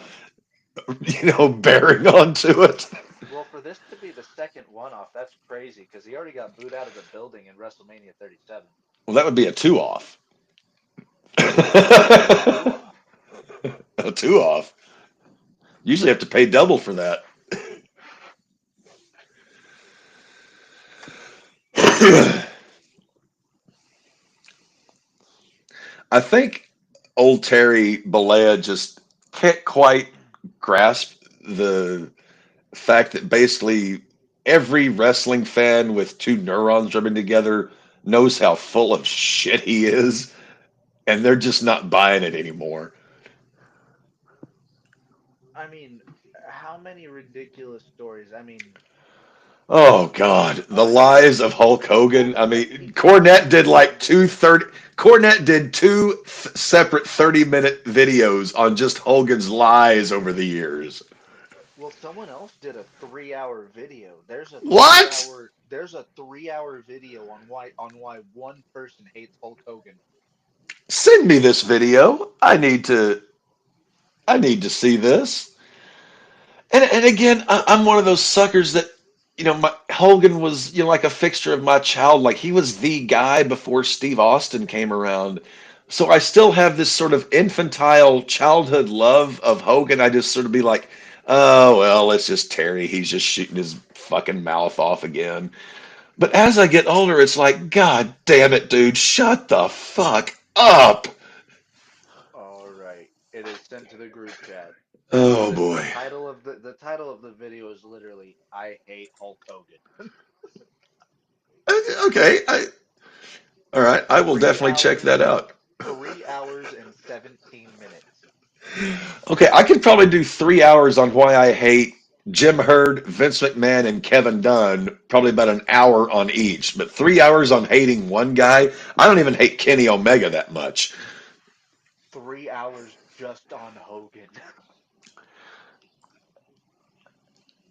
bearing onto it. Well, for this to be the second one-off, that's crazy because he already got booed out of the building in WrestleMania 37. Well, that would be a two off. What's a two-off? A two off. Usually have to pay double for that. I think old Terry Bollea just can't quite grasp the fact that basically every wrestling fan with two neurons rubbing together knows how full of shit he is, and they're just not buying it anymore. I mean, how many ridiculous stories? I mean, Oh God, the lies of Hulk Hogan. I mean, Cornette did like Hogan. 230. Cornette did two separate 30-minute videos on just Hogan's lies over the years. Well, someone else did a 3-hour video. What? There's a 3-hour video on why one person hates Hulk Hogan. Send me this video. I need to see this. And again, I'm one of those suckers that, Hogan was, like a fixture of my child. Like he was the guy before Steve Austin came around. So I still have this sort of infantile childhood love of Hogan. I just sort of be like, oh, well, it's just Terry. He's just shooting his fucking mouth off again. But as I get older, it's like, God damn it, dude, shut the fuck up. All right, it is sent to the group chat. Oh The boy. title of the video is literally "I hate Hulk Hogan." Okay. All right. I will Three definitely check hours, that out. 3 hours and 17 minutes. Okay, I could probably do 3 hours on why I hate Jim Hurd, Vince McMahon, and Kevin Dunn. Probably about an hour on each, but 3 hours on hating one guy. I don't even hate Kenny Omega that much. 3 hours just on Hogan.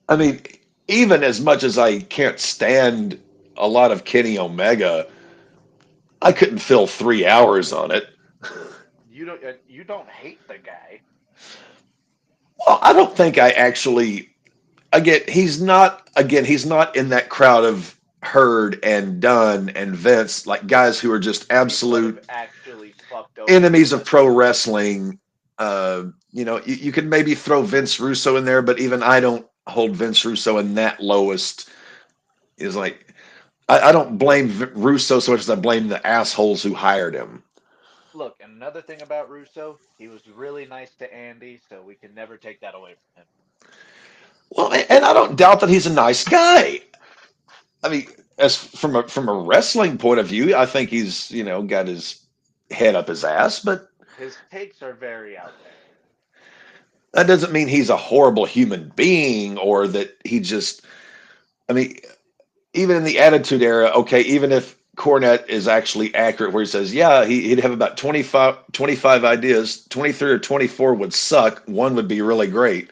I mean, even as much as I can't stand a lot of Kenny Omega, I couldn't fill 3 hours on it. You don't hate the guy. Well, I don't think I actually. He's not in that crowd of Hurd and Dunn and Vince, like guys who are just People that have absolute actually fucked over the enemies of pro wrestling world. wrestling. You could maybe throw Vince Russo in there, but even I don't hold Vince Russo in that lowest. Is like I don't blame Russo so much as I blame the assholes who hired him. Look, and another thing about Russo, he was really nice to Andy, so we can never take that away from him. Well, and I don't doubt that he's a nice guy. I mean, as from a wrestling point of view, I think he's got his head up his ass, but His takes are very out there. that doesn't mean he's a horrible human being or that he just. I mean, even in the Attitude Era, okay, even if Cornette is actually accurate, where he says, yeah, he'd have about 25 ideas, 23 or 24 would suck, one would be really great.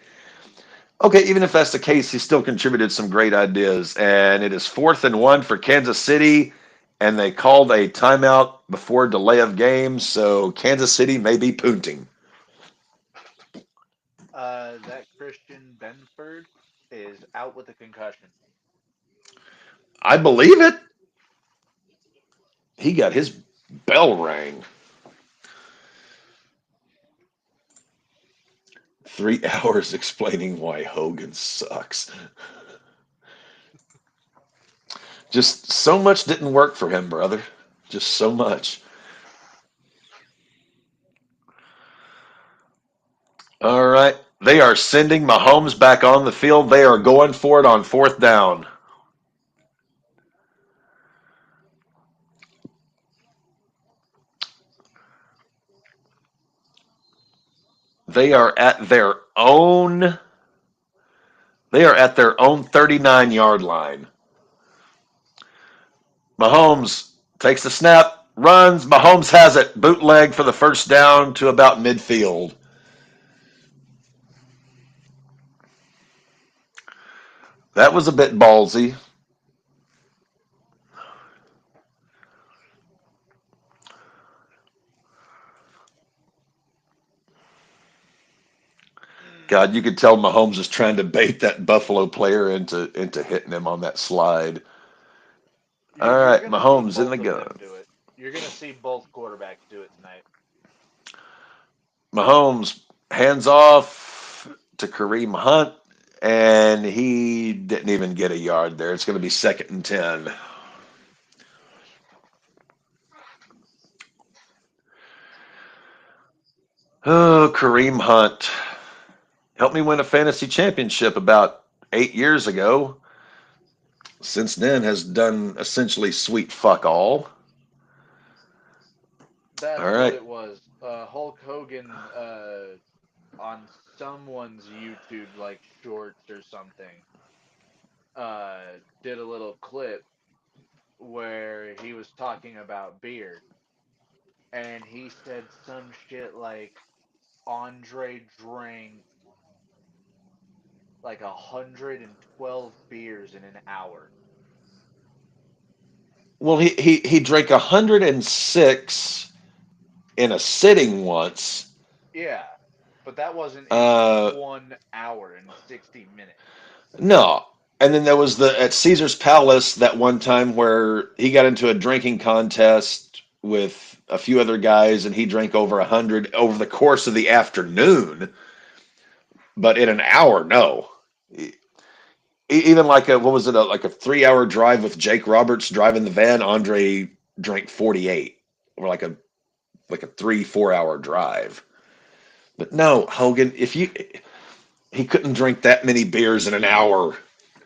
Okay, even if that's the case, he still contributed some great ideas. And it is 4th and 1 for Kansas City, and they called a timeout before delay of game, so Kansas City may be punting. That Christian Benford is out with a concussion. I believe it. He got his bell rang. 3 hours explaining why Hogan sucks. Just so much didn't work for him, brother. Just so much. All right. They are sending Mahomes back on the field. They are going for it on fourth down. They are at their own. They are at their own 39-yard line. Mahomes takes the snap, runs. Mahomes has it. Bootleg for the first down to about midfield. That was a bit ballsy. God, you could tell Mahomes is trying to bait that Buffalo player into hitting him on that slide. All You're right, gonna see Mahomes in the both of them gun. do it. You're gonna see both quarterbacks do it tonight. Mahomes hands off to Kareem Hunt, and he didn't even get a yard there. It's going to be 2nd and 10. Oh, Kareem Hunt helped me win a fantasy championship about 8 years ago. Since then, has done essentially sweet fuck all. All That's what right. it was. Hulk Hogan on someone's YouTube like shorts or something did a little clip where he was talking about beer and he said some shit like Andre drank like 112 beers in an hour. Well, he drank 106 in a sitting once. Yeah, but that wasn't in Uh, 1 hour and 60 minutes. no. And then there was the at Caesar's Palace that one time where he got into a drinking contest with a few other guys, and he drank over 100 over the course of the afternoon. But in an hour, no. Even like a what was it like a 3 hour drive with Jake Roberts driving the van? Andre drank 48, or like a 3 4 hour drive. But no, Hogan, if you he couldn't drink that many beers in an hour.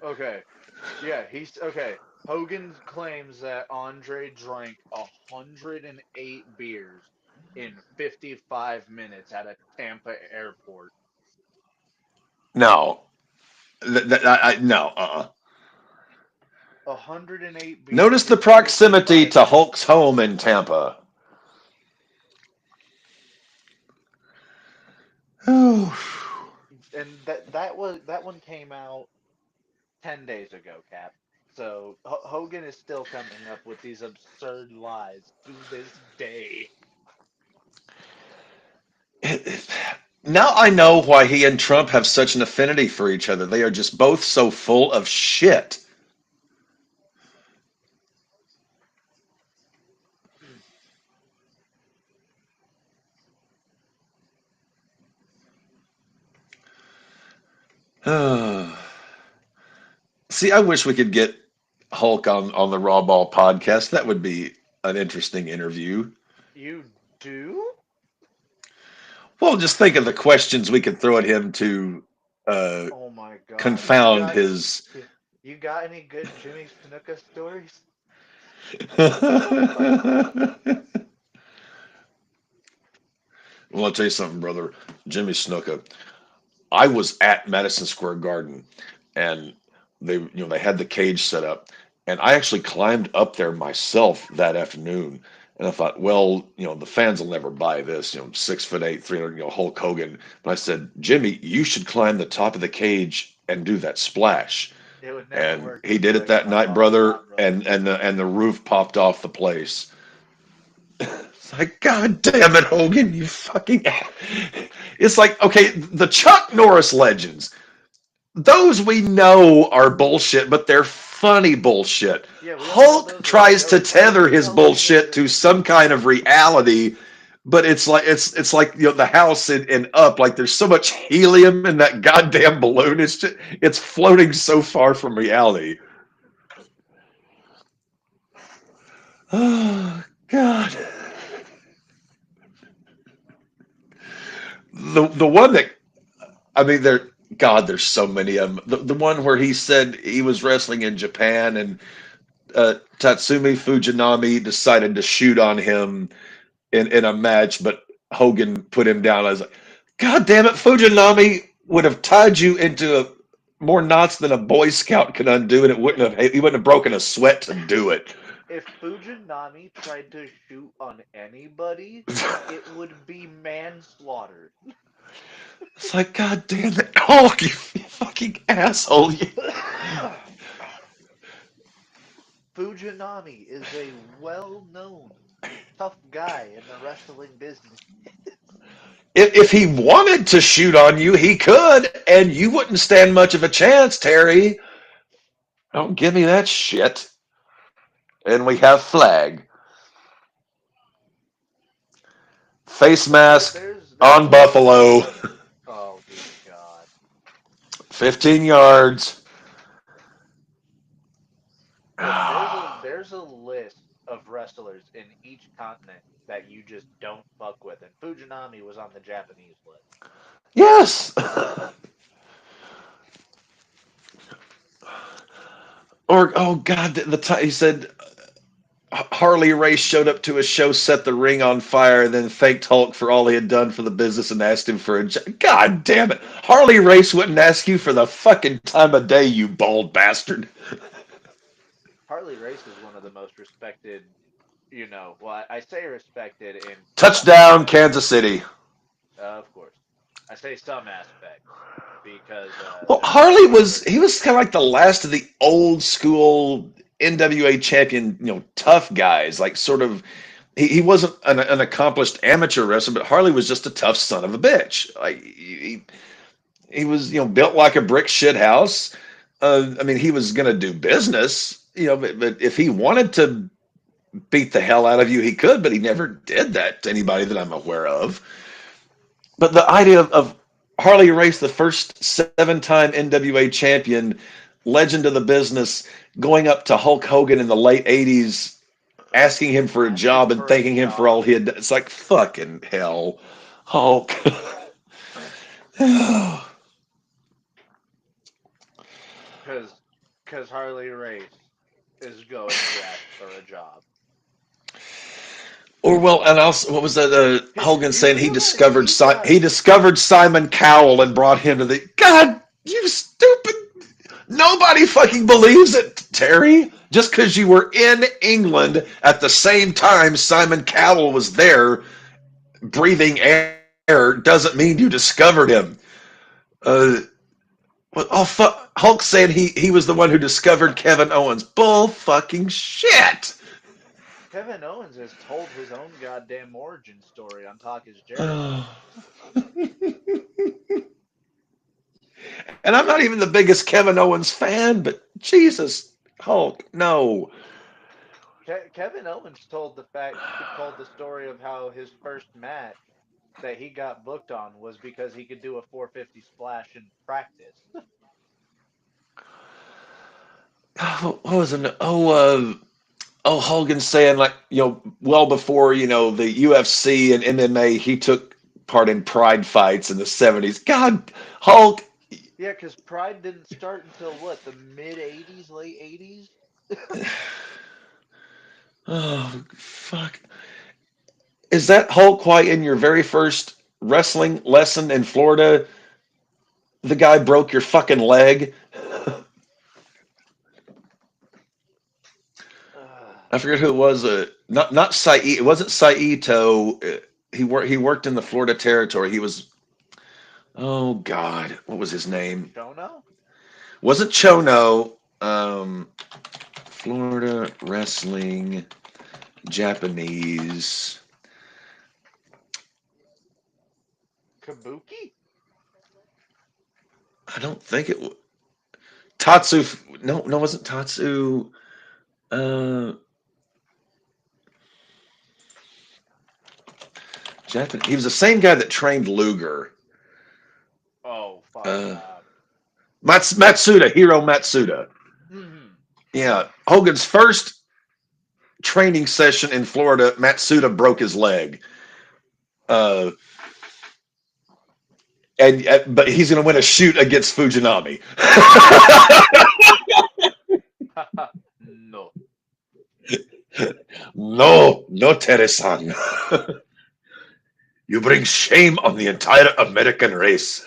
Okay. Yeah, he's okay. Hogan claims that Andre drank 108 beers in 55 minutes at a Tampa airport. No, no. 108 beers Notice the in proximity 55 to Hulk's minutes. home in Tampa. And that one came out 10 days ago, Cap. So Hogan is still coming up with these absurd lies to this day. Now I know why he and Trump have such an affinity for each other. They are just both so full of shit. See, I wish we could get Hulk on the Raw Ball podcast. That would be an interesting interview. You do? Well, just think of the questions we could throw at him to uh, Oh my God. You confound got his. you got any good Jimmy Snuka stories? Well, I'll tell you something, brother. Jimmy Snuka. I was at Madison Square Garden, and they had the cage set up, and I actually climbed up there myself that afternoon. And I thought, well, the fans will never buy this, 6'8", 300, Hulk Hogan. But I said, Jimmy, you should climb the top of the cage and do that splash. It would never And work he because did you it wouldn't that climb night, off the brother, top, brother. and the roof popped off the place. It's like, God damn it, Hogan, you fucking. It's like, okay, the Chuck Norris legends, those we know are bullshit, but they're funny bullshit. Yeah, we all know Hulk those are tries to jokes. How tether you his telling me that bullshit you're to some kind of reality, but it's like the house in Up, like there's so much helium in that goddamn balloon. It's floating so far from reality. Oh God. The one that I mean, God, there's so many of them. The one where he said he was wrestling in Japan and Tatsumi Fujinami decided to shoot on him in a match, but Hogan put him down. I was like, God damn it, Fujinami would have tied you into more knots than a Boy Scout could undo, and he wouldn't have broken a sweat to do it. If Fujinami tried to shoot on anybody, it would be manslaughter. It's like, God damn it, Hulk, you fucking asshole. Fujinami is a well-known tough guy in the wrestling business. If he wanted to shoot on you, he could, and you wouldn't stand much of a chance, Terry. Don't give me that shit. And we have flag. Face There, mask there's on a list Buffalo. of. Oh dear God. 15 yards. There's a list of wrestlers in each continent that you just don't fuck with, and Fujinami was on the Japanese list. Yes. Or, oh God, the time he said Harley Race showed up to a show, set the ring on fire, and then thanked Hulk for all he had done for the business and asked him for a job. God damn it. Harley Race wouldn't ask you for the fucking time of day, you bald bastard. Harley Race is one of the most respected, well, I say respected in some Touchdown, aspects. Kansas City. Of course. I say some aspects because Well, Harley he was kind of like the last of the old school NWA champion, tough guys. Like sort of, he wasn't an accomplished amateur wrestler, but Harley was just a tough son of a bitch. Like he was, built like a brick shit house. I mean, he was going to do business, but if he wanted to beat the hell out of you, he could, but he never did that to anybody that I'm aware of. But the idea of Harley Race, the first 7-time NWA champion, legend of the business, going up to Hulk Hogan in the late 80s, asking him for a asking job and for a thanking him for all job he had done. It's like, fucking hell, Hulk. because Harley Race is going to ask for a job. Or well, and also, what was that? Hogan You saying realize he got He discovered Simon Cowell and brought him to the. God, you stupid! Nobody fucking believes it, Terry. Just because you were in England at the same time Simon Cowell was there breathing air doesn't mean you discovered him. Uh, oh fuck! Hulk saying he was the one who discovered Kevin Owens. Bull fucking shit. Kevin Owens has told his own goddamn origin story on Talk is Jericho. Oh. And I'm not even the biggest Kevin Owens fan, but Jesus, Hulk, no. Kevin Owens told the story of how his first match that he got booked on was because he could do a 450 splash in practice. What was it? Hogan saying like well before the UFC and MMA, he took part in Pride fights in the '70s. God, Hulk. Yeah, because Pride didn't start until what, the mid 80s, late 80s? Oh fuck! Is that Hulk? Why in your very first wrestling lesson in Florida, the guy broke your fucking leg? I forget who it was. Not Sai. It wasn't Saito. He worked in the Florida territory. He was. Oh God, what was his name? Shono? Wasn't Chono. Florida wrestling Japanese. Kabuki? I don't think it. Tatsu. No, no, it wasn't Tatsu. Uh, Japan. He was the same guy that trained Luger. Oh, fuck. Uh, Matsuda. Hiro Matsuda. Mhm. Yeah, Hogan's first training session in Florida, Matsuda broke his leg. Uh, and but he's going to win a shoot against Fujinami. No. No, no, Teresan. You bring shame on the entire American race.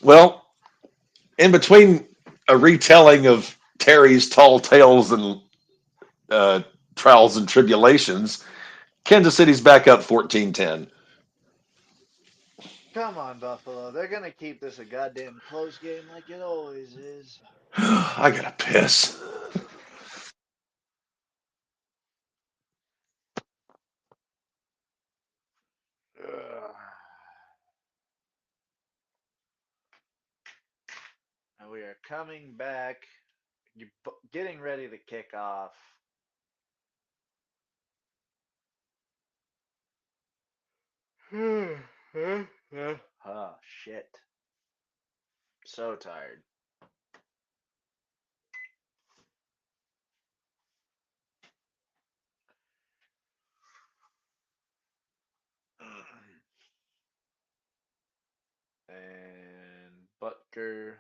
Well, in between a retelling of Terry's tall tales and uh, trials and tribulations, Kansas City's back up 14-10. Come on, Buffalo. They're gonna keep this a goddamn close game like it always is. I gotta piss. Ugh. And we are coming back, getting ready to kick off. Oh, shit. So tired. And Butker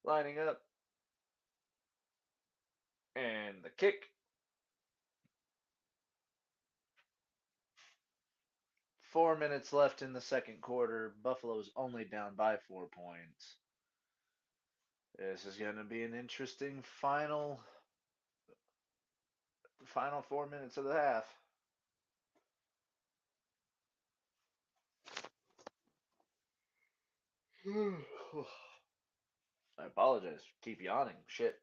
lining up. And the kick. 4 minutes left in the second quarter. Buffalo's only down by 4 points. This is going to be an interesting final 4 minutes of the half. I apologize. Keep yawning. Shit.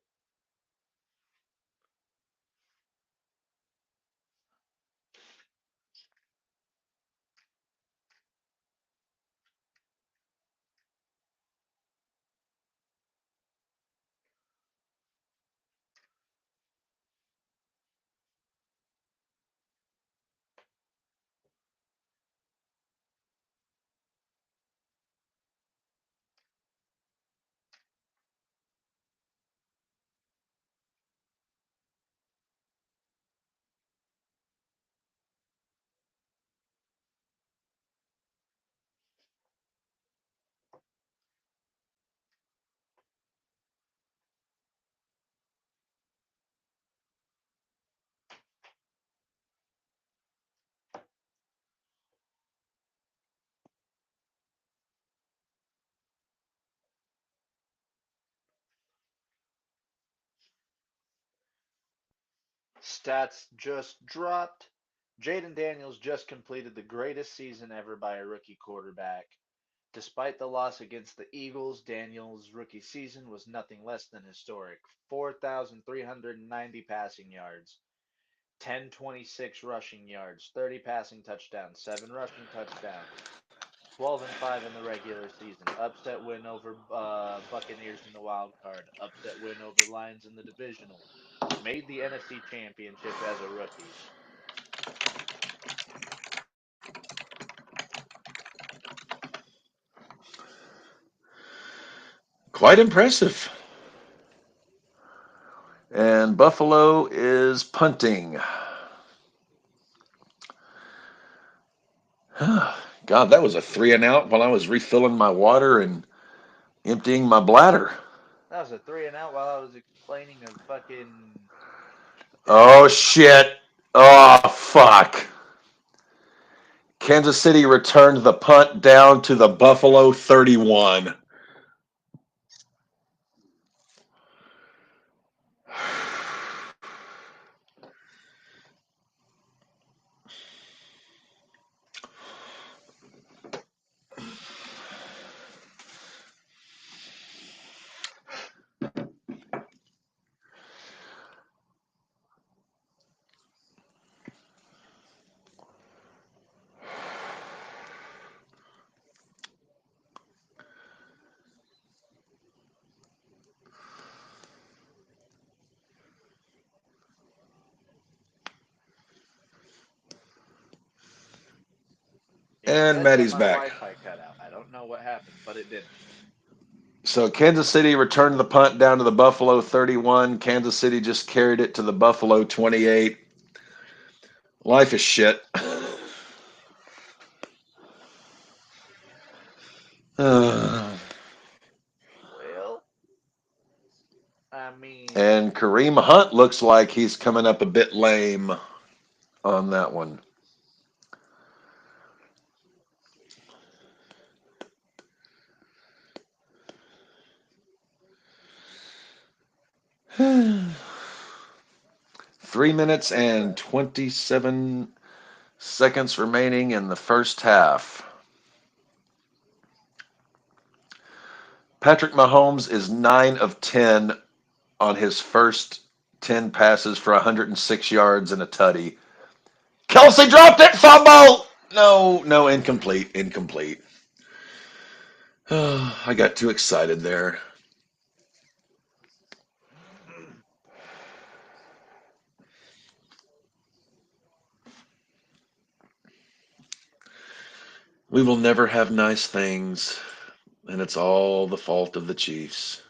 Stats just dropped. Jaden Daniels just completed the greatest season ever by a rookie quarterback. Despite the loss against the Eagles, Daniels' rookie season was nothing less than historic. 4,390 passing yards, 1026 rushing yards, 30 passing touchdowns, 7 rushing touchdowns, 12-5 in the regular season, upset win over Buccaneers in the wild card, upset win over Lions in the divisional, made the NFC Championship as a rookie. Quite impressive. And Buffalo is punting. God, that was a three and out while I was refilling my water and emptying my bladder. That was a three and out while I was explaining a fucking Oh, shit. Oh, fuck. Kansas City returned the punt down to the Buffalo 31. it And said that Maddie's my back. Wi-Fi cut out. I don't know what happened, but it didn't. So Kansas City returned the punt down to the Buffalo 31. Kansas City just carried it to the Buffalo 28. Life is shit. Well, I mean, And Kareem Hunt looks like he's coming up a bit lame on that one. Three minutes and okay. 27 seconds remaining in the first half. Patrick Mahomes is 9 of 10 on his first 10 passes for 106 yards and a tutty. Kelsey dropped it, fumble! No, no, incomplete, incomplete. I got too excited there. We will never have nice things, and it's all the fault of the Chiefs.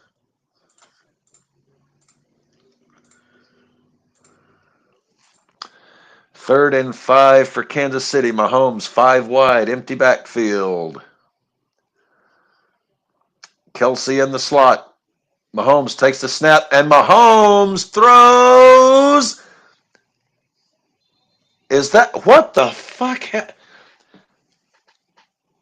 Third and 5 for Kansas City. Mahomes 5 wide, empty backfield. Kelsey in the slot. Mahomes takes the snap, and Mahomes throws. Is that what the fuck?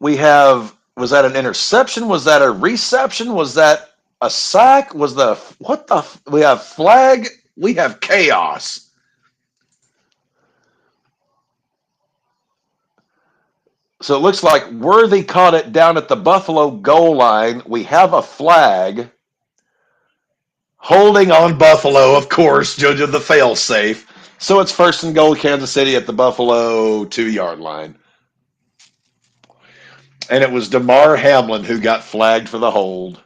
We have. Was that an interception? Was that a reception? Was that a sack? Was the what the? We have flag. We have chaos. So it looks like Worthy caught it down at the Buffalo goal line. We have a flag. Holding on Buffalo, of course, judging the fail safe. So it's first and goal, Kansas City at the Buffalo 2 yard line. And it was DeMar Hamlin who got flagged for the hold.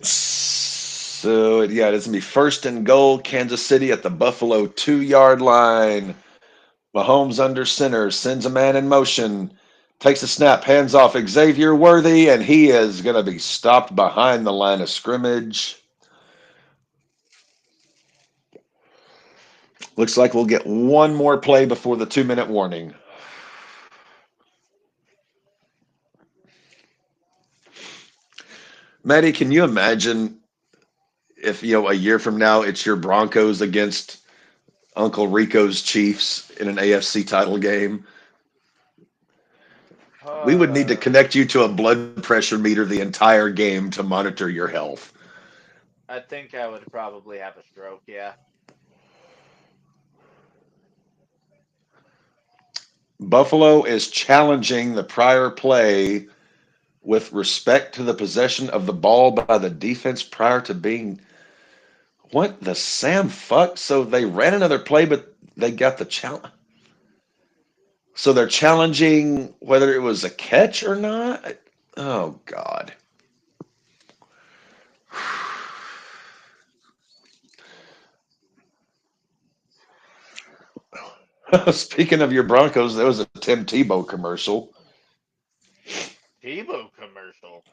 So, yeah, it's going to be first and goal, Kansas City at the Buffalo 2 yard line. Mahomes under center, sends a man in motion, takes a snap, hands off Xavier Worthy, and he is going to be stopped behind the line of scrimmage. Looks like we'll get one more play before the 2 minute warning. Maddie, can you imagine if a year from now it's your Broncos against Uncle Rico's Chiefs in an AFC title game? We would need to Uh, connect you to a blood pressure meter the entire game to monitor your health. I think I would probably have a stroke. Yeah. Buffalo is challenging the prior play with respect to the possession of the ball by the defense prior to being what the Sam fuck? So they ran another play, but they got the challenge. So they're challenging whether it was a catch or not. Oh God. Speaking of your Broncos, there was a Tim Tebow commercial. Tebow commercial.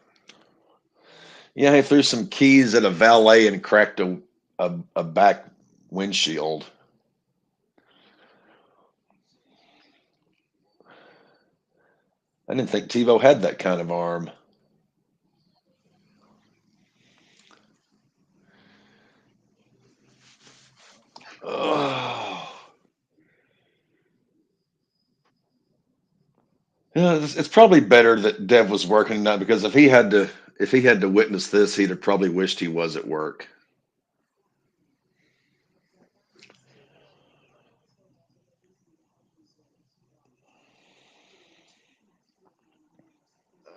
Yeah, he threw some keys at a valet and cracked a back windshield. I didn't think Tebow had that kind of arm. Oh. Yeah, it's probably better that Dev was working tonight because if he had to witness this, he'd have probably wished he was at work.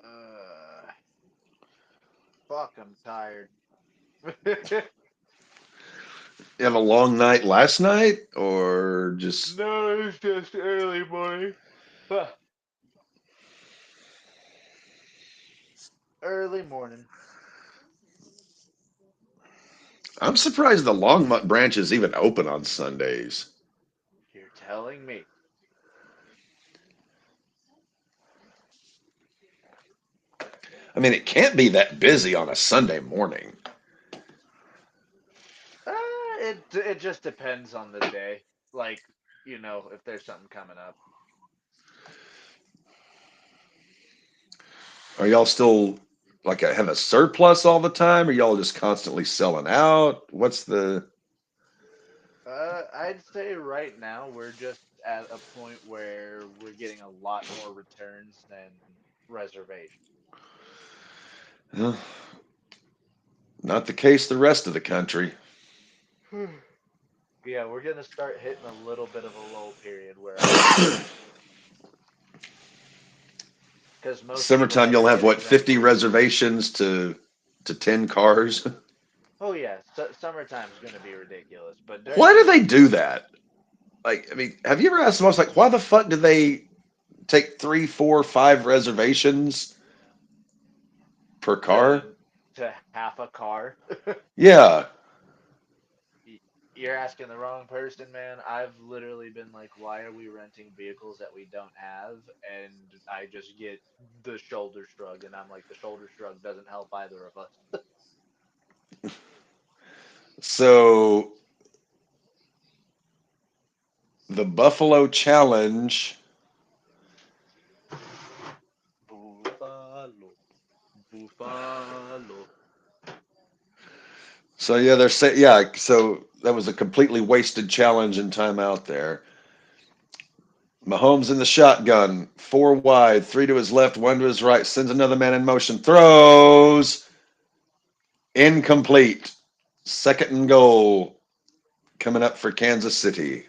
Uh, Fuck, I'm tired. You have a long night last night, or just No, it's just early morning. Huh, early morning. I'm surprised the Longmont branch is even open on Sundays. You're telling me. I mean, it can't be that busy on a Sunday morning. It just depends on the day. Like, if there's something coming up. Are y'all still like have a surplus all the time? Are y'all just constantly selling out? What's the I'd say right now we're just at a point where we're getting a lot more returns than reservations. uh, not the case the rest of the country? Yeah, we're gonna start hitting a little bit of a lull period where I live, because most people Summertime, that you'll are have what, getting them. 50 reservations to 10 cars? Oh yeah, summertime's gonna be ridiculous, but Why during do the they do that? Like, I mean, have you ever asked them? Like, why the fuck do they take three, four, five reservations per car? to half a car. Yeah. Y- You're asking the wrong person, man. I've literally been like, why are we renting vehicles that we don't have? And I just get the shoulder shrug, and I'm like, the shoulder shrug doesn't help either of us. So the Buffalo Challenge. Buffalo, Buffalo. So yeah, they're saying yeah. So that was a completely wasted challenge and time out there. Mahomes in the shotgun, four wide, three to his left, one to his right, sends another man in motion, throws, incomplete. Second and goal coming up for Kansas City.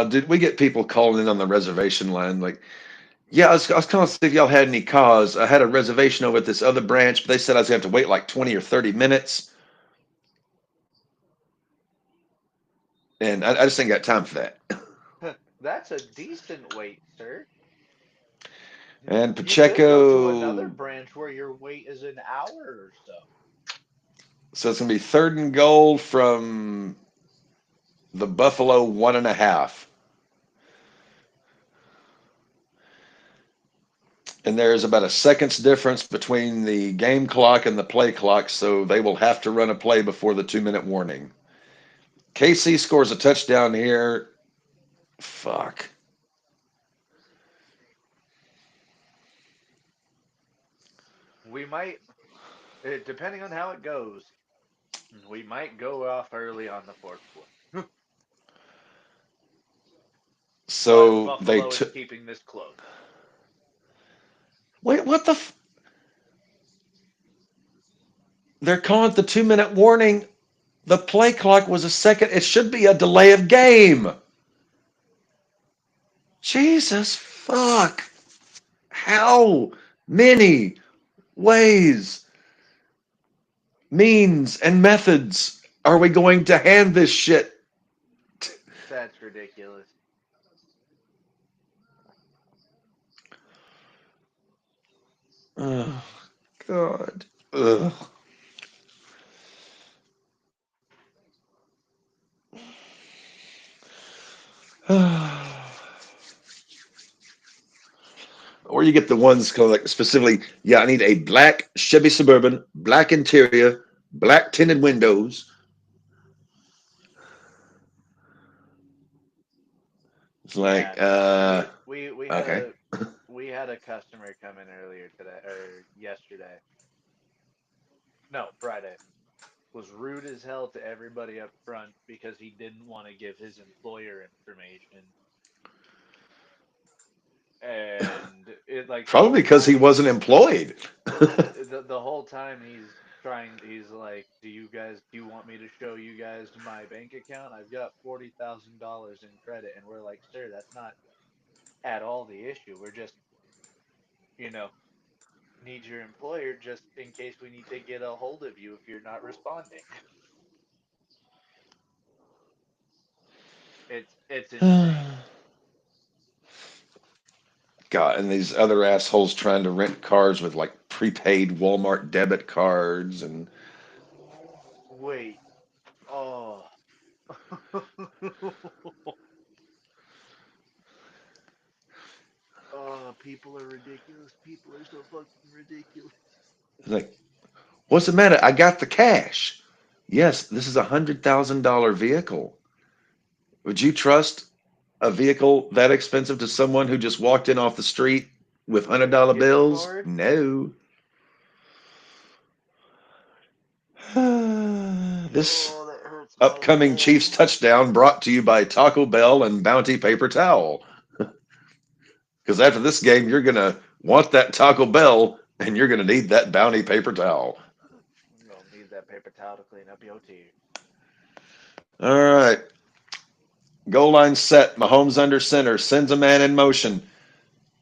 Did we get people calling in on the reservation line? Like, yeah, I was calling to see if y'all had any cars. I had a reservation over at this other branch, but they said I was going to have to wait like 20 or 30 minutes. And I just ain't got time for that. That's a decent wait, sir. And You could go to another Pacheco, branch where your wait is an hour or so. so it's going to be third and goal from the Buffalo 1.5. And there's about a second's difference between the game clock and the play clock, so they will have to run a play before the 2 minute warning. KC scores a touchdown here. Fuck. We might, depending on how it goes, we might go off early on the fourth quarter. But So they Buffalo is took. keeping this close. Wait, what the? They're calling it the 2 minute warning. The play clock was a second. It should be a delay of game. Jesus fuck. How many ways, means, and methods are we going to hand this shit? That's ridiculous. Oh, God. Ugh. Or you get the ones kind of like specifically, yeah, I need a black Chevy Suburban, black interior, black tinted windows. It's Yeah, like, no. We had okay. a customer come in earlier today or yesterday. No, Friday. Was rude as hell to everybody up front because he didn't want to give his employer information. And it like the Probably whole because he time wasn't employed. the whole time he's like, do you want me to show you guys my bank account? I've got $40,000 in credit. And we're like, sir, that's not at all the issue. We're just, you know, need your employer just in case we need to get a hold of you if you're not responding. It's insane. God, and these other assholes trying to rent cars with like prepaid Walmart debit cards and Wait. Oh. Oh, people are ridiculous. People are so fucking ridiculous. like, what's the matter? I got the cash. Yes, this is $100,000 vehicle. Would you trust a vehicle that expensive to someone who just walked in off the street with With a $100 gift bills? card? No. This Oh, that hurts my upcoming Chiefs soul. touchdown brought to you by Taco Bell and Bounty Paper Towel. Because after this game, you're going to want that Taco Bell and you're going to need that Bounty Paper Towel. I'm gonna need that paper towel to clean up your tears. All right. Goal line set. Mahomes under center. Sends a man in motion.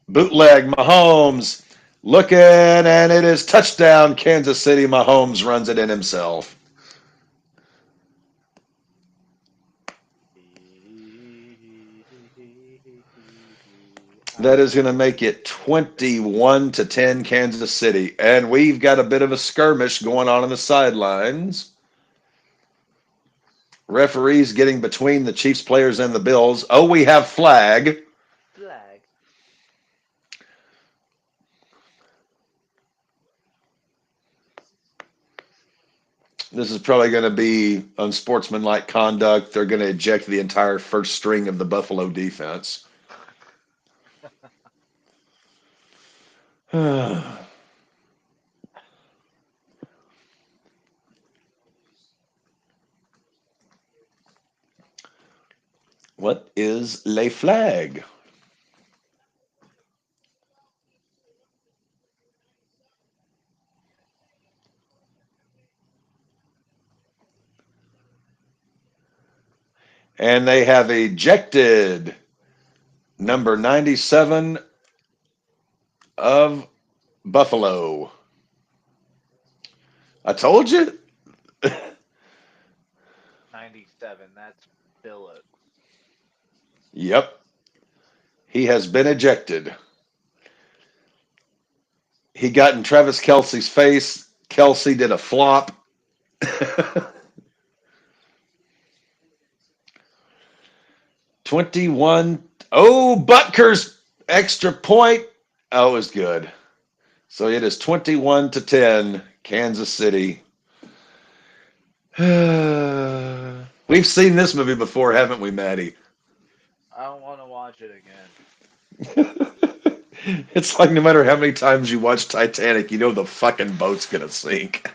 Bootleg. Mahomes looking, and it is touchdown, Kansas City. Mahomes runs it in himself. That is going to make it 21-10 Kansas City. And we've got a bit of a skirmish going on the sidelines. Referees getting between the Chiefs players and the Bills. Oh, we have flag. Flag. This is probably going to be unsportsmanlike conduct. They're going to eject the entire first string of the Buffalo defense. What is le flag? And they have ejected number 97 of Buffalo. I told you. 97. That's Phillips. Yep. He has been ejected. He got in Travis Kelsey's face. Kelsey did a flop. 21. Oh, Butker's extra point. Oh, it was good. So it is 21-10, Kansas City. We've seen this movie before, haven't we, Maddie? I don't want to watch it again. It's like no matter how many times you watch Titanic, you know the fucking boat's gonna sink.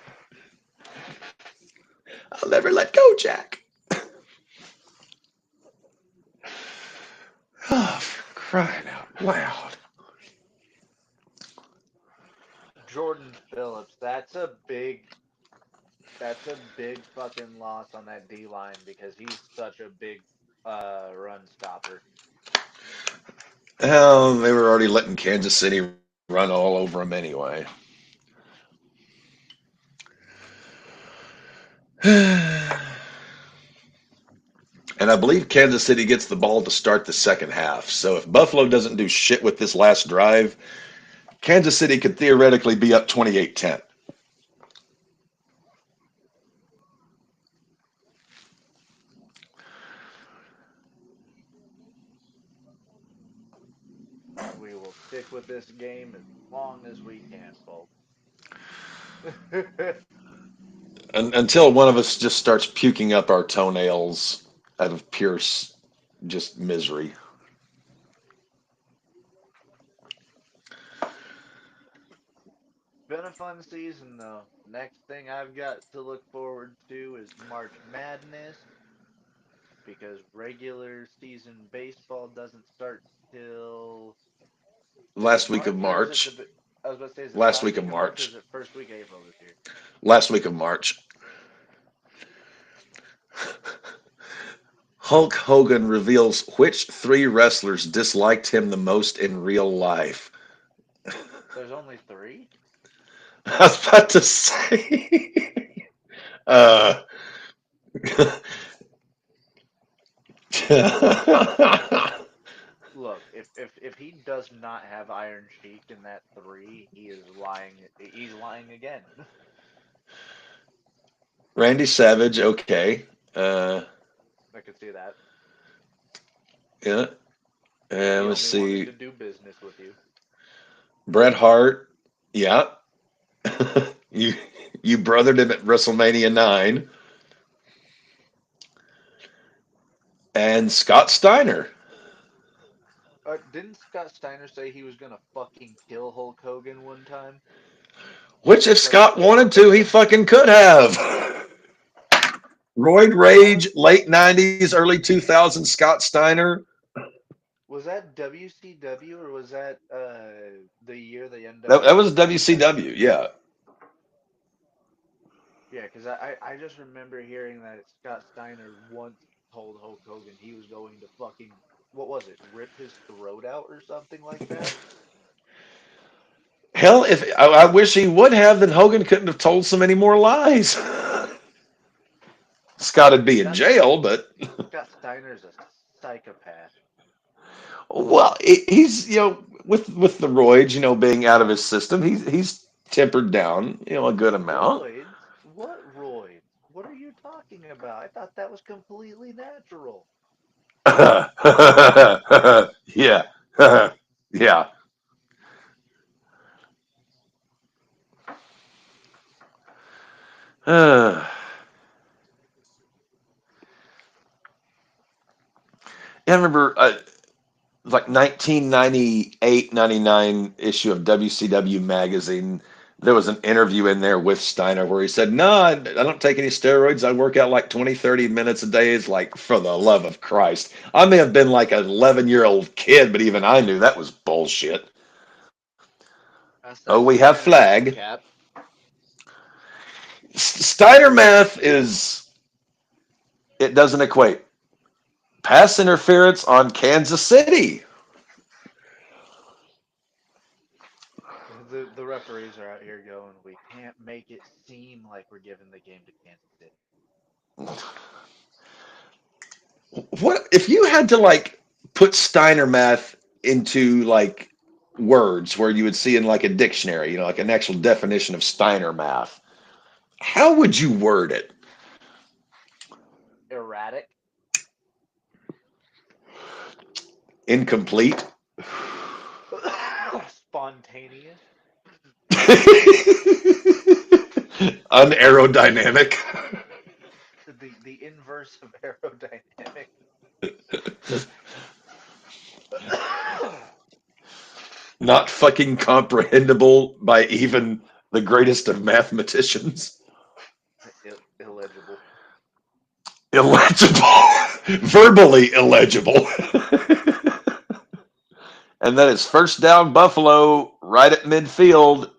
I'll never let go, Jack. Oh, for crying out loud. Jordan Phillips. That's a big fucking loss on that D line because he's such a big run stopper. Oh, they were already letting Kansas City run all over them anyway. And I believe Kansas City gets the ball to start the second half. So if Buffalo doesn't do shit with this last drive, Kansas City could theoretically be up 28-10. We will stick with this game as long as we can, folks. Until one of us just starts puking up our toenails out of pure just misery. Been a fun season though. Next thing I've got to look forward to is March Madness because regular season baseball doesn't start till is it Last week of March or is it March. I was about to say, is it the Last last week of week of March or is March. it first week of April this year? Last week of March. Hulk Hogan reveals which three wrestlers disliked him the most in real life. There's only three? I was about to say. uh, Look, if he does not have Iron Sheik in that three, he is lying. He's lying again. Randy Savage, okay. Uh, I could see that. yeah. If And he let's only wanted see. to do business with you. Bret Hart, yeah. you you brothered him at WrestleMania 9. And Scott Steiner, Didn't Scott Steiner say he was gonna fucking kill Hulk Hogan one time? which if Like, Scott wanted to, he fucking could have. Roid that was Rage, late 90s, early 2000s, Scott Steiner. was that WCW or was that the year the That was NWO came back? WCW, yeah. Yeah, because I just remember hearing that Scott Steiner once told Hulk Hogan he was going to fucking, what was it, rip his throat out or something like that. Hell, if I wish he would have, then Hogan couldn't have told so many more lies. Scott would be in Scott jail, but Scott Steiner's a psychopath. well, he's with the roids, being out of his system, he's tempered down, a good amount. Roids? What roids? What are you talking about? I thought that was completely natural. Yeah, yeah. Yeah, I remember like 1998, 99 issue of WCW magazine. There was an interview in there with Steiner where he said, "No, I don't take any steroids. I work out like 20, 30 minutes a day." It's like, for the love of Christ. I may have been like an 11-year-old kid, but even I knew that was bullshit. Oh, we That's have kind of just flag. cap. Steiner math is, it doesn't equate. Pass interference on Kansas City. The referees are out here going, we can't make it seem like we're giving the game to Kansas City. What if you had to like put Steiner math into like words where you would see in like a dictionary, like an actual definition of Steiner math? How would you word it? Erratic. Incomplete? Spontaneous. Unaerodynamic? The inverse of aerodynamic. Not fucking comprehensible by even the greatest of mathematicians. Illegible. Illegible. Verbally illegible. And that is first down Buffalo right at midfield.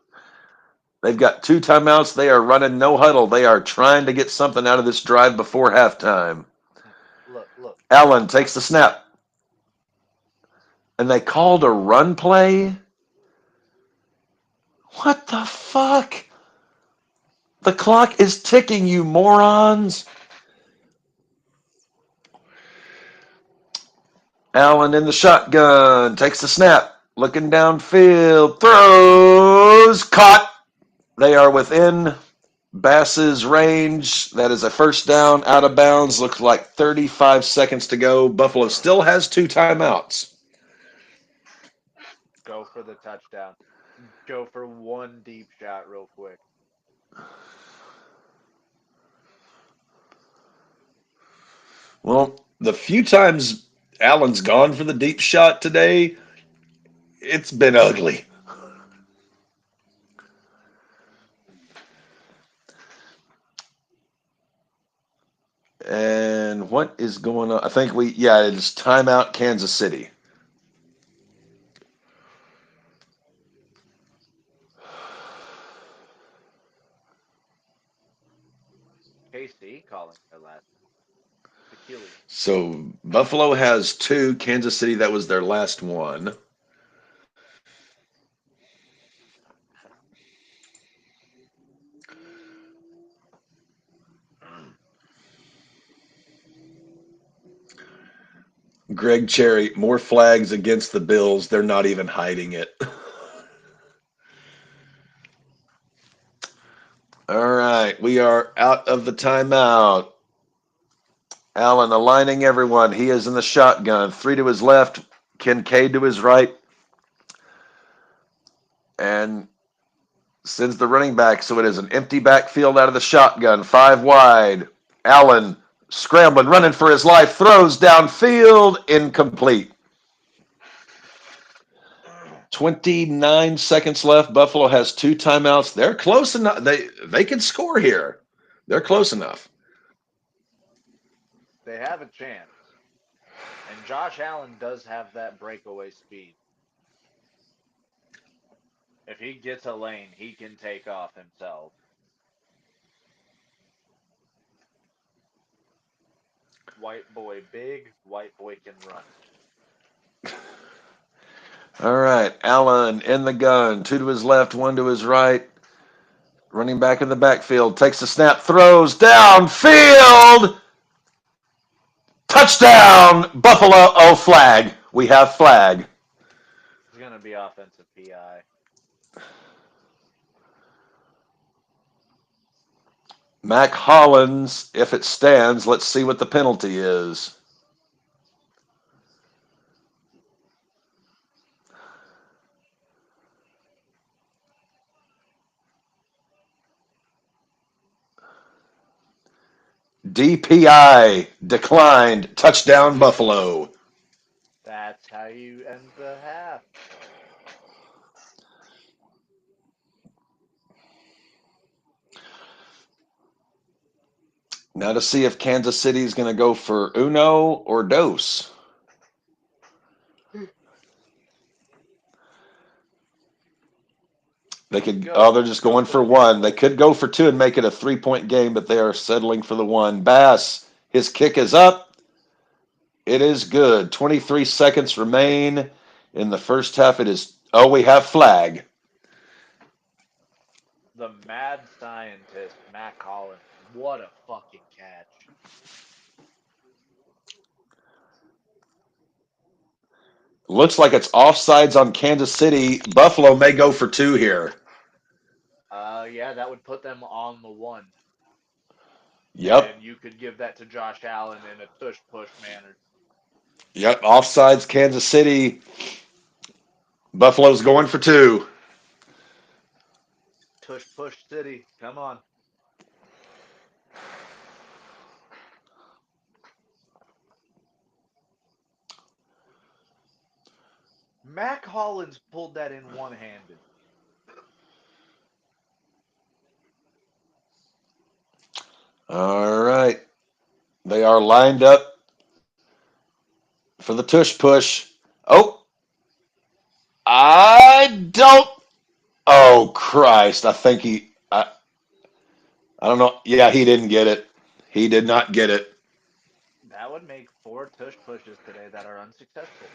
They've got two timeouts. They are running no huddle. They are trying to get something out of this drive before halftime. Look. Allen takes the snap. And they called a run play? What the fuck? The clock is ticking, you morons. Allen in the shotgun. Takes the snap. Looking downfield. Throws. Caught. They are within Bass's range. That is a first down, out of bounds. Looks like 35 seconds to go. Buffalo still has two timeouts. Go for the touchdown. Go for one deep shot real quick. Well, the few times Allen's gone for the deep shot today, it's been ugly. And what is going on? I think it's timeout Kansas City. KC calling their last peculiar. So Buffalo has two. Kansas City, that was their last one. Greg Cherry, more flags against the Bills. They're not even hiding it. All right, we are out of the timeout. Allen aligning everyone. He is in the shotgun. 3 to his left, Kincaid to his right, and sends the running back. So it is an empty backfield out of the shotgun. 5 wide. Allen scrambling, running for his life, throws downfield, incomplete. 29 seconds left. Buffalo has 2 timeouts. They're close enough. They can score here. They're close enough. They have a chance. And Josh Allen does have that breakaway speed. If he gets a lane, he can take off himself. White boy big, white boy can run. All right, Allen in the gun. 2 to his left, 1 to his right. Running back in the backfield, takes the snap, throws downfield. Touchdown, Buffalo. Oh, flag. We have flag. It's going to be offensive PI. Mac Hollins, if it stands, let's see what the penalty is. DPI declined. Touchdown, Buffalo. That's how you end the half. Now to see if Kansas City is going to go for uno or dos. They could. Oh, they're just going for 1. They could go for 2 and make it a 3-point game, but they are settling for the 1. Bass, his kick is up. It is good. 23 seconds remain in the first half. It is. Oh, we have flag. The mad scientist, Mac Hollins. What a fucking catch. Looks like it's offsides on Kansas City. Buffalo may go for 2 here. Yeah, that would put them on the 1. Yep. And you could give that to Josh Allen in a tush-push manner. Yep. Offsides, Kansas City. Buffalo's going for 2. Tush-push city. Come on. Mac Hollins pulled that in one-handed. All right. They are lined up for the tush push. Oh, I don't. Oh, Christ. I think I don't know. Yeah, he didn't get it. He did not get it. That would make 4 tush-pushes today that are unsuccessful.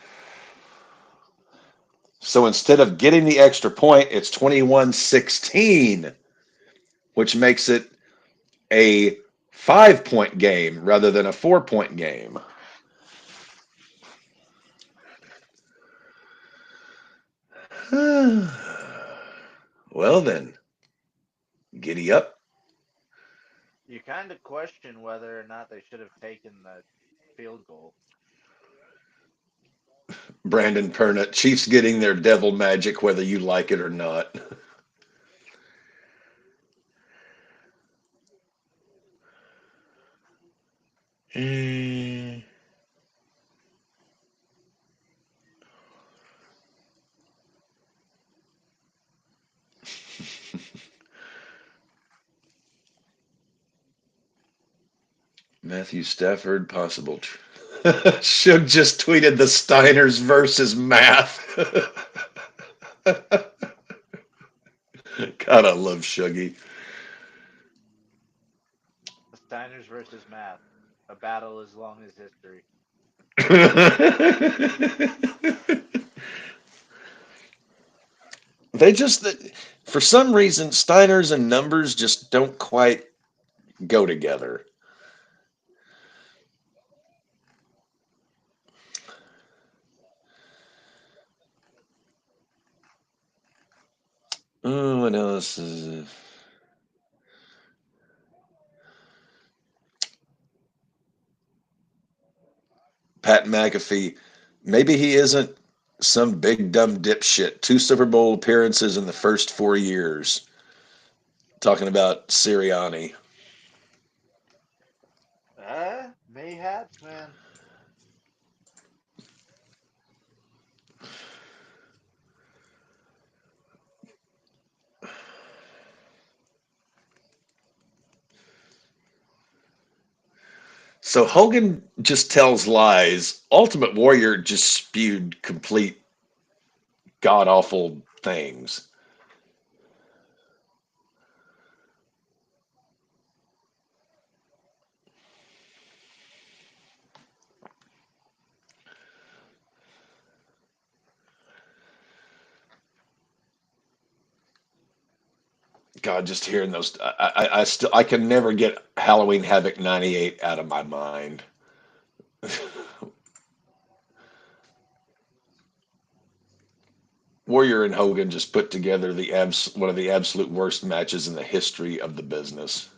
So instead of getting the extra point, it's 21-16, which makes it a 5-point game rather than a 4-point game. Well, then, giddy up. You kind of question whether or not they should have taken the field goal. Brandon Pernett, Chiefs getting their devil magic whether you like it or not. Matthew Stafford, possible. Shug just tweeted the Steiners versus math. God, I love Shuggy. The Steiners versus Math. A battle as long as history. They just, for some reason, Steiners and numbers just don't quite go together. What else is Pat McAfee? Maybe he isn't some big dumb dipshit. Two Super Bowl appearances in the first 4 years. Talking about Sirianni. Mayhaps, man. So Hogan just tells lies. Ultimate Warrior just spewed complete god awful things. God, just hearing those, I still I can never get Halloween Havoc '98 out of my mind. Warrior and Hogan just put together one of the absolute worst matches in the history of the business.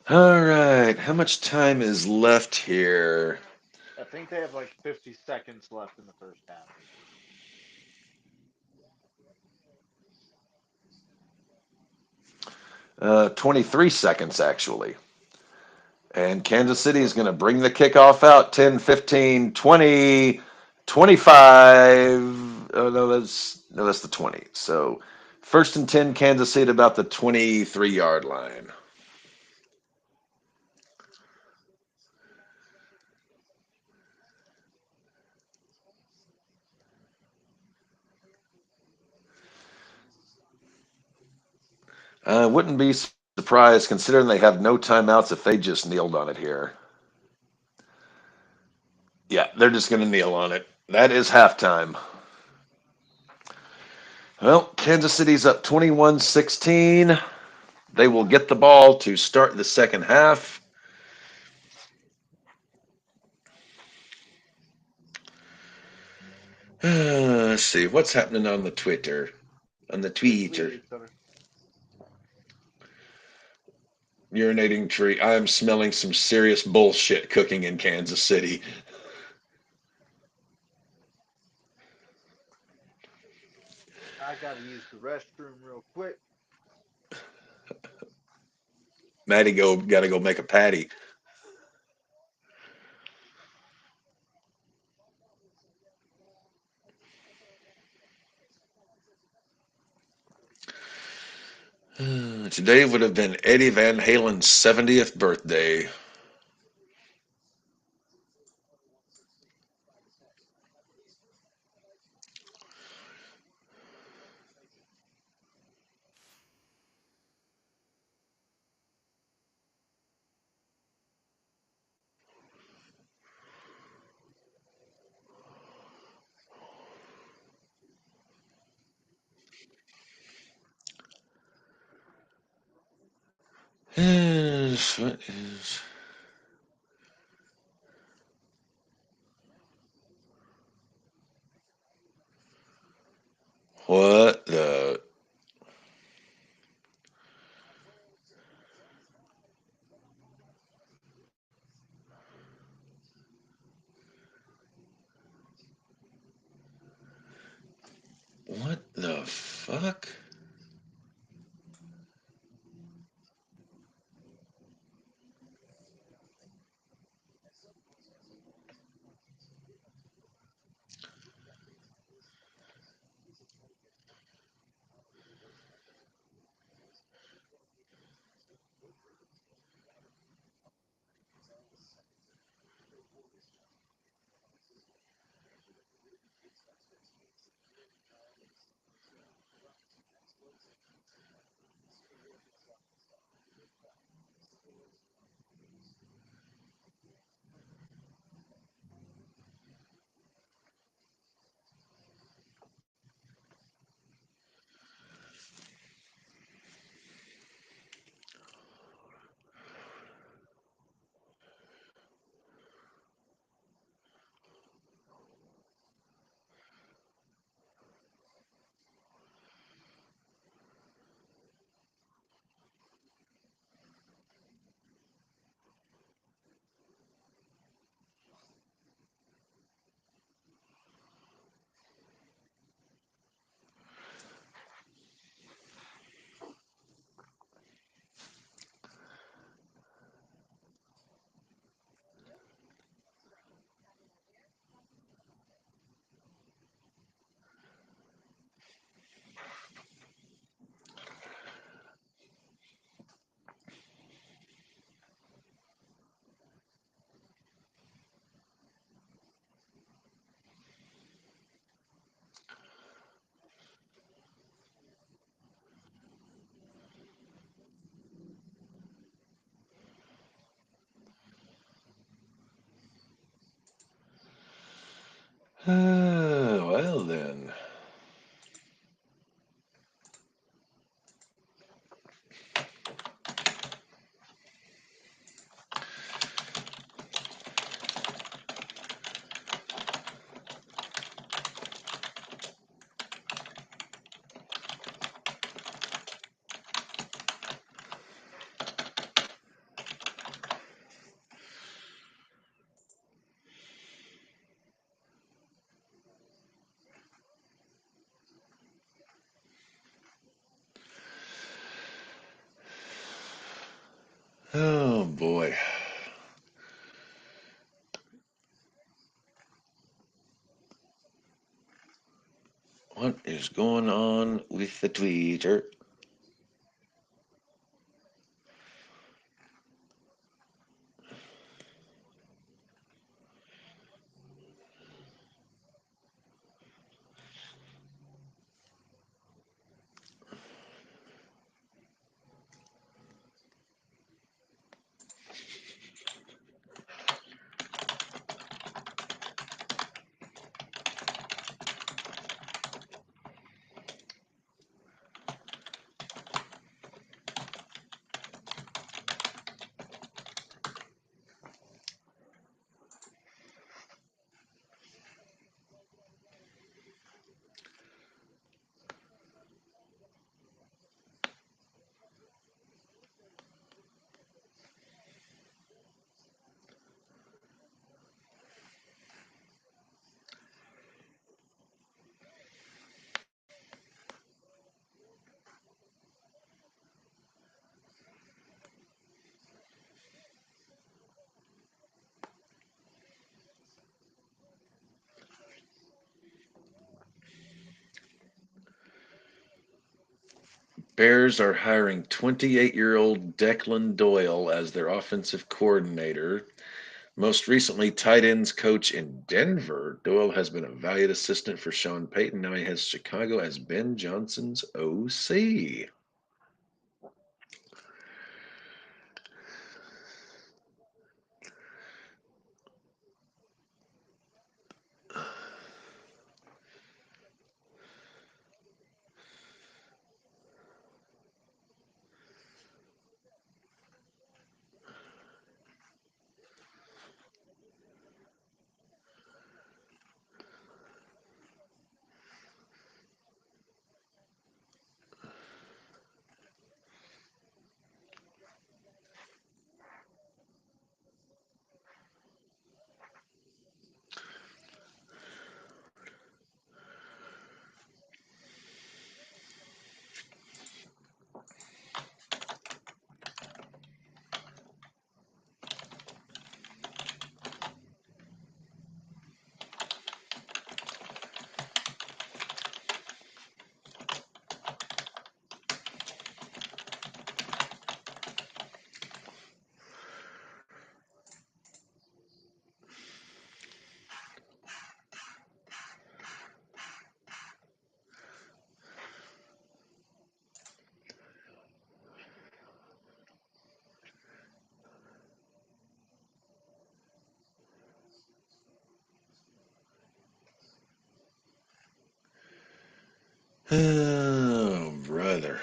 All right, how much time is left here? I think they have like 50 seconds left in the first half. 23 seconds actually. And Kansas Let's City is go. going to bring the kickoff out 10, 15, 20, 25. Oh, no, that's the 20. So first and 10, Kansas City at about the 23-yard line. I wouldn't be surprised considering they have no timeouts if they just kneeled on it here. Yeah, they're just going to kneel on it. That is halftime. Well, Kansas City's up 21-16. They will get the ball to start the second half. Let's see what's happening on the Twitter. On the The Twitter, Twitter. urinating tree. I am smelling some serious bullshit cooking in Kansas City. I gotta use the restroom real quick. Maddie got to go make a patty. Today would have been Eddie Van Halen's 70th birthday. What the what the fuck? Well then. Oh boy. What is going on with the Twitter? Bears are hiring 28-year-old Declan Doyle as their offensive coordinator. Most recently, tight ends coach in Denver. Doyle has been a valued assistant for Sean Payton. Now he has Chicago as Ben Johnson's OC. Oh, brother.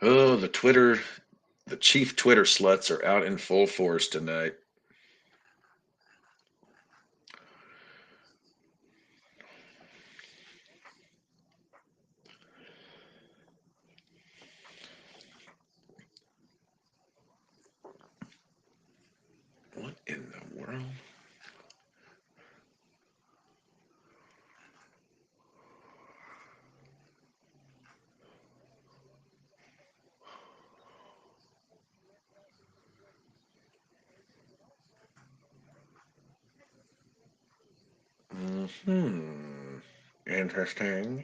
Oh, the chief Twitter sluts are out in full force tonight. What in the world? Hmm. Interesting.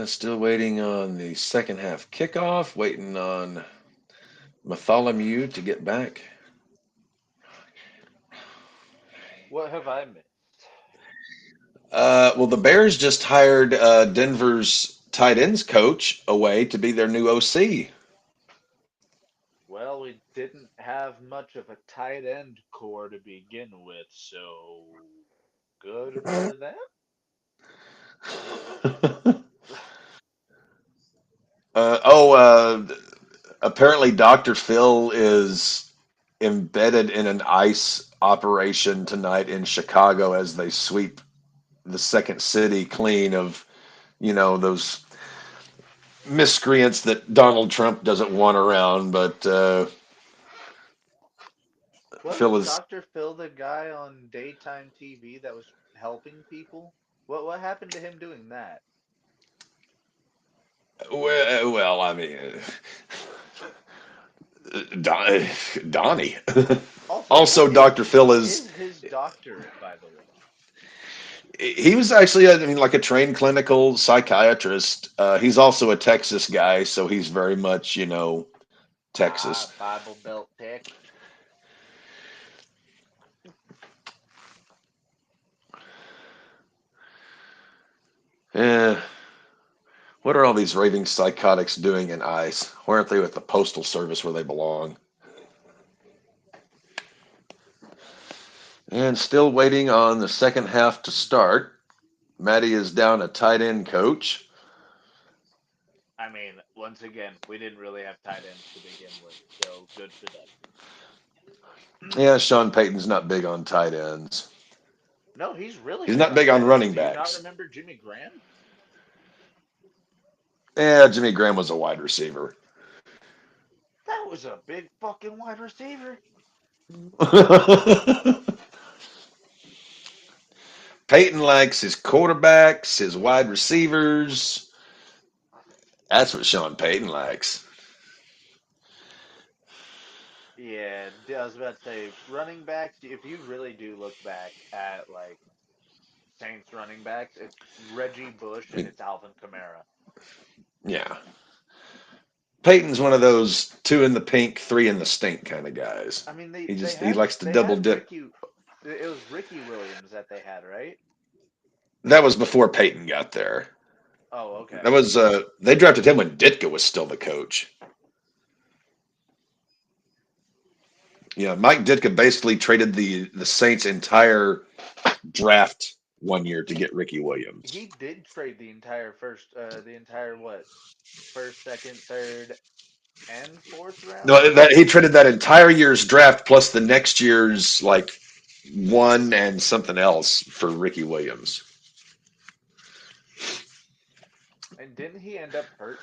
Still waiting on the second half kickoff. Waiting on Bartholomew to get back. What have I missed? Well, the Bears just hired Denver's tight ends coach away to be their new OC. Well, we didn't have much of a tight end core to begin with, so good for them. Oh, apparently Dr. Phil is embedded in an ICE operation tonight in Chicago as they sweep the second city clean of, those miscreants that Donald Trump doesn't want around. But Phil Wasn't is, Dr. Phil the guy on daytime TV that was helping people? What happened to him doing that? well, I mean, Donnie. Also, Also, Dr. Phil who is is his doctorate, by the way? he was actually, I mean, like a trained clinical psychiatrist. He's also a Texas guy, so he's very much, Texas. Ah, Bible Belt Tech. Eh, what are all these raving psychotics doing in ICE? Why aren't they with the Postal Service where they belong? And still waiting on the second half to start. Maddie is down a tight end coach. I mean, once again, we didn't really have tight ends to begin with, so good for them. Yeah, Sean Payton's not big on tight ends. No, he's really He's big not on big on tight ends. running Do you not backs. remember Jimmy Graham? Yeah, Jimmy Graham was a wide receiver. That was a big fucking wide receiver. Peyton likes his quarterbacks, his wide receivers. That's what Sean Payton likes. Yeah, I was about to say running backs. If you really do look back at like Saints running backs, it's Reggie Bush I and mean, it's Alvin Kamara. yeah. Peyton's one of those two in the pink, three in the stink kind of guys. I mean, He likes to they double had dip. Ricky. It was Ricky Williams that they had, right? That was before Peyton got there. Oh, okay. That was they drafted him when Ditka was still the coach. Mike Ditka basically traded the Saints' entire draft one year to get Ricky Williams. He did trade the entire what, first, second, third, and fourth round. No, he traded that entire year's draft plus the next year's like one and something else for Ricky Williams. And didn't he end up hurt?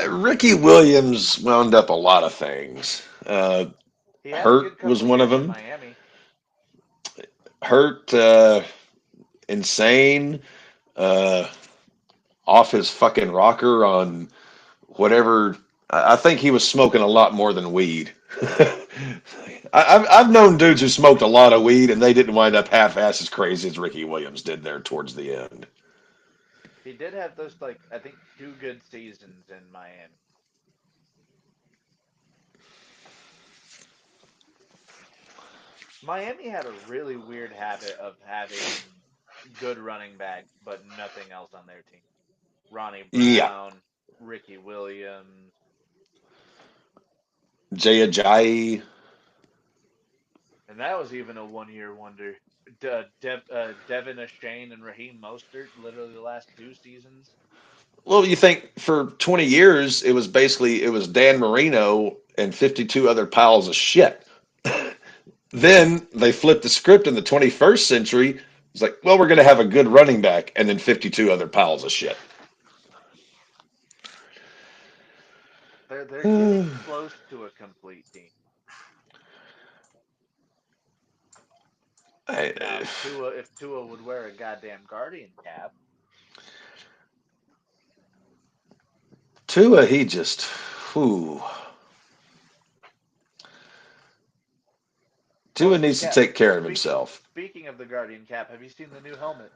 Ricky Williams wound up a lot of things. He had a good Hurt was couple one of years in them. Miami. Hurt, insane, uh, off his fucking rocker on whatever. I think he was smoking a lot more than weed. I've known dudes who smoked a lot of weed and they didn't wind up half-ass as crazy as Ricky Williams did there towards the end. He did have those like I think two good seasons in Miami. Miami had a really weird habit of having good running backs, but nothing else on their team. Ronnie Yeah, Brown, Ricky Williams, Jay Ajayi. and that was even a one-year wonder. Devin Ashane and Raheem Mostert, literally the last two seasons. Well, you think for 20 years it was Dan Marino and 52 other piles of shit. Then they flipped the script in the 21st century. It's like, well, we're going to have a good running back and then 52 other piles of shit. They're getting close to a complete team. Now, if Tua would wear a goddamn Guardian cap, Tua, he just, whew. oh, Tua needs to cap. take care of Speaking himself. speaking of the Guardian cap, have you seen the new helmet?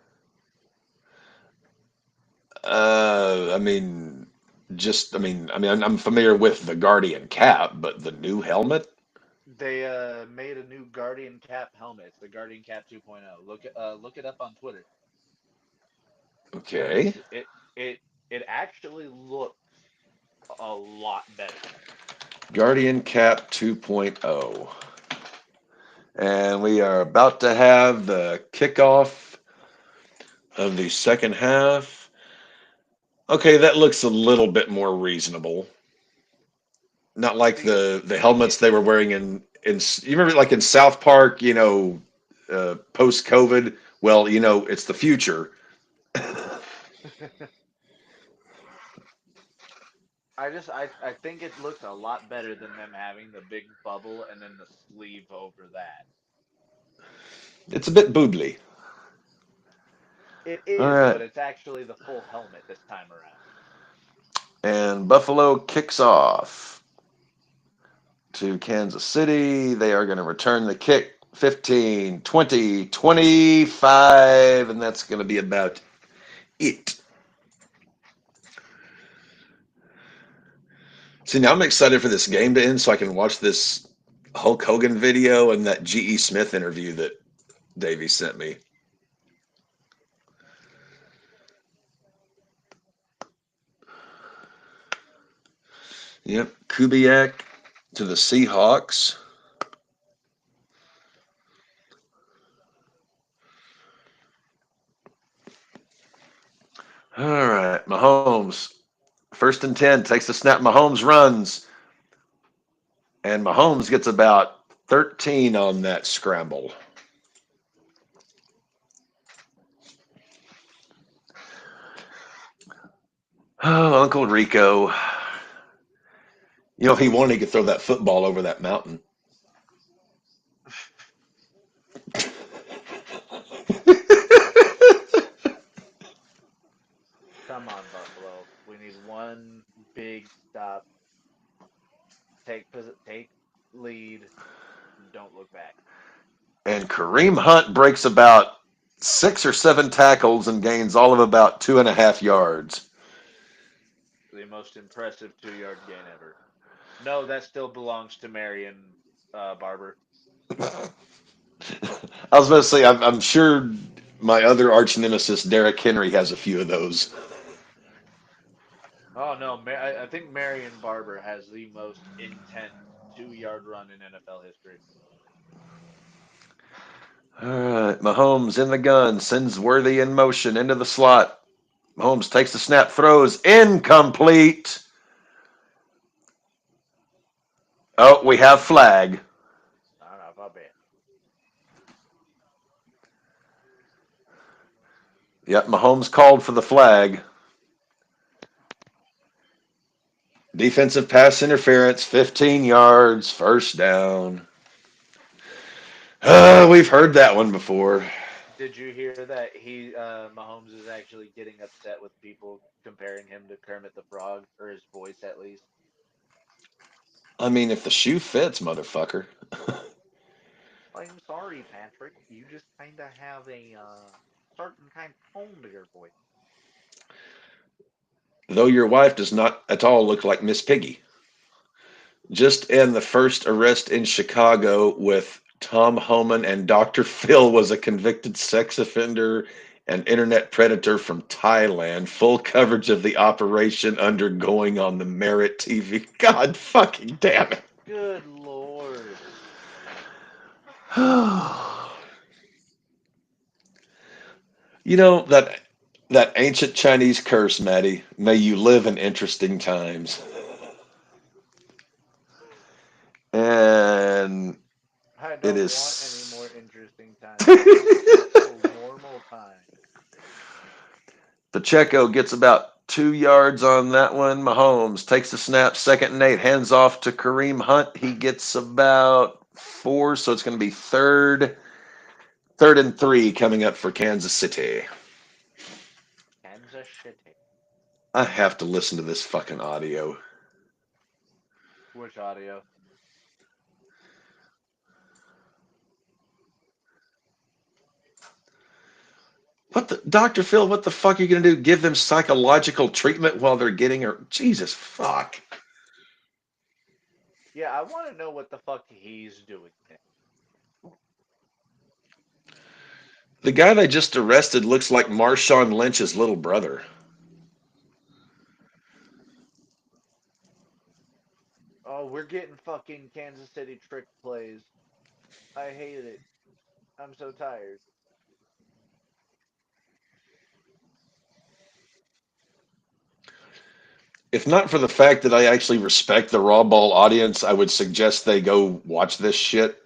I mean, I'm familiar with the Guardian cap, but the new helmet. They made a new Guardian cap helmet. It's the Guardian Cap 2.0. Look it up on Twitter Okay, because it actually looks a lot better. Guardian Cap 2.0. And we are about to have the kickoff of the second half. Okay, that looks a little bit more reasonable. Not like See, the helmets it they were wearing in you remember like in South Park, post COVID. Well, it's the future. I think it looks a lot better than them having the big bubble and then the sleeve over that. It's a bit boobly. It All is, right, but it's actually the full helmet this time around. and Buffalo kicks off to Kansas City. They are going to return the kick 15, 20, 25, and that's going to be about it. See, now I'm excited for this game to end so I can watch this Hulk Hogan video and that G.E. Smith interview that Davey sent me. Yep, Kubiak to the Seahawks. All right, Mahomes. First and 10, takes the snap. Mahomes runs, and Mahomes gets about 13 on that scramble. Oh, Uncle Rico. If he wanted, he could throw that football over that mountain. Come on, Buffalo. We need one big stop. Take lead. Don't look back. And Kareem Hunt breaks about 6 or 7 tackles and gains all of about 2.5 yards. The most impressive 2 yard gain ever. No, that still belongs to Marion Barber. I was about to say, I'm sure my other arch nemesis, Derrick Henry, has a few of those. Oh no, I think Marion Barber has the most intense 2 yard run in NFL history. All right, Mahomes in the gun, sends Worthy in motion into the slot. Mahomes takes the snap, throws incomplete. Oh, we have flag. I don't know if I bet. Yep, Mahomes called for the flag. Defensive pass interference, 15 yards, first down. We've heard that one before. Did you hear that Mahomes is actually getting upset with people comparing him to Kermit the Frog, or his voice at least? I mean, if the shoe fits, motherfucker. I'm sorry, Patrick. You just kind of have a certain kind of tone to your voice. Though your wife does not at all look like Miss Piggy. Just in the first arrest in Chicago with Tom Homan and Dr. Phil was a convicted sex offender and internet predator from Thailand. Full coverage of the operation undergoing on the Merit TV. God fucking damn it. Good Lord. That ancient Chinese curse, Maddie. May you live in interesting times. And I it don't want any more is. interesting times. I want simple, normal times. Pacheco gets about 2 yards on that one. Mahomes takes the snap, 2nd and 8, hands off to Kareem Hunt. He gets about 4, so it's going to be 3rd Third and 3 coming up for Kansas City. Kansas City. I have to listen to this fucking audio. Which audio? What the Dr. Phil, what the fuck are you gonna do? Give them psychological treatment while they're getting her? Jesus fuck. Yeah, I want to know what the fuck he's doing there. The guy they just arrested looks like Marshawn Lynch's little brother. Oh, we're getting fucking Kansas City trick plays. I hate it. I'm so tired. If not for the fact that I actually respect the Raw Ball audience, I would suggest they go watch this shit.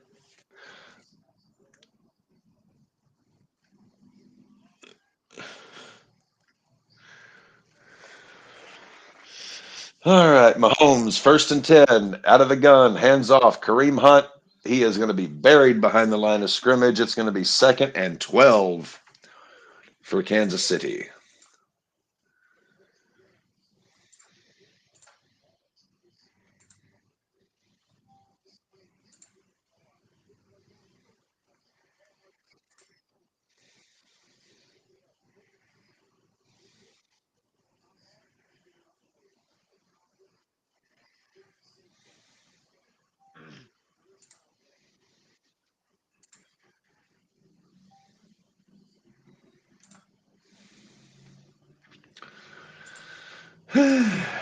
All right, Mahomes, first and 10, out of the gun, hands off. Kareem Hunt, he is going to be buried behind the line of scrimmage. It's going to be second and 12 for Kansas City.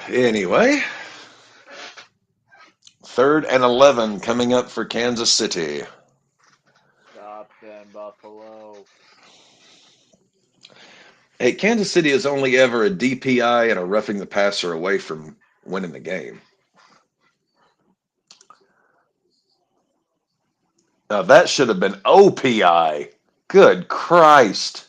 Anyway, third and 11 coming up for Kansas City. Stop them, Buffalo. Hey, Kansas City is only ever a DPI and a roughing the passer away from winning the game. Now that should have been OPI. Good Christ.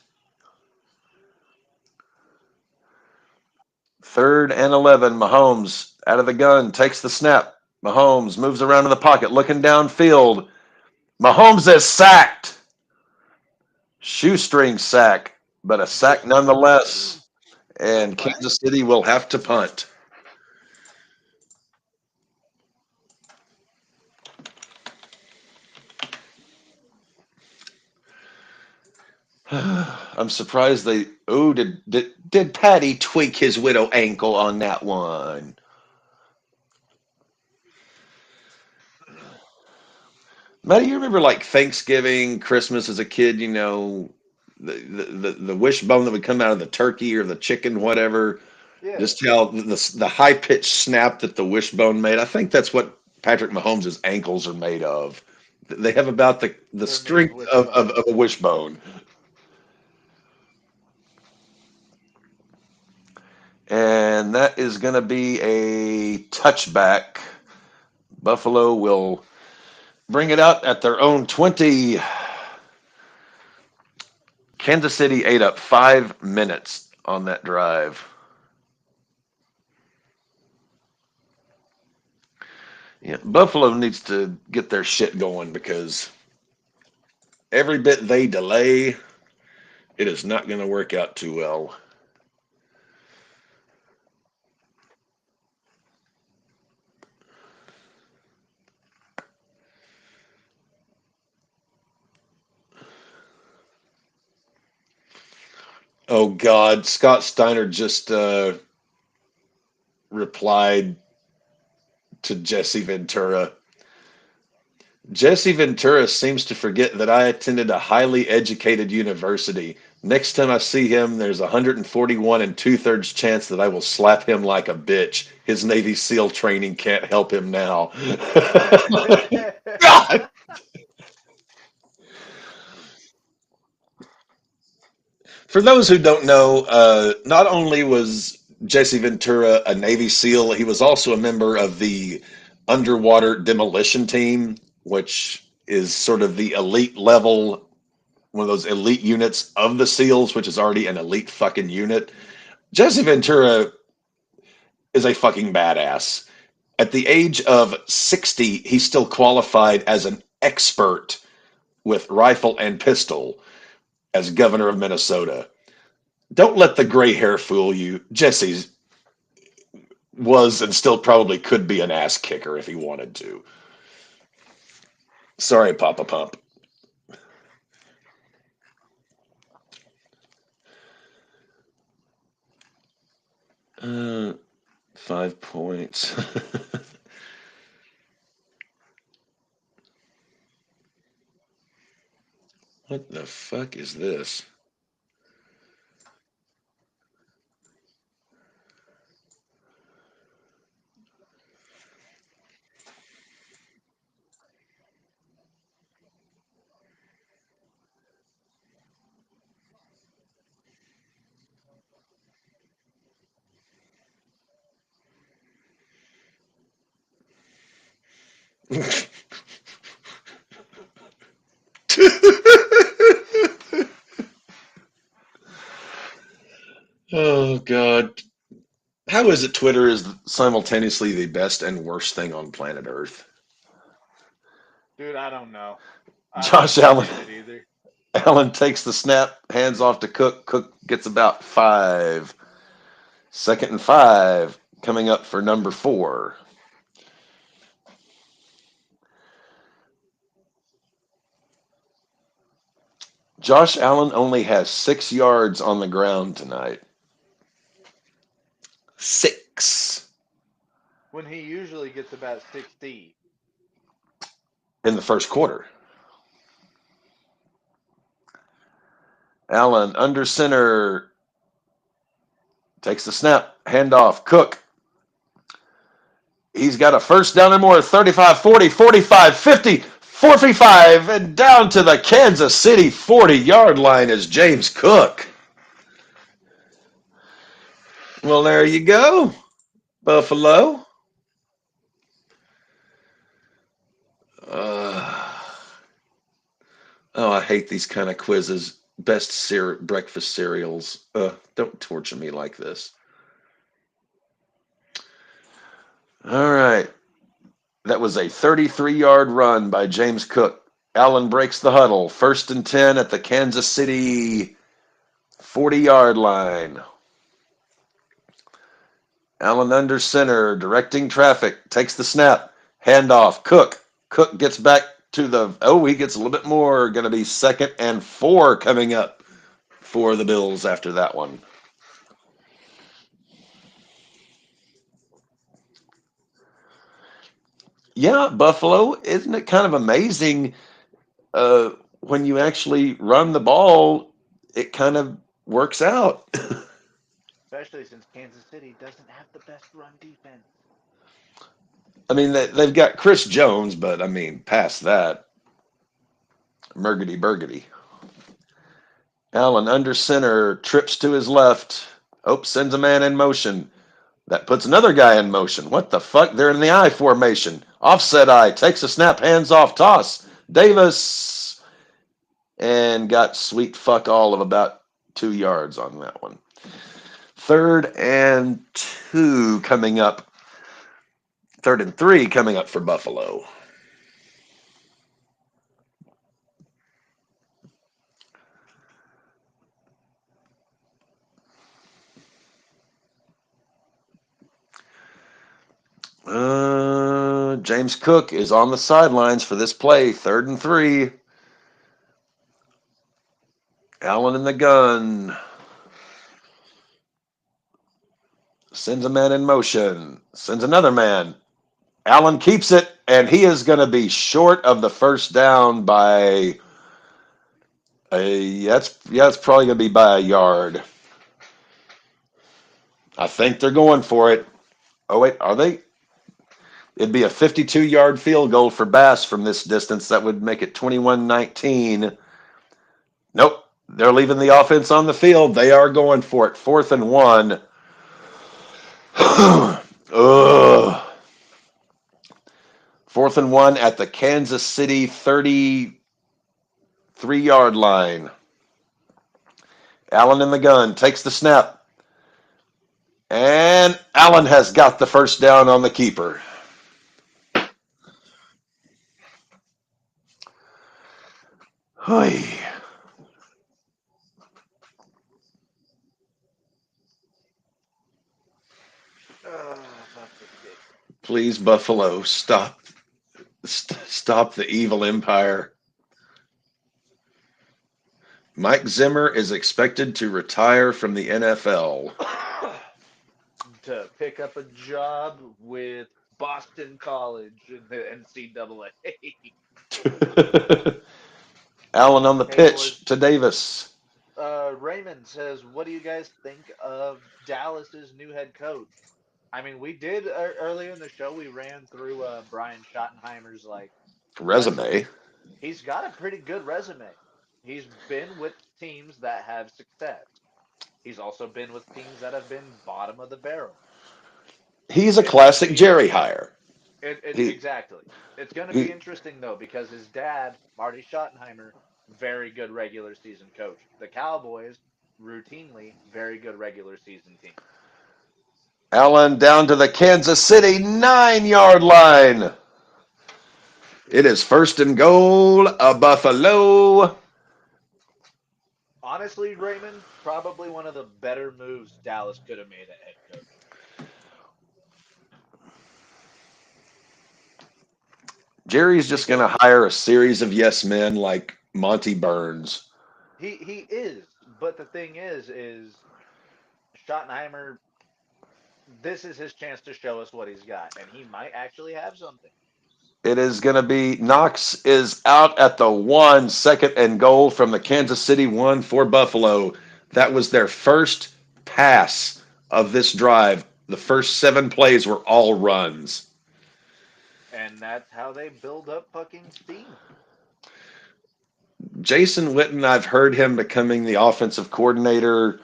Third and 11. Mahomes out of the gun, takes the snap. Mahomes moves around in the pocket, looking downfield. Mahomes is sacked. Shoestring sack, but a sack nonetheless. Is that And flag? Kansas City will have to punt. I'm surprised they. Oh, did Patty tweak his widow ankle on that one? Matty, you remember like Thanksgiving, Christmas as a kid? You know, the wishbone that would come out of the turkey or the chicken, whatever. Yeah. Just how the high pitched snap that the wishbone made. I think that's what Patrick Mahomes' ankles are made of. They have about the They're made of strength of wishbones. a wishbone. And that is going to be a touchback. Buffalo will bring it out at their own 20. Kansas City ate up 5 minutes on that drive. Yeah, Buffalo needs to get their shit going because every bit they delay, it is not going to work out too well. Oh God, Scott Steiner just replied to Jesse Ventura. Jesse Ventura seems to forget that I attended a highly educated university. Next time I see him, there's 141 and 2/3 chance that I will slap him like a bitch. His Navy SEAL training can't help him now. God. For those who don't know, not only was Jesse Ventura a Navy SEAL, he was also a member of the underwater demolition team, which is sort of the elite level, one of those elite units of the SEALs, which is already an elite fucking unit. Jesse Ventura is a fucking badass. At the age of 60, he's still qualified as an expert with rifle and pistol as governor of Minnesota. Don't let the gray hair fool you. Jesse's was and still probably could be an ass kicker if he wanted to. Sorry, Papa Pump. Uh, 5 points. What the fuck is this? Oh God. How is it Twitter is simultaneously the best and worst thing on planet Earth? Dude, I don't know. I don't Josh Allen understand it either. Allen takes the snap, hands off to Cook. Cook gets about 5. Second and 5 coming up for number 4. Josh Allen only has 6 yards on the ground tonight. 6 When he usually gets about 60. in the first quarter. Allen under center takes the snap, handoff. Cook. He's got a first down and more. 35, 40, 45, 50, 45, and down to the Kansas City 40-yard line is James Cook. Well, there you go, Buffalo. Uh, oh, I hate these kind of quizzes. Best breakfast cereals. Don't torture me like this. All right. That was a 33-yard run by James Cook. Allen breaks the huddle. First and 10 at the Kansas City 40-yard line. Allen under center, directing traffic, takes the snap, handoff. Cook. Cook gets back to the, he gets a little bit more. Going to be second and 4 coming up for the Bills after that one. Yeah, Buffalo, isn't it kind of amazing when you actually run the ball, it kind of works out. Especially since Kansas City doesn't have the best run defense. I mean, they've got Chris Jones, but I mean, past that, Mergedy Burgedy. Allen under center, trips to his left. Sends a man in motion. That puts another guy in motion. What the fuck? They're in the I formation. Offset I. Takes a snap, hands off, toss. Davis. And got sweet fuck all of about 2 yards on that one. 3rd and 2 coming up. 3rd and 3 coming up for Buffalo. James Cook is on the sidelines for this play. 3rd and 3. Allen in the gun. Sends a man in motion. Sends another man. Allen keeps it, and he is going to be short of the first down by it's probably going to be by a yard. I think they're going for it. Oh wait, are they? It'd be a 52-yard field goal for Bass from this distance. That would make it 21-19. Nope, they're leaving the offense on the field. They are going for it. 4th and 1. Ugh. 4th and 1 at the Kansas City 33-yard line. Allen in the gun, takes the snap. And Allen has got the first down on the keeper. Oy. Buffalo Gate. Please, Buffalo, stop the evil empire. Mike Zimmer is expected to retire from the NFL. To pick up a job with Boston College in the NCAA. Allen on the Hey boys, pitch to Davis. Raymond says, "What do you guys think of Dallas's new head coach?" I mean, we did earlier in the show. We ran through Brian Schottenheimer's like resume. Resume. He's got a pretty good resume. He's been with teams that have success. He's also been with teams that have been bottom of the barrel. He's a It's going to classic be Jerry hire. He, exactly. It's going to be he interesting though because his dad, Marty Schottenheimer, very good regular season coach. The Cowboys, routinely very good regular season team. Allen down to the Kansas City 9-yard line. It is first and goal, a Buffalo. Honestly, Raymond, probably one of the better moves Dallas could have made at head coach. Jerry's just going Because to hire a series of yes men like Monty Burns. he is, but the thing is Schottenheimer, this is his chance to show us what he's got, and he might actually have something. It is going to be Knox is out at the 1, second and goal from the Kansas City 1 for Buffalo. That was their first pass of this drive. The first 7 plays were all runs. And that's how they build up fucking steam. Jason Witten, I've heard him becoming the offensive coordinator.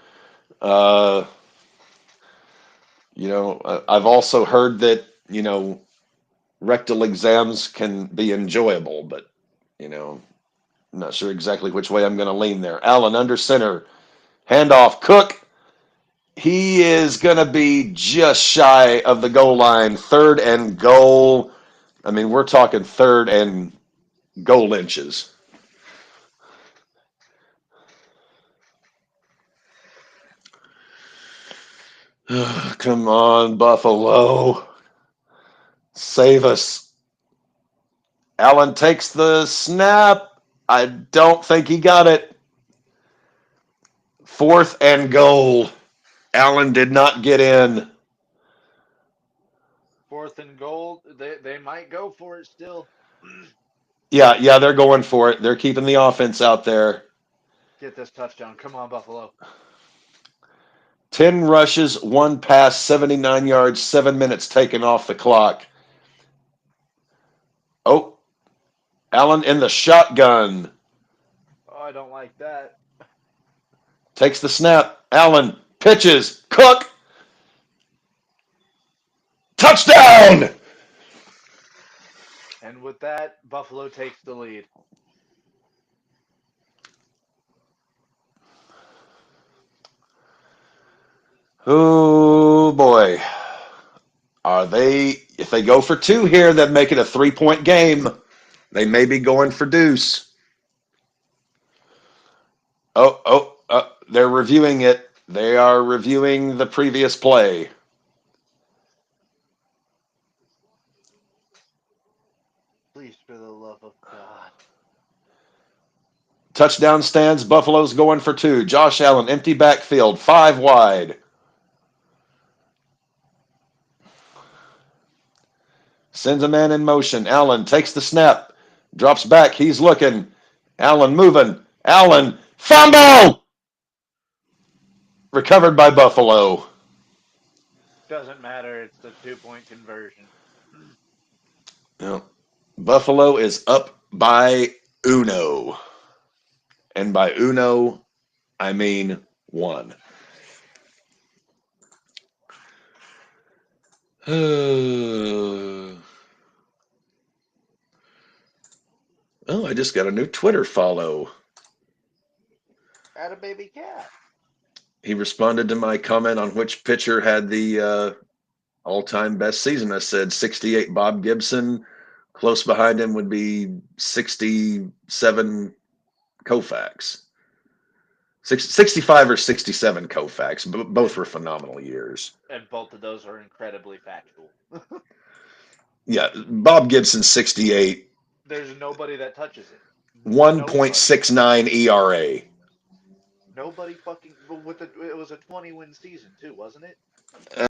Uh, I've also heard that, rectal exams can be enjoyable, but, I'm not sure exactly which way I'm going to lean there. Allen under center. Handoff. Cook. He is going to be just shy of the goal line. Third and goal. I mean, we're talking third and goal inches. Come on, Buffalo. Save us. Allen takes the snap. I don't think he got it. Fourth and goal. Allen did not get in. Fourth and goal, they might go for it still. Yeah, they're going for it. They're keeping the offense out there. Get this touchdown. Come on, Buffalo. 10 rushes, 1 pass, 79 yards, 7 minutes taken off the clock. Oh, Allen in the shotgun. Oh, I don't like that. Takes the snap. Allen pitches. Cook. Touchdown! And with that, Buffalo takes the lead. Oh, boy. If they go for 2 here, that make it a 3-point game. They may be going for deuce. They're reviewing it. They are reviewing the previous play. Please, for the love of God. Touchdown stands. Buffalo's going for 2. Josh Allen, empty backfield, 5 wide. Sends a man in motion. Allen takes the snap. Drops back. He's looking. Allen moving. Allen. Fumble! Recovered by Buffalo. Doesn't matter. It's the 2 point conversion. Well, Buffalo is up by uno. And by uno, I mean 1. Oh, I just got a new Twitter follow. Add a baby cat. He responded to my comment on which pitcher had the all-time best season. I said 68 Bob Gibson. Close behind him would be 67 Koufax. 65 or 67 Koufax. Both were phenomenal years. And both of those are incredibly factual. Yeah, Bob Gibson 68, There's nobody that touches it. Nobody. 1.69 ERA. Nobody fucking. It was a 20-win season too, wasn't it?